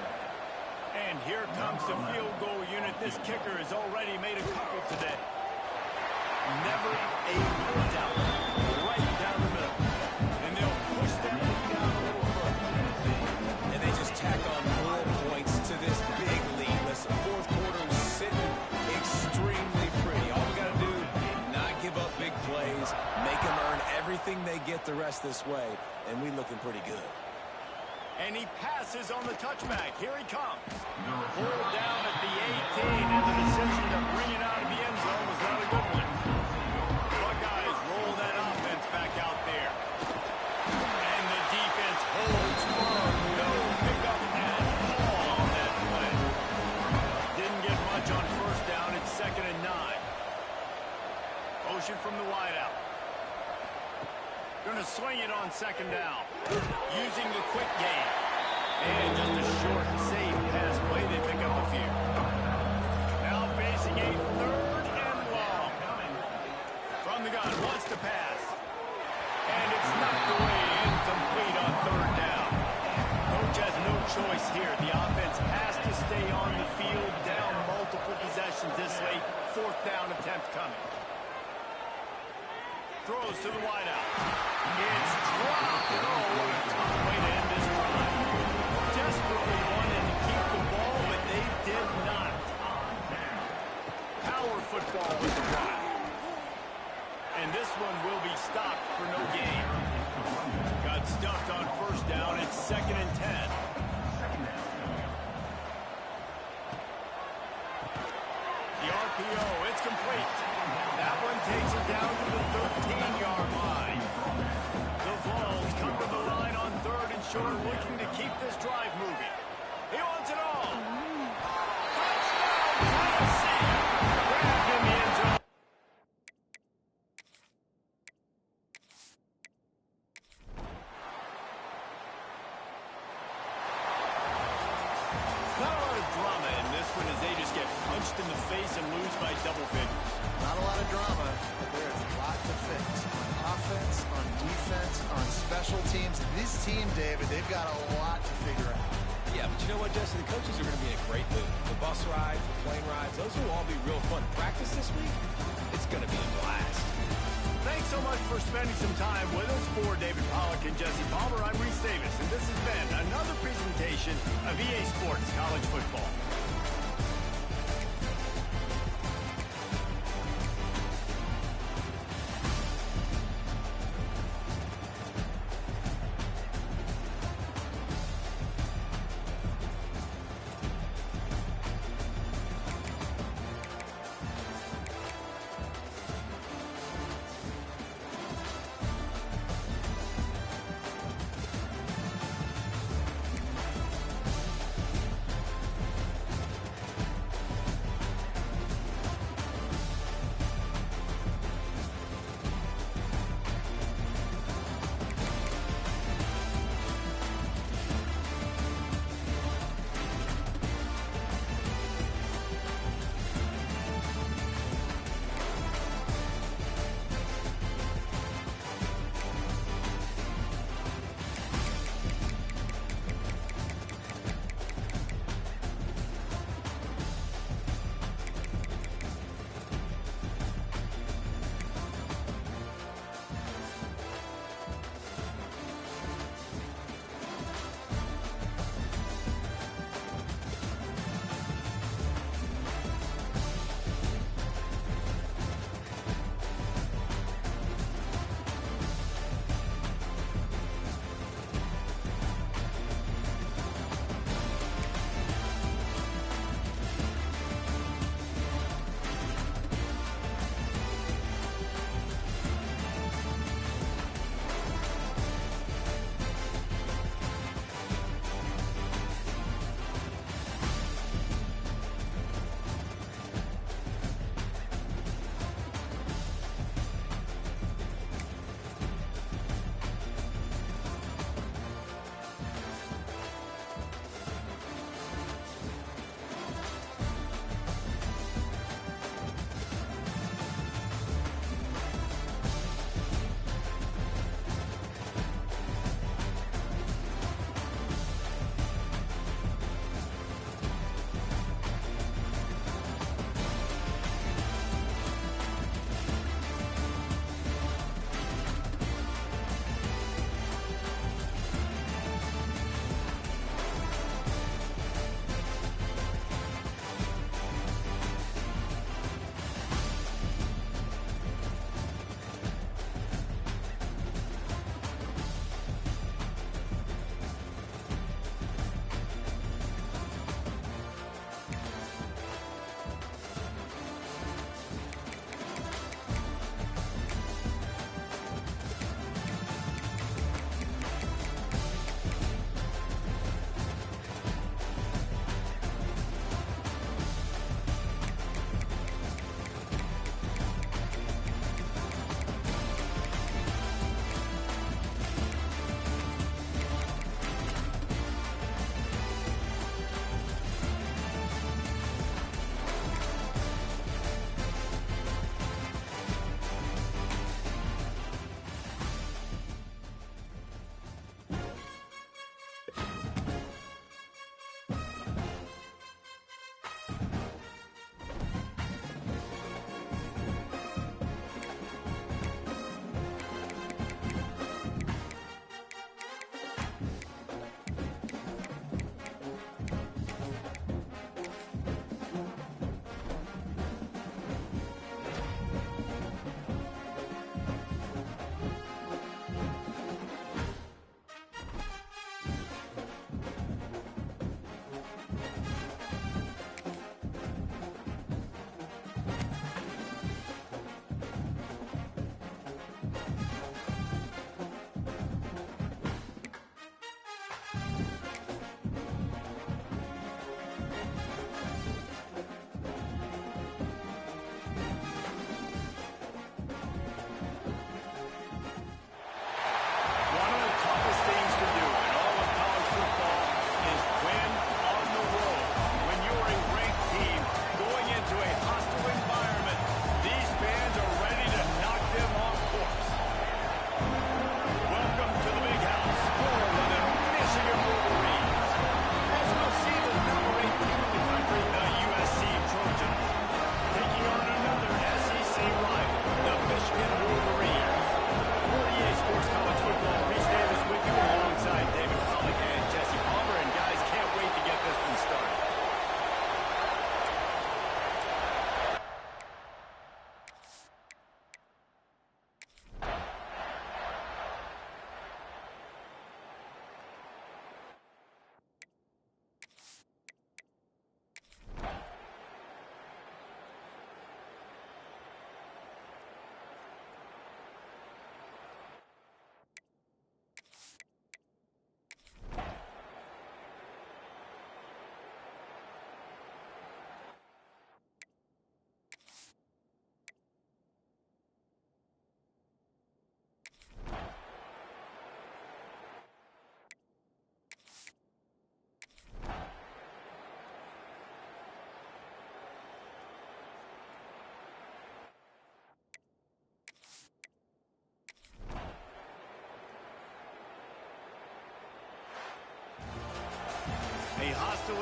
And here comes the field goal unit. This kicker has already made a couple today. Never a doubt. Right down the middle. And they'll push that lead down a little further. And they just tack on more points to this big lead. Listen, 4th quarter is sitting extremely pretty. All we got to do, not give up big plays, make them earn everything they get the rest this way, and we looking pretty good. And he passes on the touchback. Here he comes. Pulled down at the 18, and the decision to bring it out of the end zone was not a good one. Buckeyes roll that offense back out there. And the defense holds firm. No pickup at all on that play. Didn't get much on 1st down. It's 2nd and 9. Motion from the wideout. Going to swing it on 2nd down. Using the quick game. And just a short, safe pass play. They pick up a few. Now facing a 3rd and long. From the gun, wants to pass. And it's knocked away, incomplete on 3rd down. Coach has no choice here. The offense has to stay on the field, down multiple possessions this late. 4th down attempt coming. Throws to the wideout. It's dropped. Oh, what a tough way to end this drive. Desperately wanted to keep the ball, but they did not. Power football with the drive. And this one will be stopped for no gain. Got stuffed on 1st down. It's 2nd and 10. The RPO, it's complete. That one takes it down to the 13-yard line. The Vols come to the line on 3rd and short, looking to keep this drive moving. He wants it all. Touchdown, Tennessee! Grabbed in the end zone. Not a lot of drama in this one as they just get punched in the face and lose by double figures. Not a lot of drama, but there's a lot to fix. On offense, on defense, on special teams. This team, David, they've got a lot to figure out. Yeah, but you know what, Justin? The coaches are going to be in a great mood. The bus rides, the plane rides, those will all be real fun. Practice this week, it's going to be a blast. Thanks so much for spending some time with us. For David Pollack and Jesse Palmer, I'm Reese Davis, and this has been another presentation of EA Sports College Football.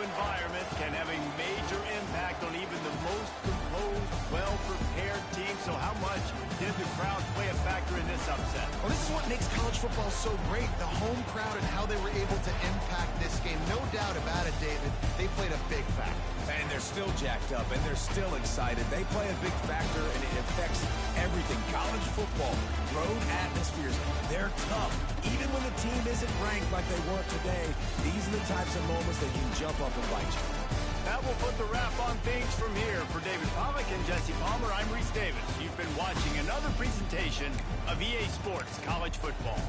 environment can have a major impact on even the most composed, well-prepared team. So how much did the crowd play a factor in this upset? Well, this is what makes college football so great, the home crowd and how they were able to impact this game. No doubt about it, David. They played a big factor. And they're still jacked up, and they're still excited. They play a big factor, and it affects everything. College football, road atmospheres, they're tough. Even when the team isn't ranked like they were today, these are the types of moments that can jump up and bite you. That will put the wrap on things from here. For David Pollack and Jesse Palmer, I'm Reese Davis. You've been watching another presentation of EA Sports College Football.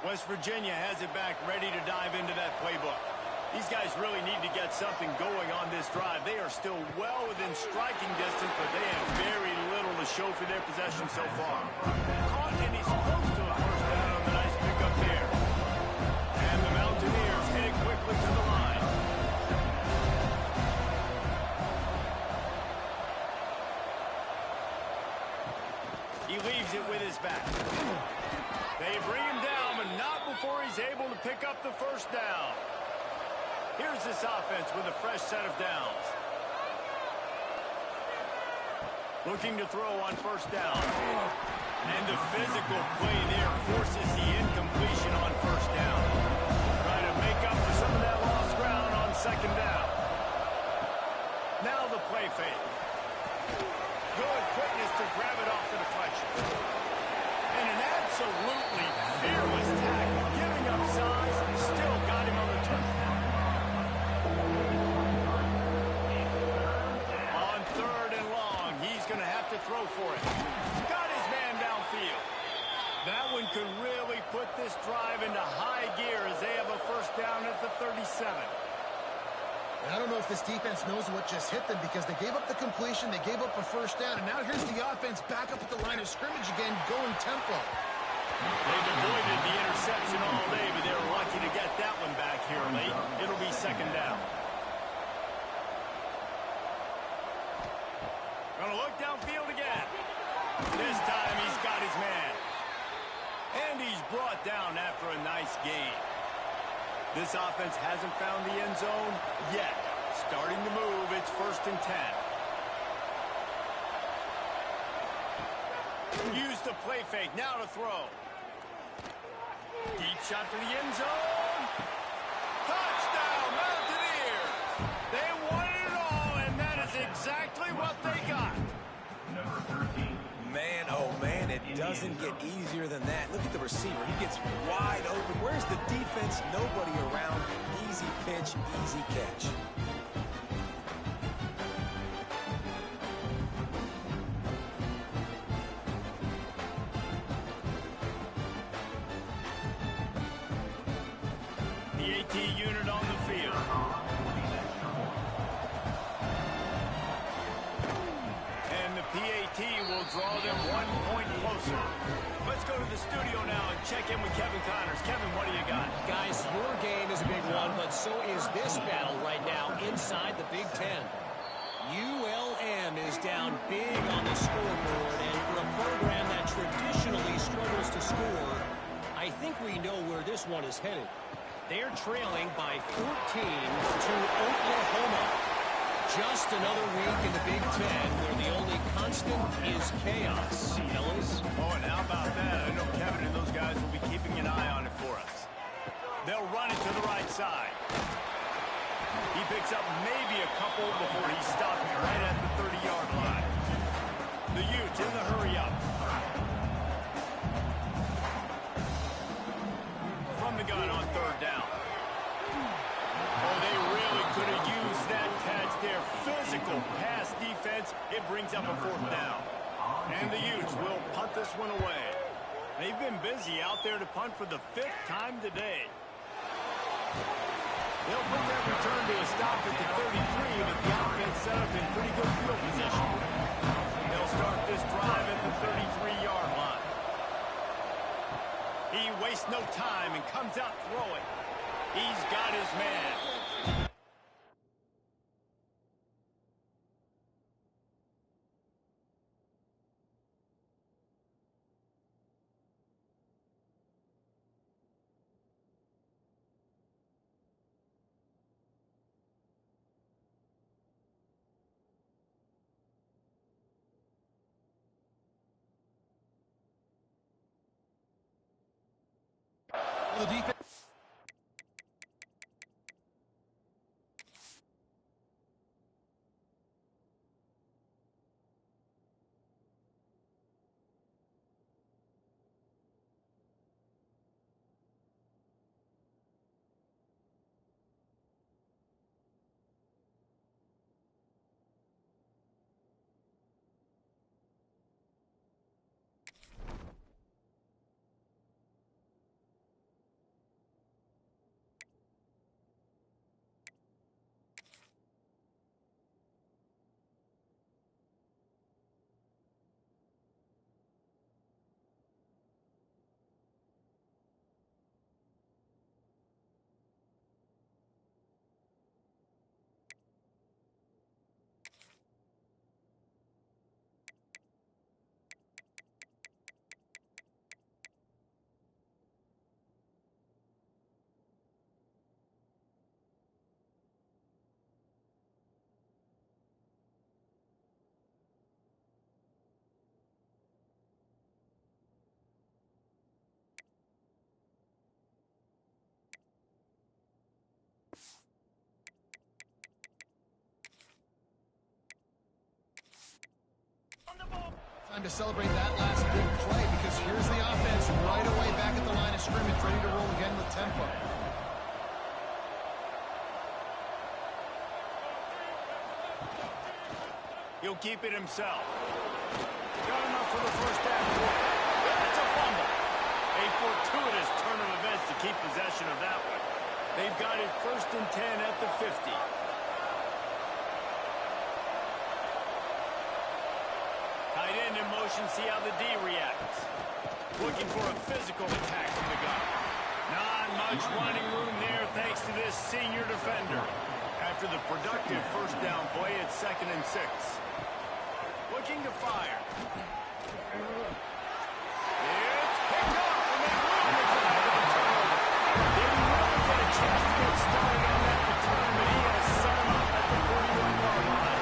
West Virginia has it back, ready to dive into that playbook. These guys really need to get something going on this drive. They are still well within striking distance, but they have very little to show for their possession so far. Caught, and he's close to a first down on the nice pickup there. And the Mountaineers head quickly to the line. He leaves it with his back. They bring him down, but not before he's able to pick up the first down. Here's this offense with a fresh set of downs. Looking to throw on first down. And the physical play there forces the incompletion on first down. Trying to make up for some of that lost ground on second down. Now the play fake. Good quickness to grab it off the deflection. And an absolutely fearless tackle. Giving up size, still got him on the turn. On third and long, he's going to have to throw for it. Got his man downfield. That one could really put this drive into high gear as they have a first down at the 37. I don't know if this defense knows what just hit them because they gave up the completion, they gave up a first down, and now here's the offense back up at the line of scrimmage again, going tempo. They've avoided the interception all day, but they were lucky to get that one back here late. It'll be second down. Gonna look downfield again. This time he's got his man. And he's brought down after a nice gain. This offense hasn't found the end zone yet. Starting to move, it's first and 10. Use the play fake, now to throw. Deep shot for the end zone. Touchdown, Mountaineers! They won it all, and that is exactly what they got. Number 13. Man, oh man, it doesn't get easier than that. Look at the receiver. He gets wide open. Where's the defense? Nobody around. Easy pitch, easy catch. The AT unit on the field. And the PAT will draw them 1 point closer. Let's go to the studio now and check in with Kevin Connors. Kevin, what do you got? Guys, your game is a big one, but so is this battle right now inside the Big Ten. ULM is down big on the scoreboard, and for a program that traditionally struggles to score, I think we know where this one is headed. They're trailing by 14 to Oklahoma. Just another week in the Big Ten where the only constant is chaos, fellas. Oh, and how about that? I know Kevin and those guys will be keeping an eye on it for us. They'll run it to the right side. He picks up maybe a couple before he stops right at the 30-yard line. The Utes in the hurry-up. From the gun on third down. Oh, they really could have used that catch there. Physical pass defense. It brings up a fourth down. And the Utes will punt this one away. They've been busy out there to punt for the 5th time today. They'll put that return to a stop at the 33, but the offense set up in pretty good field position. They'll start this drive at the 33-yard line. He wastes no time and comes out throwing. He's got his man. The defense. Time to celebrate that last big play because here's the offense right away back at the line of scrimmage, ready to roll again with tempo. He'll keep it himself. Got enough for the first down. That's a fumble. A fortuitous turn of events to keep possession of that one. They've got it 1st and 10 at the 50. Tight end in motion, see how the D reacts. Looking for a physical attack from the gun. Not much running room there thanks to this senior defender. After the productive first down play, it's 2nd and 6. Looking to fire. It's picked up, and they will return to the turnover. Didn't really get a chance to get started on that return, but he has set him up at the 41-yard line.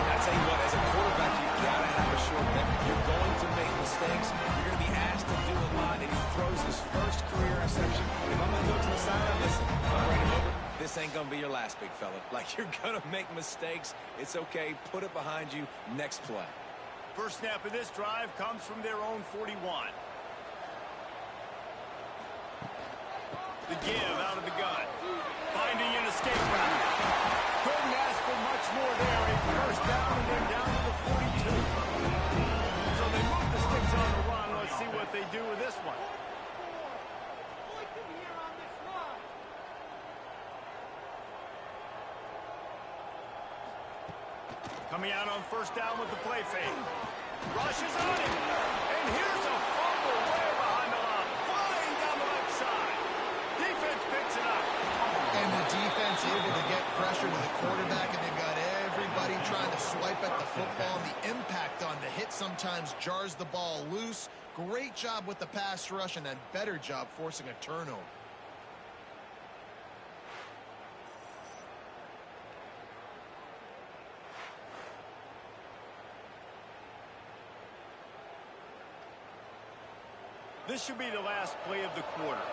I tell you what, as a quarterback, you gotta have a short memory. You're going to make mistakes. You're going to be asked to do a lot, and he throws his first career interception. If I'm going to go to the sideline, listen, I'm bringing him over. This ain't going to be your last, big fella. Like, you're going to make mistakes. It's okay. Put it behind you. Next play. First snap of this drive comes from their own 41. The give out of the gun. Finding an escape route. Couldn't ask for much more there. A first down, and they're down to the 42. So they move the sticks on the run. Let's see what they do with this one. Coming out on first down with the play fake. Rushes on him. And here's a fumble way behind the line. Flying down the left side. Defense picks it up. And the defense able to get pressure to the quarterback, and they've got everybody trying to swipe at the football. And the impact on the hit sometimes jars the ball loose. Great job with the pass rush, and a better job forcing a turnover. This should be the last play of the quarter.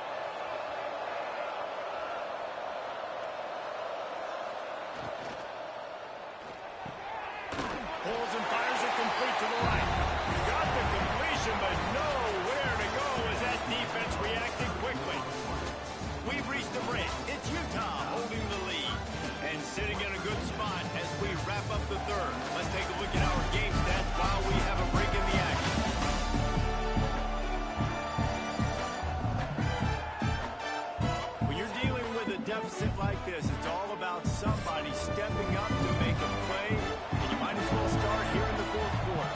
Pulls and fires it complete to the right. Got the completion, but nowhere to go as that defense reacted quickly. We've reached the break. It's Utah holding the lead and sitting in a good spot as we wrap up the third. Let's take a look at our game stats while we have a break in the action. Deficit like this, it's all about somebody stepping up to make a play, and you might as well start here in the 4th quarter.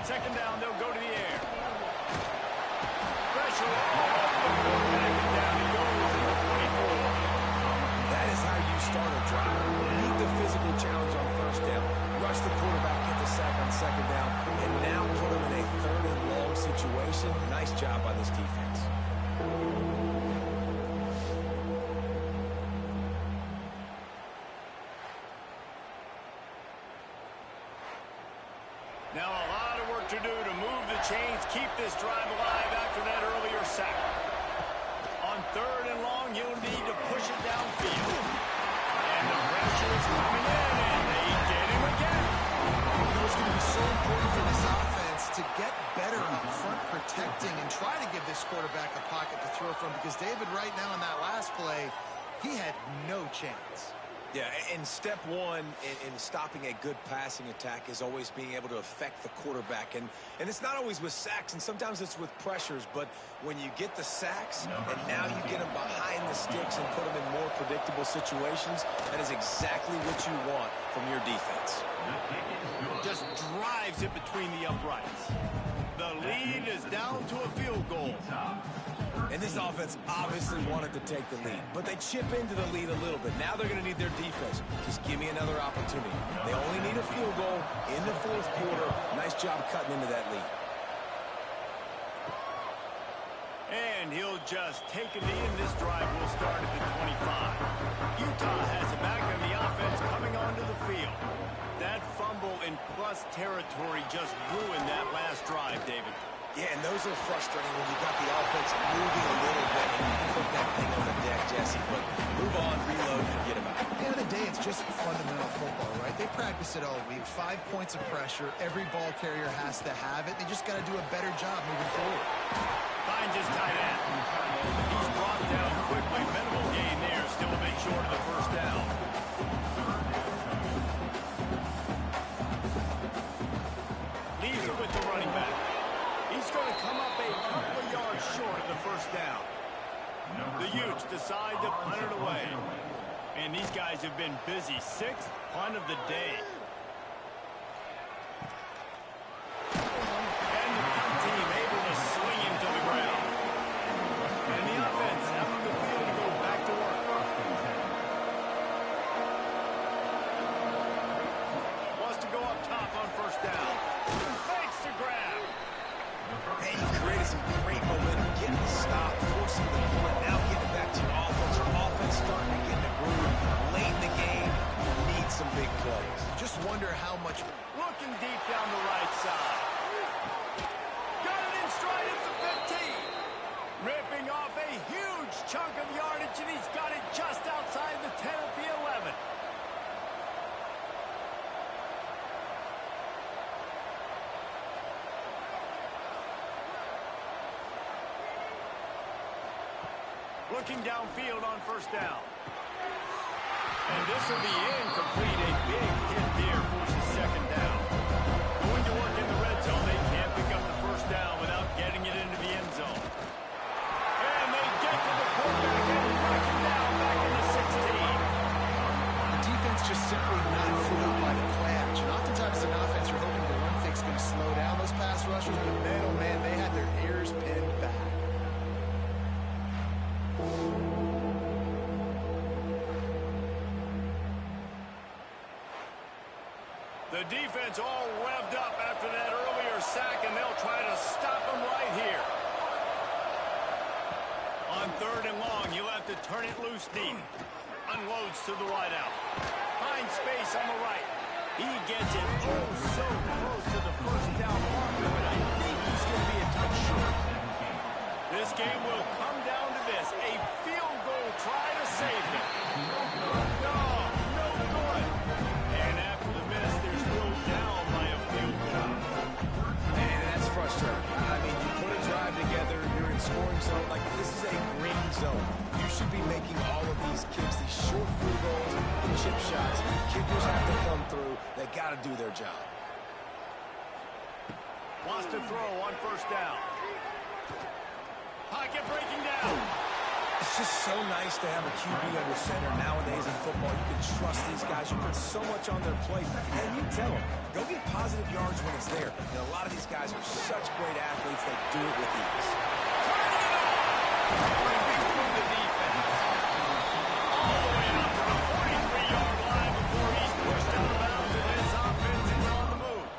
2nd down, they'll go to the air. Pressure all over the quarterback, and down he goes in the 24. That is how you start a drive. Meet the physical challenge on first down. Rush the quarterback, get the sack on 2nd down, and now put him in a 3rd and long situation. Nice job by this defense. Now a lot of work to do to move the chains, keep this drive alive after that earlier sack. On 3rd and long, he'll need to push it downfield. And the pressure is coming in, and they get him again. It's going to be so important for this offense to get better up front protecting and try to give this quarterback a pocket to throw from, because David right now in that last play, he had no chance. Yeah, and step one in stopping a good passing attack is always being able to affect the quarterback. And it's not always with sacks, and sometimes it's with pressures. But when you get the sacks, and now you get them behind the sticks and put them in more predictable situations, that is exactly what you want from your defense. Just drives it between the uprights. The lead is down to a field goal. And this offense obviously wanted to take the lead, but they chip into the lead a little bit. Now they're going to need their defense. Just give me another opportunity. They only need a field goal in the 4th quarter. Nice job cutting into that lead. And he'll just take a knee, and this drive will start at the 25. Utah has it back, and the offense coming onto the field. That fumble in plus territory just ruined that last drive, David. Yeah, and those are frustrating when you got the offense moving a little bit and you put that thing on the deck, Jesse. But move on, reload, forget about it. At the end of the day, it's just fundamental football, right? They practice it all week. 5 points of pressure. Every ball carrier has to have it. They just got to do a better job moving forward. Finds his tight end. He's brought down quickly. Minimal gain there. Still a bit short of the first down. Leaves it with the running back. He's going to come up a couple of yards short of the first down. The Utes decide to punt it away. And these guys have been busy. 6th punt of the day. And the punt team able to swing him to the ground. And the offense out on the field to go back to work. Wants to go up top on first down. Fakes the grab. Hey, you've created some great momentum, getting the stop, forcing the punt, now getting back to your offense. Your offense starting to get in the groove. Late in the game, you need some big plays. Just wonder how much... Looking deep down the right side. Got it in stride at the 15. Ripping off a huge chunk of yardage, and he's got it just outside the 10 at the 11. Looking downfield on first down. And this will be incomplete. A big hit there forces second down. Going to work in the red zone. They can't pick up the first down without getting it into the end zone. And they get to the quarterback and knock him down back in the 16. The defense just simply not fooled by the play action. Oftentimes, as an offense, you're hoping the run fake's going to slow down those pass rushers, but man, oh man, they had their ears pinned back. The defense all revved up after that earlier sack, and they'll try to stop him right here. On 3rd and long, you'll have to turn it loose deep. Unloads to the wideout. Finds space on the right. He gets it oh so close to the first down marker, but I think he's going to be a touch short. This game will come down to this. A field goal try to save them. No good. And after the miss, they're still down by a field goal. And that's frustrating. I mean, you put a drive together, you're in scoring zone. Like, this is a green zone. You should be making all of these kicks, these short field goals, the chip shots. Kickers have to come through. They got to do their job. Wants to throw on first down. Pocket breaking down. It's just so nice to have a QB under center nowadays in football. You can trust these guys. You put so much on their plate. And you tell them, go get positive yards when it's there. And a lot of these guys are such great athletes that do it with ease. Breaking through the defense. All the way out to the 43-yard line before he's pushed out of bounds, and his offense is on the move.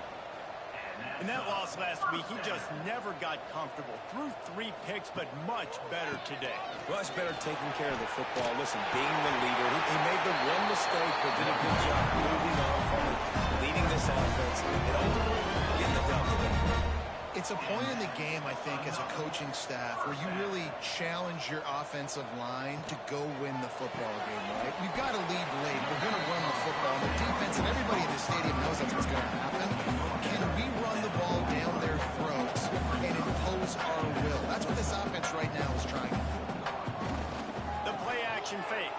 In that loss last week, he just never got comfortable. Threw 3 picks, but much better today. Much better taking care of the football. Listen, being the leader, he made the one mistake, but did a good job moving on from it, leading this offense, and ultimately getting the dub today. It's a point in the game, I think, as a coaching staff where you really challenge your offensive line to go win the football game, right? We've got to lead late. We're going to run the football. The defense and everybody in the stadium knows that's what's going to happen. Can we run the ball down their throats and impose our will? That's what this offense right now is trying to do. The play action fake.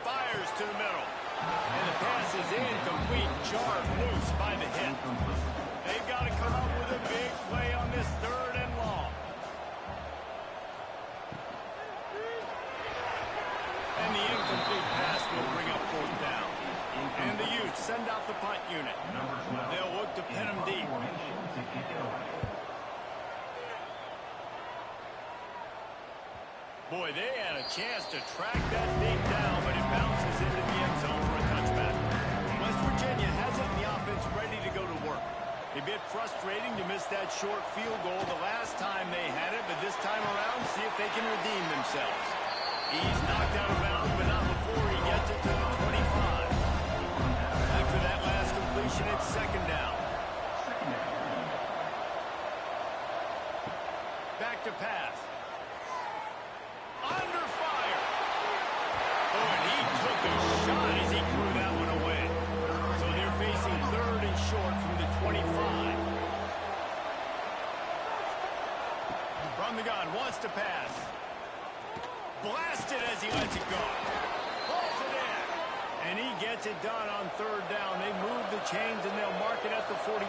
Fires to the middle. And the pass is incomplete. Jarred loose by the hit. They've got to come up with a big play on this 3rd and long. And the incomplete pass will bring up 4th down. And the Utes send out the punt unit. They'll look to pin them deep. Boy, they had a chance to track that thing down, but it bounces into the end zone for a touchback. West Virginia has it in the offense ready to go to work. A bit frustrating to miss that short field goal the last time they had it, but this time around, see if they can redeem themselves. He's knocked out of bounds, but not before he gets it to the 25. After that last completion, it's 2nd down. Back to pass. Under fire. Oh, and he took a shot as he threw that one away. So they're facing 3rd and short from the 25. From the gun, wants to pass. Blasted as he lets it go. Pulls it in. And he gets it done on 3rd down. They move the chains and they'll mark it at the 44.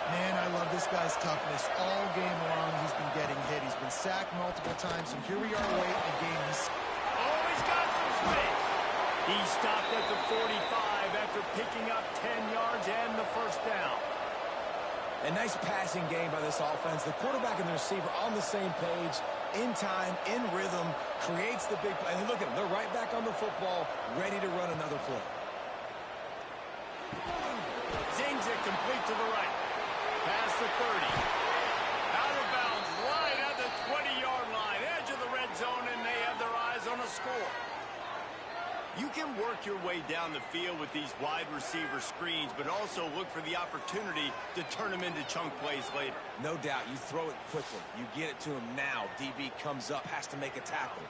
Man, I love this guy's toughness. All game long, he's been getting hit. He's been sacked multiple times, and here we are late in the game. He's got some space. He stopped at the 45 after picking up 10 yards and the 1st down. A nice passing game by this offense. The quarterback and the receiver on the same page, in time, in rhythm, creates the big play. And look at them. They're right back on the football, ready to run another play. Zings it complete to the right. Past the 30. Out of bounds, right at the 20-yard line. Edge of the red zone, and they have their eyes on a score. You can work your way down the field with these wide receiver screens, but also look for the opportunity to turn them into chunk plays later. No doubt. You throw it quickly. You get it to him now. DB comes up, has to make a tackle.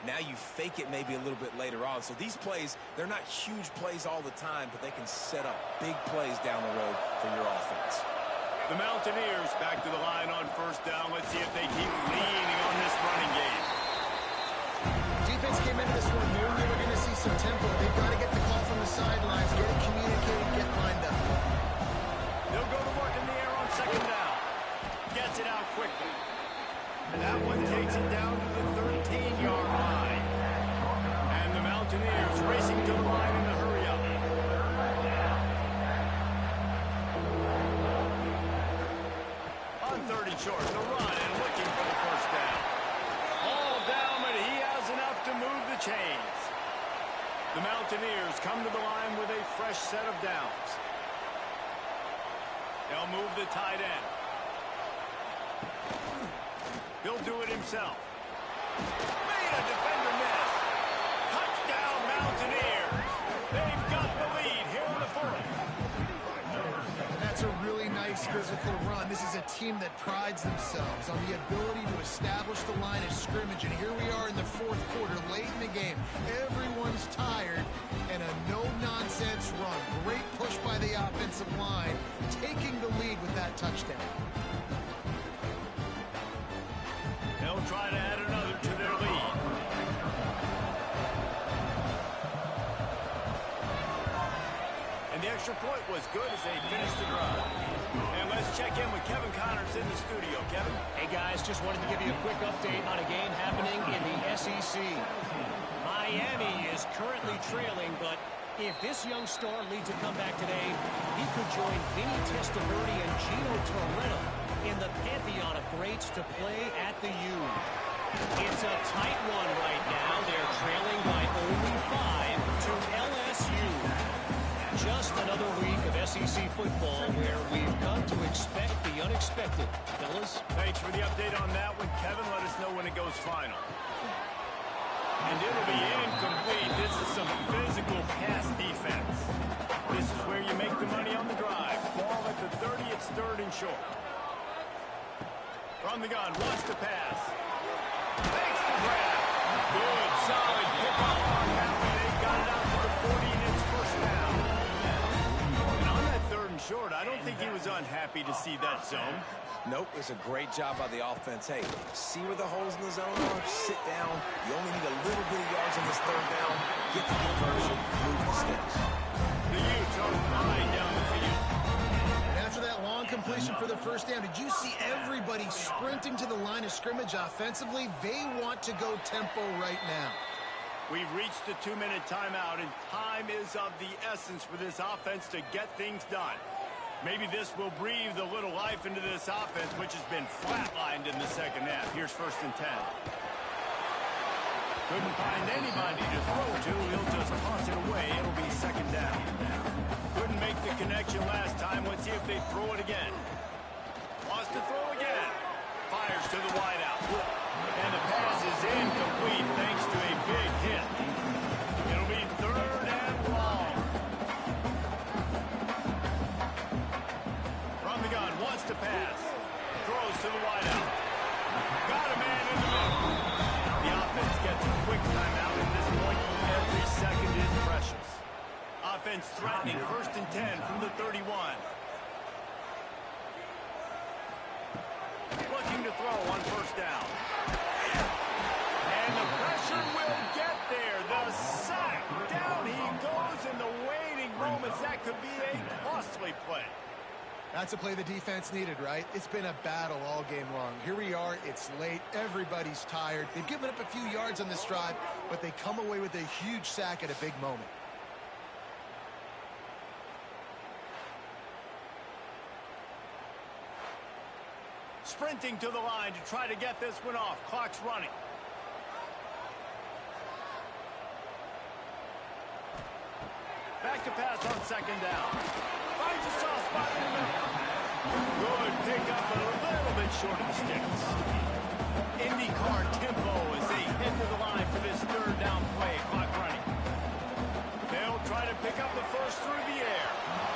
Now you fake it maybe a little bit later on. So these plays, they're not huge plays all the time, but they can set up big plays down the road for your offense. The Mountaineers back to the line on 1st down. Let's see if they keep leaning on this running game. Defense came into this one knowing they were going to see some tempo. They've got to get the call from the sidelines, get it communicated, get lined up. They'll go to work in the air on 2nd down. Gets it out quickly. And that one takes it down to the 13-yard line. And the Mountaineers racing to the line in a hurry up. On 3rd and short, the run and looking for the 1st down. All down, but he has enough to move the chains. The Mountaineers come to the line with a fresh set of downs. They'll move the tight end. He'll do it himself. Made a defender miss. Touchdown, Mountaineers. They've got the lead here in the 4th. That's a really nice physical run. This is a team that prides themselves on the ability to establish the line of scrimmage. And here we are in the 4th quarter, late in the game. Everyone's tired, and a no-nonsense run. Great push by the offensive line, taking the lead with that touchdown. They'll try to add another to their lead. And the extra point was good as they finished the drive. And let's check in with Kevin Connors in the studio. Kevin? Hey, guys, just wanted to give you a quick update on a game happening in the SEC. Miami is currently trailing, but if this young star leads a comeback today, he could join Vinny Testaverde and Gino Torretta in the pantheon of greats to play at the U. It's a tight one right now. They're trailing by only 5 to LSU. Just another week of SEC football where we've come to expect the unexpected. Fellas? Thanks for the update on that one, Kevin. Let us know when it goes final. And it'll be incomplete. This is some physical pass defense. This is where you make the money on the drive. Ball at the 30, it's 3rd and short. From the gun, wants to pass. Makes the grab. Good, solid pickup on that one. They got it out to the 40, and it's 1st down. And on that 3rd and short, I don't think he was unhappy to see that zone. Nope, it's a great job by the offense. Hey, see where the holes in the zone are? Sit down. You only need a little bit of yards on this 3rd down. Get the conversion, move the sticks. The Utes are right down the field. And after that long completion for the 1st down, did you see everybody sprinting to the line of scrimmage offensively? They want to go tempo right now. We've reached the 2-minute timeout, and time is of the essence for this offense to get things done. Maybe this will breathe a little life into this offense, which has been flatlined in the 2nd half. Here's 1st and 10. Couldn't find anybody to throw to. He'll just toss it away. It'll be 2nd down. Couldn't make the connection last time. Let's see if they throw it again. Wants to throw again. Fires to the wideout. And the pass is incomplete thanks to a big hit. It'll be 3rd and long. From the gun, wants to pass. Throws to the wideout. Got a man in the middle. The offense gets a quick timeout at this point. Every second is precious. Offense threatening 1st and 10 from the 31. Looking to throw on 1st down. And the pressure will get there. The sack. Down he goes in the waiting moments. That could be a costly play. That's a play the defense needed, right? It's been a battle all game long. Here we are. It's late. Everybody's tired. They've given up a few yards on this drive, but they come away with a huge sack at a big moment. Sprinting to the line to try to get this one off. Clock's running. Back to pass on 2nd down. Finds a soft spot in the middle. Good pick up, but a little bit short of the sticks. IndyCar tempo as they head to the line for this 3rd down play. Clock running. They'll try to pick up the first through the air.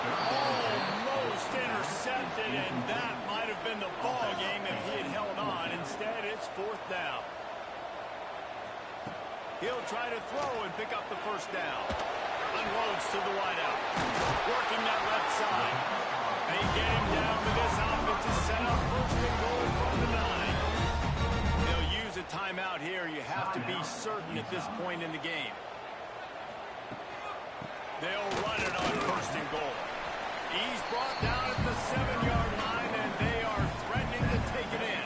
Almost intercepted, and that might have been the ball game if he had held on. Instead, it's 4th down. He'll try to throw and pick up the 1st down. Unloads to the wideout. Working that left side. They get him down to this offense to set up 1st and goal from the 9. They'll use a timeout here. You have to be certain at this point in the game. They'll run it on 1st and goal. He's brought down at the 7-yard line, and they are threatening to take it in.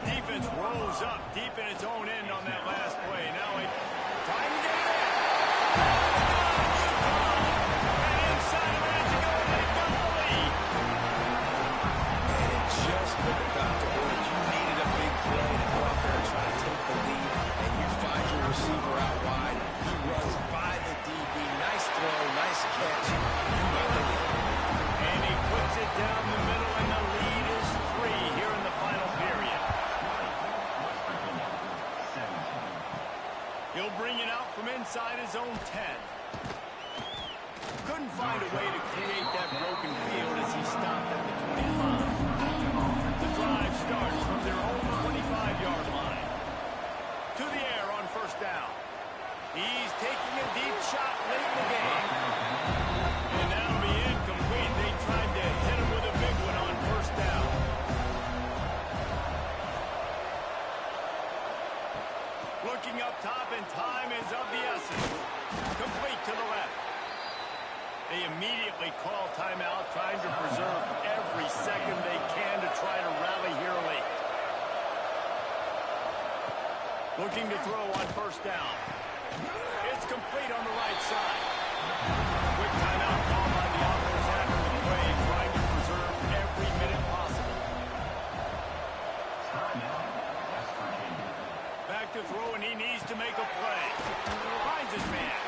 Defense rolls up deep in its own end on that last play. Now it's trying to get it in. And inside a minute to go, they've got the lead. And it just couldn't got to work. You needed a big play to go out there and try to take the lead, and you find your receiver out wide. He runs by the DB. Nice throw, nice catch. You got the lead. And he puts it down the middle, and the lead is 3 here in the final period. He'll bring it out from inside his own 10. Couldn't find a way to create that broken field as he stopped at the 25. The drive starts from their own 25-yard line. To the air on 1st down. He's taking a deep shot late in the game. And that'll be incomplete. They tried to hit him with a big one on 1st down. Looking up top, and time is of the essence. Complete to the left. They immediately call timeout, trying to preserve every second they can to try to rally here late. Looking to throw on 1st down. It's complete on the right side. Quick timeout call by the offense after the play, trying to preserve every minute possible. Back to throw, and he needs to make a play. Finds his man.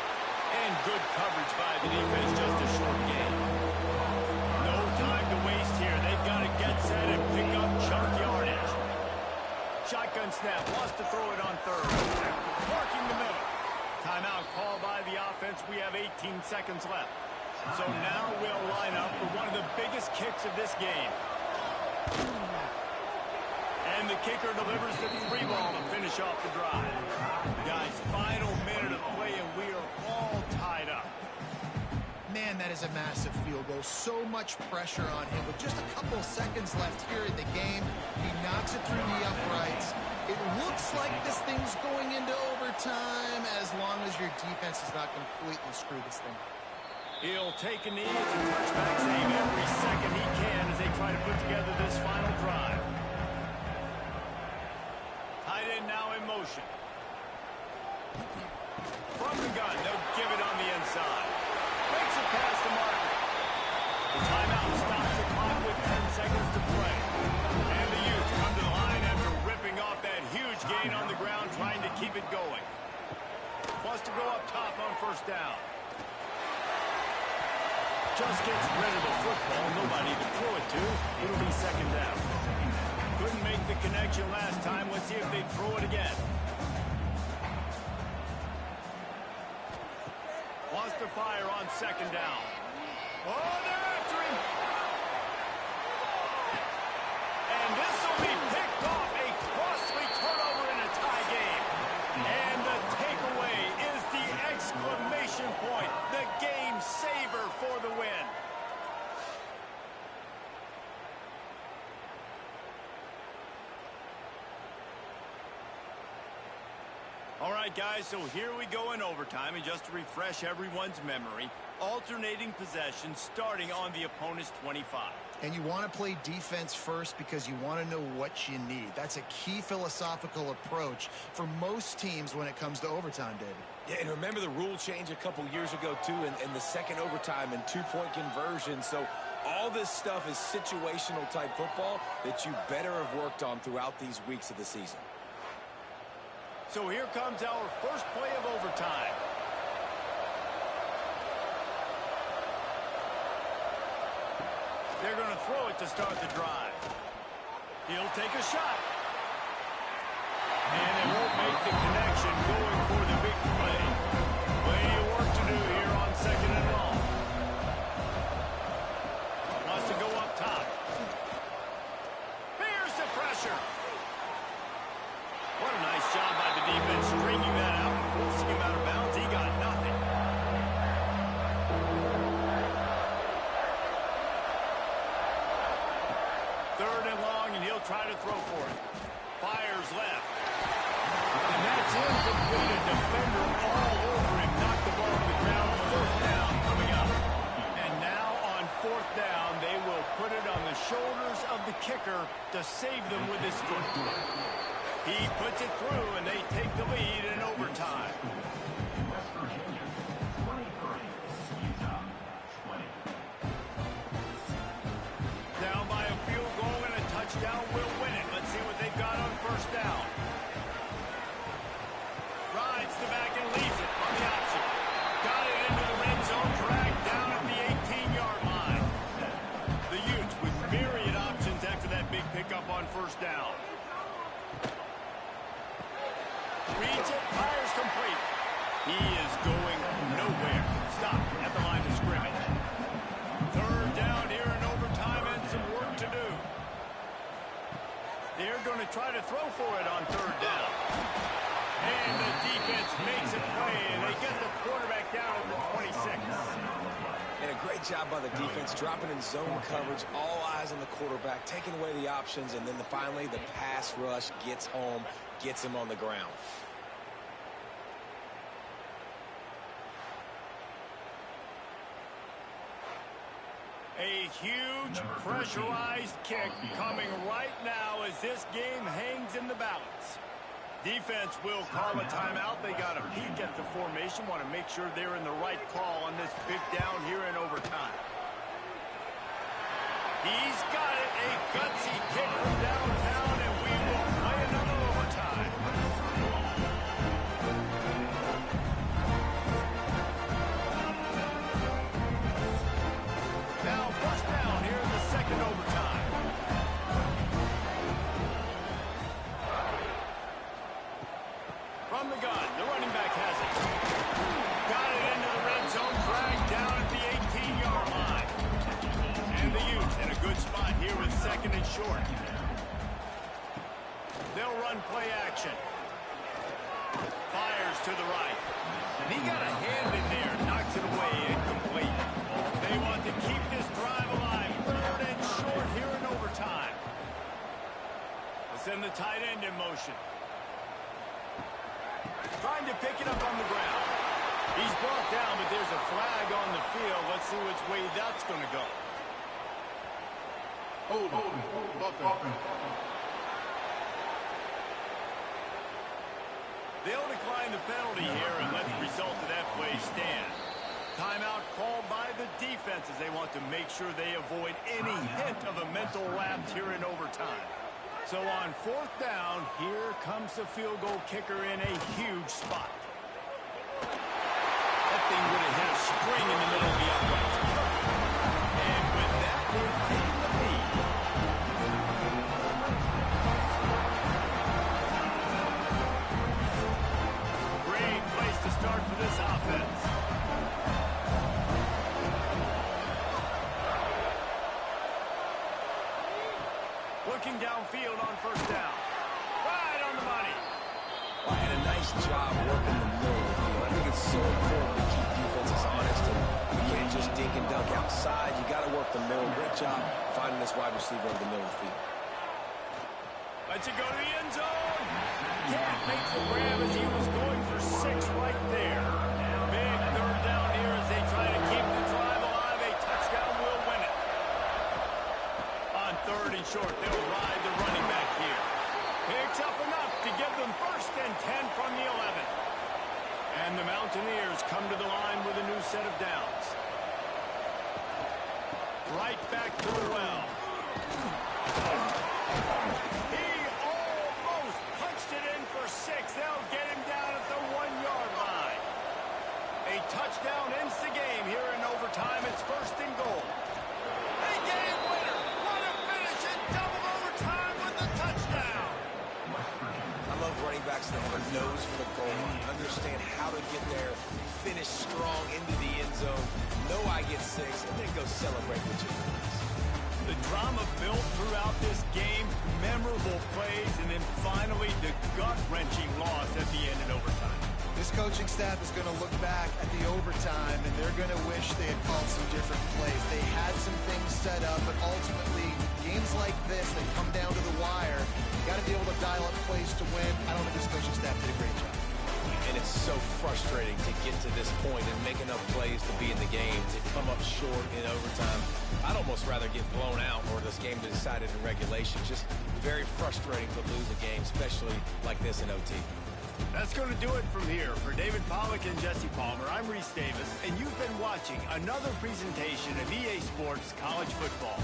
And good coverage by the defense, just a short game. No time to waste here. They've got to get set and pick up chunk yardage. Shotgun snap, wants to throw it on 3rd. Marking the middle. Timeout call by the offense. We have 18 seconds left. So now we'll line up for one of the biggest kicks of this game. And the kicker delivers the 3 ball to finish off the drive. Guys, final minute of play, and we are all tied up. Man, that is a massive field goal. So much pressure on him. With just a couple seconds left here in the game, he knocks it through the uprights. It looks like this thing's going into overtime as long as your defense does not completely screw this thing. He'll take a knee. It's a touchback save every second he can as they try to put together this final drive. Tight end now in motion. From the gun, they'll give it on the inside. Makes a pass to Martin. The timeout stops the clock with 10 seconds to play. And the Utes come to the line after ripping off that huge gain on the ground, trying to keep it going. Wants to go up top on 1st down. Just gets rid of the football. Nobody to throw it to. It'll be 2nd down. Couldn't make the connection last time. Let's see if they throw it again. Wants to fire on 2nd down. Oh, they're after him. And this All right, guys, so here we go in overtime, and just to refresh everyone's memory, alternating possession starting on the opponent's 25. And you want to play defense first because you want to know what you need. That's a key philosophical approach for most teams when it comes to overtime, David. Yeah, and remember the rule change a couple years ago, too, in the second overtime and two-point conversion. So all this stuff is situational type football that you better have worked on throughout these weeks of the season. So here comes our first play of overtime. They're going to throw it to start the drive. He'll take a shot. And it won't make the connection going for the big play. Plenty of work to do here on second and long. Wants to go up top. Here's the pressure. What a nice job by the defense stringing that out and forcing him out of bounds. He got nothing. Third and long, and he'll try to throw for it. Fires left. And that's incomplete. A defender all over him. Knocked the ball to the ground. Fourth down coming up. And now on fourth down, they will put it on the shoulders of the kicker to save them with his foot. He puts it through, and they take the lead in overtime. West Virginia, 23. Utah, 20. Down by a field goal and a touchdown will win it. Let's see what they've got on first down. Rides the back and leaves it on the option. Got it into the red zone, dragged down at the 18-yard line. The Utes with myriad options after that big pickup on first down. Reads it, fires complete. He is going nowhere. Stop at the line of scrimmage. Third down here in overtime and some work to do. They're going to try to throw for it on third down. And the defense makes it play, and they get the quarterback down at the 26. And a great job by the defense, dropping in zone coverage, all eyes on the quarterback, taking away the options, and then finally the pass rush gets home, gets him on the ground. A huge pressurized kick coming right now as this game hangs in the balance. Defense will call a timeout. They got a peek at the formation, want to make sure they're in the right call on this big down here in overtime. He's got it, a gutsy kick from downtown, and we will play another overtime. Now first down here in the second overtime. From the gun, the running back has it. Got it into the red zone, dragged down at the 18-yard line. And the Utes in a good spot here with second and short. They'll run play action. Fires to the right. And he got a hand in there, knocks it away, incomplete. They want to keep this drive alive. Third and short here in overtime. They'll send the tight end in motion. Trying to pick it up on the ground. He's brought down, but there's a flag on the field. Let's see which way that's going to go. They'll decline the penalty here and let the result of that play stand. Timeout called by the defense as they want to make sure they avoid any hint of a mental lapse here in overtime. So on fourth down, here comes the field goal kicker in a huge spot. That thing would have hit a spring in the middle of the uprights. And with that, they've taken the lead. Great place to start for this offense. Looking downfield on first down. Right on the money. And a nice job working the middle of the field. I think it's so important to keep defenses honest. And you can't just dig and dunk outside. You got to work the middle. Great job finding this wide receiver in the middle of the field. Lets it go to the end zone. can't make the grab as he was going for 6 right there. Big third down here as they try to keep the drive alive. A touchdown will win it. On 3rd and short, they'll ride the running back here. Picks up enough to give them 1st and 10 from the 11. And the Mountaineers come to the line with a new set of downs. Right back to the well. He almost punched it in for 6. They'll get him down at the 1-yard line. A touchdown ends the game here in overtime. It's 1st and goal. A game winner. What a finish in double overtime with the touchdown. I love running backs that have a nose for the goal. Understand how to get there, finish strong into the end zone, know I get 6, and then go celebrate with your friends. The drama built throughout this game, memorable plays, and then finally the gut-wrenching loss at the end in overtime. This coaching staff is going to look back at the overtime, and they're going to wish they had called some different plays. They had some things set up, but ultimately, games like this, they come down to the wire. You got to be able to dial up plays to win. I don't think this coaching staff did a great job. And it's so frustrating to get to this point and make enough plays to be in the game, to come up short in overtime. I'd almost rather get blown out or this game decided in regulation. Just very frustrating to lose a game, especially like this in OT. That's going to do it from here. For David Pollack and Jesse Palmer, I'm Reese Davis, and you've been watching another presentation of EA Sports College Football.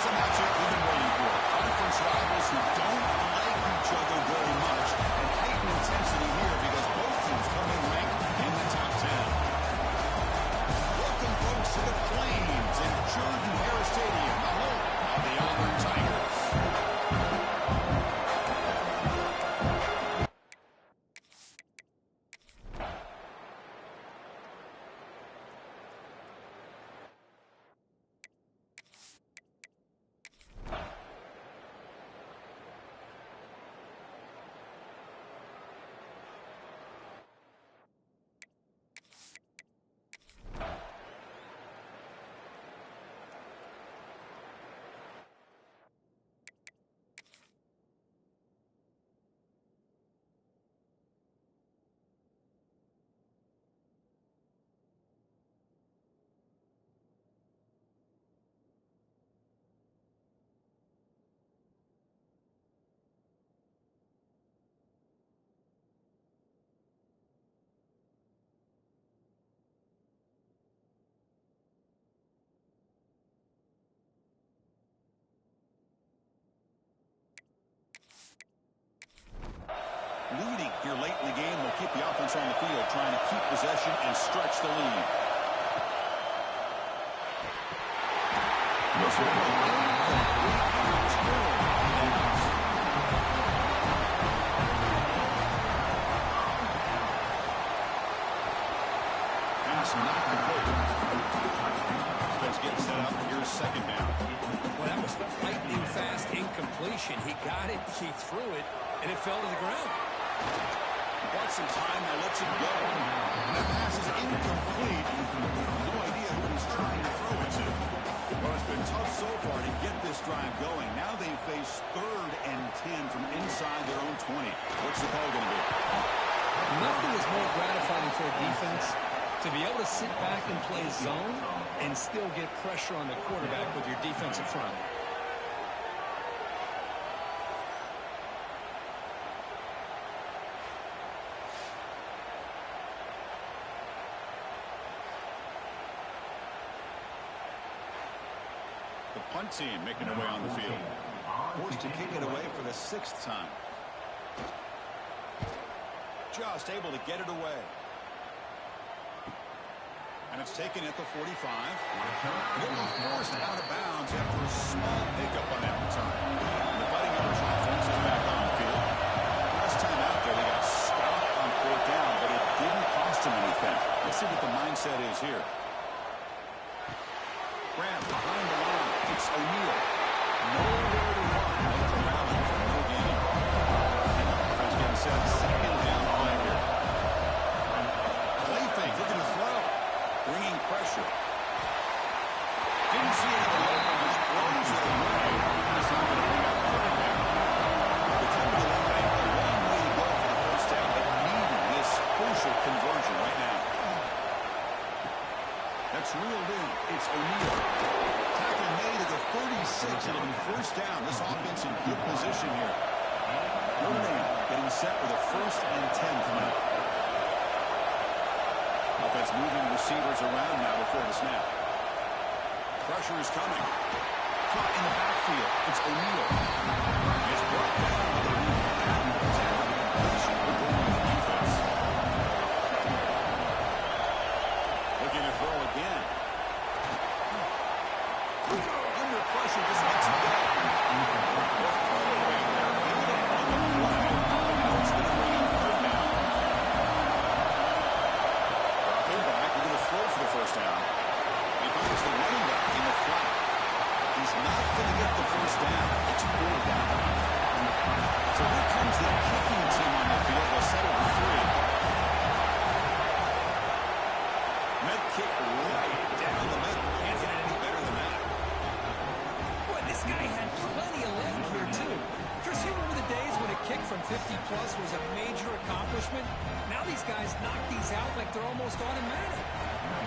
And that's what we've been waiting for. Conference rivals who don't like each other very much. And heightened intensity here because both teams come in ranked in the top 10. Welcome, folks, to the Flames in Jordan-Hare Stadium, the home of the Auburn Tigers. Leading here late in the game will keep the offense on the field, trying to keep possession and stretch the lead. This will go pass not complete. Defense getting set up. Here's second down. Well, that was lightning fast incompletion. He got it, he threw it, and it fell to the ground. Wants some time, now lets it go. And that pass is incomplete. No idea who he's trying to throw it to. Well, it's been tough so far to get this drive going. Now they face 3rd and 10 from inside their own 20. What's the call going to be? Nothing is more gratifying for a defense to be able to sit back and play zone and still get pressure on the quarterback with your defensive front. The punt team making their way on the field. Forced to kick it away for the 6th time. Just able to get it away. And it's taken at the 45. It was forced out of bounds after a small pickup on that return. And the Fighting Irish offense is back on the field. Last time out there, they got stopped on 4th down, but it didn't cost them anything. Let's see what the mindset is here. Grab behind the line. It's O'Neal. Nowhere to run. That's a rally for no gain. Defense getting set. Second down 5 here. Play fake. Looking to throw. Bringing pressure. Didn't see anybody open. Just throws it away. It's not going to bring up 3rd down. The Tigers eliminate a long way to go for the first down. They need this crucial conversion right now. That's reeled in. It's O'Neal. Tackle made at the 36. It'll be 1st down. This offense in good position here. Notre Dame getting set with a 1st and 10 coming up. Offense moving receivers around now before the snap. Pressure is coming. Caught in the backfield. It's O'Neal. It's brought down with a lead. Tackle completion will go on the defense. Looking to throw again. Under pressure, just lets it go. The throwaway there. Able to run the play. Now it's going to bring up 3rd down. Dropping back. We're going to throw for the 1st down. He finds the running back in the flat. He's not going to get the 1st down. It's 4th down. So here comes the kicking team on the field. They'll settle for 3. Med kick right down the middle. Can't get it any better than that. Boy, this guy had plenty of leg here, too. Chris, you remember the days when a kick from 50-plus was a major accomplishment? Now these guys knock these out like they're almost automatic.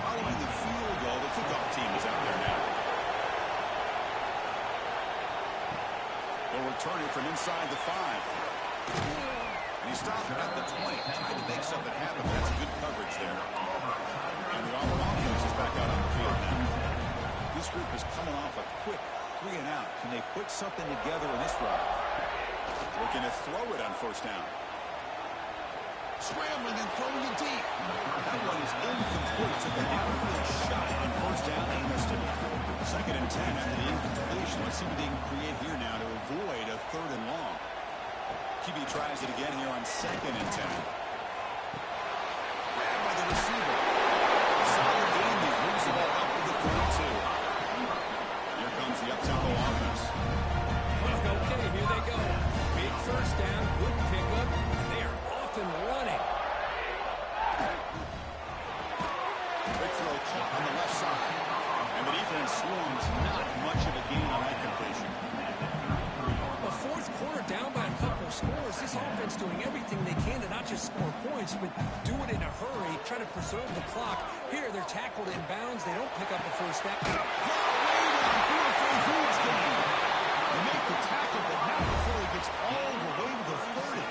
Following the field goal, the kickoff team is out there now. They'll return it from inside the 5. And he stopped at the 20. Trying to make something happen. That's good coverage there. And the Auburn offense is back out on the field now. This group is coming off a quick 3 and out. Can they put something together in this drive? Looking to throw it on first down. Scrambling and throwing it deep. That one is incomplete. Took an outfield shot on first down and missed it. 2nd and 10 after the incompletion. Let's see what they can create here now to avoid a 3rd and long. QB tries it again here on 2nd and 10. Grabbed by the receiver. Solid game there. Moves the ball up to the 32. Here comes the up-tempo offense. Okay, here they go. Big first down, good pickup, and they are off and running. Quick throw caught on the left side. And the defense swarms. Not much of a gain on that completion. A 4th quarter down by a couple of scores. This offense doing everything they can to not just score points, but do it in a hurry, try to preserve the clock. Here, they're tackled in bounds. They don't pick up a first down. Huge gain. They make the tackle, but not before he gets all the way to the 30.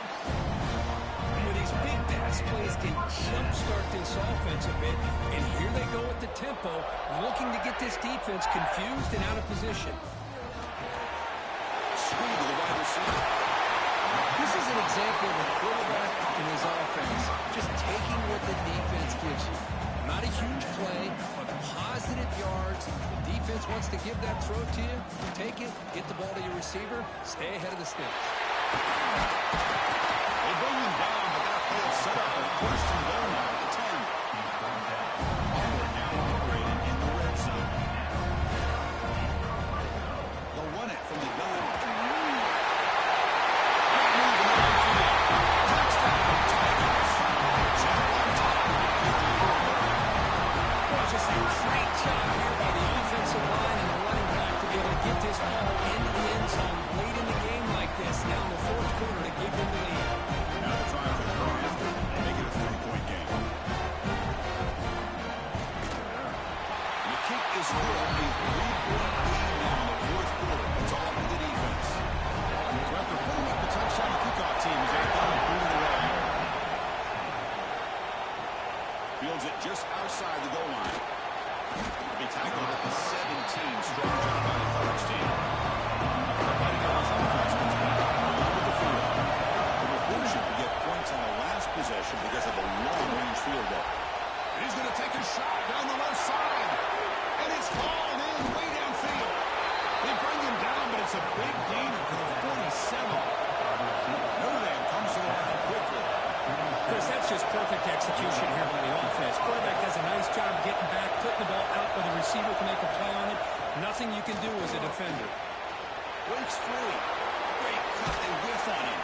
With these big pass plays can jumpstart this offense a bit, and here they go at the tempo, looking to get this defense confused and out of position. Screen to the wide receiver. This is an example of a quarterback in his offense just taking what the defense gives you. Not a huge play, but positive yards. The defense wants to give that throw to you. Take it, get the ball to your receiver, stay ahead of the sticks. They bring him down, but that play is set up. And 1st and goal now at the 10. Auburn now operating in the red zone. They'll run it from the gun. Just a great job here by the offensive line and the running back to be able to get this ball into the end zone late in the game like this. Now in the 4th quarter to give them the lead. Now they're trying to throw after and make it a 3-point game. The kick is good. A 3-point game now in the 4th quarter. It's all up to the defense. So after putting up the touchdown, the kickoff team is out there and moving away. Fields it just outside the goal line. They tackled at the 17. Strong job by the coverage team. Fighting Eagles offense comes back over the field. They were fortunate to get points on the last possession because of a long-range field goal. And he's going to take a shot down the left side. And it's hauled in way downfield. They bring him down, but it's a big gainer for the 47. Notre Dame comes to the line quickly. Chris, that's just perfect execution here by the offense. Quarterback does a nice job getting back, putting the ball out where the receiver can make a play on it. Nothing you can do as a defender. Breaks free. Great cut. They whiff on him.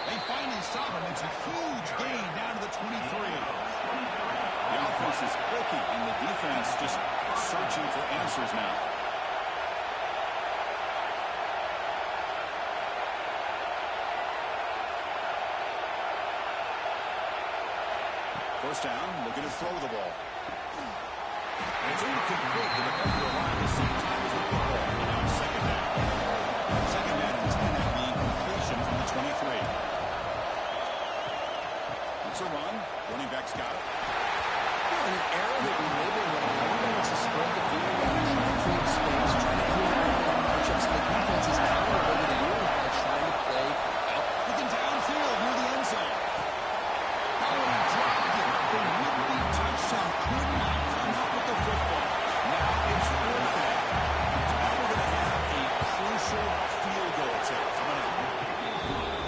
They finally stop him. It's a huge gain down to the 23. The offense is clicking, and the defense just searching for answers now. First down, looking to throw the ball. And it's incomplete. The defender line the same time as the football. And now it's 2nd down. 2nd down and 10 at the completion from the 23. It's a run. Running back's got it. In an era that we live in, where everyone wants to spread the field out and try to create space, trying to create matchups, the defense is countered over the years by trying to play out. Looking downfield near the end zone. Howard dropped it. The would-be touchdown could not come up with the football. Now it's 4th down. So now we're going to have a crucial field goal attempt coming up.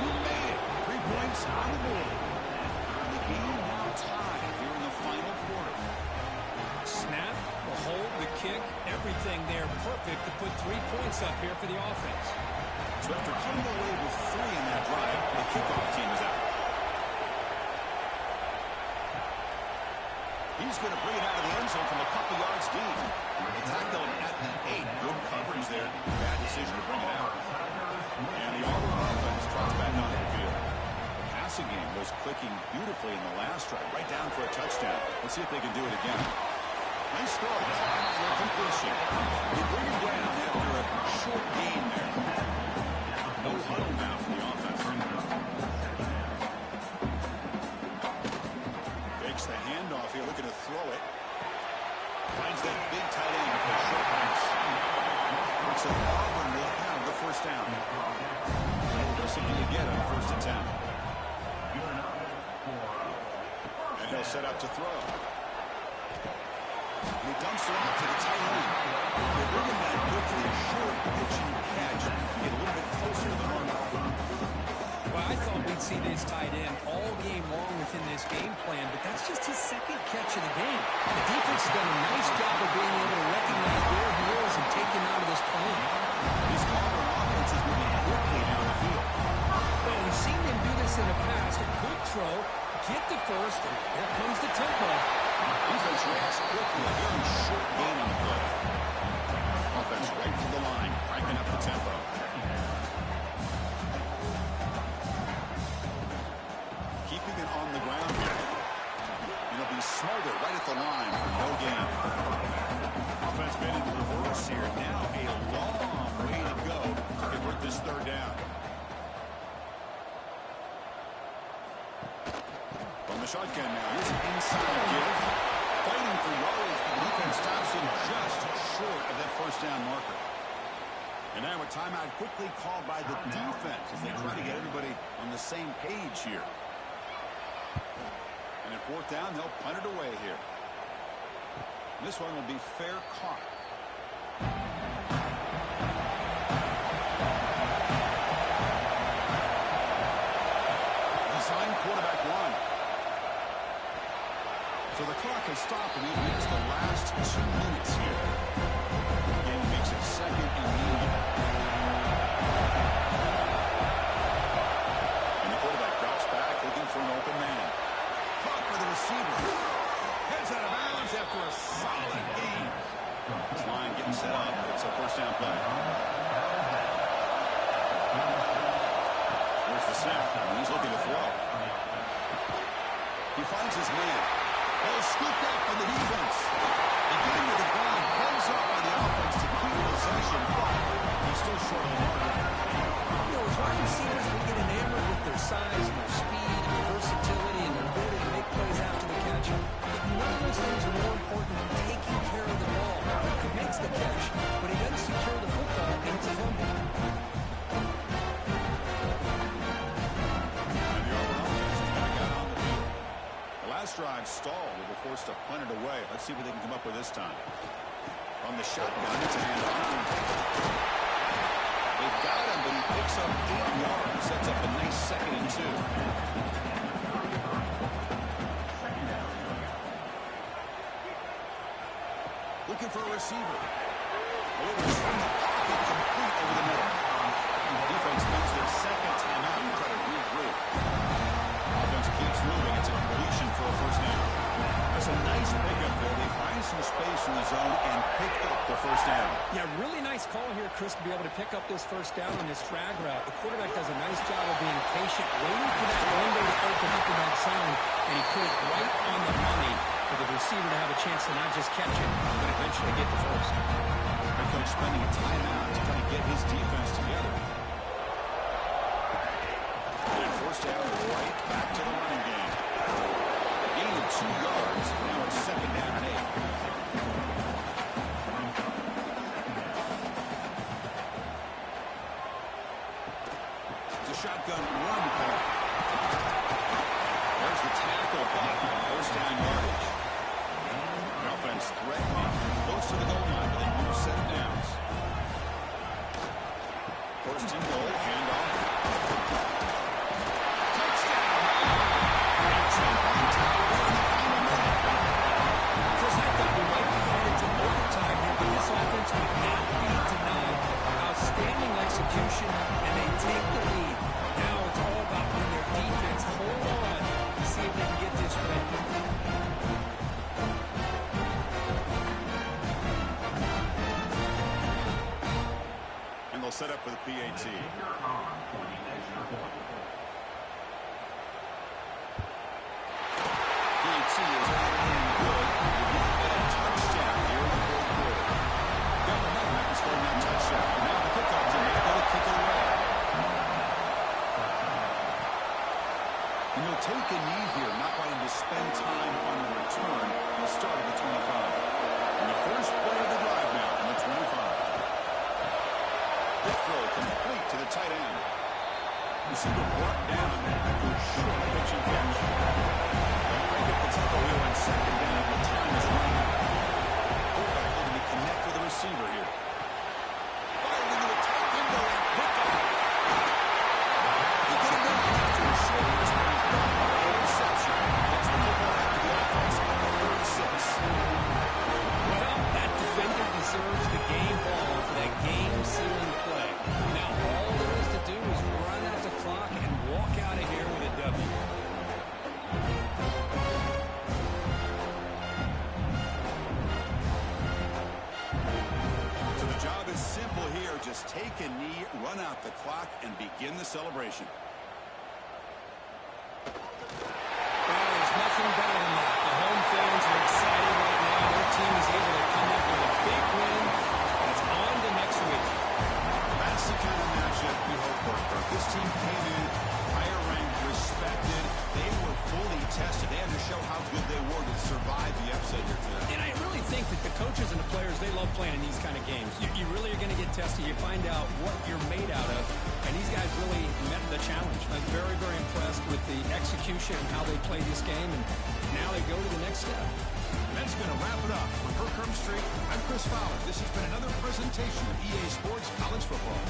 Who made it? 3 points on the board. The game now tied here in the final quarter. Snap, the hold, the kick, everything there perfect to put 3 points up here for the offense. So after coming away with 3 in that drive, the kickoff team is out. He's going to bring it out of the end zone from a couple yards deep. They tackle him at the 8. Good coverage there. Bad decision to bring it out. And the Auburn offense drops back onto the field. The passing game was clicking beautifully in the last drive, right down for a touchdown. Let's see if they can do it again. Nice throw for a completion. They bring him down after a short gain there. No huddle now for the offense. Fakes the handoff here, looking to throw it. Finds that big tight end for a short pass. It's an Auburn down. There's something to get on first attempt. And he'll set up to throw. He dumps it off to the tight end. They're bringing that quickly, short pitching catch, and get a little bit closer to the mark. Well, I thought we'd see this tight end all game long within this game plan, but that's just his second catch of the game. The defense has done a nice job of being able to recognize where he is and take him out of this plan. He's Auburn offense is moving quickly down the field. Well, we've seen him do this in the past. A good throw, get to first, and here comes the tempo. Defense reacts quickly, a very short gain on the play. Offense right to the line, cranking up the tempo. Keeping it on the ground here. And he'll be smarter right at the line for no gain. Offense been in reverse here. Now a long way to go to convert this third down. From the shotgun now, here's an inside give. Fighting for yardage, but defense stops him just short of that first down marker. And now a timeout quickly called by the defense as they try to get everybody on the same page here. And at fourth down, they'll punt it away here. This one will be fair caught. Design quarterback run. So the clock has stopped, and we've reached the last 2 minutes here. The game makes it second and medium. And the quarterback drops back, looking for an open man. Caught by the receiver. Heads out of bounds after a solid game. This line getting set up. It's a first down play. Here's the snap. He's looking to throw. He finds his man. Ball scooped up by the defense. And getting to the ground, pulls up by the offense to keep possession, but he's still short of the marker. You know, as wide receivers, we get enamored with their size and their speed and their versatility and their ability to make plays after the catch. But none of those things are more important than taking care of the ball. He makes the catch, but he doesn't secure the football, and it's a fumble. Last drive stalled. They were forced to punt it away. Let's see what they can come up with this time. On the shotgun, it's a handoff. They've got him, but he picks up 8 yards. Sets up a nice 2nd and 2. Looking for a receiver. Over from the pocket, complete over the middle. Defense spends their second timeout and try to regroup. Offense keeps moving. It's a completion for a first down. That's a nice pickup there. They find some space in the zone and pick up the first down. Yeah, really nice call here, Chris, to be able to pick up this first down on this drag route. The quarterback does a nice job of being patient, waiting for that window to open up in that zone, and he put it right on the money for the receiver to have a chance to not just catch it, but eventually get the first. Head coach spending a timeout to try to get his defense together. And first down, right back to the running game. Gain of 2 yards. Now it's 2nd down and 8. It's a shotgun run call. There's the tackle block. First down yardage. The offense threatening. Close to the goal line, but they move 7 downs. First and goal. Handoff. And they take the lead. Now it's all about when their defense hold on to see if they can get this win. And they'll set up for the PAT. PAT is in good. They get a touchdown here in the 4th quarter. Got the back and scoring that touchdown. Now the kickoff team is going to kick it away. And he'll take a knee here, not wanting to spend time on the return. He'll start at the 25. And the first play of the drive now on the 25. Quick throw complete to the tight end. Receiver brought down after a short pitching catch. They get the tempo here on second down. The time is running out. Quarterback looking to connect with the receiver here. Fired into a tight window and picked up. He get him down after a short return. Interception. Gets the football out to the offense on the 36. Well, that defender deserves the game ball for that game-sealing play. Now, all there is to do is run out the clock and walk out of here with a W. So the job is simple here. Just take a knee, run out the clock, and begin the celebration. Well, there's nothing better than that. The home fans are excited right now. Their team is able to come up with a big win, and it's on to next week. That's the kind of matchup we hope for. This team came in higher ranked, respected. They were fully tested. They had to show how good they were to survive the upset here today. And I really think that the coaches and the players, they love playing in these kind of games. You really are going to get tested. You find out what you're made out of. And these guys really met the challenge. I'm very, very impressed with the execution and how they play this game. And now they go to the next step. That's going to wrap it up. For Kirk Street, I'm Chris Fowler. This has been another presentation of EA Sports College Football.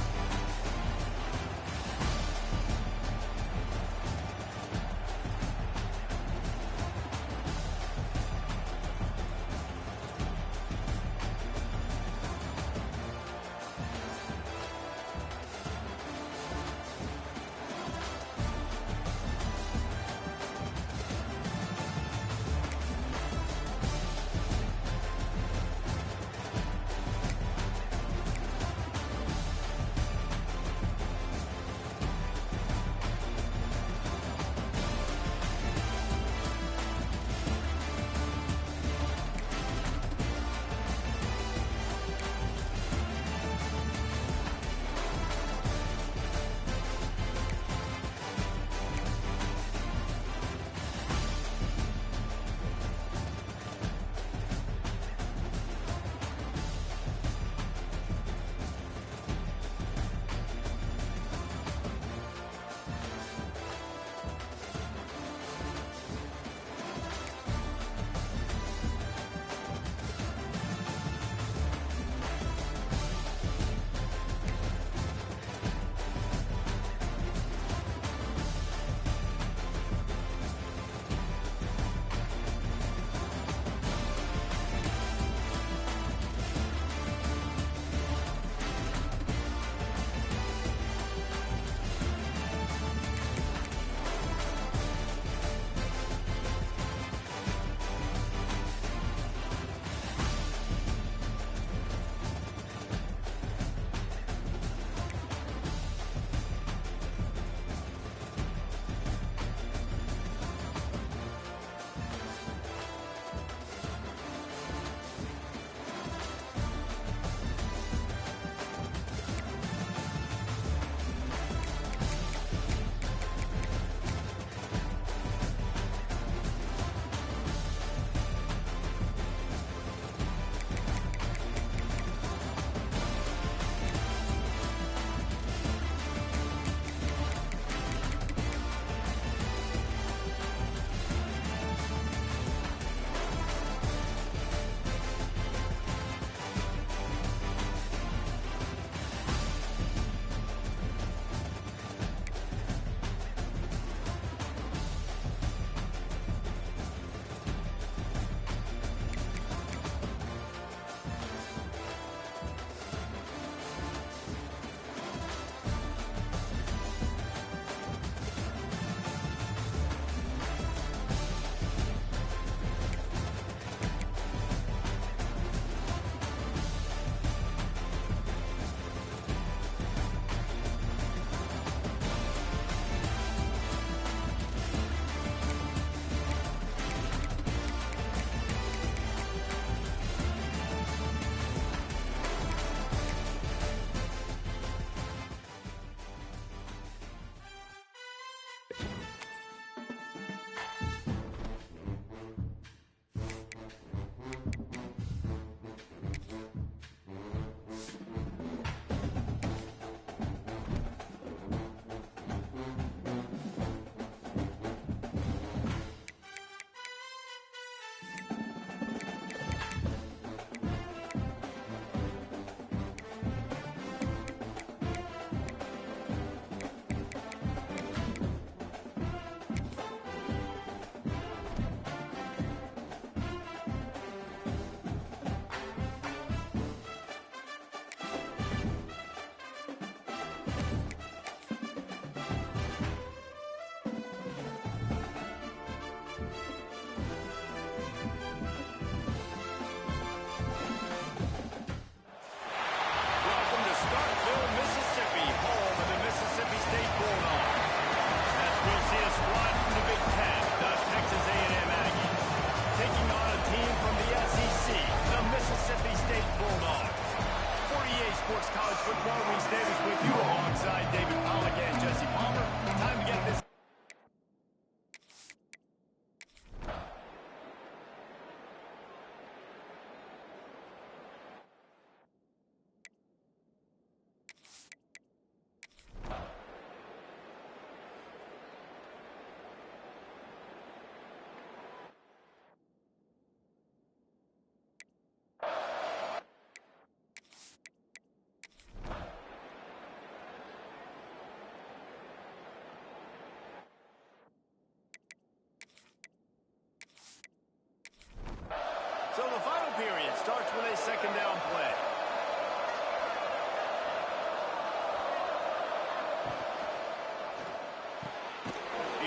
starts with a second down play.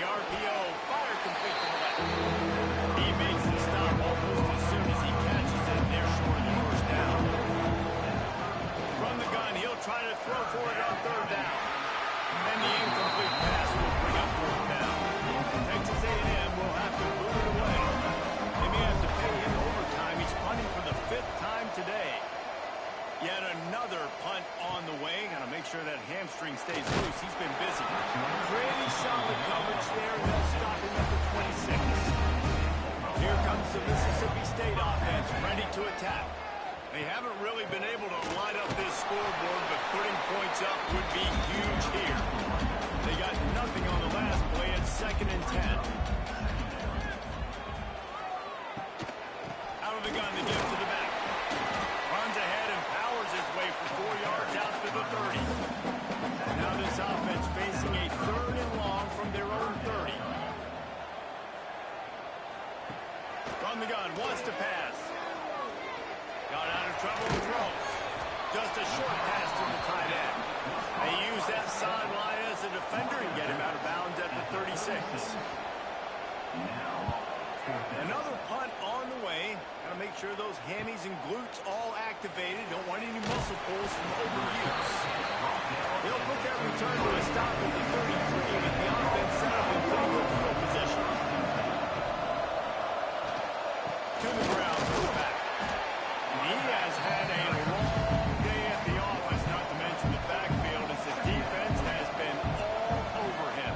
The RPO, fire complete to the left. He makes the stop almost as soon as he catches it. They're short of the first down. From the gun, he'll try to throw for it on third down. And the incomplete pass will bring up fourth down. Texas A&M will have to move it away. They may have to pay him overtime. He's punting for the 5th time today. Yet another punt on the way. Got to make sure that hamstring stays loose. He's been busy. Pretty solid coverage there. They'll stop him at the 26. Here comes the Mississippi State offense, ready to attack. They haven't really been able to light up this scoreboard, but putting points up would be huge here. They got nothing on the last play. It's 2nd and 10. Out of the gun, they give it to the back. Runs ahead and powers his way for 4 yards out to the 30. Now this offense facing a 3rd and long from their own 30. From the gun, wants to pass. Got out of trouble and throws. Just a short pass to the tight end. They use that sideline as a defender and get him out of bounds at the 36. Another punt on the way. Got to make sure those hammies and glutes all activated. Don't want any muscle pulls from overuse. They'll put that return to a stop at the 33, with the offense set up in pretty good field position. To the ground, to the back. He has had a long day at the office, not to mention the backfield, as the defense has been all over him.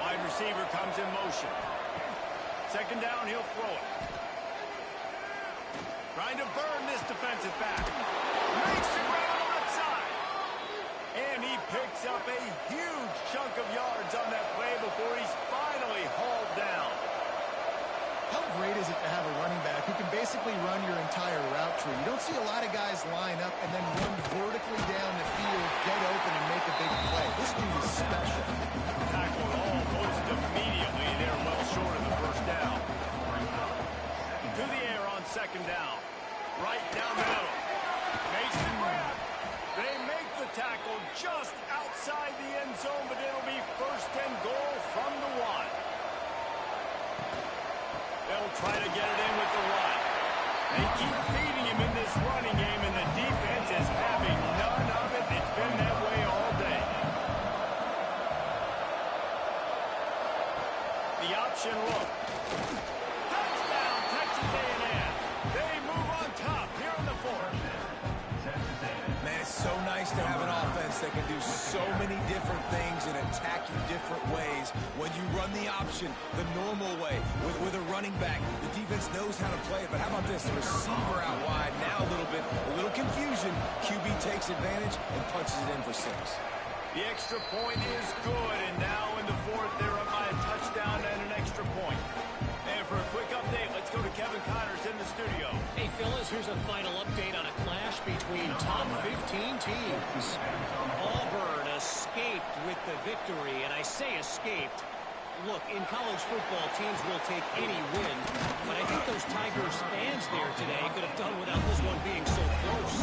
Wide receiver comes in motion. 2nd down, he'll throw it. Trying to burn this defensive back. Makes the grab on the left side. And he picks up a huge chunk of yards on that play before he's finally hauled down. How great is it to have a running back who can basically run your entire route tree? You don't see a lot of guys line up and then run vertically down the field, get open, and make a big play. This dude is special. Tackled almost immediately. They're well short of the first down. To the air on 2nd down. Right down the middle. Mason grab. They make the tackle just outside the end zone, but it'll be 1st and goal from the 1. They'll try to get it in with the run. They keep feeding him in this running game, and the defense is having none of it. It's been that way all day. The option look. Touchdown, Texas A&M. They move on top here in the 4th. Man, it's so nice to have an offense that can do so many different things and attack you different ways. When you run the option the normal way with a running back, the defense knows how to play it. But how about this? The receiver out wide, now a little confusion. QB takes advantage and punches it in for 6. The extra point is good, and now in the 4th, they're up by a touchdown and an extra point. And for a quick update, let's go to Kevin Connors in the studio. Hey, fellas, here's a final update on a clash between top 15 teams. Auburn escaped with the victory, and I say escaped. Look, in college football, teams will take any win, but I think those Tigers fans there today could have done without this one being so close.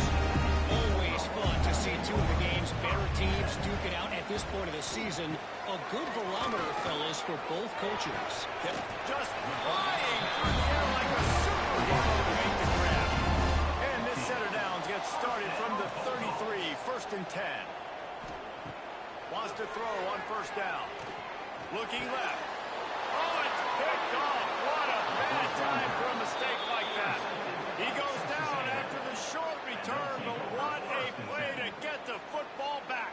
Always fun to see two of the game's better teams duke it out at this point of the season. A good barometer, fellas, for both coaches. Just flying through the air like a superhero to make the grab. And this set of downs gets started from the 33, 1st and 10. Wants to throw on 1st down. Looking left. Oh, it's picked off. What a bad time for a mistake like that. He goes down after the short return, but what a play to get the football back.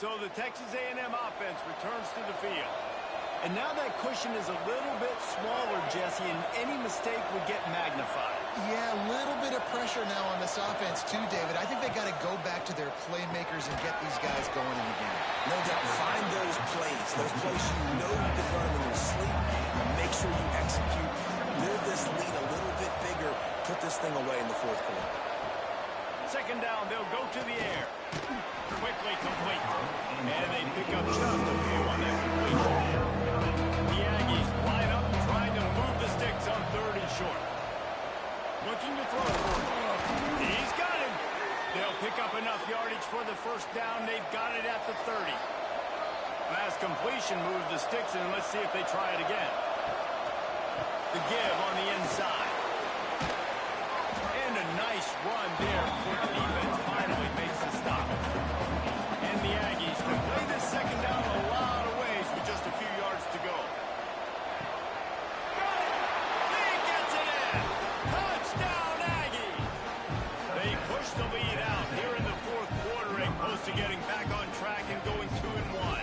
So the Texas A&M offense returns to the field. And now that cushion is a little bit smaller, Jesse, and any mistake would get magnified. Yeah, a little bit of pressure now on this offense too, David. I think they got to go back to their playmakers and get these guys going in the game. No doubt. Find those plays you know you can run in your sleep, and make sure you execute. Build this lead a little bit bigger. Put this thing away in the fourth quarter. Second down, they'll go to the air. Quickly complete. And they pick up just a few on that completion. The Aggies line up, trying to move the sticks on 3rd and short. Looking to throw for him. He's got him. They'll pick up enough yardage for the first down. They've got it at the 30. Fast completion moves the sticks, and let's see if they try it again. The give on the inside. And a nice run there before the defense finally makes the stop. And the Aggies can play this second down a lot of ways with just a few yards to go. He gets it in. Touchdown, Aggie. They push the lead out here in the fourth quarter and close to getting back on track and going 2-1.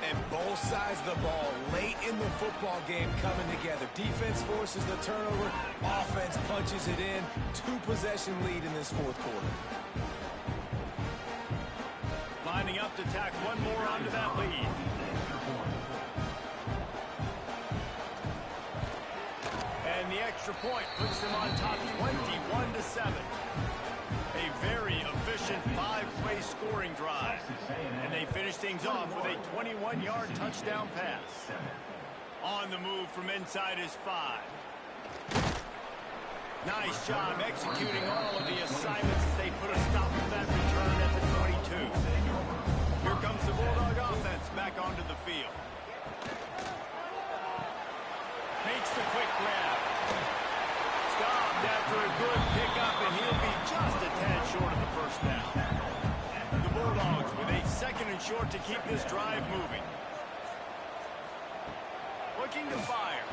And both sides of the ball late in the football game coming together. Defense forces the turnover. Offense punches it in. 2-possession lead in this fourth quarter. Lining up to tack one more onto that lead. And the extra point puts them on top 21-7. A very efficient 5-play scoring drive. And they finish things off with a 21-yard touchdown pass. On the move from inside his 5. Nice job executing all of the assignments as they put a stop to that return at the 22. Here comes the Bulldog offense back onto the field. Makes the quick grab. Stopped after a good pickup, and he'll be just a tad short of the first down. The Bulldogs with a 2nd and short to keep this drive moving. Looking to fire.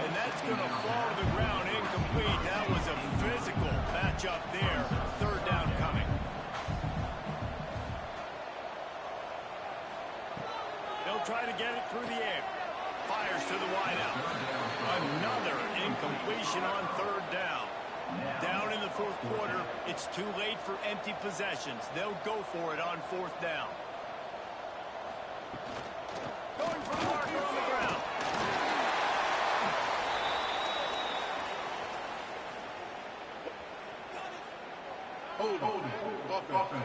And that's going to fall to the ground incomplete. That was a physical matchup there. 3rd down coming. They'll try to get it through the air. Fires to the wideout. Another incompletion on 3rd down. Down in the fourth quarter, it's too late for empty possessions. They'll go for it on 4th down. Going for the marker on the ground. Hold it. Offense.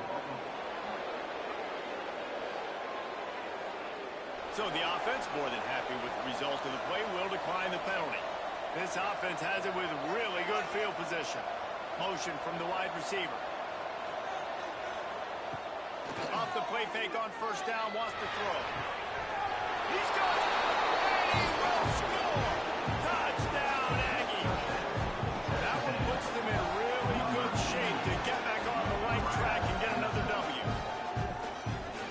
So the offense, more than happy with the result of the play, will decline the penalty. This offense has it with really good field position. Motion from the wide receiver. Off the play fake on 1st down, wants to throw. He's got it! And he will score! Touchdown, Aggie! That one puts them in really good shape to get back on the right track and get another W.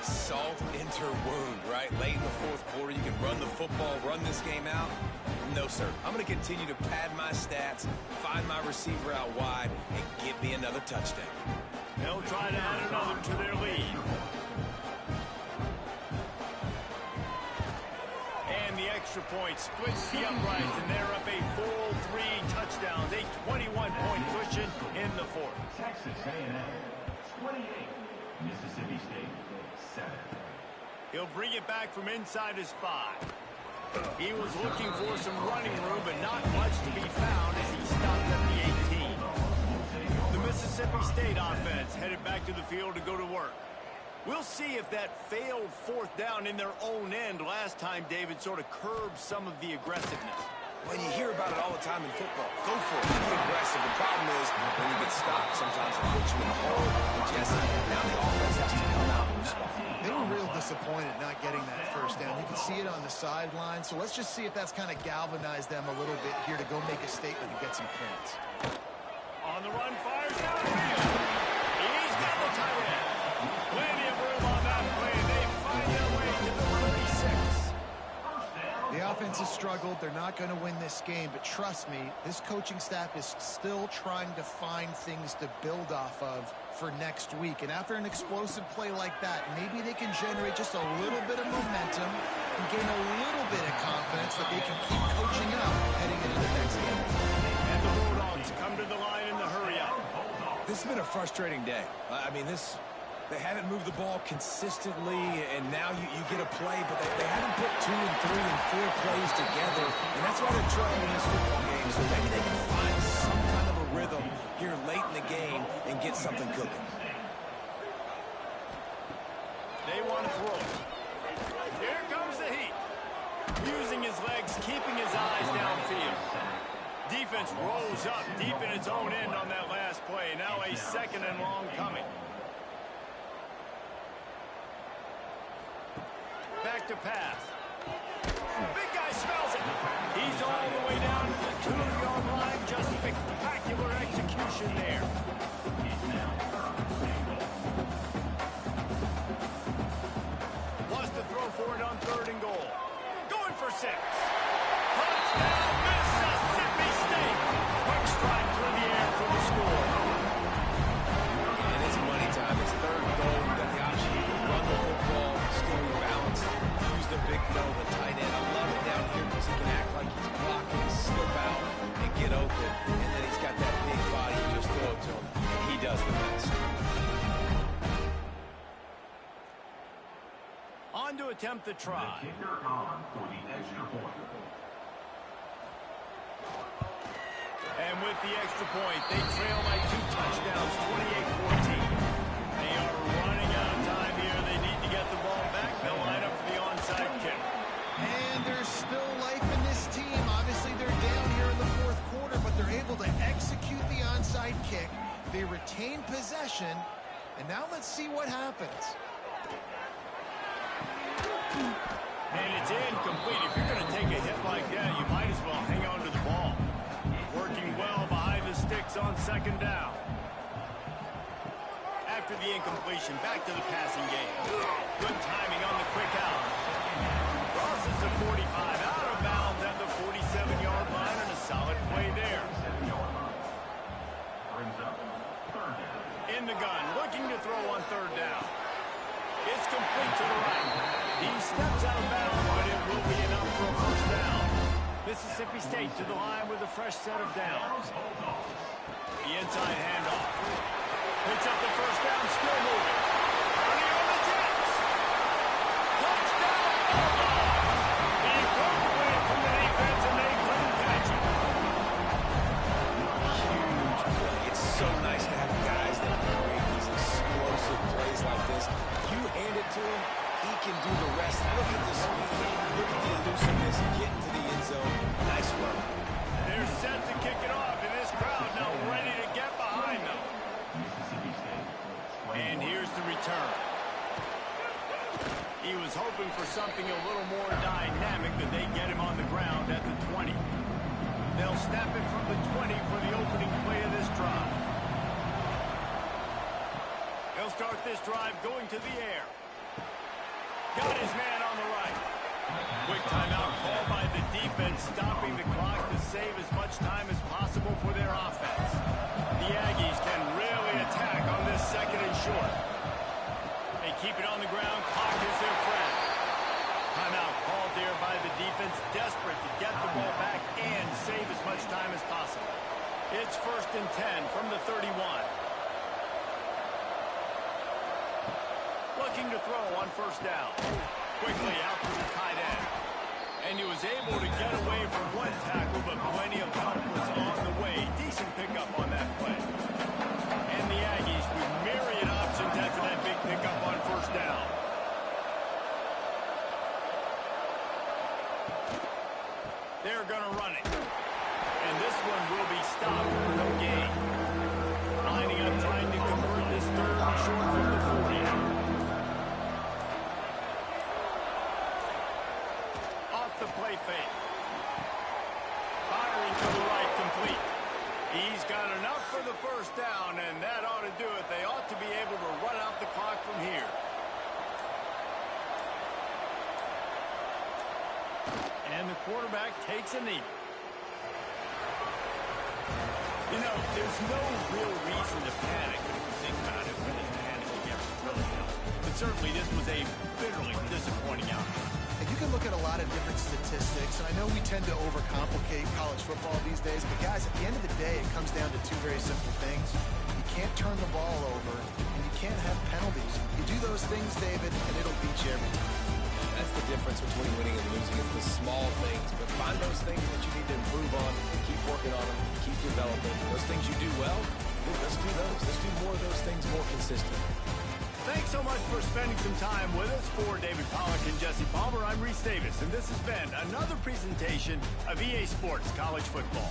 Salt into wound, right? Late in the fourth quarter, you can run the football, run this game out. No, sir. I'm going to continue to pad my stats, find my receiver out wide, and get me another touchdown. They'll try to add another to their lead. And the extra point splits the uprights, and they're up a full 3 touchdowns, a 21-point cushion in the fourth. Texas A&M 28, Mississippi State 7. He'll bring it back from inside his 5. He was looking for some running room, but not much to be found as he stopped at the 18. The Mississippi State offense headed back to the field to go to work. We'll see if that failed 4th down in their own end last time, David, sort of curbed some of the aggressiveness. When you hear about it all the time in football, go for it. Be aggressive. The problem is when you get stopped, sometimes it puts you in a hole. Jesse, now the offense has to come out and respond. They were real disappointed not getting that 1st down. You can see it on the sideline. So let's just see if that's kind of galvanized them a little bit here to go make a statement and get some points. On the run, fires downfield. He's got the tight end. Plenty of room on that play. They find their way to the 36. The offense has struggled. They're not going to win this game, but trust me, this coaching staff is still trying to find things to build off of for next week. And after an explosive play like that, maybe they can generate just a little bit of momentum and gain a little bit of confidence that they can keep coaching up heading into the next game. And the Bulldogs This has been a frustrating day. I mean, they haven't moved the ball consistently, and now you get a play, but they haven't put 2 and 3 and 4 plays together, and that's why they're trailing in this football game. So maybe they can find some kind of a rhythm here late in the game and get something cooking. They want to throw. Here comes the heat. Using his legs, keeping his eyes downfield. Defense rolls up deep in its own end on that last play. Now a 2nd and long coming. Back to pass. Big guy smells it. He's all the way down to the 2-yard line. Just spectacular execution there. Wants to throw for it on 3rd and goal. Going for 6. Touchdown, Mississippi State. Quick strike through the air for the score. And it's money time. It's 3rd and goal. You got the option. You can run the football, still be balanced. Use the big fella, the tight end. I love it down here because he can act like he's blocking, slip out, and get open. And then he's got that big body. You just throw it to him, and he does the best. On to attempt the try. The kicker on for the extra point. And with the extra point, they trail by 2 touchdowns, 28-14. They are running out of time here. They need to get the ball back. They'll line up for the onside kick. And there's still life in this team. Obviously, they're down here in the 4th quarter, but they're able to execute the onside kick. They retain possession. And now let's see what happens. And it's incomplete. If you're going to take a hit like that, you might as well hang on to the ball. Working well behind the sticks on 2nd down. After the incompletion, back to the passing game. Good timing on the quick out. Crosses the 45, out of bounds at the 47-yard line, and a solid play there. Brings up 3rd down. In the gun, looking to throw on 3rd down. It's complete to the right. He steps out of bounds, but it will be enough for a 1st down. Mississippi State to the line with a fresh set of downs. The inside handoff. Picks up the 1st down, still moving. Running on the Jets. Touchdown, Bulldogs. Being broken away from the defense, and they couldn't catch it. Huge play. It's so nice to have guys that can create these explosive plays like this. You hand it to him, he can do the rest. Look at the speed. Look at the elusiveness. Get into the end zone. Nice work. They're set to kick it off, and this crowd now ready to get behind them. Mississippi State. And here's the return. He was hoping for something a little more dynamic, but they get him on the ground at the 20. They'll snap it from the 20 for the opening play of this drive. He'll start this drive going to the air. Got his man on the right. Quick timeout called by the defense, stopping the clock to save as much time as possible for their offense. The Aggies can really attack on this 2nd and short. They keep it on the ground. Clock is their friend. Timeout called there by the defense, desperate to get the ball back and save as much time as possible. It's 1st and 10 from the 31. Looking to throw on 1st down. Quickly out to the tight end. And he was able to get away from one tackle, but plenty of help was on the way. Decent pickup on that play. And the Aggies with myriad options after that big pickup on 1st down. They're going to run it. And this one will be stopped for no gain. Lining up, trying to convert this 3rd and short from the 40. Off the play fake. Firing to the right, complete. He's got enough for the 1st down, and that ought to do it. They ought to be able to run out the clock from here. And the quarterback takes a knee. You know, there's no real reason to panic when you think about it. Really panicking ever really helps. But certainly this was a bitterly disappointing outcome. And you can look at a lot of different statistics, and I know we tend to overcomplicate college football these days, but guys, at the end of the day, it comes down to 2 very simple things. You You can't turn the ball over, and you can't have penalties. You do those things, David, and it'll beat you every time. That's the difference between winning and losing. It's the small things. But find those things that you need to improve on. Keep working on them. Keep developing. Those things you do well, let's do those. Let's do more of those things more consistent. Thanks so much for spending some time with us. For David Pollack and Jesse Palmer, I'm Reese Davis, and this has been another presentation of EA Sports College Football.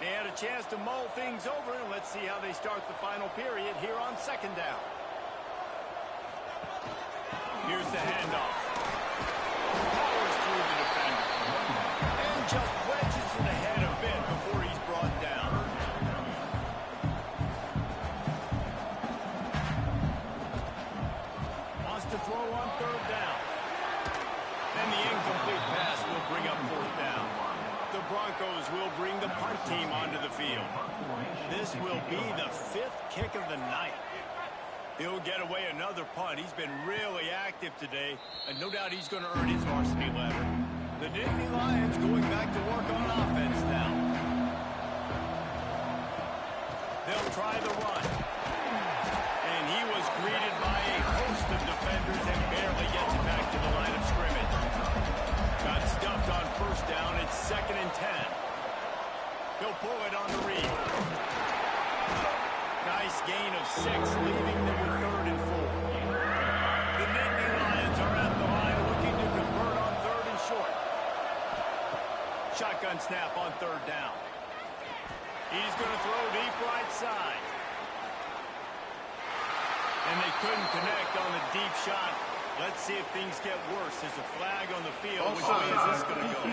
They had a chance to mull things over, and let's see how they start the final period here on second down. Here's the handoff. Powers through the defender. And just wedges it ahead a bit before he's brought down. field. This will be the 5th kick of the night. He'll get away another punt. He's been really active today, and no doubt he's going to earn his varsity letter. The Nittany Lions going back to work on offense now. They'll try the run. And he was greeted by a host of defenders and barely gets it back to the line of scrimmage. Got stuffed on first down. It's 2nd and 10. He'll pull it on the read. Nice gain of 6, leaving them with 3rd and 4. The Nittany Lions are at the line looking to convert on 3rd and short. Shotgun snap on 3rd down. He's going to throw deep right side. And they couldn't connect on the deep shot. Let's see if things get worse. There's a flag on the field. Which way is this going to go?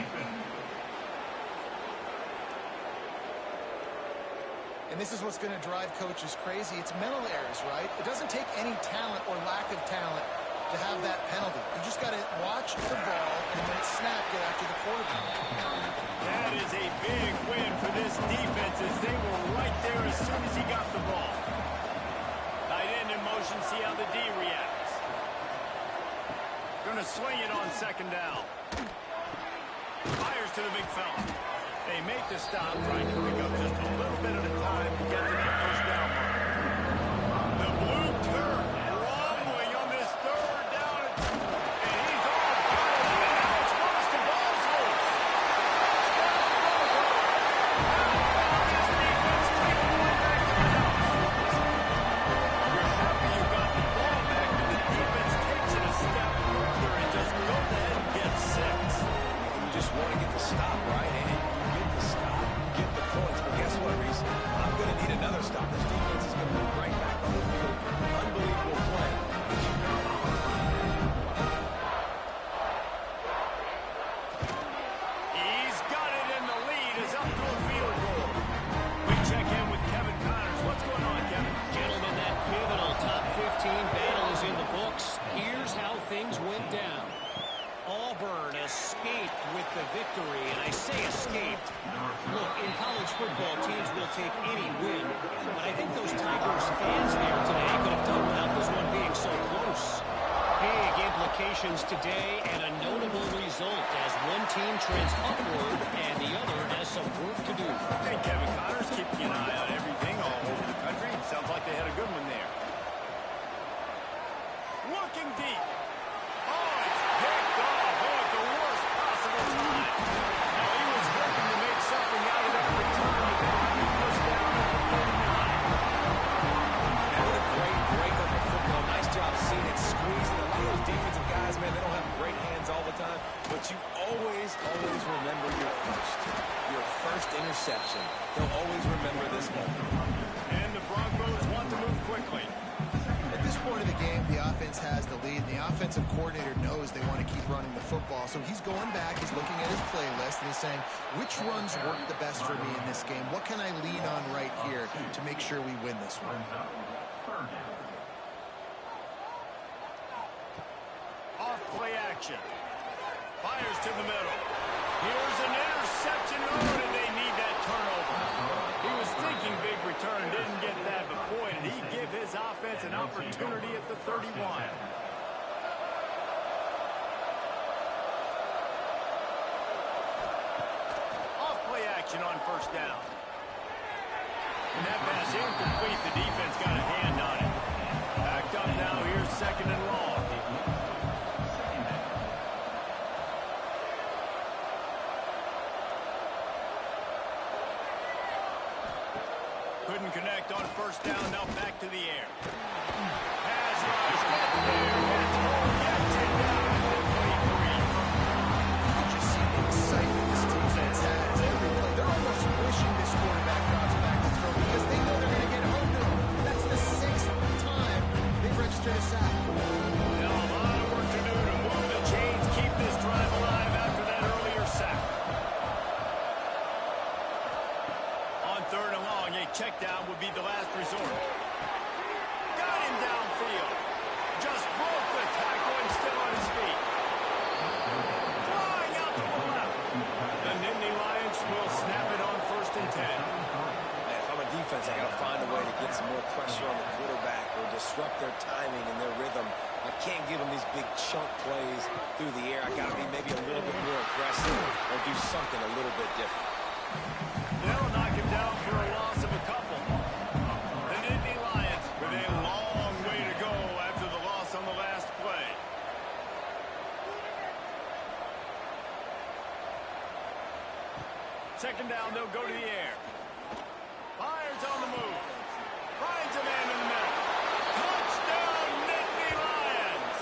And this is what's going to drive coaches crazy. It's mental errors, right? It doesn't take any talent or lack of talent to have that penalty. You just got to watch the ball and when it's snapped, get after the quarterback. That is a big win for this defense as they were right there as soon as he got the ball. Tight end in motion, see how the D reacts. Going to swing it on 2nd down. Fires to the big fella. They make the stop, trying to pick up just a little bit at a time to get to that first down mark. The blue turf rumbling on this 3rd down. And he's all got it. And now it's loose. The ball's loose. This defense taking one back to the house. You're happy you got the ball back, but the defense takes it a step further and just goes ahead and gets 6. You just want to get the stop, right? And stop, get the points. But guess what, Reese? I'm going to need another stop. This defense is going to move right back on the field. Unbelievable play. He's got it, and the lead is up to a field goal. We check in with Kevin Connors. What's going on, Kevin? Gentlemen, that pivotal top 15 battle is in the books. Here's how things went down. Auburn escaped with the victory, and I say escaped. Look, in college football, teams will take any win, but I think those Tigers fans there today could have done without this one being so close. Big implications today, and a notable result as one team trends upward and the other has some work to do. Hey, Kevin Connors keeping an eye on everything all over the country. Sounds like they had a good one there. Looking deep. Oh, it's picked off. Oh, at the worst possible time. Now, he was hoping to make something out of that return, but then he pushed down at the 39. And what a great break on the football. Nice job seeing it squeezing. A lot of those defensive guys, man, they don't have great hands all the time, but you always remember your first interception. They'll always remember this moment. And the Broncos want to move quickly. At this point of the game, the offense has the lead. The offensive coordinator knows they want to keep running the football. So he's going back, he's looking at his playlist, and he's saying, which runs work the best for me in this game? What can I lean on right here to make sure we win this one? Off play action. Fires to the middle. Here's an interception. Oh, and they need that turnover. He was thinking big return, didn't get that, but boy, did he give his offense an opportunity at the 31. Off play action on first down. And that pass incomplete. The defense got a hand on it. Backed up now. Here's 2nd and long. Couldn't connect on first down. Now back to the air. Pass rush. Get there. Gets it down at the 23. You can just see the excitement this defense has every play. They're almost wishing this quarterback drops back to throw because they know they're going to get home to him. That's the 6th time they've registered a sack. Now a lot of work to do to move the chains, keep this drive alive after that earlier sack. On 3rd and long, a check down would be the last resort. Got him downfield. Just broke the tackle and still on his feet. Flying out to the left. The Nittany Lions will snap it on 1st and 10. offense, I got to find a way to get some more pressure on the quarterback or disrupt their timing and their rhythm. I can't give them these big chunk plays through the air. I got to be maybe a little bit more aggressive or do something a little bit different. They'll knock him down for a loss of a couple. The Nittany Lions with a long way to go after the loss on the last play. Second down, they'll go to the air. Fires on the move. Finds a man in the middle. Touchdown, Nittany Lions!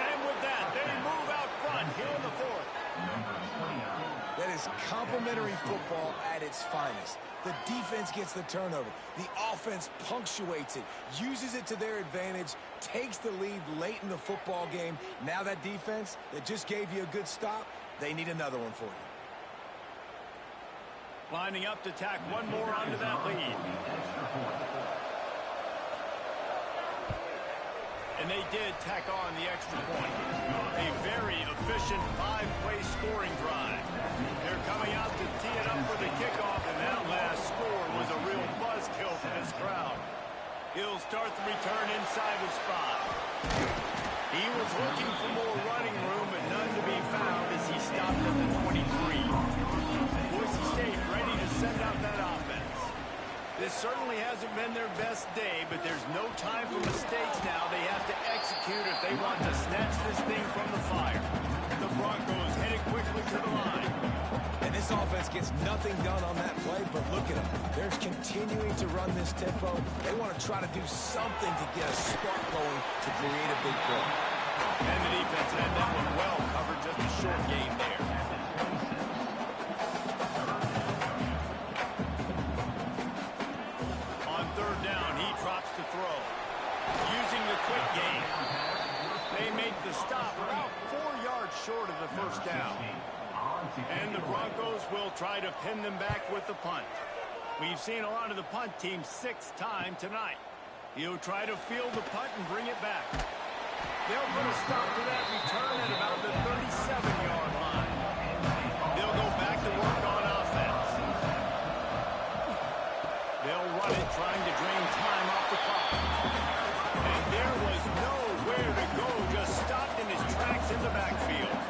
And with that, they move out front here in the fourth. That is complimentary football at its finest. The defense gets the turnover. The offense punctuates it, uses it to their advantage, takes the lead late in the football game. Now that defense that just gave you a good stop, they need another one for you. Lining up to tack one more onto that lead. And they did tack on the extra point. A very efficient 5-play scoring drive. They're coming out to tee it up for the kickoff, and that last score was a real buzzkill for this crowd. He'll start the return inside the spot. He was looking for more running room, but none to be found as he stopped at the 23. Boise State ready to send out that offense. This certainly hasn't been their best day, but there's no time for mistakes now. They have to execute if they want to snatch this thing from the fire. The Broncos headed quickly to the line. And this offense gets nothing done on that play, but look at them. They're continuing to run this tempo. They want to try to do something to get a spark going to create a big play. And the defense had that one well covered, just a short game there. On third down, he drops to throw. Using the quick game. They make the stop about 4 yards short of the first down. And the Broncos will try to pin them back with the punt. We've seen a lot of the punt team 6 times tonight. He'll try to field the punt and bring it back. They'll put a stop to that return at about the 37-yard line. They'll go back to work on offense. They'll run it, trying to drain time off the clock. And there was nowhere to go, just stopped in his tracks in the backfield.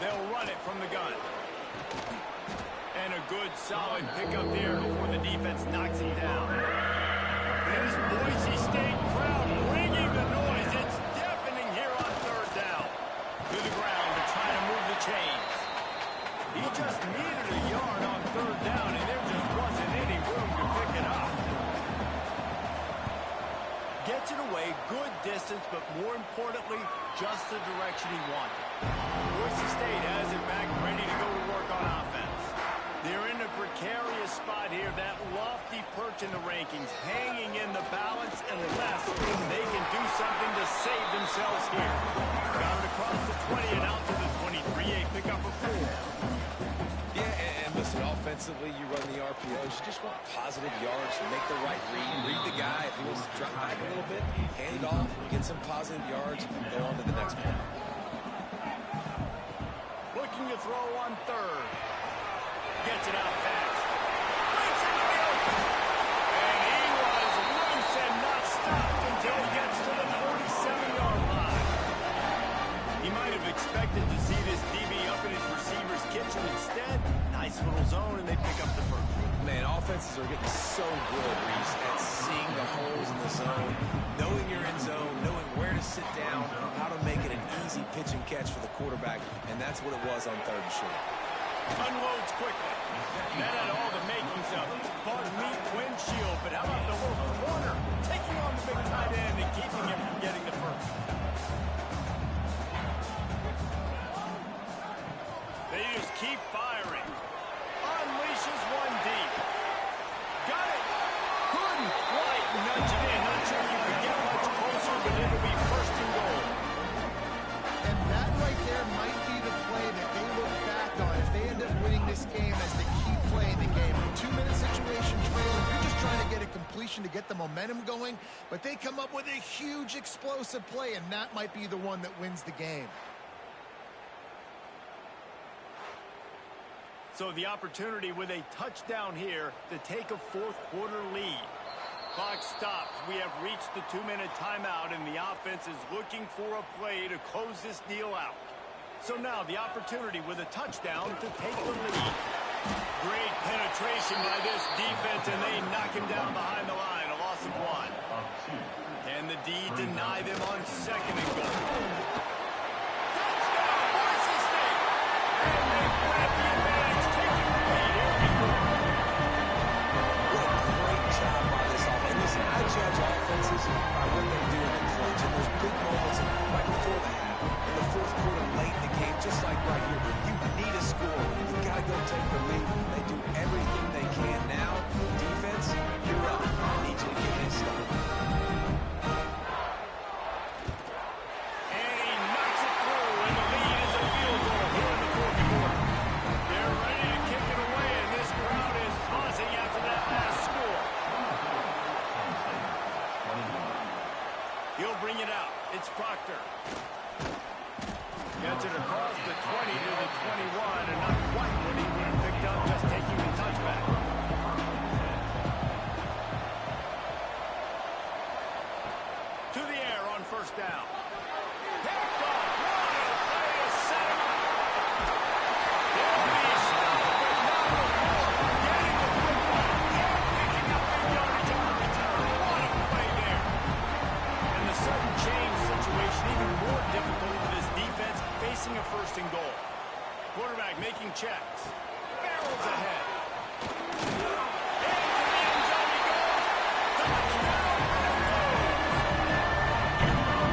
They'll run it from the gun. And a good, solid pickup there before the defense knocks him down. This Boise State crowd bringing the noise. It's deafening here on third down. To the ground to try to move the chains. He just needed a yard on third down, and there just wasn't any room to pick it up. Gets it away, good distance, but more importantly, just the direction he wanted. Boise State has it back, ready to go to work on offense. They're in a precarious spot here, that lofty perch in the rankings, hanging in the balance unless they can do something to save themselves here. Got it across the 20 and out to the 23, a pickup of 4. Yeah, and listen, offensively, you run the RPOs. You just want positive yards, make the right read the guy. If he wants to drop back a little bit, hand it off, get some positive yards, go on to the next play. Looking to throw on third. Gets it out fast. Breaks into the open. And he was loose and not stopped until he gets to the 47-yard line. He might have expected to see this DB up in his receiver's kitchen. Instead, nice little zone, and they pick up the first. Man, offenses are getting so good, Reese, at seeing the holes in the zone, knowing you're in zone, knowing where to sit down, how to make it an easy pitch and catch for the quarterback, and that's what it was on third and short. Unloads quickly. That had all the makings of Bud Meat windshield, but how about the little corner taking on the big tight end and keeping him from getting the first? They just keep firing. Unleashes one deep. Got it. Couldn't quite nudge it in. Not sure you could get much closer, but it'll be first and goal. And that right there might be the play that they look back on if they end up winning this game as the key play in the game. A 2-minute situation trailing, you're just trying to get a completion to get the momentum going, but they come up with a huge explosive play, and that might be the one that wins the game. So the opportunity with a touchdown here to take a fourth-quarter lead. Clock stops. We have reached the 2-minute timeout, and the offense is looking for a play to close this deal out. So now the opportunity with a touchdown to take the lead. Great penetration by this defense, and they knock him down behind the line. A loss of 1. Can the D deny them on second and goal? Touchdown, Boise State! And they grab the advantage, taking the lead. Here we go. What a great job by this offense. Listen, I judge offenses by what they do in the clutch, and those big moments right before the half, in the fourth quarter, late in the game, just like right here. You need a score. You got to go take the lead. They do everything they can now. Defense, you're up. I need you to get this stuff. And he knocks it through, and the lead is a field goal here in the fourth quarter. They're ready to kick it away, and this crowd is buzzing after that last score. He'll bring it out. It's Proctor. Gets it across the 20 to the 21, and not quite what he would have picked up just taking the touchback. To the air on first down. Picked off. What a play to set him up. They'll be stopped, but not before getting the football and picking up big yardage on the return. What a play there. And the sudden change situation even more difficult with his defense facing a first and goal. Quarterback making checks. Barrels ahead. Into the end zone he goes. Touchdown.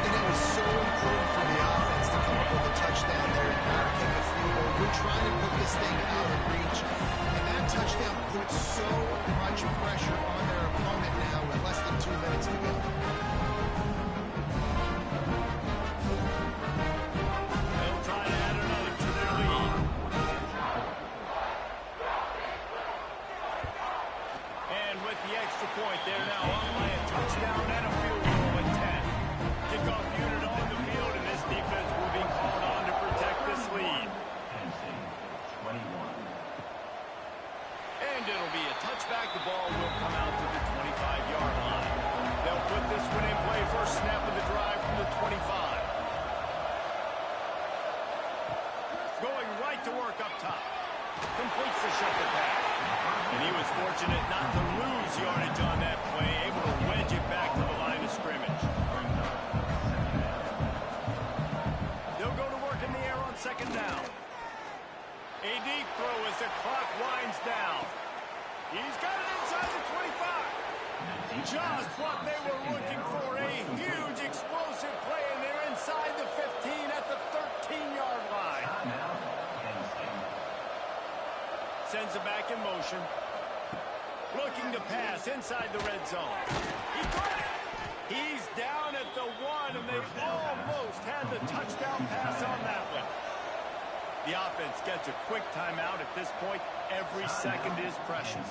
And it was so important for the offense to come up with a touchdown there and not kick a field goal. We're trying to put this thing out of reach. And that touchdown puts so much pressure on their opponent now with less than 2 minutes to go. They'll try to add another to their lead. And with the extra point, they're now up by a touchdown and a field goal at 10. Kickoff unit on the field, and this defense will be called on to protect this lead. And it'll be a touchback. The ball will come out to the 25-yard line. They'll put this one in play. First snap of the drive from the 25. Going right to work up top. Completes the shuffle pass. And he was fortunate not to lose yardage on that play. Able to wedge it back to the line of scrimmage. They'll go to work in the air on second down. A deep throw as the clock winds down. He's got it inside the 25. Just what they were looking for. A huge explosive play, and they're inside the 15 at the 13-yard line. Sends it back in motion. Looking to pass inside the red zone. He caught it. He's down at the 1, and they almost had the touchdown pass on that one. The offense gets a quick timeout at this point. Every second is precious.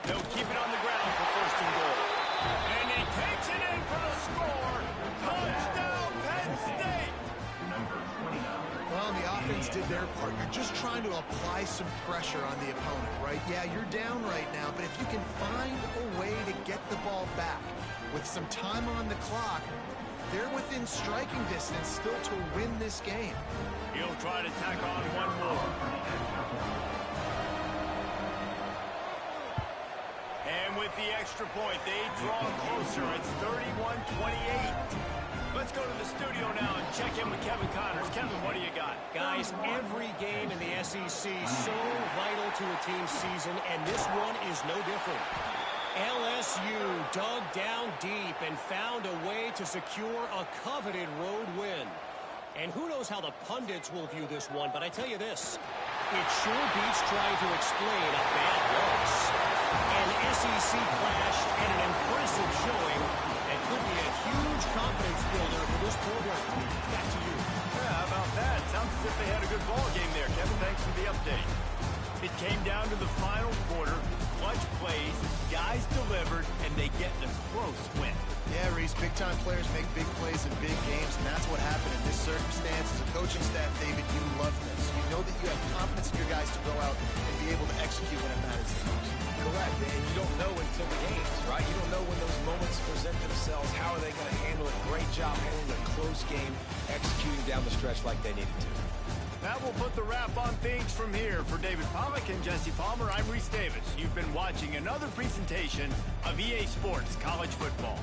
They'll keep it on the ground for first and goal. And he takes it in for the score. Touchdown, Penn State! Well, the offense did their part. You're just trying to apply some pressure on the opponent, right? Yeah, you're down right now, but if you can find a way to get the ball back with some time on the clock, they're within striking distance still to win this game. He'll try to tack on one more. And with the extra point, they draw closer. It's 31-28. Let's go to the studio now and check in with Kevin Connors. Kevin, what do you got? Guys, every game in the SEC so vital to a team's season, and this one is no different. LSU dug down deep and found a way to secure a coveted road win. And who knows how the pundits will view this one, but I tell you this, it sure beats trying to explain a bad loss. An SEC clash and an impressive showing that could be a huge confidence builder for this program. Back to you. Yeah, how about that? Sounds as if they had a good ball game there. Kevin, thanks for the update. It came down to the final quarter, clutch plays, guys delivered, and they get the close win. Yeah, Reese, big-time players make big plays in big games, and that's what happened in this circumstance. As a coaching staff, David, you love this. You know that you have confidence in your guys to go out and be able to execute when it matters the most. Correct, and you don't know until the games, right? You don't know when those moments present themselves. How are they going to handle it? Great job handling a close game, executing down the stretch like they needed to. That will put the wrap on things from here. For David Pollack and Jesse Palmer, I'm Reese Davis. You've been watching another presentation of EA Sports College Football.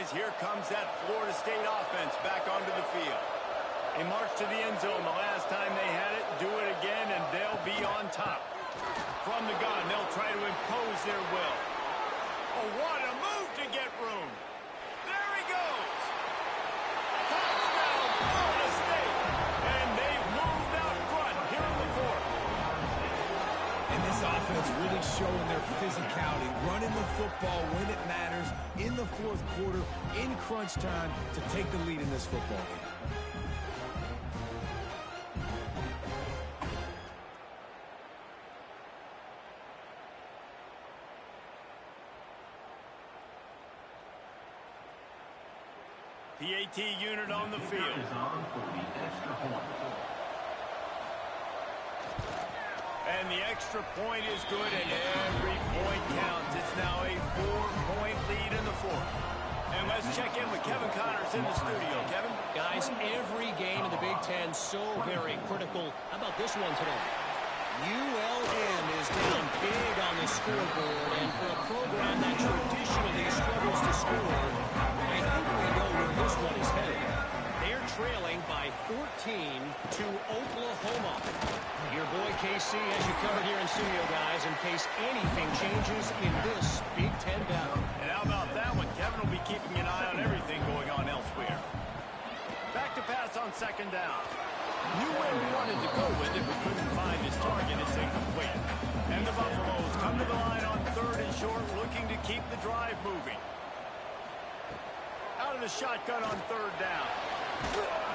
as here comes that Florida State offense back onto the field. They march to the end zone the last time they had it, do it again, and they'll be on top. From the gun, they'll try to impose their will. Oh, what a move to get room. There he goes. Touchdown, Florida State. And they've moved out front here in the fourth. And this offense really showing their physicality, running the football when it matters, in the fourth quarter, in crunch time, to take the lead in this football game. PAT unit on the field. And the extra point is good, and every point counts. It's now a 4-point lead in the fourth. And let's check in with Kevin Connors in the studio. Kevin? Guys, every game in the Big Ten so very critical. How about this one today? ULM is down big on the scoreboard, and for a program that traditionally struggles to score, I think we know where this one is headed. They're trailing by 14 to Oklahoma. Your boy KC has you covered here in studio, guys, in case anything changes in this Big Ten battle. And how about that one? Kevin will be keeping an eye on everything going on elsewhere. Back to pass on second down. Knew where he wanted to go with it, but couldn't find his target. It's incomplete. And the Buffaloes come to the line on third and short, looking to keep the drive moving. Out of the shotgun on third down.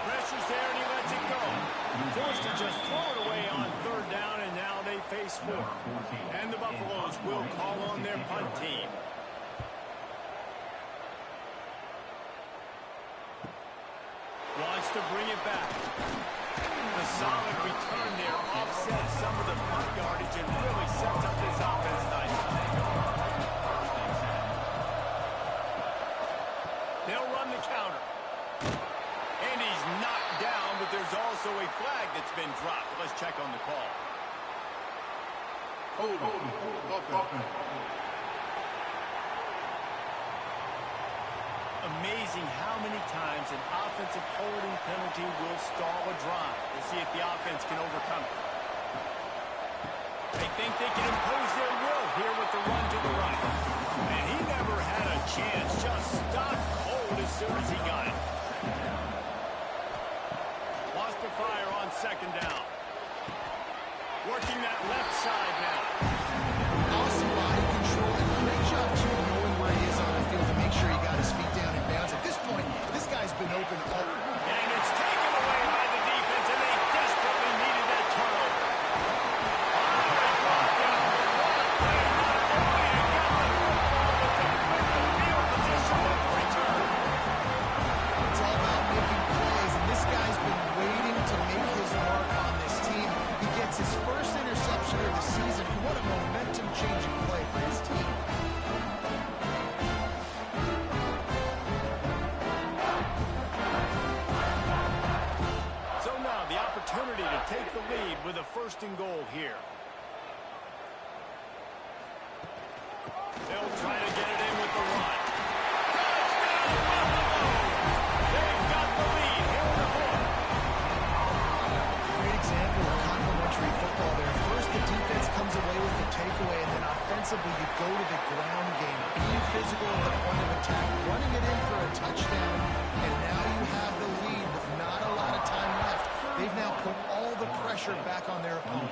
Pressure's there, and he lets it go. Forced to just throw it away on third down, and now they face fourth. And the Buffaloes will call on their punt team. Wants to bring it back. The solid return there offsets some of the punt yardage and really sets up this offense nicely. They'll run the counter. And he's knocked down, but there's also a flag that's been dropped. Let's check on the call. Amazing how many times an offensive holding penalty will stall a drive. We'll see if the offense can overcome it. They think they can impose their will here with the run to the right. And he never had a chance. Just stopped cold as soon as he got it. Lost the fire on second down. Working that left side now. Awesome body control and great job, too, knowing where he is on the field to make sure he got his feet down and bounds. At this point, this guy's been open all. And it's taken away by the defense, and they desperately needed that turnover. It's all about making plays, and this guy's been waiting to make his mark on this team. He gets his first interception of the season. What a momentum-changing play for his team. So now the opportunity to take the lead with a first and goal here. They'll try to get it in with the run. Touchdown, Buffalo! They've got the lead here in the fourth. Great example of complementary football there. First, the defense comes away with the takeaway, and then offensively, you go to the ground game, being physical at the point of attack, running it in for a touchdown, and now you have the lead with not a lot of time left. They've now put all the pressure back on their opponent.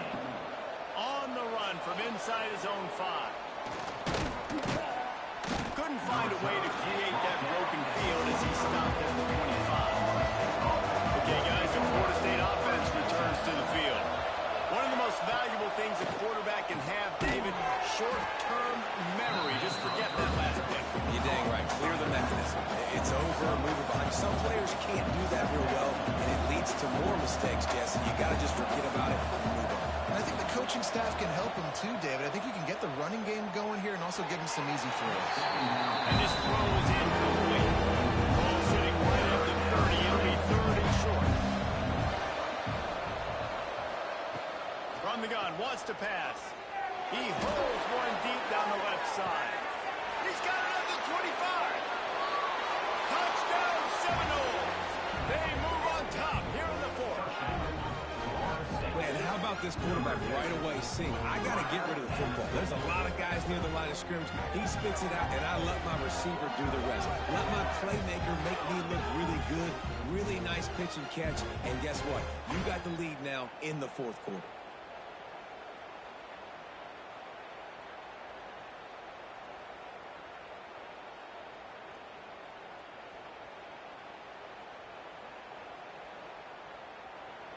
On the run from inside his own 5. Couldn't find a way to create that broken field as he stopped at the 25. Okay, guys, the Florida State offense returns to the field. One of the most valuable things a quarterback can have, David, short-term memory. Just forget that last bit. You're dang right. Clear the mechanism. It's over and move it behind. Some players can't do that real well, and it leads to more mistakes, Jesse. You got to just forget about it and move on. And I think the coaching staff can help him too, David. I think you can get the running game going here and also give him some easy throws. And this throw is incomplete. Ball sitting right at the 30. It'll be third and short. From the gun, wants to pass. He holds one deep down the left side. He's got it at the 25. Seminoles, they move on top here in the fourth. Man, how about this quarterback right away seeing, I got to get rid of the football. There's a lot of guys near the line of scrimmage. He spits it out, and I let my receiver do the rest. Let my playmaker make me look really good. Really nice pitch and catch. And guess what? You got the lead now in the fourth quarter.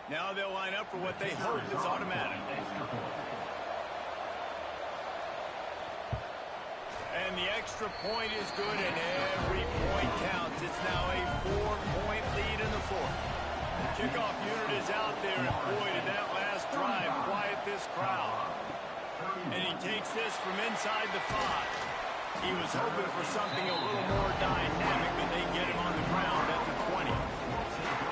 Now they'll line up for what they hope is automatic. And the extra point is good, and every point counts. It's now a 4-point lead in the fourth. The kickoff unit is out there, and boy, did that last drive quiet this crowd. And he takes this from inside the 5. He was hoping for something a little more dynamic, but they get him on the ground at the 20.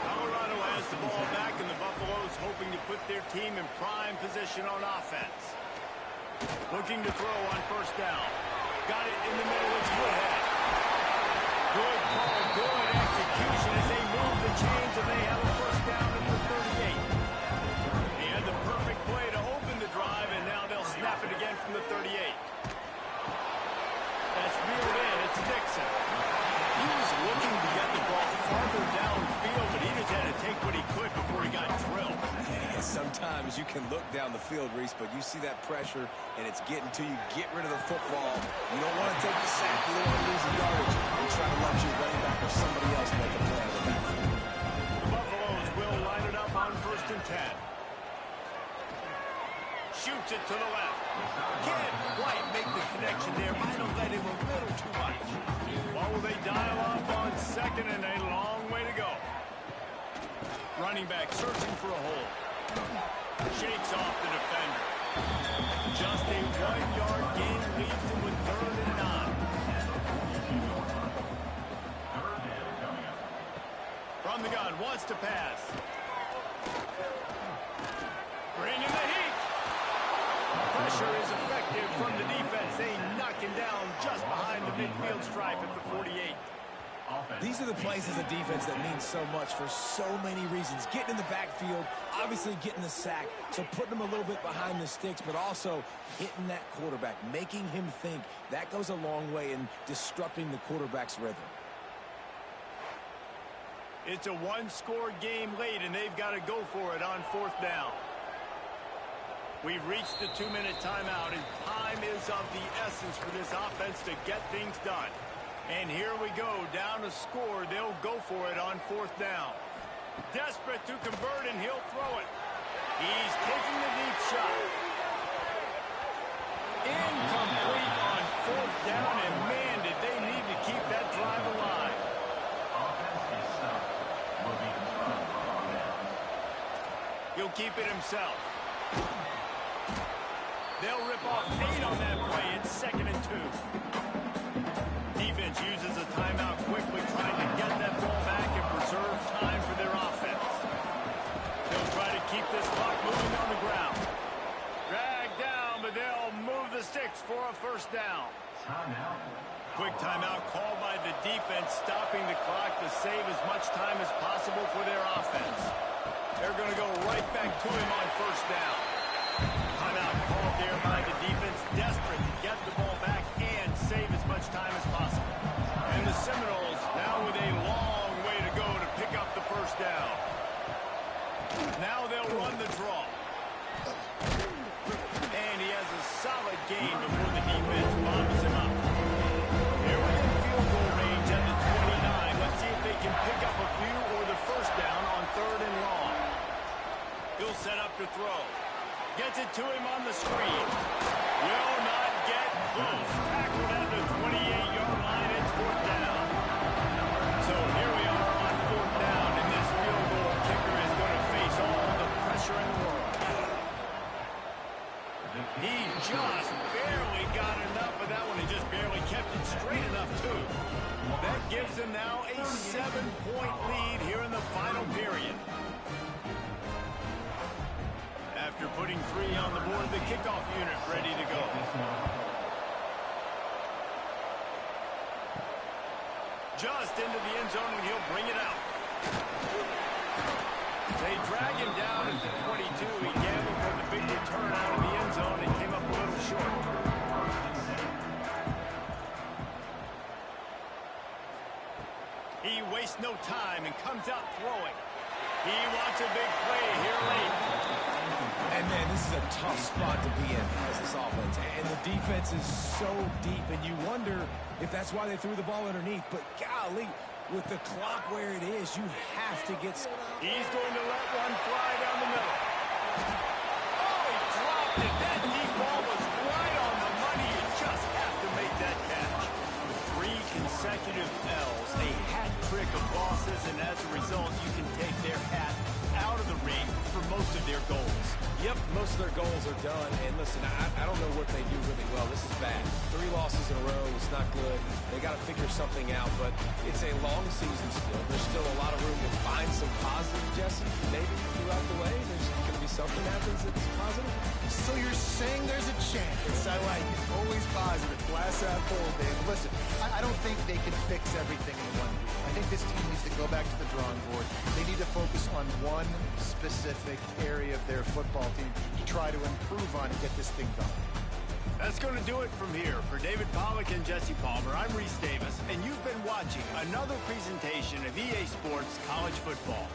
Colorado has the ball back, and the Buffaloes hoping to put their team in prime position on offense. Looking to throw on first down. Got it in the middle. It's Woodhead. Good call, good execution as they move the chains, and they have a first down at the 38. He had the perfect play to open the drive, and now they'll snap it again from the 38. That's reeled in. It's Dixon. He was looking to get the ball farther downfield, but he just had to take what he could before he got drilled. And sometimes you can look down the field, Reese, but you see that pressure, and it's getting to you. Get rid of the football. You don't want to take the sack. You don't want to lose the yardage. And try to let your running back or somebody else make a play on the backfield. The Buffaloes will line it up on 1st and 10. Shoots it to the left. Can't quite make the connection there. Might have led him a little too much. What will they dial up on 2nd and a long way to go? Running back searching for a hole. Shakes off the defender. Just a 1-yard gain leaves him with 3rd and 9. From the gun, wants to pass. Bring in the heat. Pressure is effective from the defense. They knock him down just behind the midfield stripe at the 48. These are the plays as a defense that mean so much for so many reasons. Getting in the backfield, obviously getting the sack, so putting him a little bit behind the sticks, but also hitting that quarterback, making him think. That goes a long way in disrupting the quarterback's rhythm. It's a one-score game late, and they've got to go for it on 4th down. We've reached the 2-minute timeout, and time is of the essence for this offense to get things done. And here we go, down a score. They'll go for it on 4th down. Desperate to convert, and he'll throw it. He's taking the deep shot. Incomplete on 4th down, and man, did they need to keep that drive alive. He'll keep it himself. They'll rip off 8 on that play. It's 2nd and 2. Defense uses a timeout quickly, trying to get that ball back and preserve time for their offense. They'll try to keep this clock moving on the ground. Drag down, but they'll move the sticks for a first down. Quick timeout called by the defense, stopping the clock to save as much time as possible for their offense. They're going to go right back to him on first down. Timeout called there by the defense, desperate to get the ball back and save as much time as possible. And the Seminoles now with a long way to go to pick up the first down. Now they'll run the draw. And he has a solid gain before the defense bombs him up. They're within field goal range at the 29. Let's see if they can pick up a few or the first down on 3rd and long. He'll set up to throw. Gets it to him on the screen. Will not get close. Tackled at the 28-yard line. It's 4th down. So here we are on 4th down, and this field goal kicker is going to face all the pressure in the world. He just barely got enough of that one. He just barely kept it straight enough, too. That gives him now a 7-point lead here in the final period. After putting 3 on the board, the kickoff unit ready to go. just into the end zone, and he'll bring it out. They drag him down at the 22. He gambled for the big return out of the end zone and came up a little short. He wastes no time and comes out throwing. He wants a big play here late. And, man, this is a tough spot to be in as this offense. And the defense is so deep, and you wonder if that's why they threw the ball underneath. But, golly, with the clock where it is, you have to get... He's going to let one fly down the middle. Oh, he dropped it. That deep ball was right on the money. You just have to make that catch. 3 consecutive L's, a hat trick of losses, and as a result, you can take their hat out of the ring for most of their goals. Yep, most of their goals are done. And listen, I don't know what they do really well. This is bad. 3 losses in a row. It's not good. They got to figure something out, but it's a long season still. There's still a lot of room to find some positive, Jesse. Maybe throughout the way, there's going to be something happens that's positive. So you're saying there's a chance. I like it. Always positive. Glass half full, Dave. Listen, I don't think they can fix everything in one week. I think this team needs to go back to the drawing board. They need to focus on one specific area of their football team to try to improve on and get this thing done. That's going to do it from here. For David Pollack and Jesse Palmer, I'm Reese Davis, and you've been watching another presentation of EA Sports College Football.